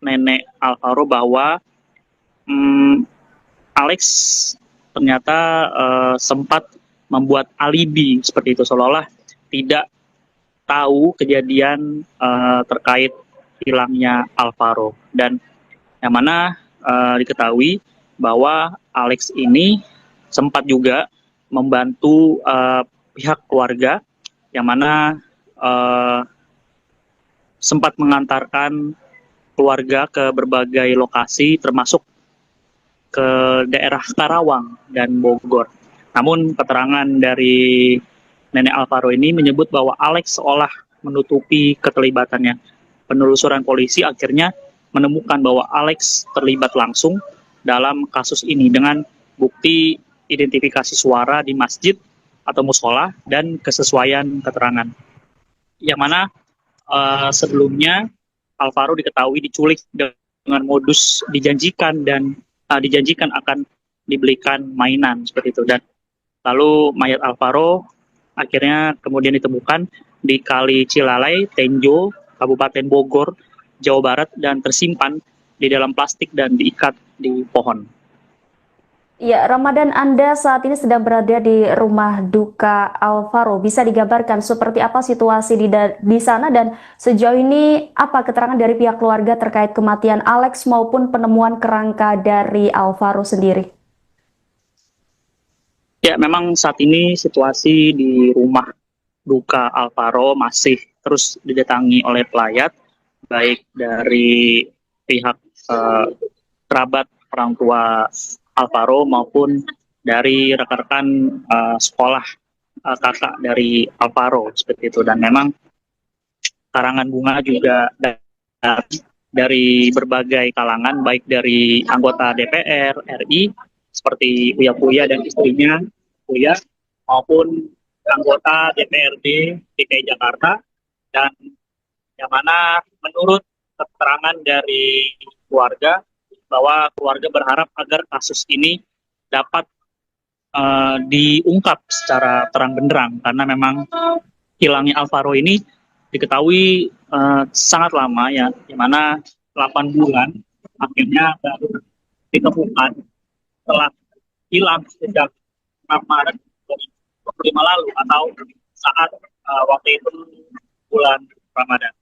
nenek Alvaro bahwa Alex ternyata sempat membuat alibi seperti itu, seolah-olah tidak tahu kejadian terkait hilangnya Alvaro. Dan yang mana diketahui bahwa Alex ini sempat juga membantu pihak keluarga yang mana sempat mengantarkan keluarga ke berbagai lokasi termasuk ke daerah Karawang dan Bogor. Namun keterangan dari nenek Alvaro ini menyebut bahwa Alex seolah menutupi keterlibatannya. Penelusuran polisi akhirnya menemukan bahwa Alex terlibat langsung dalam kasus ini dengan bukti identifikasi suara di masjid atau musola dan kesesuaian keterangan. Yang mana sebelumnya Alvaro diketahui diculik dengan modus dijanjikan dan dijanjikan akan dibelikan mainan seperti itu. Dan lalu mayat Alvaro akhirnya kemudian ditemukan di Kali Cilalai, Tenjo, Kabupaten Bogor, Jawa Barat dan tersimpan di dalam plastik dan diikat di pohon. Ya, Ramadan, Anda saat ini sedang berada di rumah duka Alvaro. Bisa digambarkan seperti apa situasi di sana dan sejauh ini apa keterangan dari pihak keluarga terkait kematian Alex maupun penemuan kerangka dari Alvaro sendiri? Ya, memang saat ini situasi di rumah duka Alvaro masih terus didatangi oleh pelayat, baik dari pihak kerabat orang tua Alvaro maupun dari rekan-rekan sekolah kakak dari Alvaro seperti itu. Dan memang karangan bunga juga dari berbagai kalangan, baik dari anggota DPR RI seperti Uya dan istrinya Uya, maupun anggota DPRD DKI Jakarta. Dan yang mana menurut keterangan dari keluarga bahwa keluarga berharap agar kasus ini dapat diungkap secara terang benderang, karena memang hilangnya Alvaro ini diketahui sangat lama ya, di mana 8 bulan akhirnya baru ditemukan setelah hilang sejak 6 Maret 2025 lalu, atau saat waktu itu bulan Ramadan.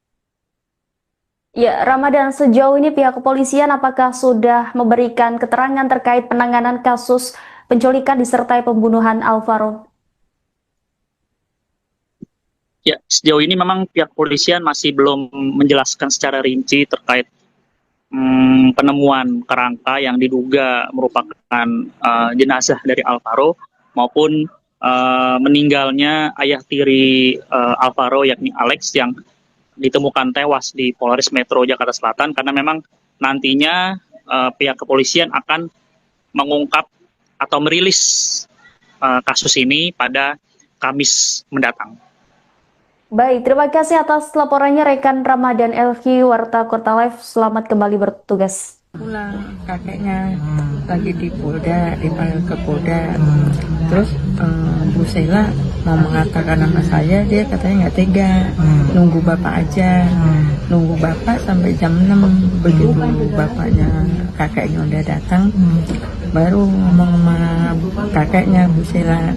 Ya, Ramadan, sejauh ini pihak kepolisian apakah sudah memberikan keterangan terkait penanganan kasus penculikan disertai pembunuhan Alvaro? Ya, sejauh ini memang pihak kepolisian masih belum menjelaskan secara rinci terkait penemuan kerangka yang diduga merupakan jenazah dari Alvaro, maupun meninggalnya ayah tiri Alvaro yakni Alex yang ditemukan tewas di Polres Metro Jakarta Selatan, karena memang nantinya pihak kepolisian akan mengungkap atau merilis kasus ini pada Kamis mendatang. Baik, terima kasih atas laporannya rekan Ramadan Elki, Warta Kota Live. Selamat kembali bertugas. Pulang kakeknya lagi di Polda, dipanggil ke Polda. Terus Bu Sheila mau mengatakan nama saya, dia katanya nggak tega, nunggu bapak aja, nunggu bapak sampai jam 6. Begitu kakeknya udah datang, baru ngomong sama kakeknya Bu Sheila,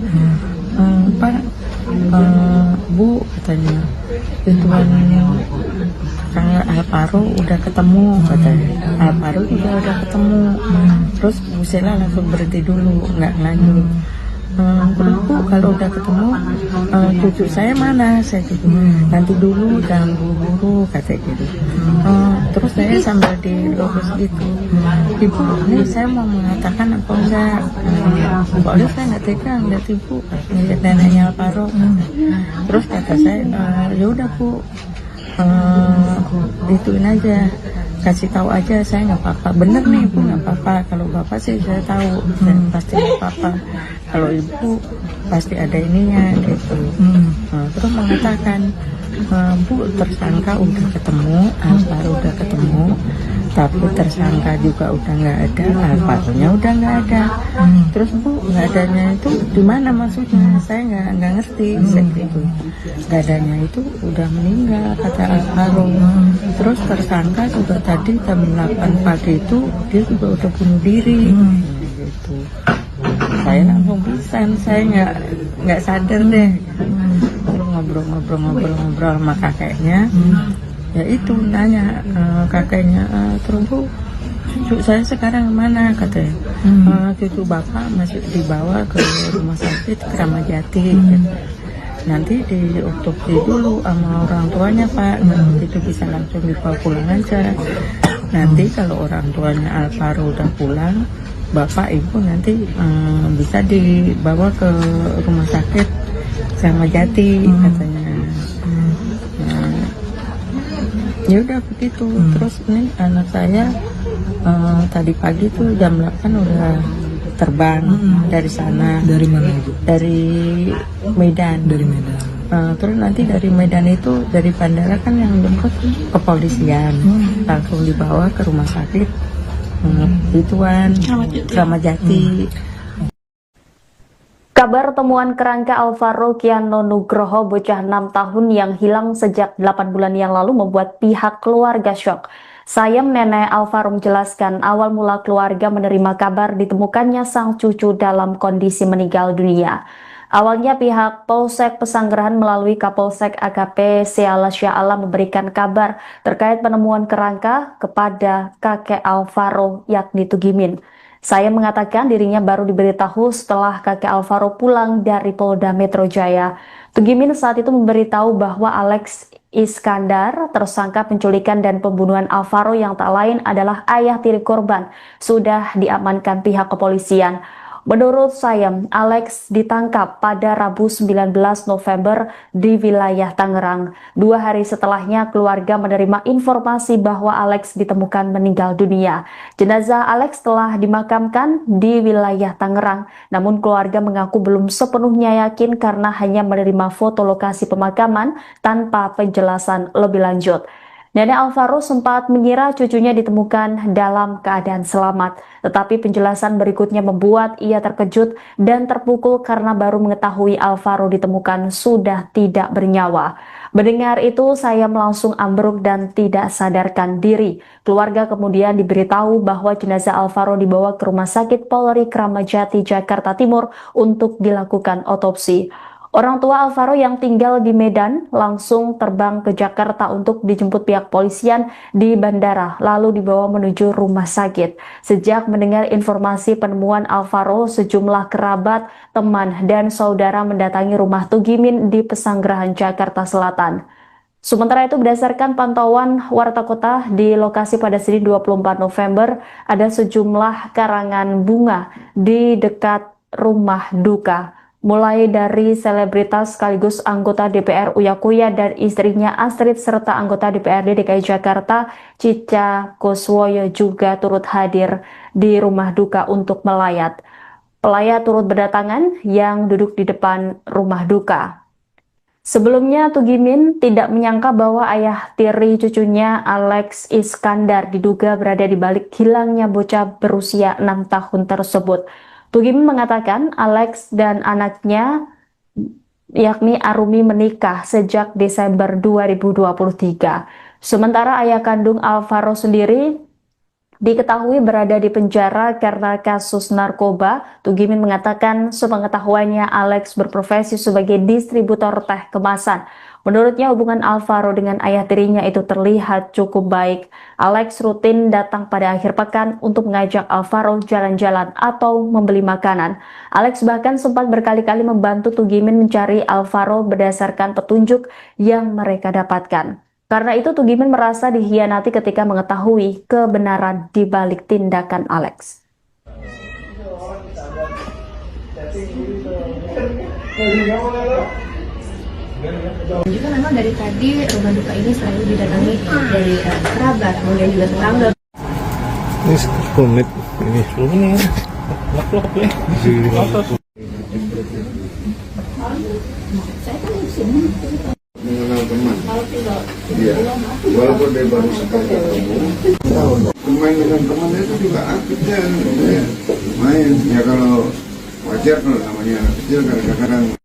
Pak, Bu, katanya Ridwan kayak Alvaro udah ketemu, katanya Alvaro juga udah ketemu. Terus Bu Sheila langsung berhenti dulu, nggak lanjut. Terus Bu, kalau udah ketemu cucu saya mana? Saya gitu, nanti dulu, jangan buru-buru, katanya gitu. Terus saya sambil dilurus gitu, Ibu, ini saya mau mengatakan apa enggak? Pokoknya saya nggak tega ngeliat Ibu ngeliat neneknya Alvaro. Terus kata saya, ya udah Bu, ituin aja, kasih tahu aja, saya nggak apa-apa. Bener nih Ibu, nggak apa-apa. Kalau bapak sih saya tahu, dan pasti nggak apa-apa. Kalau Ibu pasti ada ininya gitu. Terus mengatakan, Bu, tersangka udah ketemu, Alvaro udah ketemu, tapi tersangka juga udah nggak ada, Alvaro-nya udah nggak ada. Terus Bu, nggak adanya itu di mana maksudnya? Saya nggak ngerti. Saya gitu, nggak adanya itu udah meninggal, kata Alvaro. Terus tersangka juga tadi jam 8 pagi itu dia juga udah bunuh diri. Gitu. Saya langsung pisan, saya nggak sadar deh. Ngobrol sama kakeknya, ya itu nanya kakeknya, terus Bu, cucu saya sekarang mana, katanya. Cucu bapak masih dibawa ke rumah sakit Kramat Jati, nanti diotopsi dulu sama orang tuanya Pak, itu bisa langsung dibawa pulang aja. Nanti kalau orang tuanya Alvaro udah pulang, bapak ibu nanti bisa dibawa ke rumah sakit Kramat Jati, katanya. Ya udah begitu. Terus nih anak saya tadi pagi tuh jam 8 udah terbang dari sana. Dari mana Ibu? Dari Medan. Dari Medan. Terus nanti dari Medan itu, dari bandara kan yang jemput kepolisian, langsung dibawa ke rumah sakit ituan Kramat Jati. Kabar temuan kerangka Alvaro Kiano Nugroho, bocah 6 tahun yang hilang sejak 8 bulan yang lalu membuat pihak keluarga syok. Sayem, nenek Alvaro menjelaskan awal mula keluarga menerima kabar ditemukannya sang cucu dalam kondisi meninggal dunia. Awalnya pihak Polsek Pesanggerahan melalui Kapolsek AKP Seala Sya'ala memberikan kabar terkait penemuan kerangka kepada kakek Alvaro yakni Tugimin. Saya mengatakan dirinya baru diberitahu setelah kakek Alvaro pulang dari Polda Metro Jaya. Tugimin saat itu memberitahu bahwa Alex Iskandar, tersangka penculikan dan pembunuhan Alvaro yang tak lain adalah ayah tiri korban, sudah diamankan pihak kepolisian. Menurut Sayem, Alex ditangkap pada Rabu 19 November di wilayah Tangerang. 2 hari setelahnya keluarga menerima informasi bahwa Alex ditemukan meninggal dunia. Jenazah Alex telah dimakamkan di wilayah Tangerang, namun keluarga mengaku belum sepenuhnya yakin karena hanya menerima foto lokasi pemakaman tanpa penjelasan lebih lanjut. Nenek Alvaro sempat mengira cucunya ditemukan dalam keadaan selamat, tetapi penjelasan berikutnya membuat ia terkejut dan terpukul karena baru mengetahui Alvaro ditemukan sudah tidak bernyawa. Mendengar itu, saya langsung ambruk dan tidak sadarkan diri. Keluarga kemudian diberitahu bahwa jenazah Alvaro dibawa ke Rumah Sakit Polri Kramat Jati, Jakarta Timur untuk dilakukan otopsi. Orang tua Alvaro yang tinggal di Medan langsung terbang ke Jakarta untuk dijemput pihak polisian di bandara, lalu dibawa menuju rumah sakit. Sejak mendengar informasi penemuan Alvaro, sejumlah kerabat, teman, dan saudara mendatangi rumah Tugimin di Pesanggerahan, Jakarta Selatan. Sementara itu, berdasarkan pantauan Warta Kota di lokasi pada Senin 24 November, ada sejumlah karangan bunga di dekat rumah duka. Mulai dari selebritas sekaligus anggota DPR Uya Kuya dan istrinya Astrid serta anggota DPRD DKI Jakarta Cica Kuswoyo juga turut hadir di rumah duka untuk melayat. Pelayat turut berdatangan yang duduk di depan rumah duka. Sebelumnya, Tugimin tidak menyangka bahwa ayah tiri cucunya Alex Iskandar diduga berada di balik hilangnya bocah berusia 6 tahun tersebut. Tugimin mengatakan Alex dan anaknya yakni Arumi menikah sejak Desember 2023. Sementara ayah kandung Alvaro sendiri diketahui berada di penjara karena kasus narkoba. Tugimin mengatakan sepengetahuannya Alex berprofesi sebagai distributor teh kemasan. Menurutnya hubungan Alvaro dengan ayah tirinya itu terlihat cukup baik. Alex rutin datang pada akhir pekan untuk mengajak Alvaro jalan-jalan atau membeli makanan. Alex bahkan sempat berkali-kali membantu Tugimin mencari Alvaro berdasarkan petunjuk yang mereka dapatkan. Karena itu, Tugimin merasa dikhianati ketika mengetahui kebenaran di balik tindakan Alex. Juga memang dari tadi rumah duka ini selalu didatangi dari kerabat, kemudian juga tetangga. Ini 10 menit. Ini 10 menit. Lok ya. Mengenal teman. Iya. Walaupun dia baru sekali ketemu, bermain dengan teman itu juga aktif kan. Ya. Main. Ya kalau wajar kalau namanya anak kecil kadang-kadang.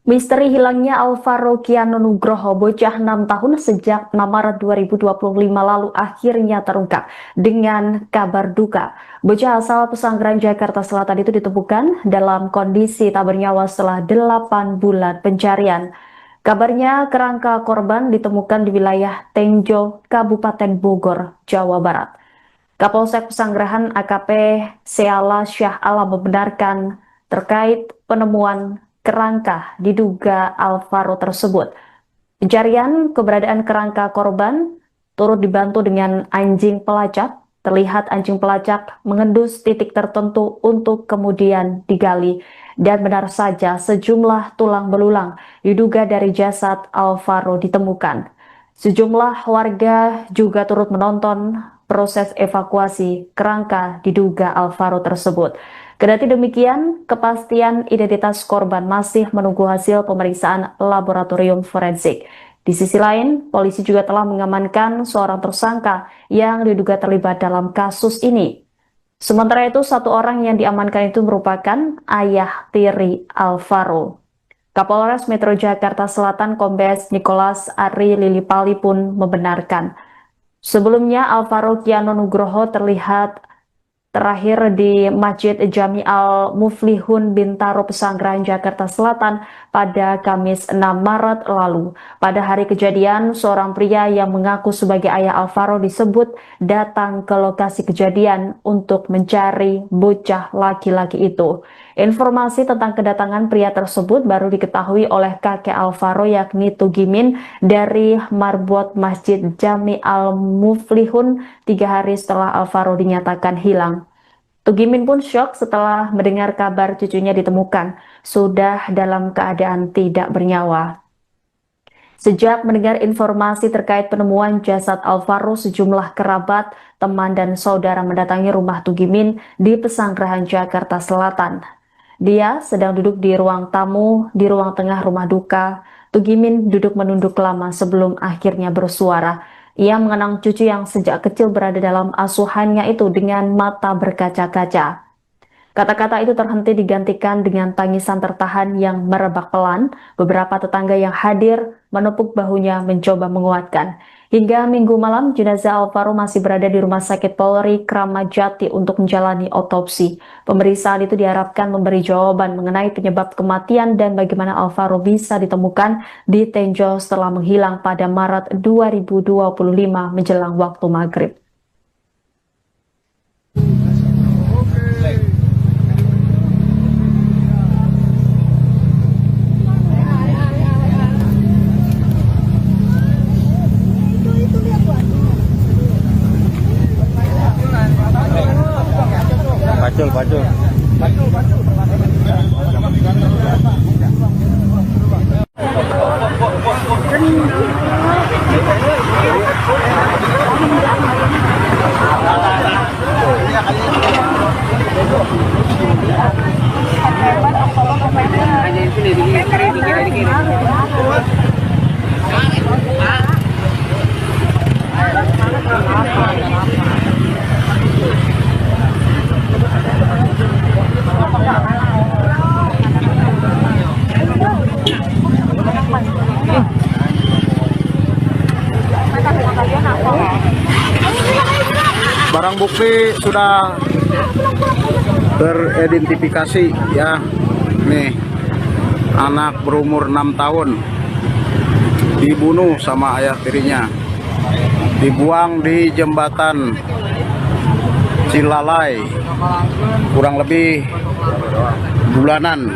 Misteri hilangnya Alvaro Kiano Nugroho, bocah 6 tahun sejak 6 Maret 2025 lalu akhirnya terungkap dengan kabar duka. Bocah asal Pesanggerahan, Jakarta Selatan itu ditemukan dalam kondisi tak bernyawa setelah 8 bulan pencarian. Kabarnya kerangka korban ditemukan di wilayah Tenjo, Kabupaten Bogor, Jawa Barat. Kapolsek Pesanggerahan AKP Seala Syah Alam membenarkan terkait penemuan kerangka diduga Alvaro tersebut. Pencarian keberadaan kerangka korban turut dibantu dengan anjing pelacak. Terlihat anjing pelacak mengendus titik tertentu untuk kemudian digali. Dan benar saja sejumlah tulang belulang diduga dari jasad Alvaro ditemukan. Sejumlah warga juga turut menonton proses evakuasi kerangka diduga Alvaro tersebut. Kendati demikian, kepastian identitas korban masih menunggu hasil pemeriksaan laboratorium forensik. Di sisi lain, polisi juga telah mengamankan seorang tersangka yang diduga terlibat dalam kasus ini. Sementara itu, satu orang yang diamankan itu merupakan ayah tiri Alvaro. Kapolres Metro Jakarta Selatan Kombes Nicholas Ari Lilipali pun membenarkan. Sebelumnya, Alvaro Kiano Nugroho terlihat terakhir di Masjid Jami Al-Muflihun Bintaro Pesanggerahan, Jakarta Selatan pada Kamis 6 Maret lalu. Pada hari kejadian, seorang pria yang mengaku sebagai ayah Alvaro disebut datang ke lokasi kejadian untuk mencari bocah laki-laki itu. Informasi tentang kedatangan pria tersebut baru diketahui oleh kakek Alvaro yakni Tugimin dari marbot Masjid Jami Al-Muflihun 3 hari setelah Alvaro dinyatakan hilang. Tugimin pun syok setelah mendengar kabar cucunya ditemukan sudah dalam keadaan tidak bernyawa. Sejak mendengar informasi terkait penemuan jasad Alvaro, sejumlah kerabat, teman, dan saudara mendatangi rumah Tugimin di Pesanggerahan, Jakarta Selatan. Dia sedang duduk di ruang tamu di ruang tengah rumah duka. Tugimin duduk menunduk lama sebelum akhirnya bersuara. Ia mengenang cucu yang sejak kecil berada dalam asuhannya itu dengan mata berkaca-kaca. Kata-kata itu terhenti digantikan dengan tangisan tertahan yang merebak pelan. Beberapa tetangga yang hadir menepuk bahunya mencoba menguatkan. Hingga Minggu malam, jenazah Alvaro masih berada di Rumah Sakit Polri Kramat Jati untuk menjalani otopsi. Pemeriksaan itu diharapkan memberi jawaban mengenai penyebab kematian dan bagaimana Alvaro bisa ditemukan di Tenjo setelah menghilang pada Maret 2025 menjelang waktu maghrib. Bacul. Barang bukti sudah teridentifikasi ya. Nih, anak berumur 6 tahun dibunuh sama ayah tirinya, dibuang di jembatan Cilalai kurang lebih bulanan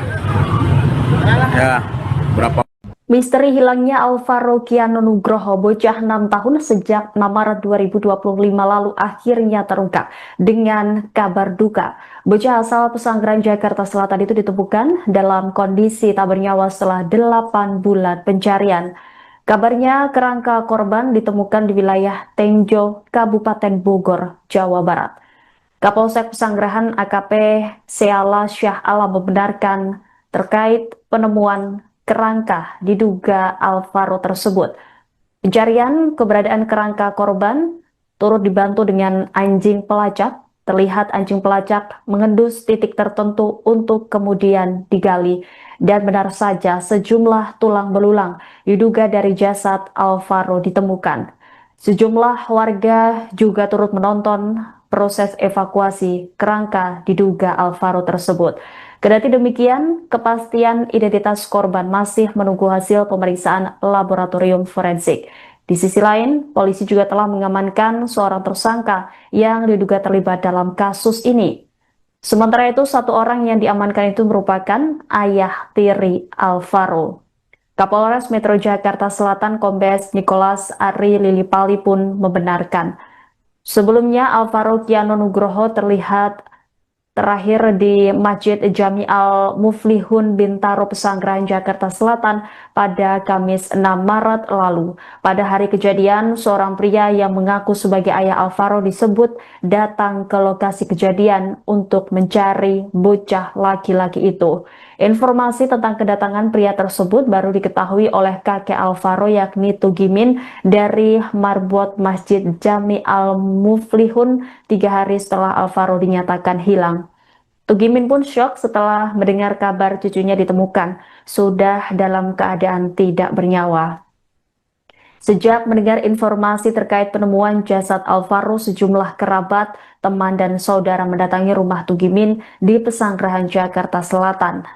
ya. Berapa Misteri hilangnya Alvaro Kiano Nugroho, bocah 6 tahun sejak Maret 2025 lalu akhirnya terungkap dengan kabar duka. Bocah asal Pesanggerahan, Jakarta Selatan itu ditemukan dalam kondisi tak bernyawa setelah 8 bulan pencarian. Kabarnya kerangka korban ditemukan di wilayah Tenjo, Kabupaten Bogor, Jawa Barat. Kapolsek Pesanggerahan AKP Seala Syah Alam membenarkan terkait penemuan kerangka diduga Alvaro tersebut. Pencarian keberadaan kerangka korban turut dibantu dengan anjing pelacak. Terlihat anjing pelacak mengendus titik tertentu untuk kemudian digali. Dan benar saja sejumlah tulang belulang diduga dari jasad Alvaro ditemukan. Sejumlah warga juga turut menonton proses evakuasi kerangka diduga Alvaro tersebut. Kendati demikian, kepastian identitas korban masih menunggu hasil pemeriksaan laboratorium forensik. Di sisi lain, polisi juga telah mengamankan seorang tersangka yang diduga terlibat dalam kasus ini. Sementara itu, satu orang yang diamankan itu merupakan ayah tiri Alvaro. Kapolres Metro Jakarta Selatan Kombes Nicholas Ari Lilipali pun membenarkan. Sebelumnya, Alvaro Kiano Nugroho terlihat terakhir di Masjid Jami Al-Muflihun Bintaro Pesanggerahan, Jakarta Selatan pada Kamis 6 Maret lalu. Pada hari kejadian, seorang pria yang mengaku sebagai ayah Alvaro disebut datang ke lokasi kejadian untuk mencari bocah laki-laki itu. Informasi tentang kedatangan pria tersebut baru diketahui oleh kakek Alvaro yakni Tugimin dari marbot Masjid Jami Al-Muflihun 3 hari setelah Alvaro dinyatakan hilang. Tugimin pun syok setelah mendengar kabar cucunya ditemukan sudah dalam keadaan tidak bernyawa. Sejak mendengar informasi terkait penemuan jasad Alvaro, sejumlah kerabat, teman, dan saudara mendatangi rumah Tugimin di Pesanggerahan, Jakarta Selatan.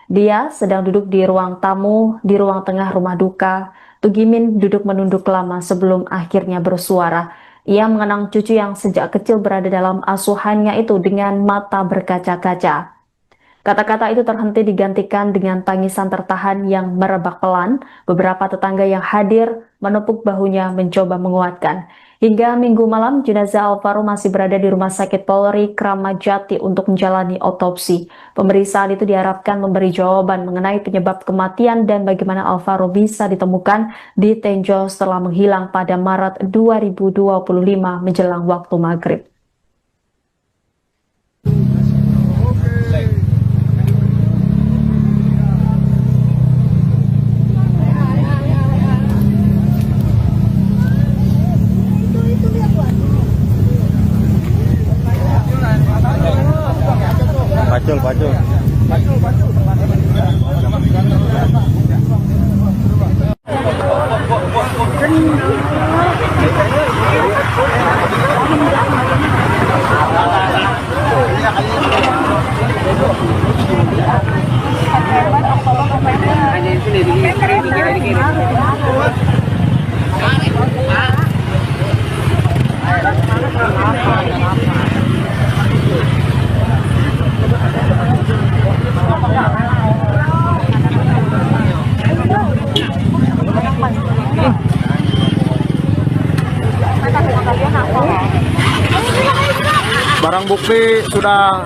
Dia sedang duduk di ruang tamu di ruang tengah rumah duka. Tugimin duduk menunduk lama sebelum akhirnya bersuara. Ia mengenang cucu yang sejak kecil berada dalam asuhannya itu dengan mata berkaca-kaca. Kata-kata itu terhenti digantikan dengan tangisan tertahan yang merebak pelan. Beberapa tetangga yang hadir menepuk bahunya mencoba menguatkan. Hingga Minggu malam, jenazah Alvaro masih berada di Rumah Sakit Polri Kramat Jati untuk menjalani otopsi. Pemeriksaan itu diharapkan memberi jawaban mengenai penyebab kematian dan bagaimana Alvaro bisa ditemukan di Tenjo setelah menghilang pada Maret 2025 menjelang waktu maghrib. Pacul. Barang bukti sudah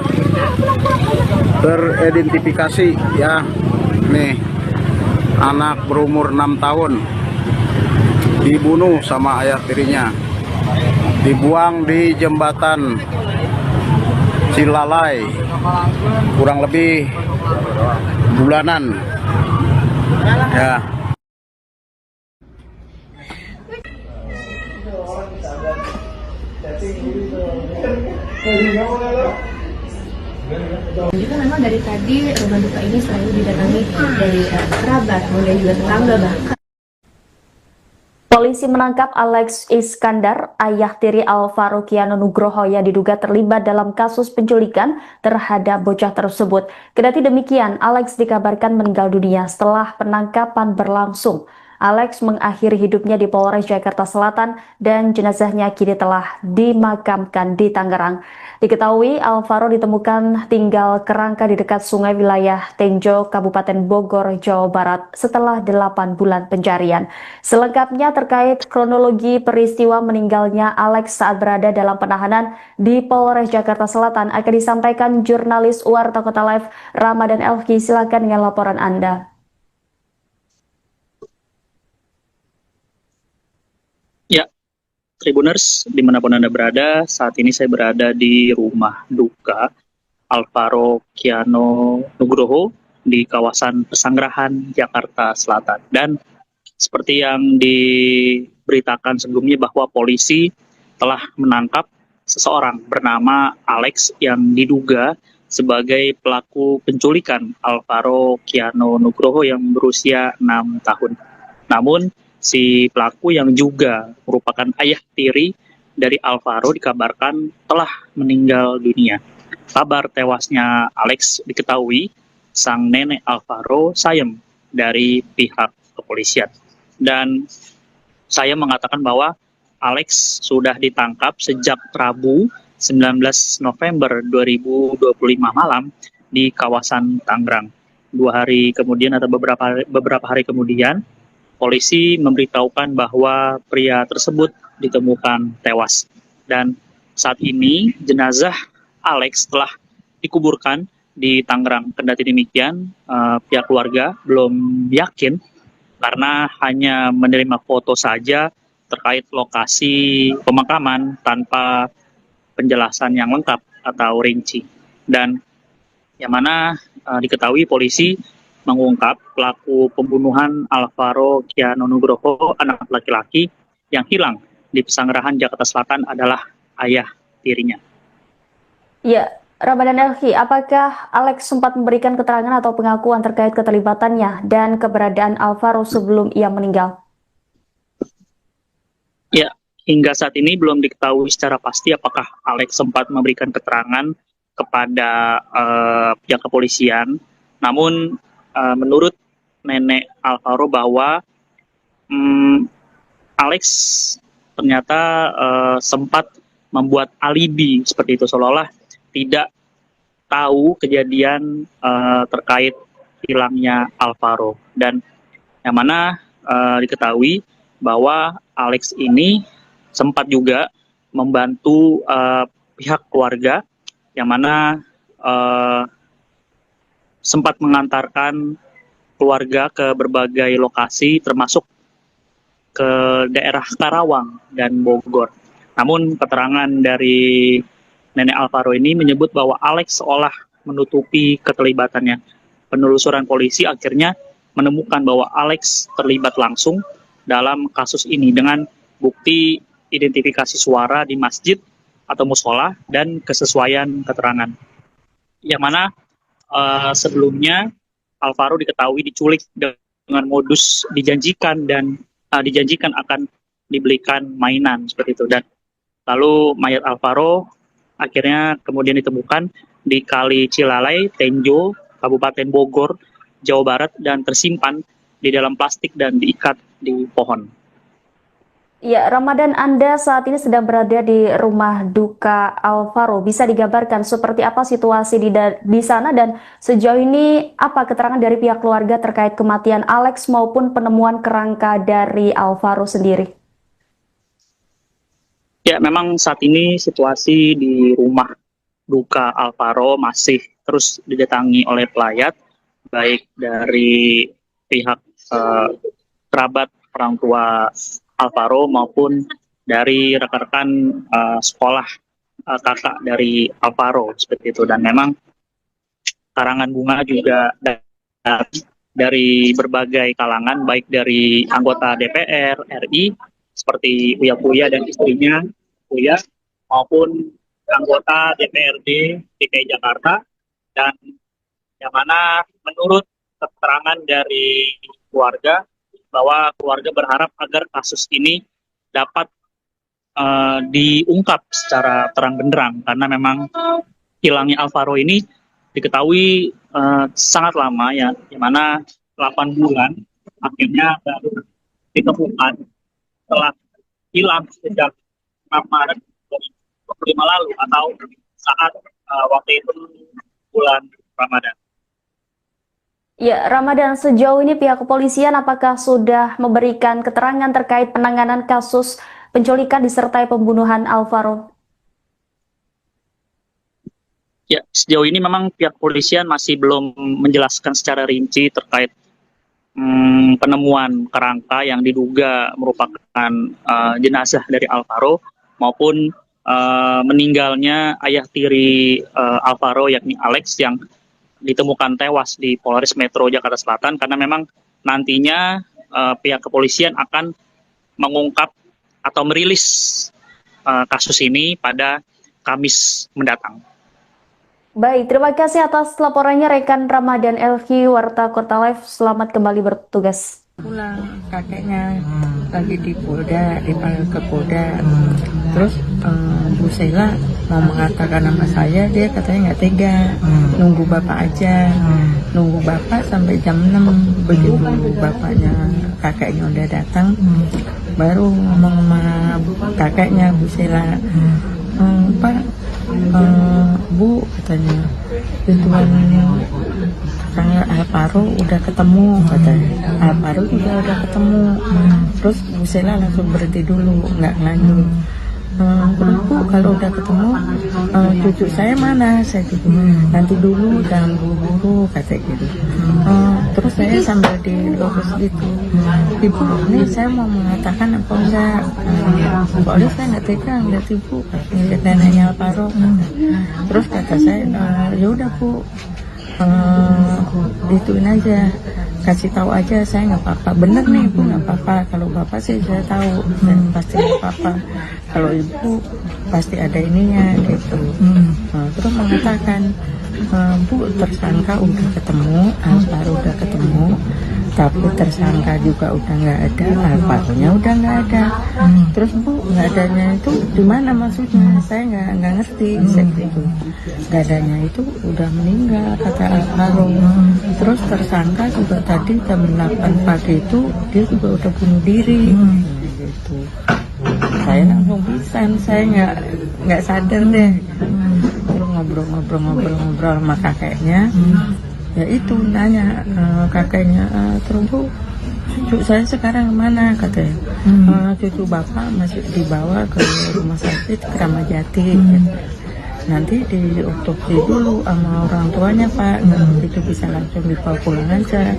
teridentifikasi ya. Nih, anak berumur 6 tahun dibunuh sama ayah tirinya, dibuang di jembatan Cilalai kurang lebih bulanan ya. Juga memang dari tadi rumah duka ini selalu didatangi dari kerabat, kemudian juga tetangga bahkan. Polisi menangkap Alex Iskandar, ayah tiri Alvaro Kiano Nugroho yang diduga terlibat dalam kasus penculikan terhadap bocah tersebut. Kendati demikian, Alex dikabarkan meninggal dunia setelah penangkapan berlangsung. Alex mengakhiri hidupnya di Polres Jakarta Selatan dan jenazahnya kini telah dimakamkan di Tangerang. Diketahui Alvaro ditemukan tinggal kerangka di dekat sungai wilayah Tenjo, Kabupaten Bogor, Jawa Barat setelah 8 bulan pencarian. Selengkapnya terkait kronologi peristiwa meninggalnya Alex saat berada dalam penahanan di Polres Jakarta Selatan akan disampaikan jurnalis Warta Kota Live Ramadan Elki. Silakan dengan laporan Anda. Ya, Tribuners, dimanapun Anda berada, saat ini saya berada di rumah duka Alvaro Kiano Nugroho di kawasan Pesanggerahan, Jakarta Selatan. Dan seperti yang diberitakan sebelumnya bahwa polisi telah menangkap seseorang bernama Alex yang diduga sebagai pelaku penculikan Alvaro Kiano Nugroho yang berusia 6 tahun. Namun, si pelaku yang juga merupakan ayah tiri dari Alvaro dikabarkan telah meninggal dunia. Kabar tewasnya Alex diketahui sang nenek Alvaro sayem dari pihak kepolisian. Dan saya mengatakan bahwa Alex sudah ditangkap sejak Rabu 19 November 2025 malam di kawasan Tangerang. 2 hari kemudian atau beberapa hari kemudian, polisi memberitahukan bahwa pria tersebut ditemukan tewas. Dan saat ini jenazah Alex telah dikuburkan di Tangerang. Kendati demikian, pihak keluarga belum yakin karena hanya menerima foto saja terkait lokasi pemakaman tanpa penjelasan yang lengkap atau rinci. Dan yang mana diketahui polisi mengungkap pelaku pembunuhan Alvaro Kiano Nugroho, anak laki-laki yang hilang di Pesanggerahan, Jakarta Selatan adalah ayah tirinya. Ya, Ramadan Elki, apakah Alex sempat memberikan keterangan atau pengakuan terkait keterlibatannya dan keberadaan Alvaro sebelum ia meninggal? Ya, hingga saat ini belum diketahui secara pasti apakah Alex sempat memberikan keterangan kepada pihak kepolisian. Namun, menurut nenek Alvaro bahwa Alex ternyata sempat membuat alibi seperti itu, seolah-olah tidak tahu kejadian terkait hilangnya Alvaro. Dan yang mana diketahui bahwa Alex ini sempat juga membantu pihak keluarga yang mana sempat mengantarkan keluarga ke berbagai lokasi termasuk ke daerah Karawang dan Bogor. Namun keterangan dari nenek Alvaro ini menyebut bahwa Alex seolah menutupi keterlibatannya. Penelusuran polisi akhirnya menemukan bahwa Alex terlibat langsung dalam kasus ini dengan bukti identifikasi suara di masjid atau musola dan kesesuaian keterangan. Yang mana sebelumnya Alvaro diketahui diculik dengan modus dijanjikan akan dibelikan mainan seperti itu. Dan lalu mayat Alvaro akhirnya kemudian ditemukan di Kali Cilalai, Tenjo, Kabupaten Bogor, Jawa Barat, dan tersimpan di dalam plastik dan diikat di pohon. Ya, Ramadan, Anda saat ini sedang berada di rumah duka Alvaro. Bisa digambarkan seperti apa situasi di sana dan sejauh ini apa keterangan dari pihak keluarga terkait kematian Alex maupun penemuan kerangka dari Alvaro sendiri? Ya, memang saat ini situasi di rumah duka Alvaro masih terus didatangi oleh pelayat, baik dari pihak kerabat orang tua Alvaro maupun dari rekan-rekan sekolah kakak dari Alvaro seperti itu. Dan memang karangan bunga juga dari berbagai kalangan, baik dari anggota DPR RI seperti Uya dan istrinya Uya, maupun anggota DPRD DKI Jakarta, dan yang mana menurut keterangan dari keluarga bahwa keluarga berharap agar kasus ini dapat diungkap secara terang benderang, karena memang hilangnya Alvaro ini diketahui sangat lama, ya, di mana 8 bulan akhirnya baru ditemukan setelah hilang sejak Maret 2025 lalu atau saat waktu itu bulan Ramadan. Ya, Ramadan, sejauh ini pihak kepolisian apakah sudah memberikan keterangan terkait penanganan kasus penculikan disertai pembunuhan Alvaro? Ya, sejauh ini memang pihak kepolisian masih belum menjelaskan secara rinci terkait penemuan kerangka yang diduga merupakan jenazah dari Alvaro maupun meninggalnya ayah tiri Alvaro yakni Alex yang ditemukan tewas di Polres Metro Jakarta Selatan, karena memang nantinya pihak kepolisian akan mengungkap atau merilis kasus ini pada Kamis mendatang. Baik, terima kasih atas laporannya rekan Ramadan Elvi, Warta Kota Live. Selamat kembali bertugas. Pulang kakeknya lagi di Polda, dipanggil ke Polda. Terus Bu Sheila mau mengatakan nama saya, dia katanya nggak tega, nunggu bapak aja, nunggu bapak sampai jam 6. Begitu bapaknya kakeknya udah datang, baru ngomong sama kakeknya Bu Sheila, Pak, Bu katanya, tujuan Kang Alvaro udah ketemu katanya. Alvaro juga udah ketemu. Terus Bu Sheila langsung berhenti dulu, nggak lanjut. Terus Bu, kalau udah ketemu cucu saya mana? Saya gitu. Nanti dulu, jangan buru-buru kata gitu. Terus saya sambil dilurus gitu. Ibu, ini saya mau mengatakan apa enggak? Soalnya saya nggak tega ngeliat Ibu ngeliat neneknya Alvaro. Terus kata saya, ya udah Bu, ituin aja, kasih tahu aja, saya nggak apa-apa. Bener nih Ibu, nggak apa-apa. Kalau bapak sih saya tahu dan pasti nggak apa-apa. Kalau Ibu pasti ada ininya gitu. Terus mengatakan, Bu, tersangka udah ketemu, Alvaro udah ketemu, tapi tersangka juga udah nggak ada, Alvaro-nya udah nggak ada. Terus Bu, nggak adanya itu di mana maksudnya? Saya nggak ngerti. Saya gitu. Nggak adanya itu udah meninggal kata Alvaro. Terus tersangka juga tadi jam 8 pagi itu dia juga udah bunuh diri. Gitu. Saya langsung pisan, saya nggak sadar deh. Terus ngobrol sama kakeknya. Ya itu nanya kakeknya, terus Bu, cucu saya sekarang kemana katanya. Cucu bapak masih dibawa ke rumah sakit Kramat Jati. Nanti di otopsi dulu sama orang tuanya Pak, itu bisa langsung dibawa pulang aja.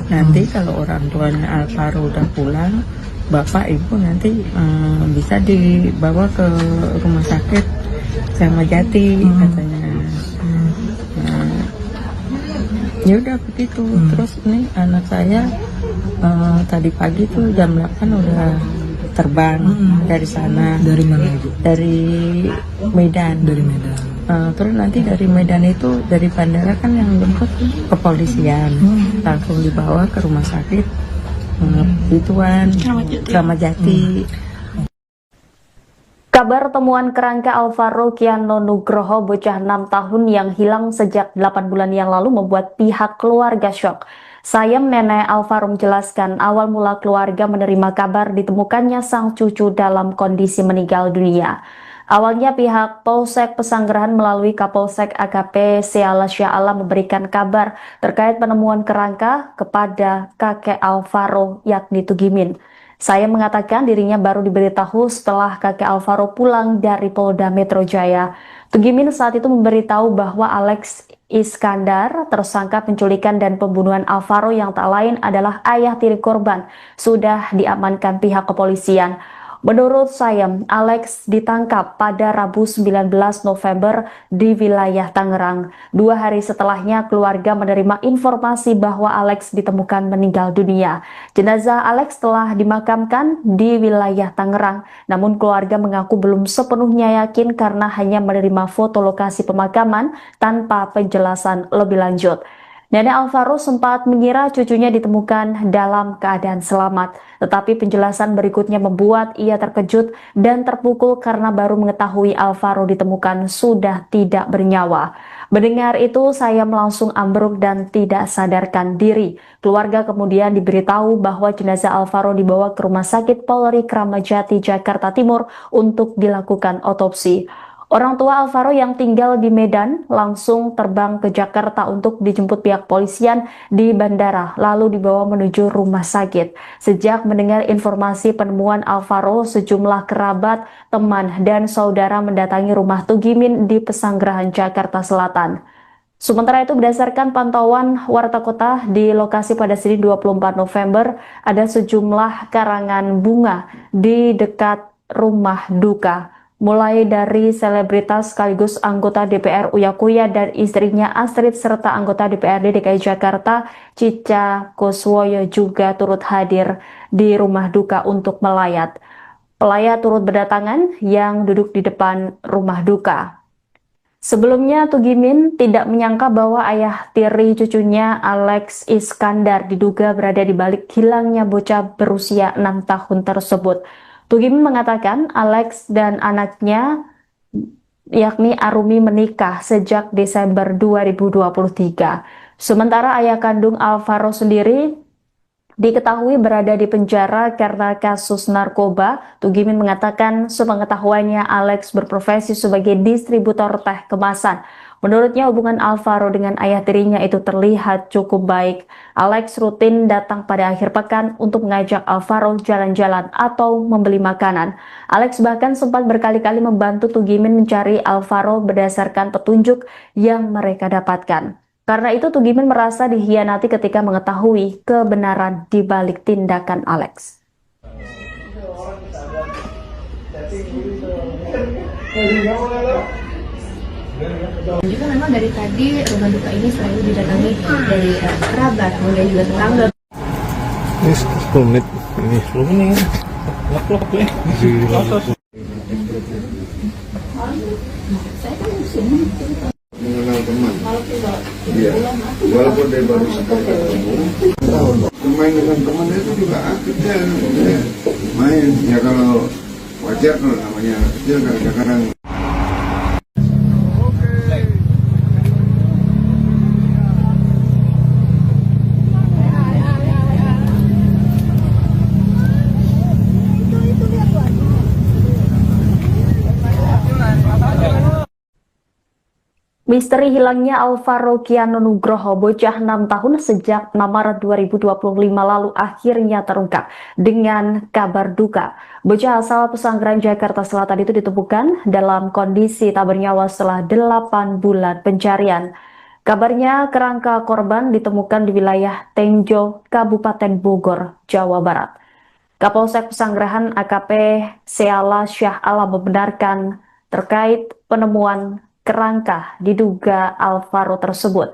Nanti kalau orang tuanya Alvaro udah pulang, bapak ibu nanti bisa dibawa ke rumah sakit Kramat Jati katanya. Ya udah begitu. Terus nih anak saya tadi pagi tuh jam 8 udah terbang dari sana. Dari mana itu? Dari Medan. Dari Medan. Terus nanti dari Medan itu, dari bandara kan yang jemput kepolisian, langsung dibawa ke rumah sakit ituan Kramat Jati. Kabar temuan kerangka Alvaro Kiano Nugroho, bocah 6 tahun yang hilang sejak 8 bulan yang lalu membuat pihak keluarga syok. Sayem, nenek Alvaro menjelaskan awal mula keluarga menerima kabar ditemukannya sang cucu dalam kondisi meninggal dunia. Awalnya pihak Polsek Pesanggerahan melalui Kapolsek AKP Seala Sya'ala memberikan kabar terkait penemuan kerangka kepada kakek Alvaro yakni Tugimin. Saya mengatakan dirinya baru diberitahu setelah kakek Alvaro pulang dari Polda Metro Jaya. Tugimin saat itu memberitahu bahwa Alex Iskandar, tersangka penculikan dan pembunuhan Alvaro yang tak lain adalah ayah tiri korban, sudah diamankan pihak kepolisian. Menurut saya, Alex ditangkap pada Rabu 19 November di wilayah Tangerang. 2 hari setelahnya, keluarga menerima informasi bahwa Alex ditemukan meninggal dunia. Jenazah Alex telah dimakamkan di wilayah Tangerang, namun keluarga mengaku belum sepenuhnya yakin karena hanya menerima foto lokasi pemakaman tanpa penjelasan lebih lanjut. Nenek Alvaro sempat mengira cucunya ditemukan dalam keadaan selamat, tetapi penjelasan berikutnya membuat ia terkejut dan terpukul karena baru mengetahui Alvaro ditemukan sudah tidak bernyawa. Mendengar itu, saya langsung ambruk dan tidak sadarkan diri. Keluarga kemudian diberitahu bahwa jenazah Alvaro dibawa ke Rumah Sakit Polri Kramat Jati, Jakarta Timur untuk dilakukan otopsi. Orang tua Alvaro yang tinggal di Medan langsung terbang ke Jakarta untuk dijemput pihak polisian di bandara, lalu dibawa menuju rumah sakit. Sejak mendengar informasi penemuan Alvaro, sejumlah kerabat, teman, dan saudara mendatangi rumah Tugimin di Pesanggerahan, Jakarta Selatan. Sementara itu, berdasarkan pantauan Warta Kota di lokasi pada Senin 24 November, ada sejumlah karangan bunga di dekat rumah duka. Mulai dari selebritas sekaligus anggota DPR Uya Kuya dan istrinya Astrid serta anggota DPRD DKI Jakarta Cica Kuswoyo juga turut hadir di rumah duka untuk melayat. Pelayat turut berdatangan yang duduk di depan rumah duka. Sebelumnya, Tugimin tidak menyangka bahwa ayah tiri cucunya Alex Iskandar diduga berada di balik hilangnya bocah berusia 6 tahun tersebut. Tugimin mengatakan Alex dan anaknya yakni Arumi menikah sejak Desember 2023. Sementara ayah kandung Alvaro sendiri diketahui berada di penjara karena kasus narkoba. Tugimin mengatakan sepengetahuannya Alex berprofesi sebagai distributor teh kemasan. Menurutnya hubungan Alvaro dengan ayah tirinya itu terlihat cukup baik. Alex rutin datang pada akhir pekan untuk mengajak Alvaro jalan-jalan atau membeli makanan. Alex bahkan sempat berkali-kali membantu Tugimin mencari Alvaro berdasarkan petunjuk yang mereka dapatkan. Karena itu Tugimin merasa dikhianati ketika mengetahui kebenaran di balik tindakan Alex. Juga memang dari tadi rumah duka ini selalu didatangi dari kerabat, kemudian juga tetangga. Ini 10 menit. Ini 10 menit. Lock ya. Mengenal teman. Iya. Walaupun dia baru sekali ketemu, main dengan teman itu juga aktif ya. Main. Ya kalau wajar kalau namanya anak kecil kadang-kadang. Misteri hilangnya Alvaro Kiano Nugroho, bocah 6 tahun sejak 6 Maret 2025 lalu akhirnya terungkap dengan kabar duka. Bocah asal Pesanggerahan Jakarta Selatan itu ditemukan dalam kondisi tak bernyawa setelah 8 bulan pencarian. Kabarnya kerangka korban ditemukan di wilayah Tenjo, Kabupaten Bogor, Jawa Barat. Kapolsek Pesanggerahan AKP Seala Syah Alam membenarkan terkait penemuan kerangka diduga Alvaro tersebut.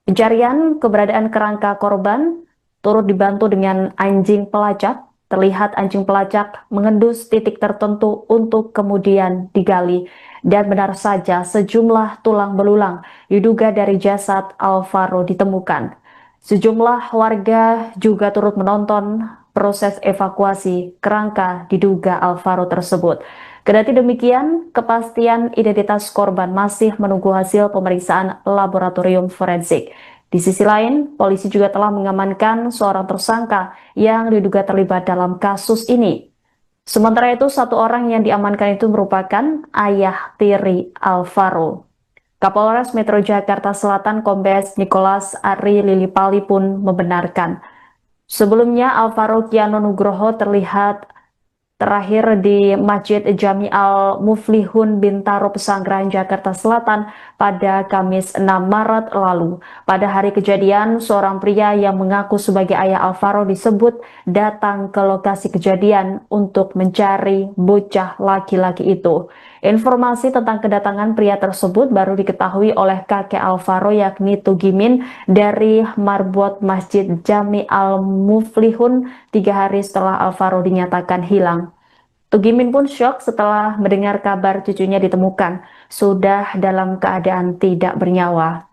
Pencarian keberadaan kerangka korban turut dibantu dengan anjing pelacak. Terlihat anjing pelacak mengendus titik tertentu untuk kemudian digali. Dan benar saja sejumlah tulang belulang diduga dari jasad Alvaro ditemukan. Sejumlah warga juga turut menonton proses evakuasi kerangka diduga Alvaro tersebut. Kendati demikian, kepastian identitas korban masih menunggu hasil pemeriksaan laboratorium forensik. Di sisi lain, polisi juga telah mengamankan seorang tersangka yang diduga terlibat dalam kasus ini. Sementara itu, satu orang yang diamankan itu merupakan ayah tiri Alvaro. Kapolres Metro Jakarta Selatan Kombes Nicholas Ari Lilipali pun membenarkan. Sebelumnya, Alvaro Kiano Nugroho terlihat terakhir di Masjid Jami Al-Muflihun Bintaro Pesanggerahan Jakarta Selatan pada Kamis 6 Maret lalu. Pada hari kejadian, seorang pria yang mengaku sebagai ayah Alvaro disebut datang ke lokasi kejadian untuk mencari bocah laki-laki itu. Informasi tentang kedatangan pria tersebut baru diketahui oleh kakek Alvaro yakni Tugimin dari marbot Masjid Jami Al-Muflihun 3 hari setelah Alvaro dinyatakan hilang. Tugimin pun syok setelah mendengar kabar cucunya ditemukan sudah dalam keadaan tidak bernyawa.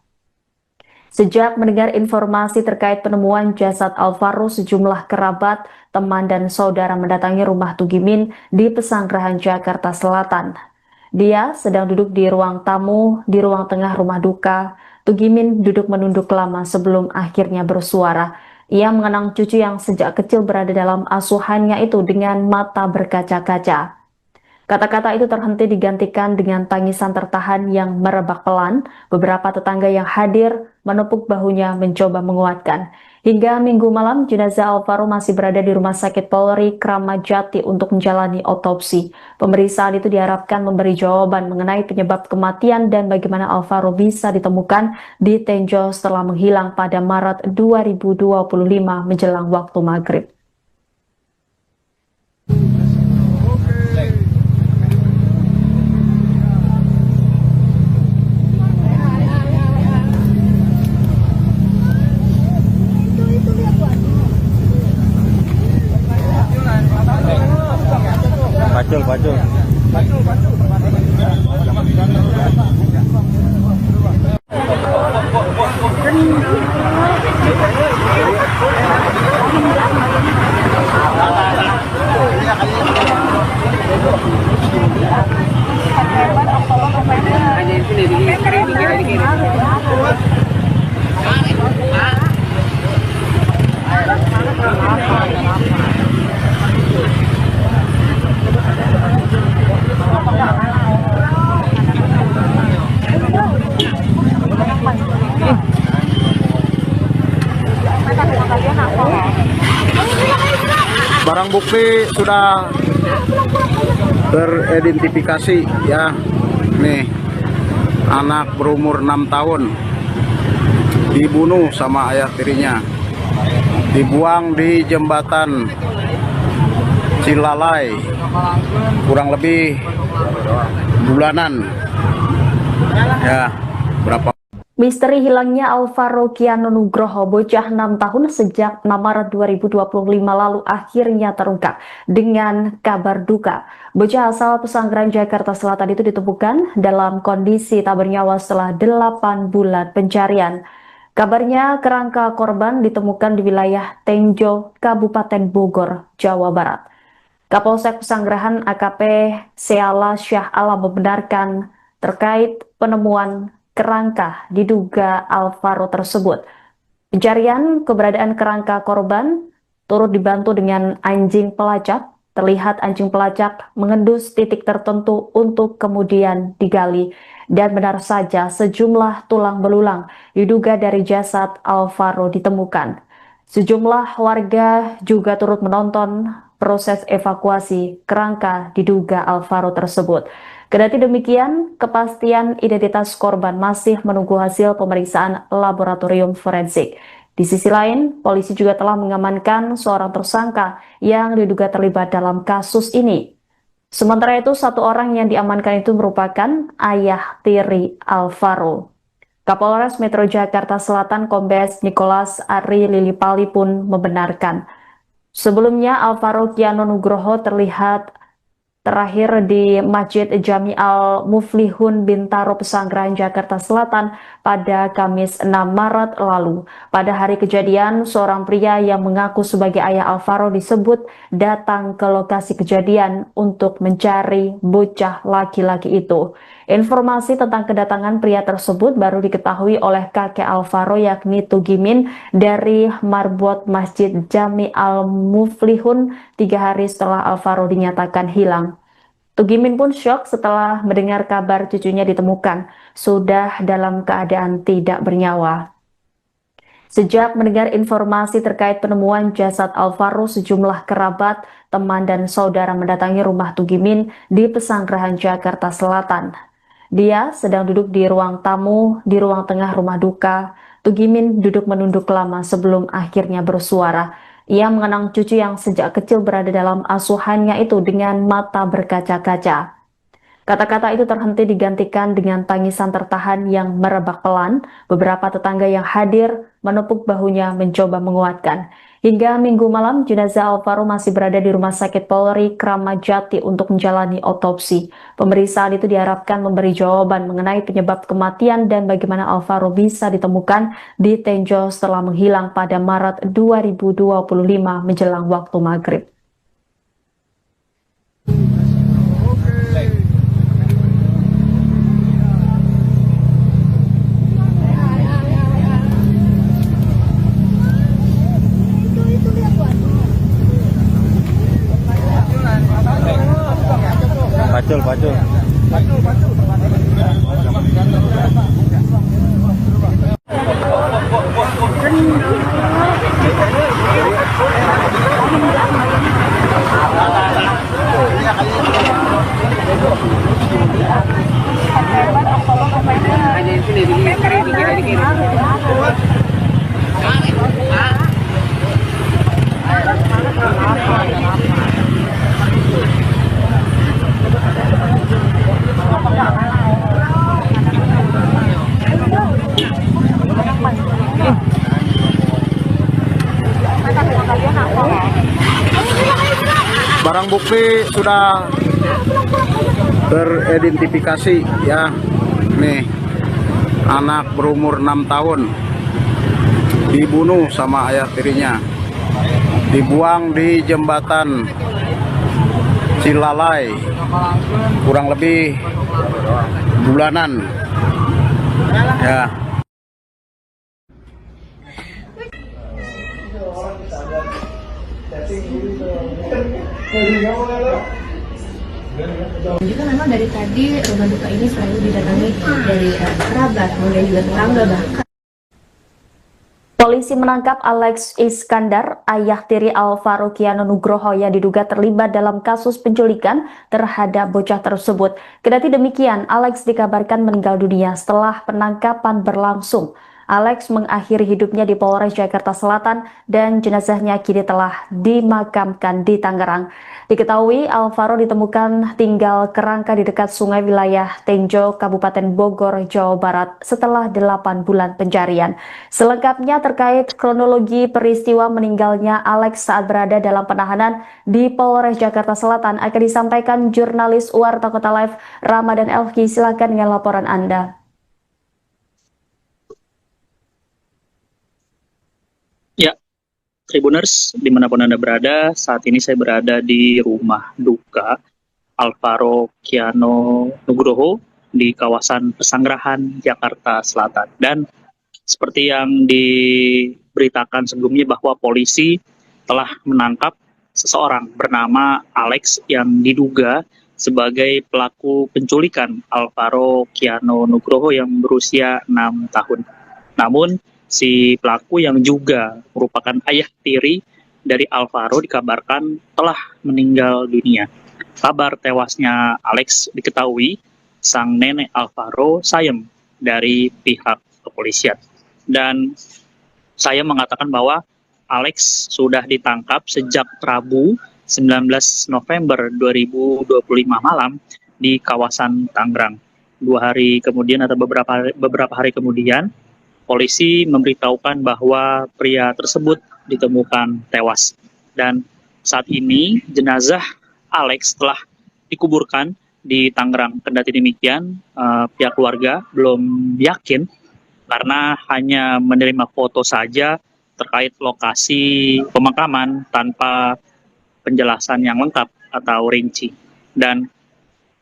Sejak mendengar informasi terkait penemuan jasad Alvaro, sejumlah kerabat, teman, dan saudara mendatangi rumah Tugimin di Pesanggerahan Jakarta Selatan. Dia sedang duduk di ruang tamu di ruang tengah rumah duka. Tugimin duduk menunduk lama sebelum akhirnya bersuara. Ia mengenang cucu yang sejak kecil berada dalam asuhannya itu dengan mata berkaca-kaca. Kata-kata itu terhenti digantikan dengan tangisan tertahan yang merebak pelan. Beberapa tetangga yang hadir menepuk bahunya mencoba menguatkan. Hingga Minggu malam, jenazah Alvaro masih berada di Rumah Sakit Polri Kramat Jati untuk menjalani otopsi. Pemeriksaan itu diharapkan memberi jawaban mengenai penyebab kematian dan bagaimana Alvaro bisa ditemukan di Tenjo setelah menghilang pada Maret 2025 menjelang waktu maghrib. Pacul. Barang bukti sudah teridentifikasi ya. Nih, anak berumur 6 tahun dibunuh sama ayah tirinya, dibuang di jembatan Cilalai kurang lebih bulanan ya. Berapa Misteri hilangnya Alvaro Kiano Nugroho, bocah 6 tahun sejak 6 Maret 2025 lalu akhirnya terungkap dengan kabar duka. Bocah asal Pesanggerahan Jakarta Selatan itu ditemukan dalam kondisi tak bernyawa setelah 8 bulan pencarian. Kabarnya kerangka korban ditemukan di wilayah Tenjo, Kabupaten Bogor, Jawa Barat. Kapolsek Pesanggerahan AKP Seala Syah Alam membenarkan terkait penemuan kerangka diduga Alvaro tersebut. Pencarian keberadaan kerangka korban turut dibantu dengan anjing pelacak. Terlihat anjing pelacak mengendus titik tertentu untuk kemudian digali. Dan benar saja sejumlah tulang belulang diduga dari jasad Alvaro ditemukan. Sejumlah warga juga turut menonton proses evakuasi kerangka diduga Alvaro tersebut. Kendati demikian, kepastian identitas korban masih menunggu hasil pemeriksaan laboratorium forensik. Di sisi lain, polisi juga telah mengamankan seorang tersangka yang diduga terlibat dalam kasus ini. Sementara itu, satu orang yang diamankan itu merupakan ayah tiri Alvaro. Kapolres Metro Jakarta Selatan Kombes Nicholas Ari Lilipali pun membenarkan. Sebelumnya, Alvaro Kiano Nugroho terlihat terakhir di Masjid Jami Al-Muflihun Bintaro Pesanggerahan Jakarta Selatan pada Kamis 6 Maret lalu. Pada hari kejadian, seorang pria yang mengaku sebagai ayah Alvaro disebut datang ke lokasi kejadian untuk mencari bocah laki-laki itu. Informasi tentang kedatangan pria tersebut baru diketahui oleh kakek Alvaro yakni Tugimin dari marbot Masjid Jami Al-Muflihun 3 hari setelah Alvaro dinyatakan hilang. Tugimin pun syok setelah mendengar kabar cucunya ditemukan sudah dalam keadaan tidak bernyawa. Sejak mendengar informasi terkait penemuan jasad Alvaro, sejumlah kerabat, teman, dan saudara mendatangi rumah Tugimin di Pesanggerahan Jakarta Selatan. Dia sedang duduk di ruang tamu di ruang tengah rumah duka. Tugimin duduk menunduk lama sebelum akhirnya bersuara. Ia mengenang cucu yang sejak kecil berada dalam asuhannya itu dengan mata berkaca-kaca. Kata-kata itu terhenti digantikan dengan tangisan tertahan yang merebak pelan. Beberapa tetangga yang hadir menepuk bahunya mencoba menguatkan. Hingga Minggu malam, jenazah Alvaro masih berada di Rumah Sakit Polri Kramat Jati untuk menjalani otopsi. Pemeriksaan itu diharapkan memberi jawaban mengenai penyebab kematian dan bagaimana Alvaro bisa ditemukan di Tenjo setelah menghilang pada Maret 2025 menjelang waktu maghrib. Pacul. Barang bukti sudah teridentifikasi ya. Nih, anak berumur 6 tahun dibunuh sama ayah tirinya, dibuang di jembatan Cilalai kurang lebih bulanan ya. Juga memang dari tadi rumah duka ini selalu didatangi dari kerabat, kemudian juga tetangga bahkan. Polisi menangkap Alex Iskandar, ayah tiri Alvaro Kiano Nugroho yang diduga terlibat dalam kasus penculikan terhadap bocah tersebut. Kendati demikian, Alex dikabarkan meninggal dunia setelah penangkapan berlangsung. Alex mengakhiri hidupnya di Polres Jakarta Selatan dan jenazahnya kini telah dimakamkan di Tangerang. Diketahui Alvaro ditemukan tinggal kerangka di dekat sungai wilayah Tenjo, Kabupaten Bogor, Jawa Barat setelah 8 bulan pencarian. Selengkapnya terkait kronologi peristiwa meninggalnya Alex saat berada dalam penahanan di Polres Jakarta Selatan akan disampaikan jurnalis Warta Kota Live Ramadan Elki. Silakan dengan laporan Anda. Ya, Tribuners, dimanapun Anda berada, saat ini saya berada di rumah duka Alvaro Kiano Nugroho di kawasan Pesanggerahan, Jakarta Selatan. Dan seperti yang diberitakan sebelumnya bahwa polisi telah menangkap seseorang bernama Alex yang diduga sebagai pelaku penculikan Alvaro Kiano Nugroho yang berusia 6 tahun. Namun, si pelaku yang juga merupakan ayah tiri dari Alvaro dikabarkan telah meninggal dunia. Kabar tewasnya Alex diketahui sang nenek Alvaro sayem dari pihak kepolisian. Dan saya mengatakan bahwa Alex sudah ditangkap sejak Rabu 19 November 2025 malam di kawasan Tangerang. 2 hari kemudian atau beberapa hari kemudian, polisi memberitahukan bahwa pria tersebut ditemukan tewas. Dan saat ini jenazah Alex telah dikuburkan di Tangerang. Kendati demikian, pihak keluarga belum yakin karena hanya menerima foto saja terkait lokasi pemakaman tanpa penjelasan yang lengkap atau rinci. Dan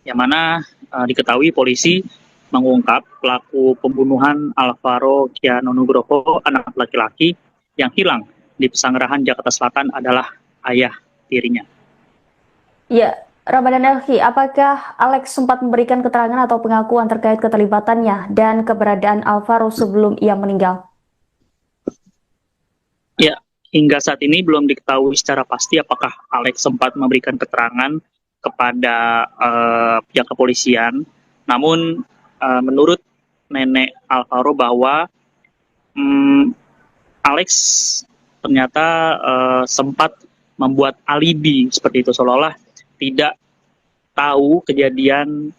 yang mana diketahui polisi mengungkap pelaku pembunuhan Alvaro Kiano Nugroho, anak laki-laki yang hilang di Pesanggerahan, Jakarta Selatan adalah ayah tirinya. Ya, Ramadan Elki, apakah Alex sempat memberikan keterangan atau pengakuan terkait keterlibatannya dan keberadaan Alvaro sebelum ia meninggal? Ya, hingga saat ini belum diketahui secara pasti apakah Alex sempat memberikan keterangan kepada pihak kepolisian. Namun menurut nenek Alvaro bahwa Alex ternyata sempat membuat alibi seperti itu, seolah-olah tidak tahu kejadian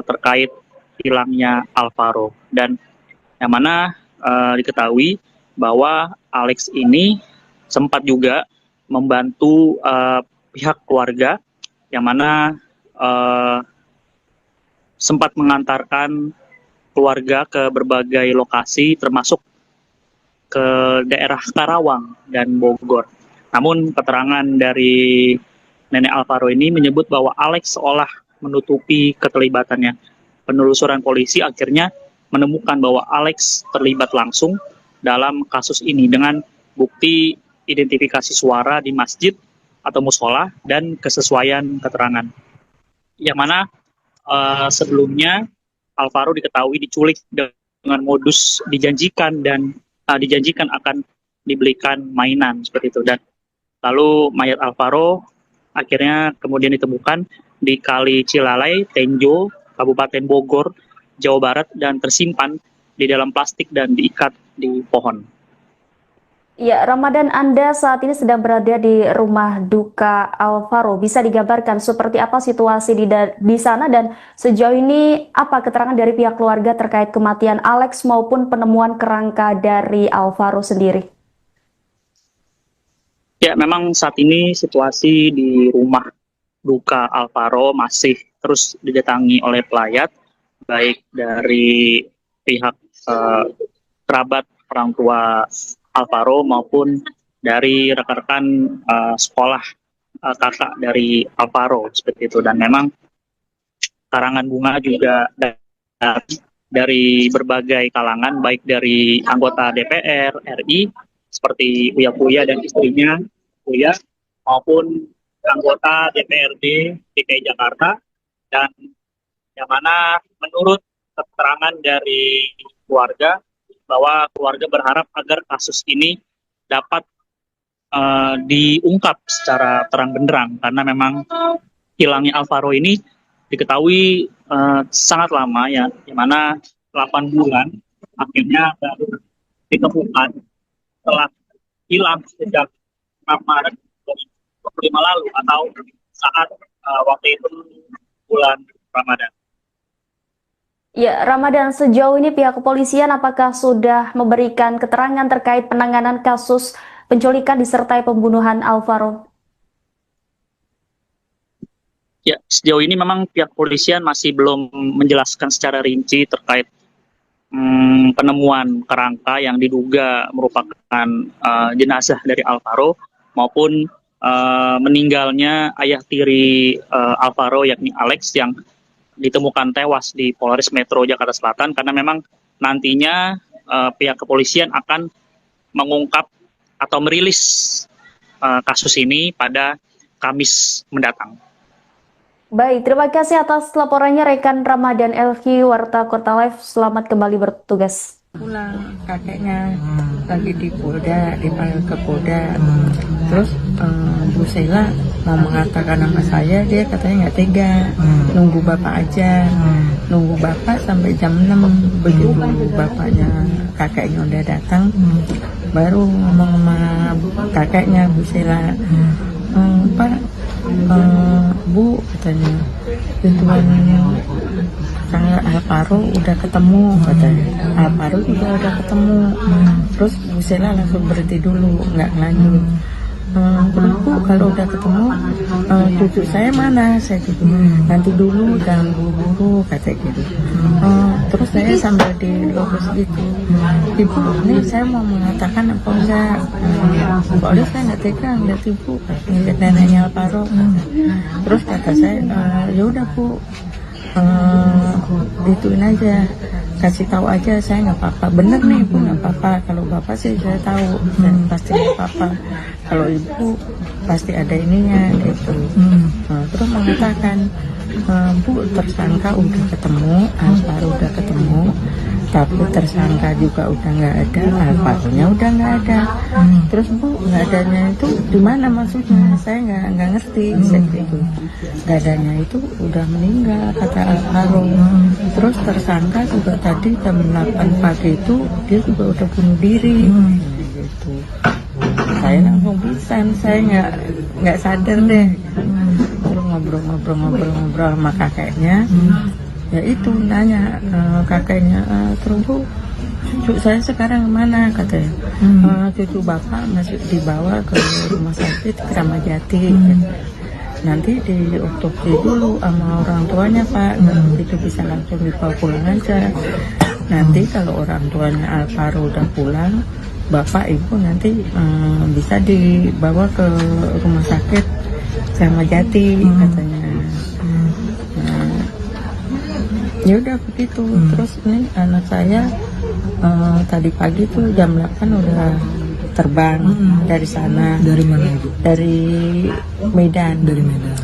terkait hilangnya Alvaro. Dan yang mana diketahui bahwa Alex ini sempat juga membantu pihak keluarga yang mana sempat mengantarkan keluarga ke berbagai lokasi termasuk ke daerah Karawang dan Bogor. Namun keterangan dari nenek Alvaro ini menyebut bahwa Alex seolah menutupi keterlibatannya. Penelusuran polisi akhirnya menemukan bahwa Alex terlibat langsung dalam kasus ini dengan bukti identifikasi suara di masjid atau musola dan kesesuaian keterangan. Yang mana sebelumnya Alvaro diketahui diculik dengan modus dijanjikan akan dibelikan mainan seperti itu. Dan lalu mayat Alvaro akhirnya kemudian ditemukan di Kali Cilalai, Tenjo, Kabupaten Bogor, Jawa Barat, dan tersimpan di dalam plastik dan diikat di pohon. Ya, Ramadan, Anda saat ini sedang berada di rumah duka Alvaro. Bisa digambarkan seperti apa situasi di sana dan sejauh ini apa keterangan dari pihak keluarga terkait kematian Alex maupun penemuan kerangka dari Alvaro sendiri? Ya, memang saat ini situasi di rumah duka Alvaro masih terus didatangi oleh pelayat, baik dari pihak kerabat orang tua Alvaro maupun dari rekan-rekan sekolah kakak dari Alvaro seperti itu. Dan memang karangan bunga juga dari berbagai kalangan, baik dari anggota DPR RI seperti Uya Kuya dan istrinya Uya, maupun anggota DPRD DKI Jakarta. Dan yang mana menurut keterangan dari keluarga bahwa keluarga berharap agar kasus ini dapat diungkap secara terang benderang, karena memang hilangnya Alvaro ini diketahui sangat lama, ya, di mana 8 bulan akhirnya baru ditemukan setelah hilang sejak Maret 2025 lalu atau saat waktu itu bulan Ramadan. Ya, Ramadan, sejauh ini pihak kepolisian apakah sudah memberikan keterangan terkait penanganan kasus penculikan disertai pembunuhan Alvaro? Ya, sejauh ini memang pihak kepolisian masih belum menjelaskan secara rinci terkait penemuan kerangka yang diduga merupakan jenazah dari Alvaro maupun meninggalnya ayah tiri Alvaro yakni Alex yang ditemukan tewas di Polres Metro Jakarta Selatan, karena memang nantinya pihak kepolisian akan mengungkap atau merilis kasus ini pada Kamis mendatang. Baik, terima kasih atas laporannya rekan Ramadan Elvi, Warta Kota Live. Selamat kembali bertugas. Pulang kakeknya lagi di Polda, dipanggil ke Polda. Terus Bu Sheila mau mengatakan nama saya, dia katanya nggak tega, nunggu bapak aja, nunggu bapak sampai jam 6. Begitu bapaknya kakeknya udah datang, baru ngomong sama kakeknya Bu Sheila, Pak, Bu katanya, tujuan Kang Alvaro udah ketemu katanya. Alvaro juga udah ketemu. Terus Bu Sheila langsung berhenti dulu, nggak lanjut. Terus Bu, kalau udah ketemu cucu saya mana? Saya gitu. Nanti dulu, jangan buru-buru kata gitu. Terus saya sambil dilurus gitu. Ibu, ini saya mau mengatakan apa enggak? Soalnya saya nggak tega ngeliat Ibu, ngeliat neneknya Alvaro. Terus kata saya, ya udah Bu, ituin aja, kasih tahu aja, saya nggak apa-apa. Bener nih Ibu, nggak apa-apa. Kalau bapak sih saya tahu, dan pasti nggak apa-apa. Kalau Ibu pasti ada ininya gitu. Terus mengatakan, Bu, tersangka udah ketemu, Alvaro udah ketemu, tapi tersangka juga udah nggak ada, Alvaro-nya udah nggak ada. Terus Bu, nggak adanya itu di mana maksudnya? Saya nggak ngerti. Saya gitu. Nggak adanya itu udah meninggal kata Alvaro. Terus tersangka juga tadi jam 8 pagi itu dia juga udah bunuh diri. Gitu. Saya langsung pingsan, saya nggak sadar deh. Terus ngobrol sama kakeknya. Ya itu nanya kakeknya, terus Bu, cucu saya sekarang kemana katanya. Cucu bapak masih dibawa ke rumah sakit Kramat Jati. Nanti di otopsi dulu sama orang tuanya Pak, itu bisa langsung dibawa pulang aja. Nanti kalau orang tuanya Alvaro udah pulang, bapak ibu nanti bisa dibawa ke rumah sakit Kramat Jati katanya. Ya udah begitu. Terus ini anak saya tadi pagi tuh jam 8 udah terbang dari sana. Dari mana Ibu? Dari Medan. Dari Medan.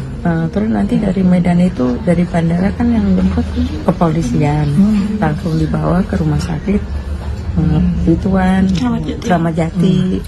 Terus nanti dari Medan itu, dari bandara kan yang jemput kepolisian, langsung dibawa ke rumah sakit ituan Kramat Jati.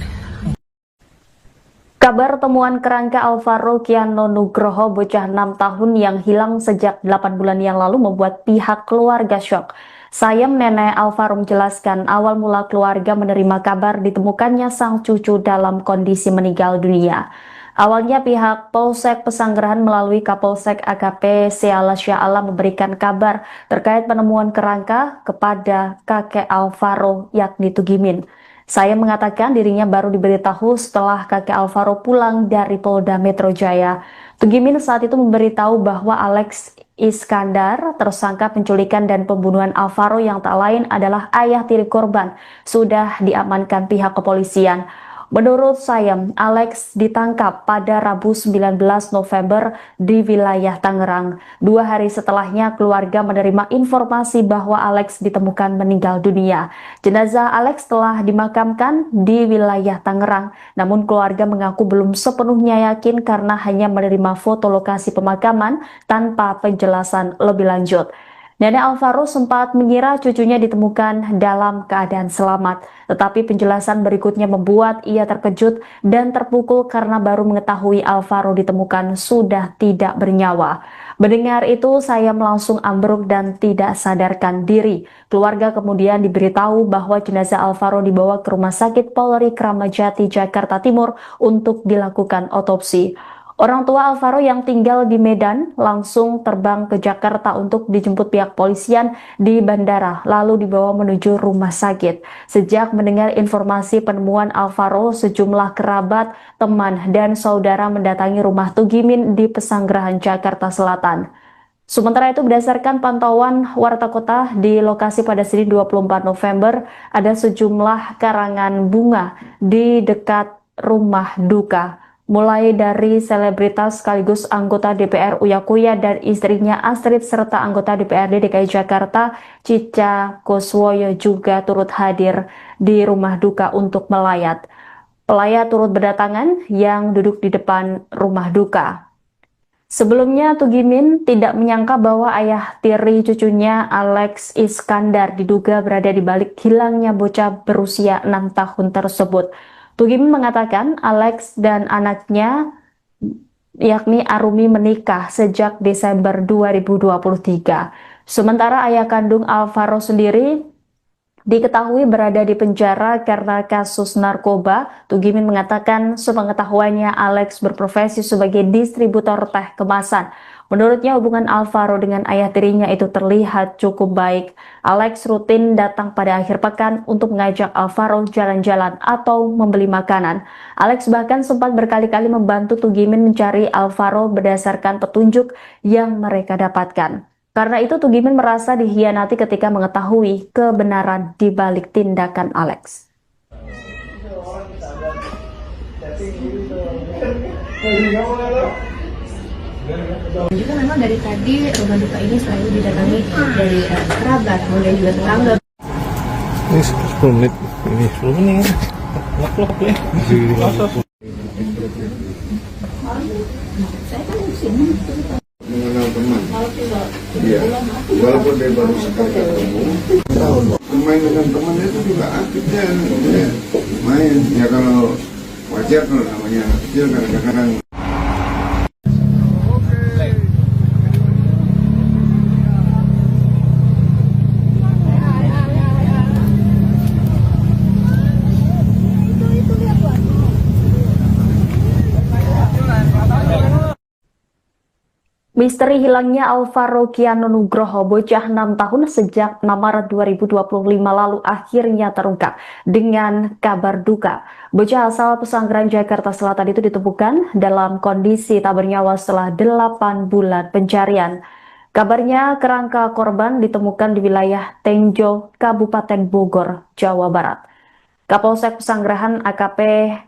Kabar temuan kerangka Alvaro Kiano Nugroho, bocah 6 tahun yang hilang sejak 8 bulan yang lalu membuat pihak keluarga syok. Sayem, nenek Alvaro menjelaskan awal mula keluarga menerima kabar ditemukannya sang cucu dalam kondisi meninggal dunia. Awalnya pihak Polsek Pesanggerahan melalui Kapolsek AKP Seala Sya'ala memberikan kabar terkait penemuan kerangka kepada kakek Alvaro yakni Tugimin. Saya mengatakan dirinya baru diberitahu setelah kakek Alvaro pulang dari Polda Metro Jaya. Tugimin saat itu memberitahu bahwa Alex Iskandar, tersangka penculikan dan pembunuhan Alvaro yang tak lain adalah ayah tiri korban, sudah diamankan pihak kepolisian. Menurut saya, Alex ditangkap pada Rabu 19 November di wilayah Tangerang. 2 hari setelahnya, keluarga menerima informasi bahwa Alex ditemukan meninggal dunia. Jenazah Alex telah dimakamkan di wilayah Tangerang, namun keluarga mengaku belum sepenuhnya yakin karena hanya menerima foto lokasi pemakaman tanpa penjelasan lebih lanjut. Nenek Alvaro sempat mengira cucunya ditemukan dalam keadaan selamat, tetapi penjelasan berikutnya membuat ia terkejut dan terpukul karena baru mengetahui Alvaro ditemukan sudah tidak bernyawa. Mendengar itu, saya langsung ambruk dan tidak sadarkan diri. Keluarga kemudian diberitahu bahwa jenazah Alvaro dibawa ke Rumah Sakit Polri Kramat Jati, Jakarta Timur untuk dilakukan otopsi. Orang tua Alvaro yang tinggal di Medan langsung terbang ke Jakarta untuk dijemput pihak polisian di bandara, lalu dibawa menuju rumah sakit. Sejak mendengar informasi penemuan Alvaro, sejumlah kerabat, teman, dan saudara mendatangi rumah Tugimin di Pesanggerahan, Jakarta Selatan. Sementara itu, berdasarkan pantauan Warta Kota di lokasi pada Senin 24 November, ada sejumlah karangan bunga di dekat rumah duka. Mulai dari selebritas sekaligus anggota DPR Uya Kuya dan istrinya Astrid serta anggota DPRD DKI Jakarta Cica Koswoyo juga turut hadir di rumah duka untuk melayat. Pelayat turut berdatangan yang duduk di depan rumah duka. Sebelumnya, Tugimin tidak menyangka bahwa ayah tiri cucunya Alex Iskandar diduga berada di balik hilangnya bocah berusia 6 tahun tersebut. Tugimin mengatakan Alex dan anaknya yakni Arumi menikah sejak Desember 2023. Sementara ayah kandung Alvaro sendiri diketahui berada di penjara karena kasus narkoba. Tugimin mengatakan sepengetahuannya Alex berprofesi sebagai distributor teh kemasan. Menurutnya hubungan Alvaro dengan ayah tirinya itu terlihat cukup baik. Alex rutin datang pada akhir pekan untuk mengajak Alvaro jalan-jalan atau membeli makanan. Alex bahkan sempat berkali-kali membantu Tugimin mencari Alvaro berdasarkan petunjuk yang mereka dapatkan. Karena itu Tugimin merasa dikhianati ketika mengetahui kebenaran di balik tindakan Alex. Juga memang dari tadi rumah duka ini selalu didatangi dari kerabat, kemudian juga tetangga. Ini 10 menit. Ini 10 menit. Ngap-ngap ya. Mengenal teman. Iya. Walaupun dia baru sekali ketemu, main dengan teman itu juga aktif dia main. Ya kalau wajar kalau namanya anak kecil kadang-kadang. Misteri hilangnya Alvaro Kiano Nugroho, bocah 6 tahun sejak 6 Maret 2025 lalu akhirnya terungkap dengan kabar duka. Bocah asal Pesanggerahan Jakarta Selatan itu ditemukan dalam kondisi tak bernyawa setelah 8 bulan pencarian. Kabarnya kerangka korban ditemukan di wilayah Tenjo, Kabupaten Bogor, Jawa Barat. Kapolsek Pesanggerahan AKP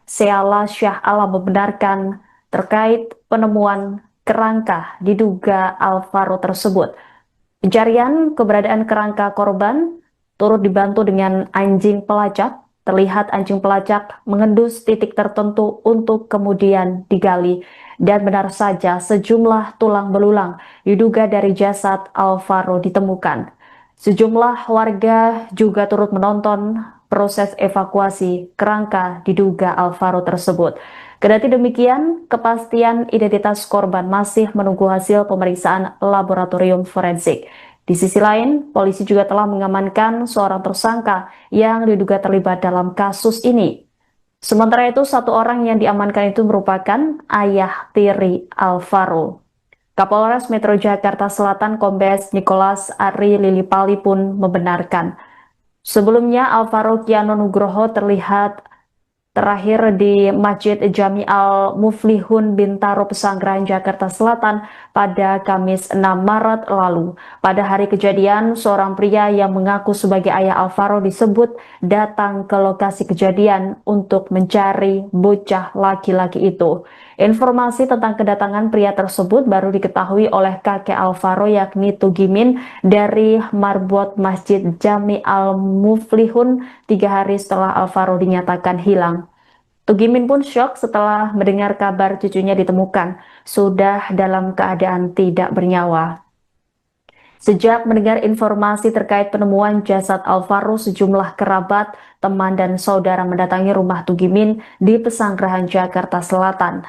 Seala Syah Alam membenarkan terkait penemuan kerangka diduga Alvaro tersebut. Pencarian keberadaan kerangka korban turut dibantu dengan anjing pelacak. Terlihat anjing pelacak mengendus titik tertentu untuk kemudian digali. Dan benar saja sejumlah tulang belulang diduga dari jasad Alvaro ditemukan. Sejumlah warga juga turut menonton proses evakuasi kerangka diduga Alvaro tersebut. Kendati demikian, kepastian identitas korban masih menunggu hasil pemeriksaan laboratorium forensik. Di sisi lain, polisi juga telah mengamankan seorang tersangka yang diduga terlibat dalam kasus ini. Sementara itu, satu orang yang diamankan itu merupakan ayah tiri Alvaro. Kapolres Metro Jakarta Selatan Kombes Nicholas Ari Lilipali pun membenarkan. Sebelumnya, Alvaro Kiano Nugroho terlihat terakhir di Masjid Jami Al-Muflihun Bintaro Pesanggerahan Jakarta Selatan pada Kamis 6 Maret lalu. Pada hari kejadian, seorang pria yang mengaku sebagai ayah Alvaro disebut datang ke lokasi kejadian untuk mencari bocah laki-laki itu. Informasi tentang kedatangan pria tersebut baru diketahui oleh kakek Alvaro yakni Tugimin dari marbot Masjid Jami Al-Muflihun 3 hari setelah Alvaro dinyatakan hilang. Tugimin pun syok setelah mendengar kabar cucunya ditemukan sudah dalam keadaan tidak bernyawa. Sejak mendengar informasi terkait penemuan jasad Alvaro, sejumlah kerabat, teman, dan saudara mendatangi rumah Tugimin di Pesanggerahan Jakarta Selatan.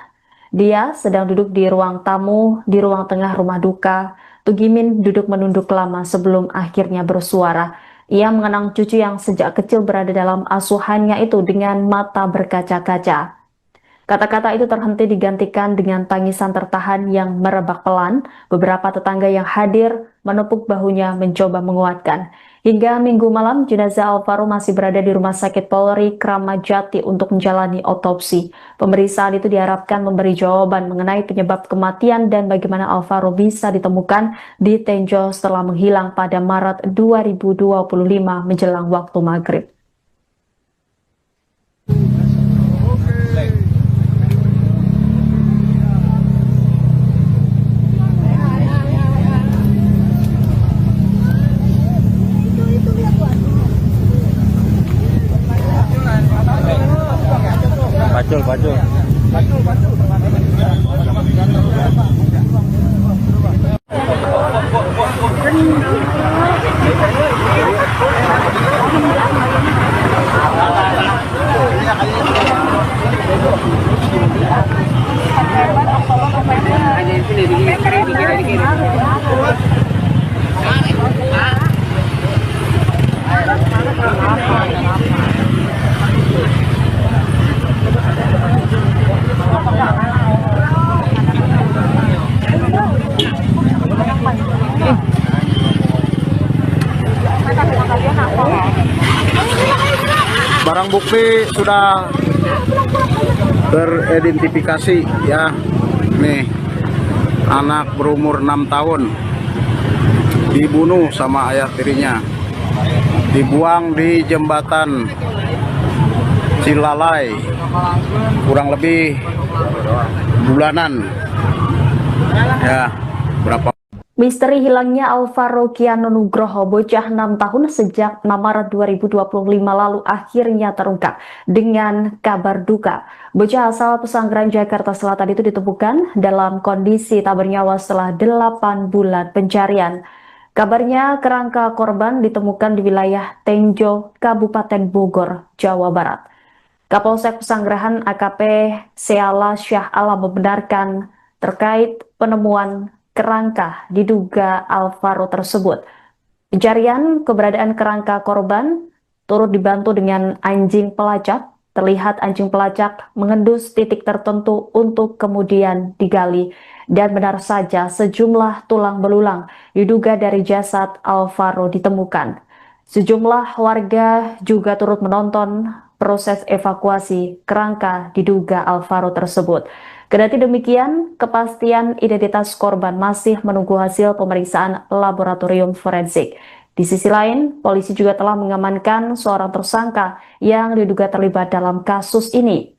Dia sedang duduk di ruang tamu di ruang tengah rumah duka. Tugimin duduk menunduk lama sebelum akhirnya bersuara. Ia mengenang cucu yang sejak kecil berada dalam asuhannya itu dengan mata berkaca-kaca. Kata-kata itu terhenti digantikan dengan tangisan tertahan yang merebak pelan. Beberapa tetangga yang hadir menepuk bahunya mencoba menguatkan. Hingga Minggu malam, jenazah Alvaro masih berada di Rumah Sakit Polri Kramat Jati untuk menjalani otopsi. Pemeriksaan itu diharapkan memberi jawaban mengenai penyebab kematian dan bagaimana Alvaro bisa ditemukan di Tenjo setelah menghilang pada Maret 2025 menjelang waktu maghrib. Pacul. Barang bukti sudah teridentifikasi ya. Nih, anak berumur 6 tahun dibunuh sama ayah tirinya, dibuang di jembatan Cilalai kurang lebih bulanan ya. Berapa Misteri hilangnya Alvaro Kiano Nugroho, bocah 6 tahun sejak 6 Maret 2025 lalu akhirnya terungkap dengan kabar duka. Bocah asal Pesanggerahan Jakarta Selatan itu ditemukan dalam kondisi tak bernyawa setelah 8 bulan pencarian. Kabarnya kerangka korban ditemukan di wilayah Tenjo, Kabupaten Bogor, Jawa Barat. Kapolsek Pesanggerahan AKP Seala Syah Alam membenarkan terkait penemuan kerangka diduga Alvaro tersebut. Pencarian keberadaan kerangka korban turut dibantu dengan anjing pelacak. Terlihat anjing pelacak mengendus titik tertentu untuk kemudian digali. Dan benar saja sejumlah tulang belulang diduga dari jasad Alvaro ditemukan. Sejumlah warga juga turut menonton proses evakuasi kerangka diduga Alvaro tersebut. Kendati demikian, kepastian identitas korban masih menunggu hasil pemeriksaan laboratorium forensik. Di sisi lain, polisi juga telah mengamankan seorang tersangka yang diduga terlibat dalam kasus ini.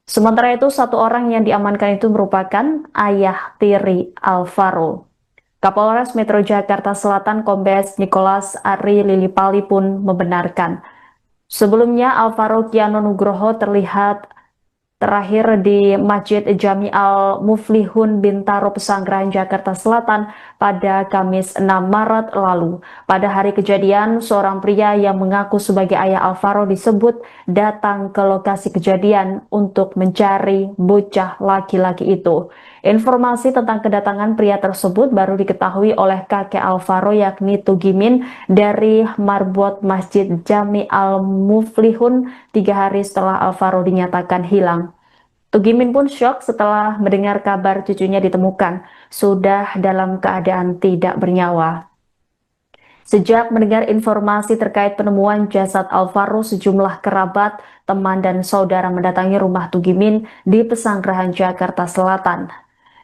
Sementara itu, satu orang yang diamankan itu merupakan ayah tiri Alvaro. Kapolres Metro Jakarta Selatan Kombes Nicholas Ari Lilipali pun membenarkan. Sebelumnya, Alvaro Kiano Nugroho terlihat terakhir di Masjid Jami Al-Muflihun Bintaro Pesanggerahan Jakarta Selatan pada Kamis 6 Maret lalu. Pada hari kejadian, seorang pria yang mengaku sebagai ayah Alvaro disebut datang ke lokasi kejadian untuk mencari bocah laki-laki itu. Informasi tentang kedatangan pria tersebut baru diketahui oleh kakek Alvaro yakni Tugimin dari marbot Masjid Jami Al-Muflihun 3 hari setelah Alvaro dinyatakan hilang. Tugimin pun syok setelah mendengar kabar cucunya ditemukan sudah dalam keadaan tidak bernyawa. Sejak mendengar informasi terkait penemuan jasad Alvaro, sejumlah kerabat, teman, dan saudara mendatangi rumah Tugimin di Pesanggerahan Jakarta Selatan.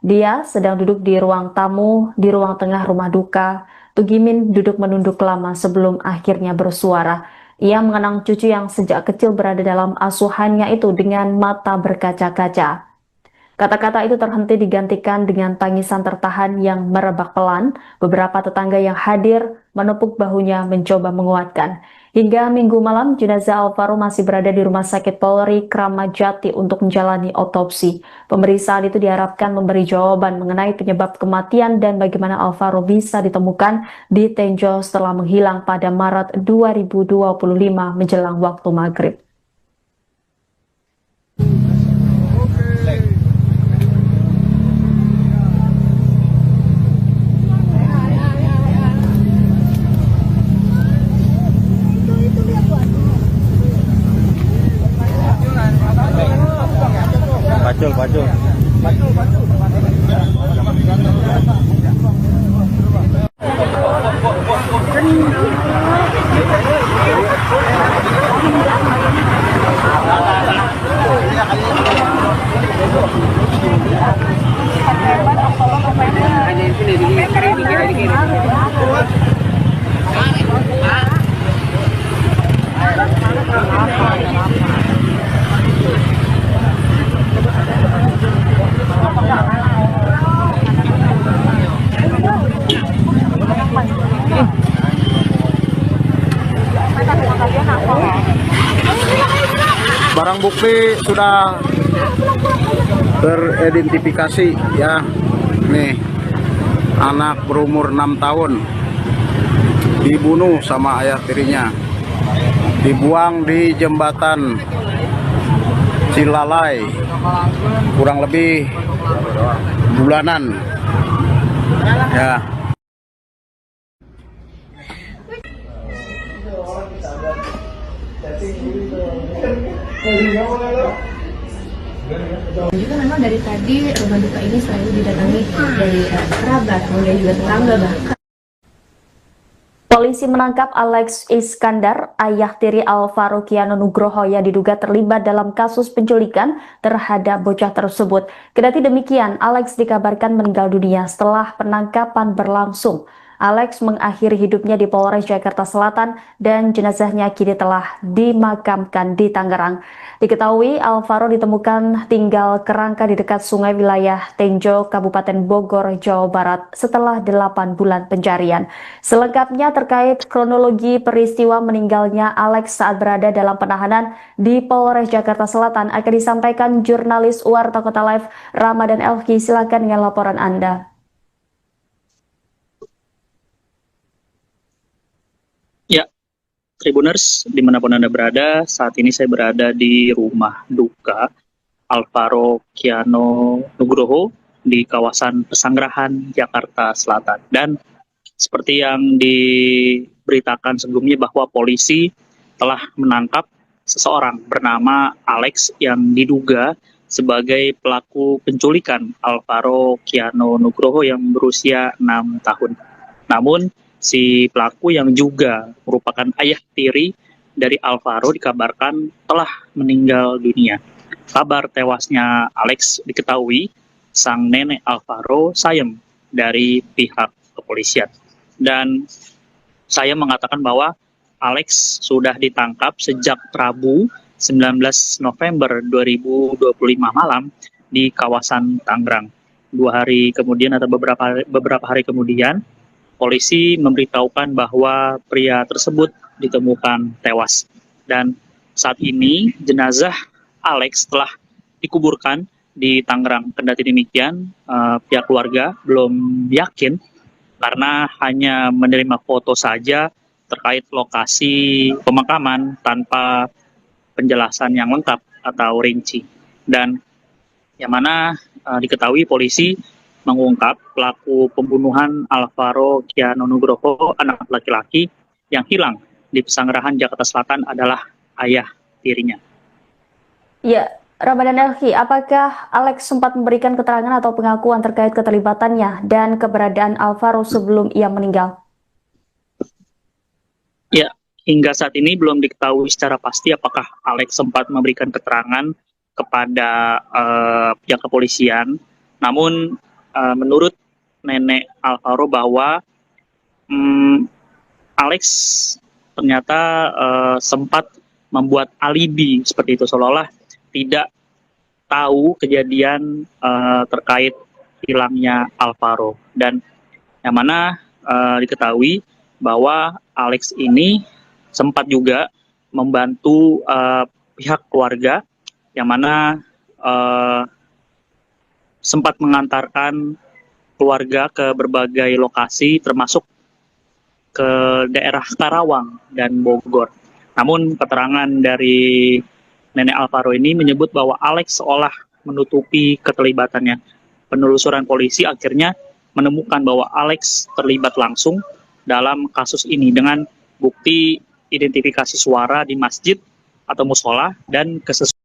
Dia sedang duduk di ruang tamu di ruang tengah rumah duka. Tugimin duduk menunduk lama sebelum akhirnya bersuara. Ia mengenang cucu yang sejak kecil berada dalam asuhannya itu dengan mata berkaca-kaca. Kata-kata itu terhenti digantikan dengan tangisan tertahan yang merebak pelan. Beberapa tetangga yang hadir menepuk bahunya mencoba menguatkan. Hingga Minggu malam, jenazah Alvaro masih berada di Rumah Sakit Polri Kramat Jati untuk menjalani otopsi. Pemeriksaan itu diharapkan memberi jawaban mengenai penyebab kematian dan bagaimana Alvaro bisa ditemukan di Tenjo setelah menghilang pada Maret 2025 menjelang waktu maghrib. Pacul. Barang bukti sudah teridentifikasi ya. Nih, anak berumur 6 tahun dibunuh sama ayah tirinya, dibuang di jembatan Cilalai kurang lebih bulanan ya. Juga memang dari tadi rumah duka ini selalu didatangi dari kerabat, kemudian juga tetangga bahkan. Polisi menangkap Alex Iskandar, ayah tiri Alvaro Kiano Nugroho yang diduga terlibat dalam kasus penculikan terhadap bocah tersebut. Kendati demikian, Alex dikabarkan meninggal dunia setelah penangkapan berlangsung. Alex mengakhiri hidupnya di Polres Jakarta Selatan dan jenazahnya kini telah dimakamkan di Tangerang. Diketahui Alvaro ditemukan tinggal kerangka di dekat sungai wilayah Tenjo, Kabupaten Bogor, Jawa Barat setelah 8 bulan pencarian. Selengkapnya terkait kronologi peristiwa meninggalnya Alex saat berada dalam penahanan di Polres Jakarta Selatan akan disampaikan jurnalis Warta Kota Live Ramadan Elki. Silakan dengan laporan Anda. Ya, Tribuners, dimanapun Anda berada, saat ini saya berada di rumah duka Alvaro Kiano Nugroho di kawasan Pesanggerahan, Jakarta Selatan. Dan seperti yang diberitakan sebelumnya bahwa polisi telah menangkap seseorang bernama Alex yang diduga sebagai pelaku penculikan Alvaro Kiano Nugroho yang berusia 6 tahun. Namun, si pelaku yang juga merupakan ayah tiri dari Alvaro dikabarkan telah meninggal dunia. Kabar tewasnya Alex diketahui sang nenek Alvaro sayem dari pihak kepolisian. Dan saya mengatakan bahwa Alex sudah ditangkap sejak Rabu 19 November 2025 malam di kawasan Tangerang. 2 hari kemudian atau beberapa hari kemudian, polisi memberitahukan bahwa pria tersebut ditemukan tewas. Dan saat ini jenazah Alex telah dikuburkan di Tangerang. Kendati demikian, pihak keluarga belum yakin karena hanya menerima foto saja terkait lokasi pemakaman tanpa penjelasan yang lengkap atau rinci. Dan yang mana diketahui polisi mengungkap pelaku pembunuhan Alvaro Kiano Nugroho, anak laki-laki yang hilang di Pesanggerahan, Jakarta Selatan adalah ayah tirinya. Ya, Ramadan Elki, apakah Alex sempat memberikan keterangan atau pengakuan terkait keterlibatannya dan keberadaan Alvaro sebelum ia meninggal? Ya, hingga saat ini belum diketahui secara pasti apakah Alex sempat memberikan keterangan kepada pihak kepolisian. Namun, menurut nenek Alvaro bahwa Alex ternyata sempat membuat alibi seperti itu, seolah-olah tidak tahu kejadian terkait hilangnya Alvaro. Dan yang mana diketahui bahwa Alex ini sempat juga membantu pihak keluarga yang mana sempat mengantarkan keluarga ke berbagai lokasi termasuk ke daerah Karawang dan Bogor. Namun keterangan dari nenek Alvaro ini menyebut bahwa Alex seolah menutupi keterlibatannya. Penelusuran polisi akhirnya menemukan bahwa Alex terlibat langsung dalam kasus ini dengan bukti identifikasi suara di masjid atau musola dan kesesuaian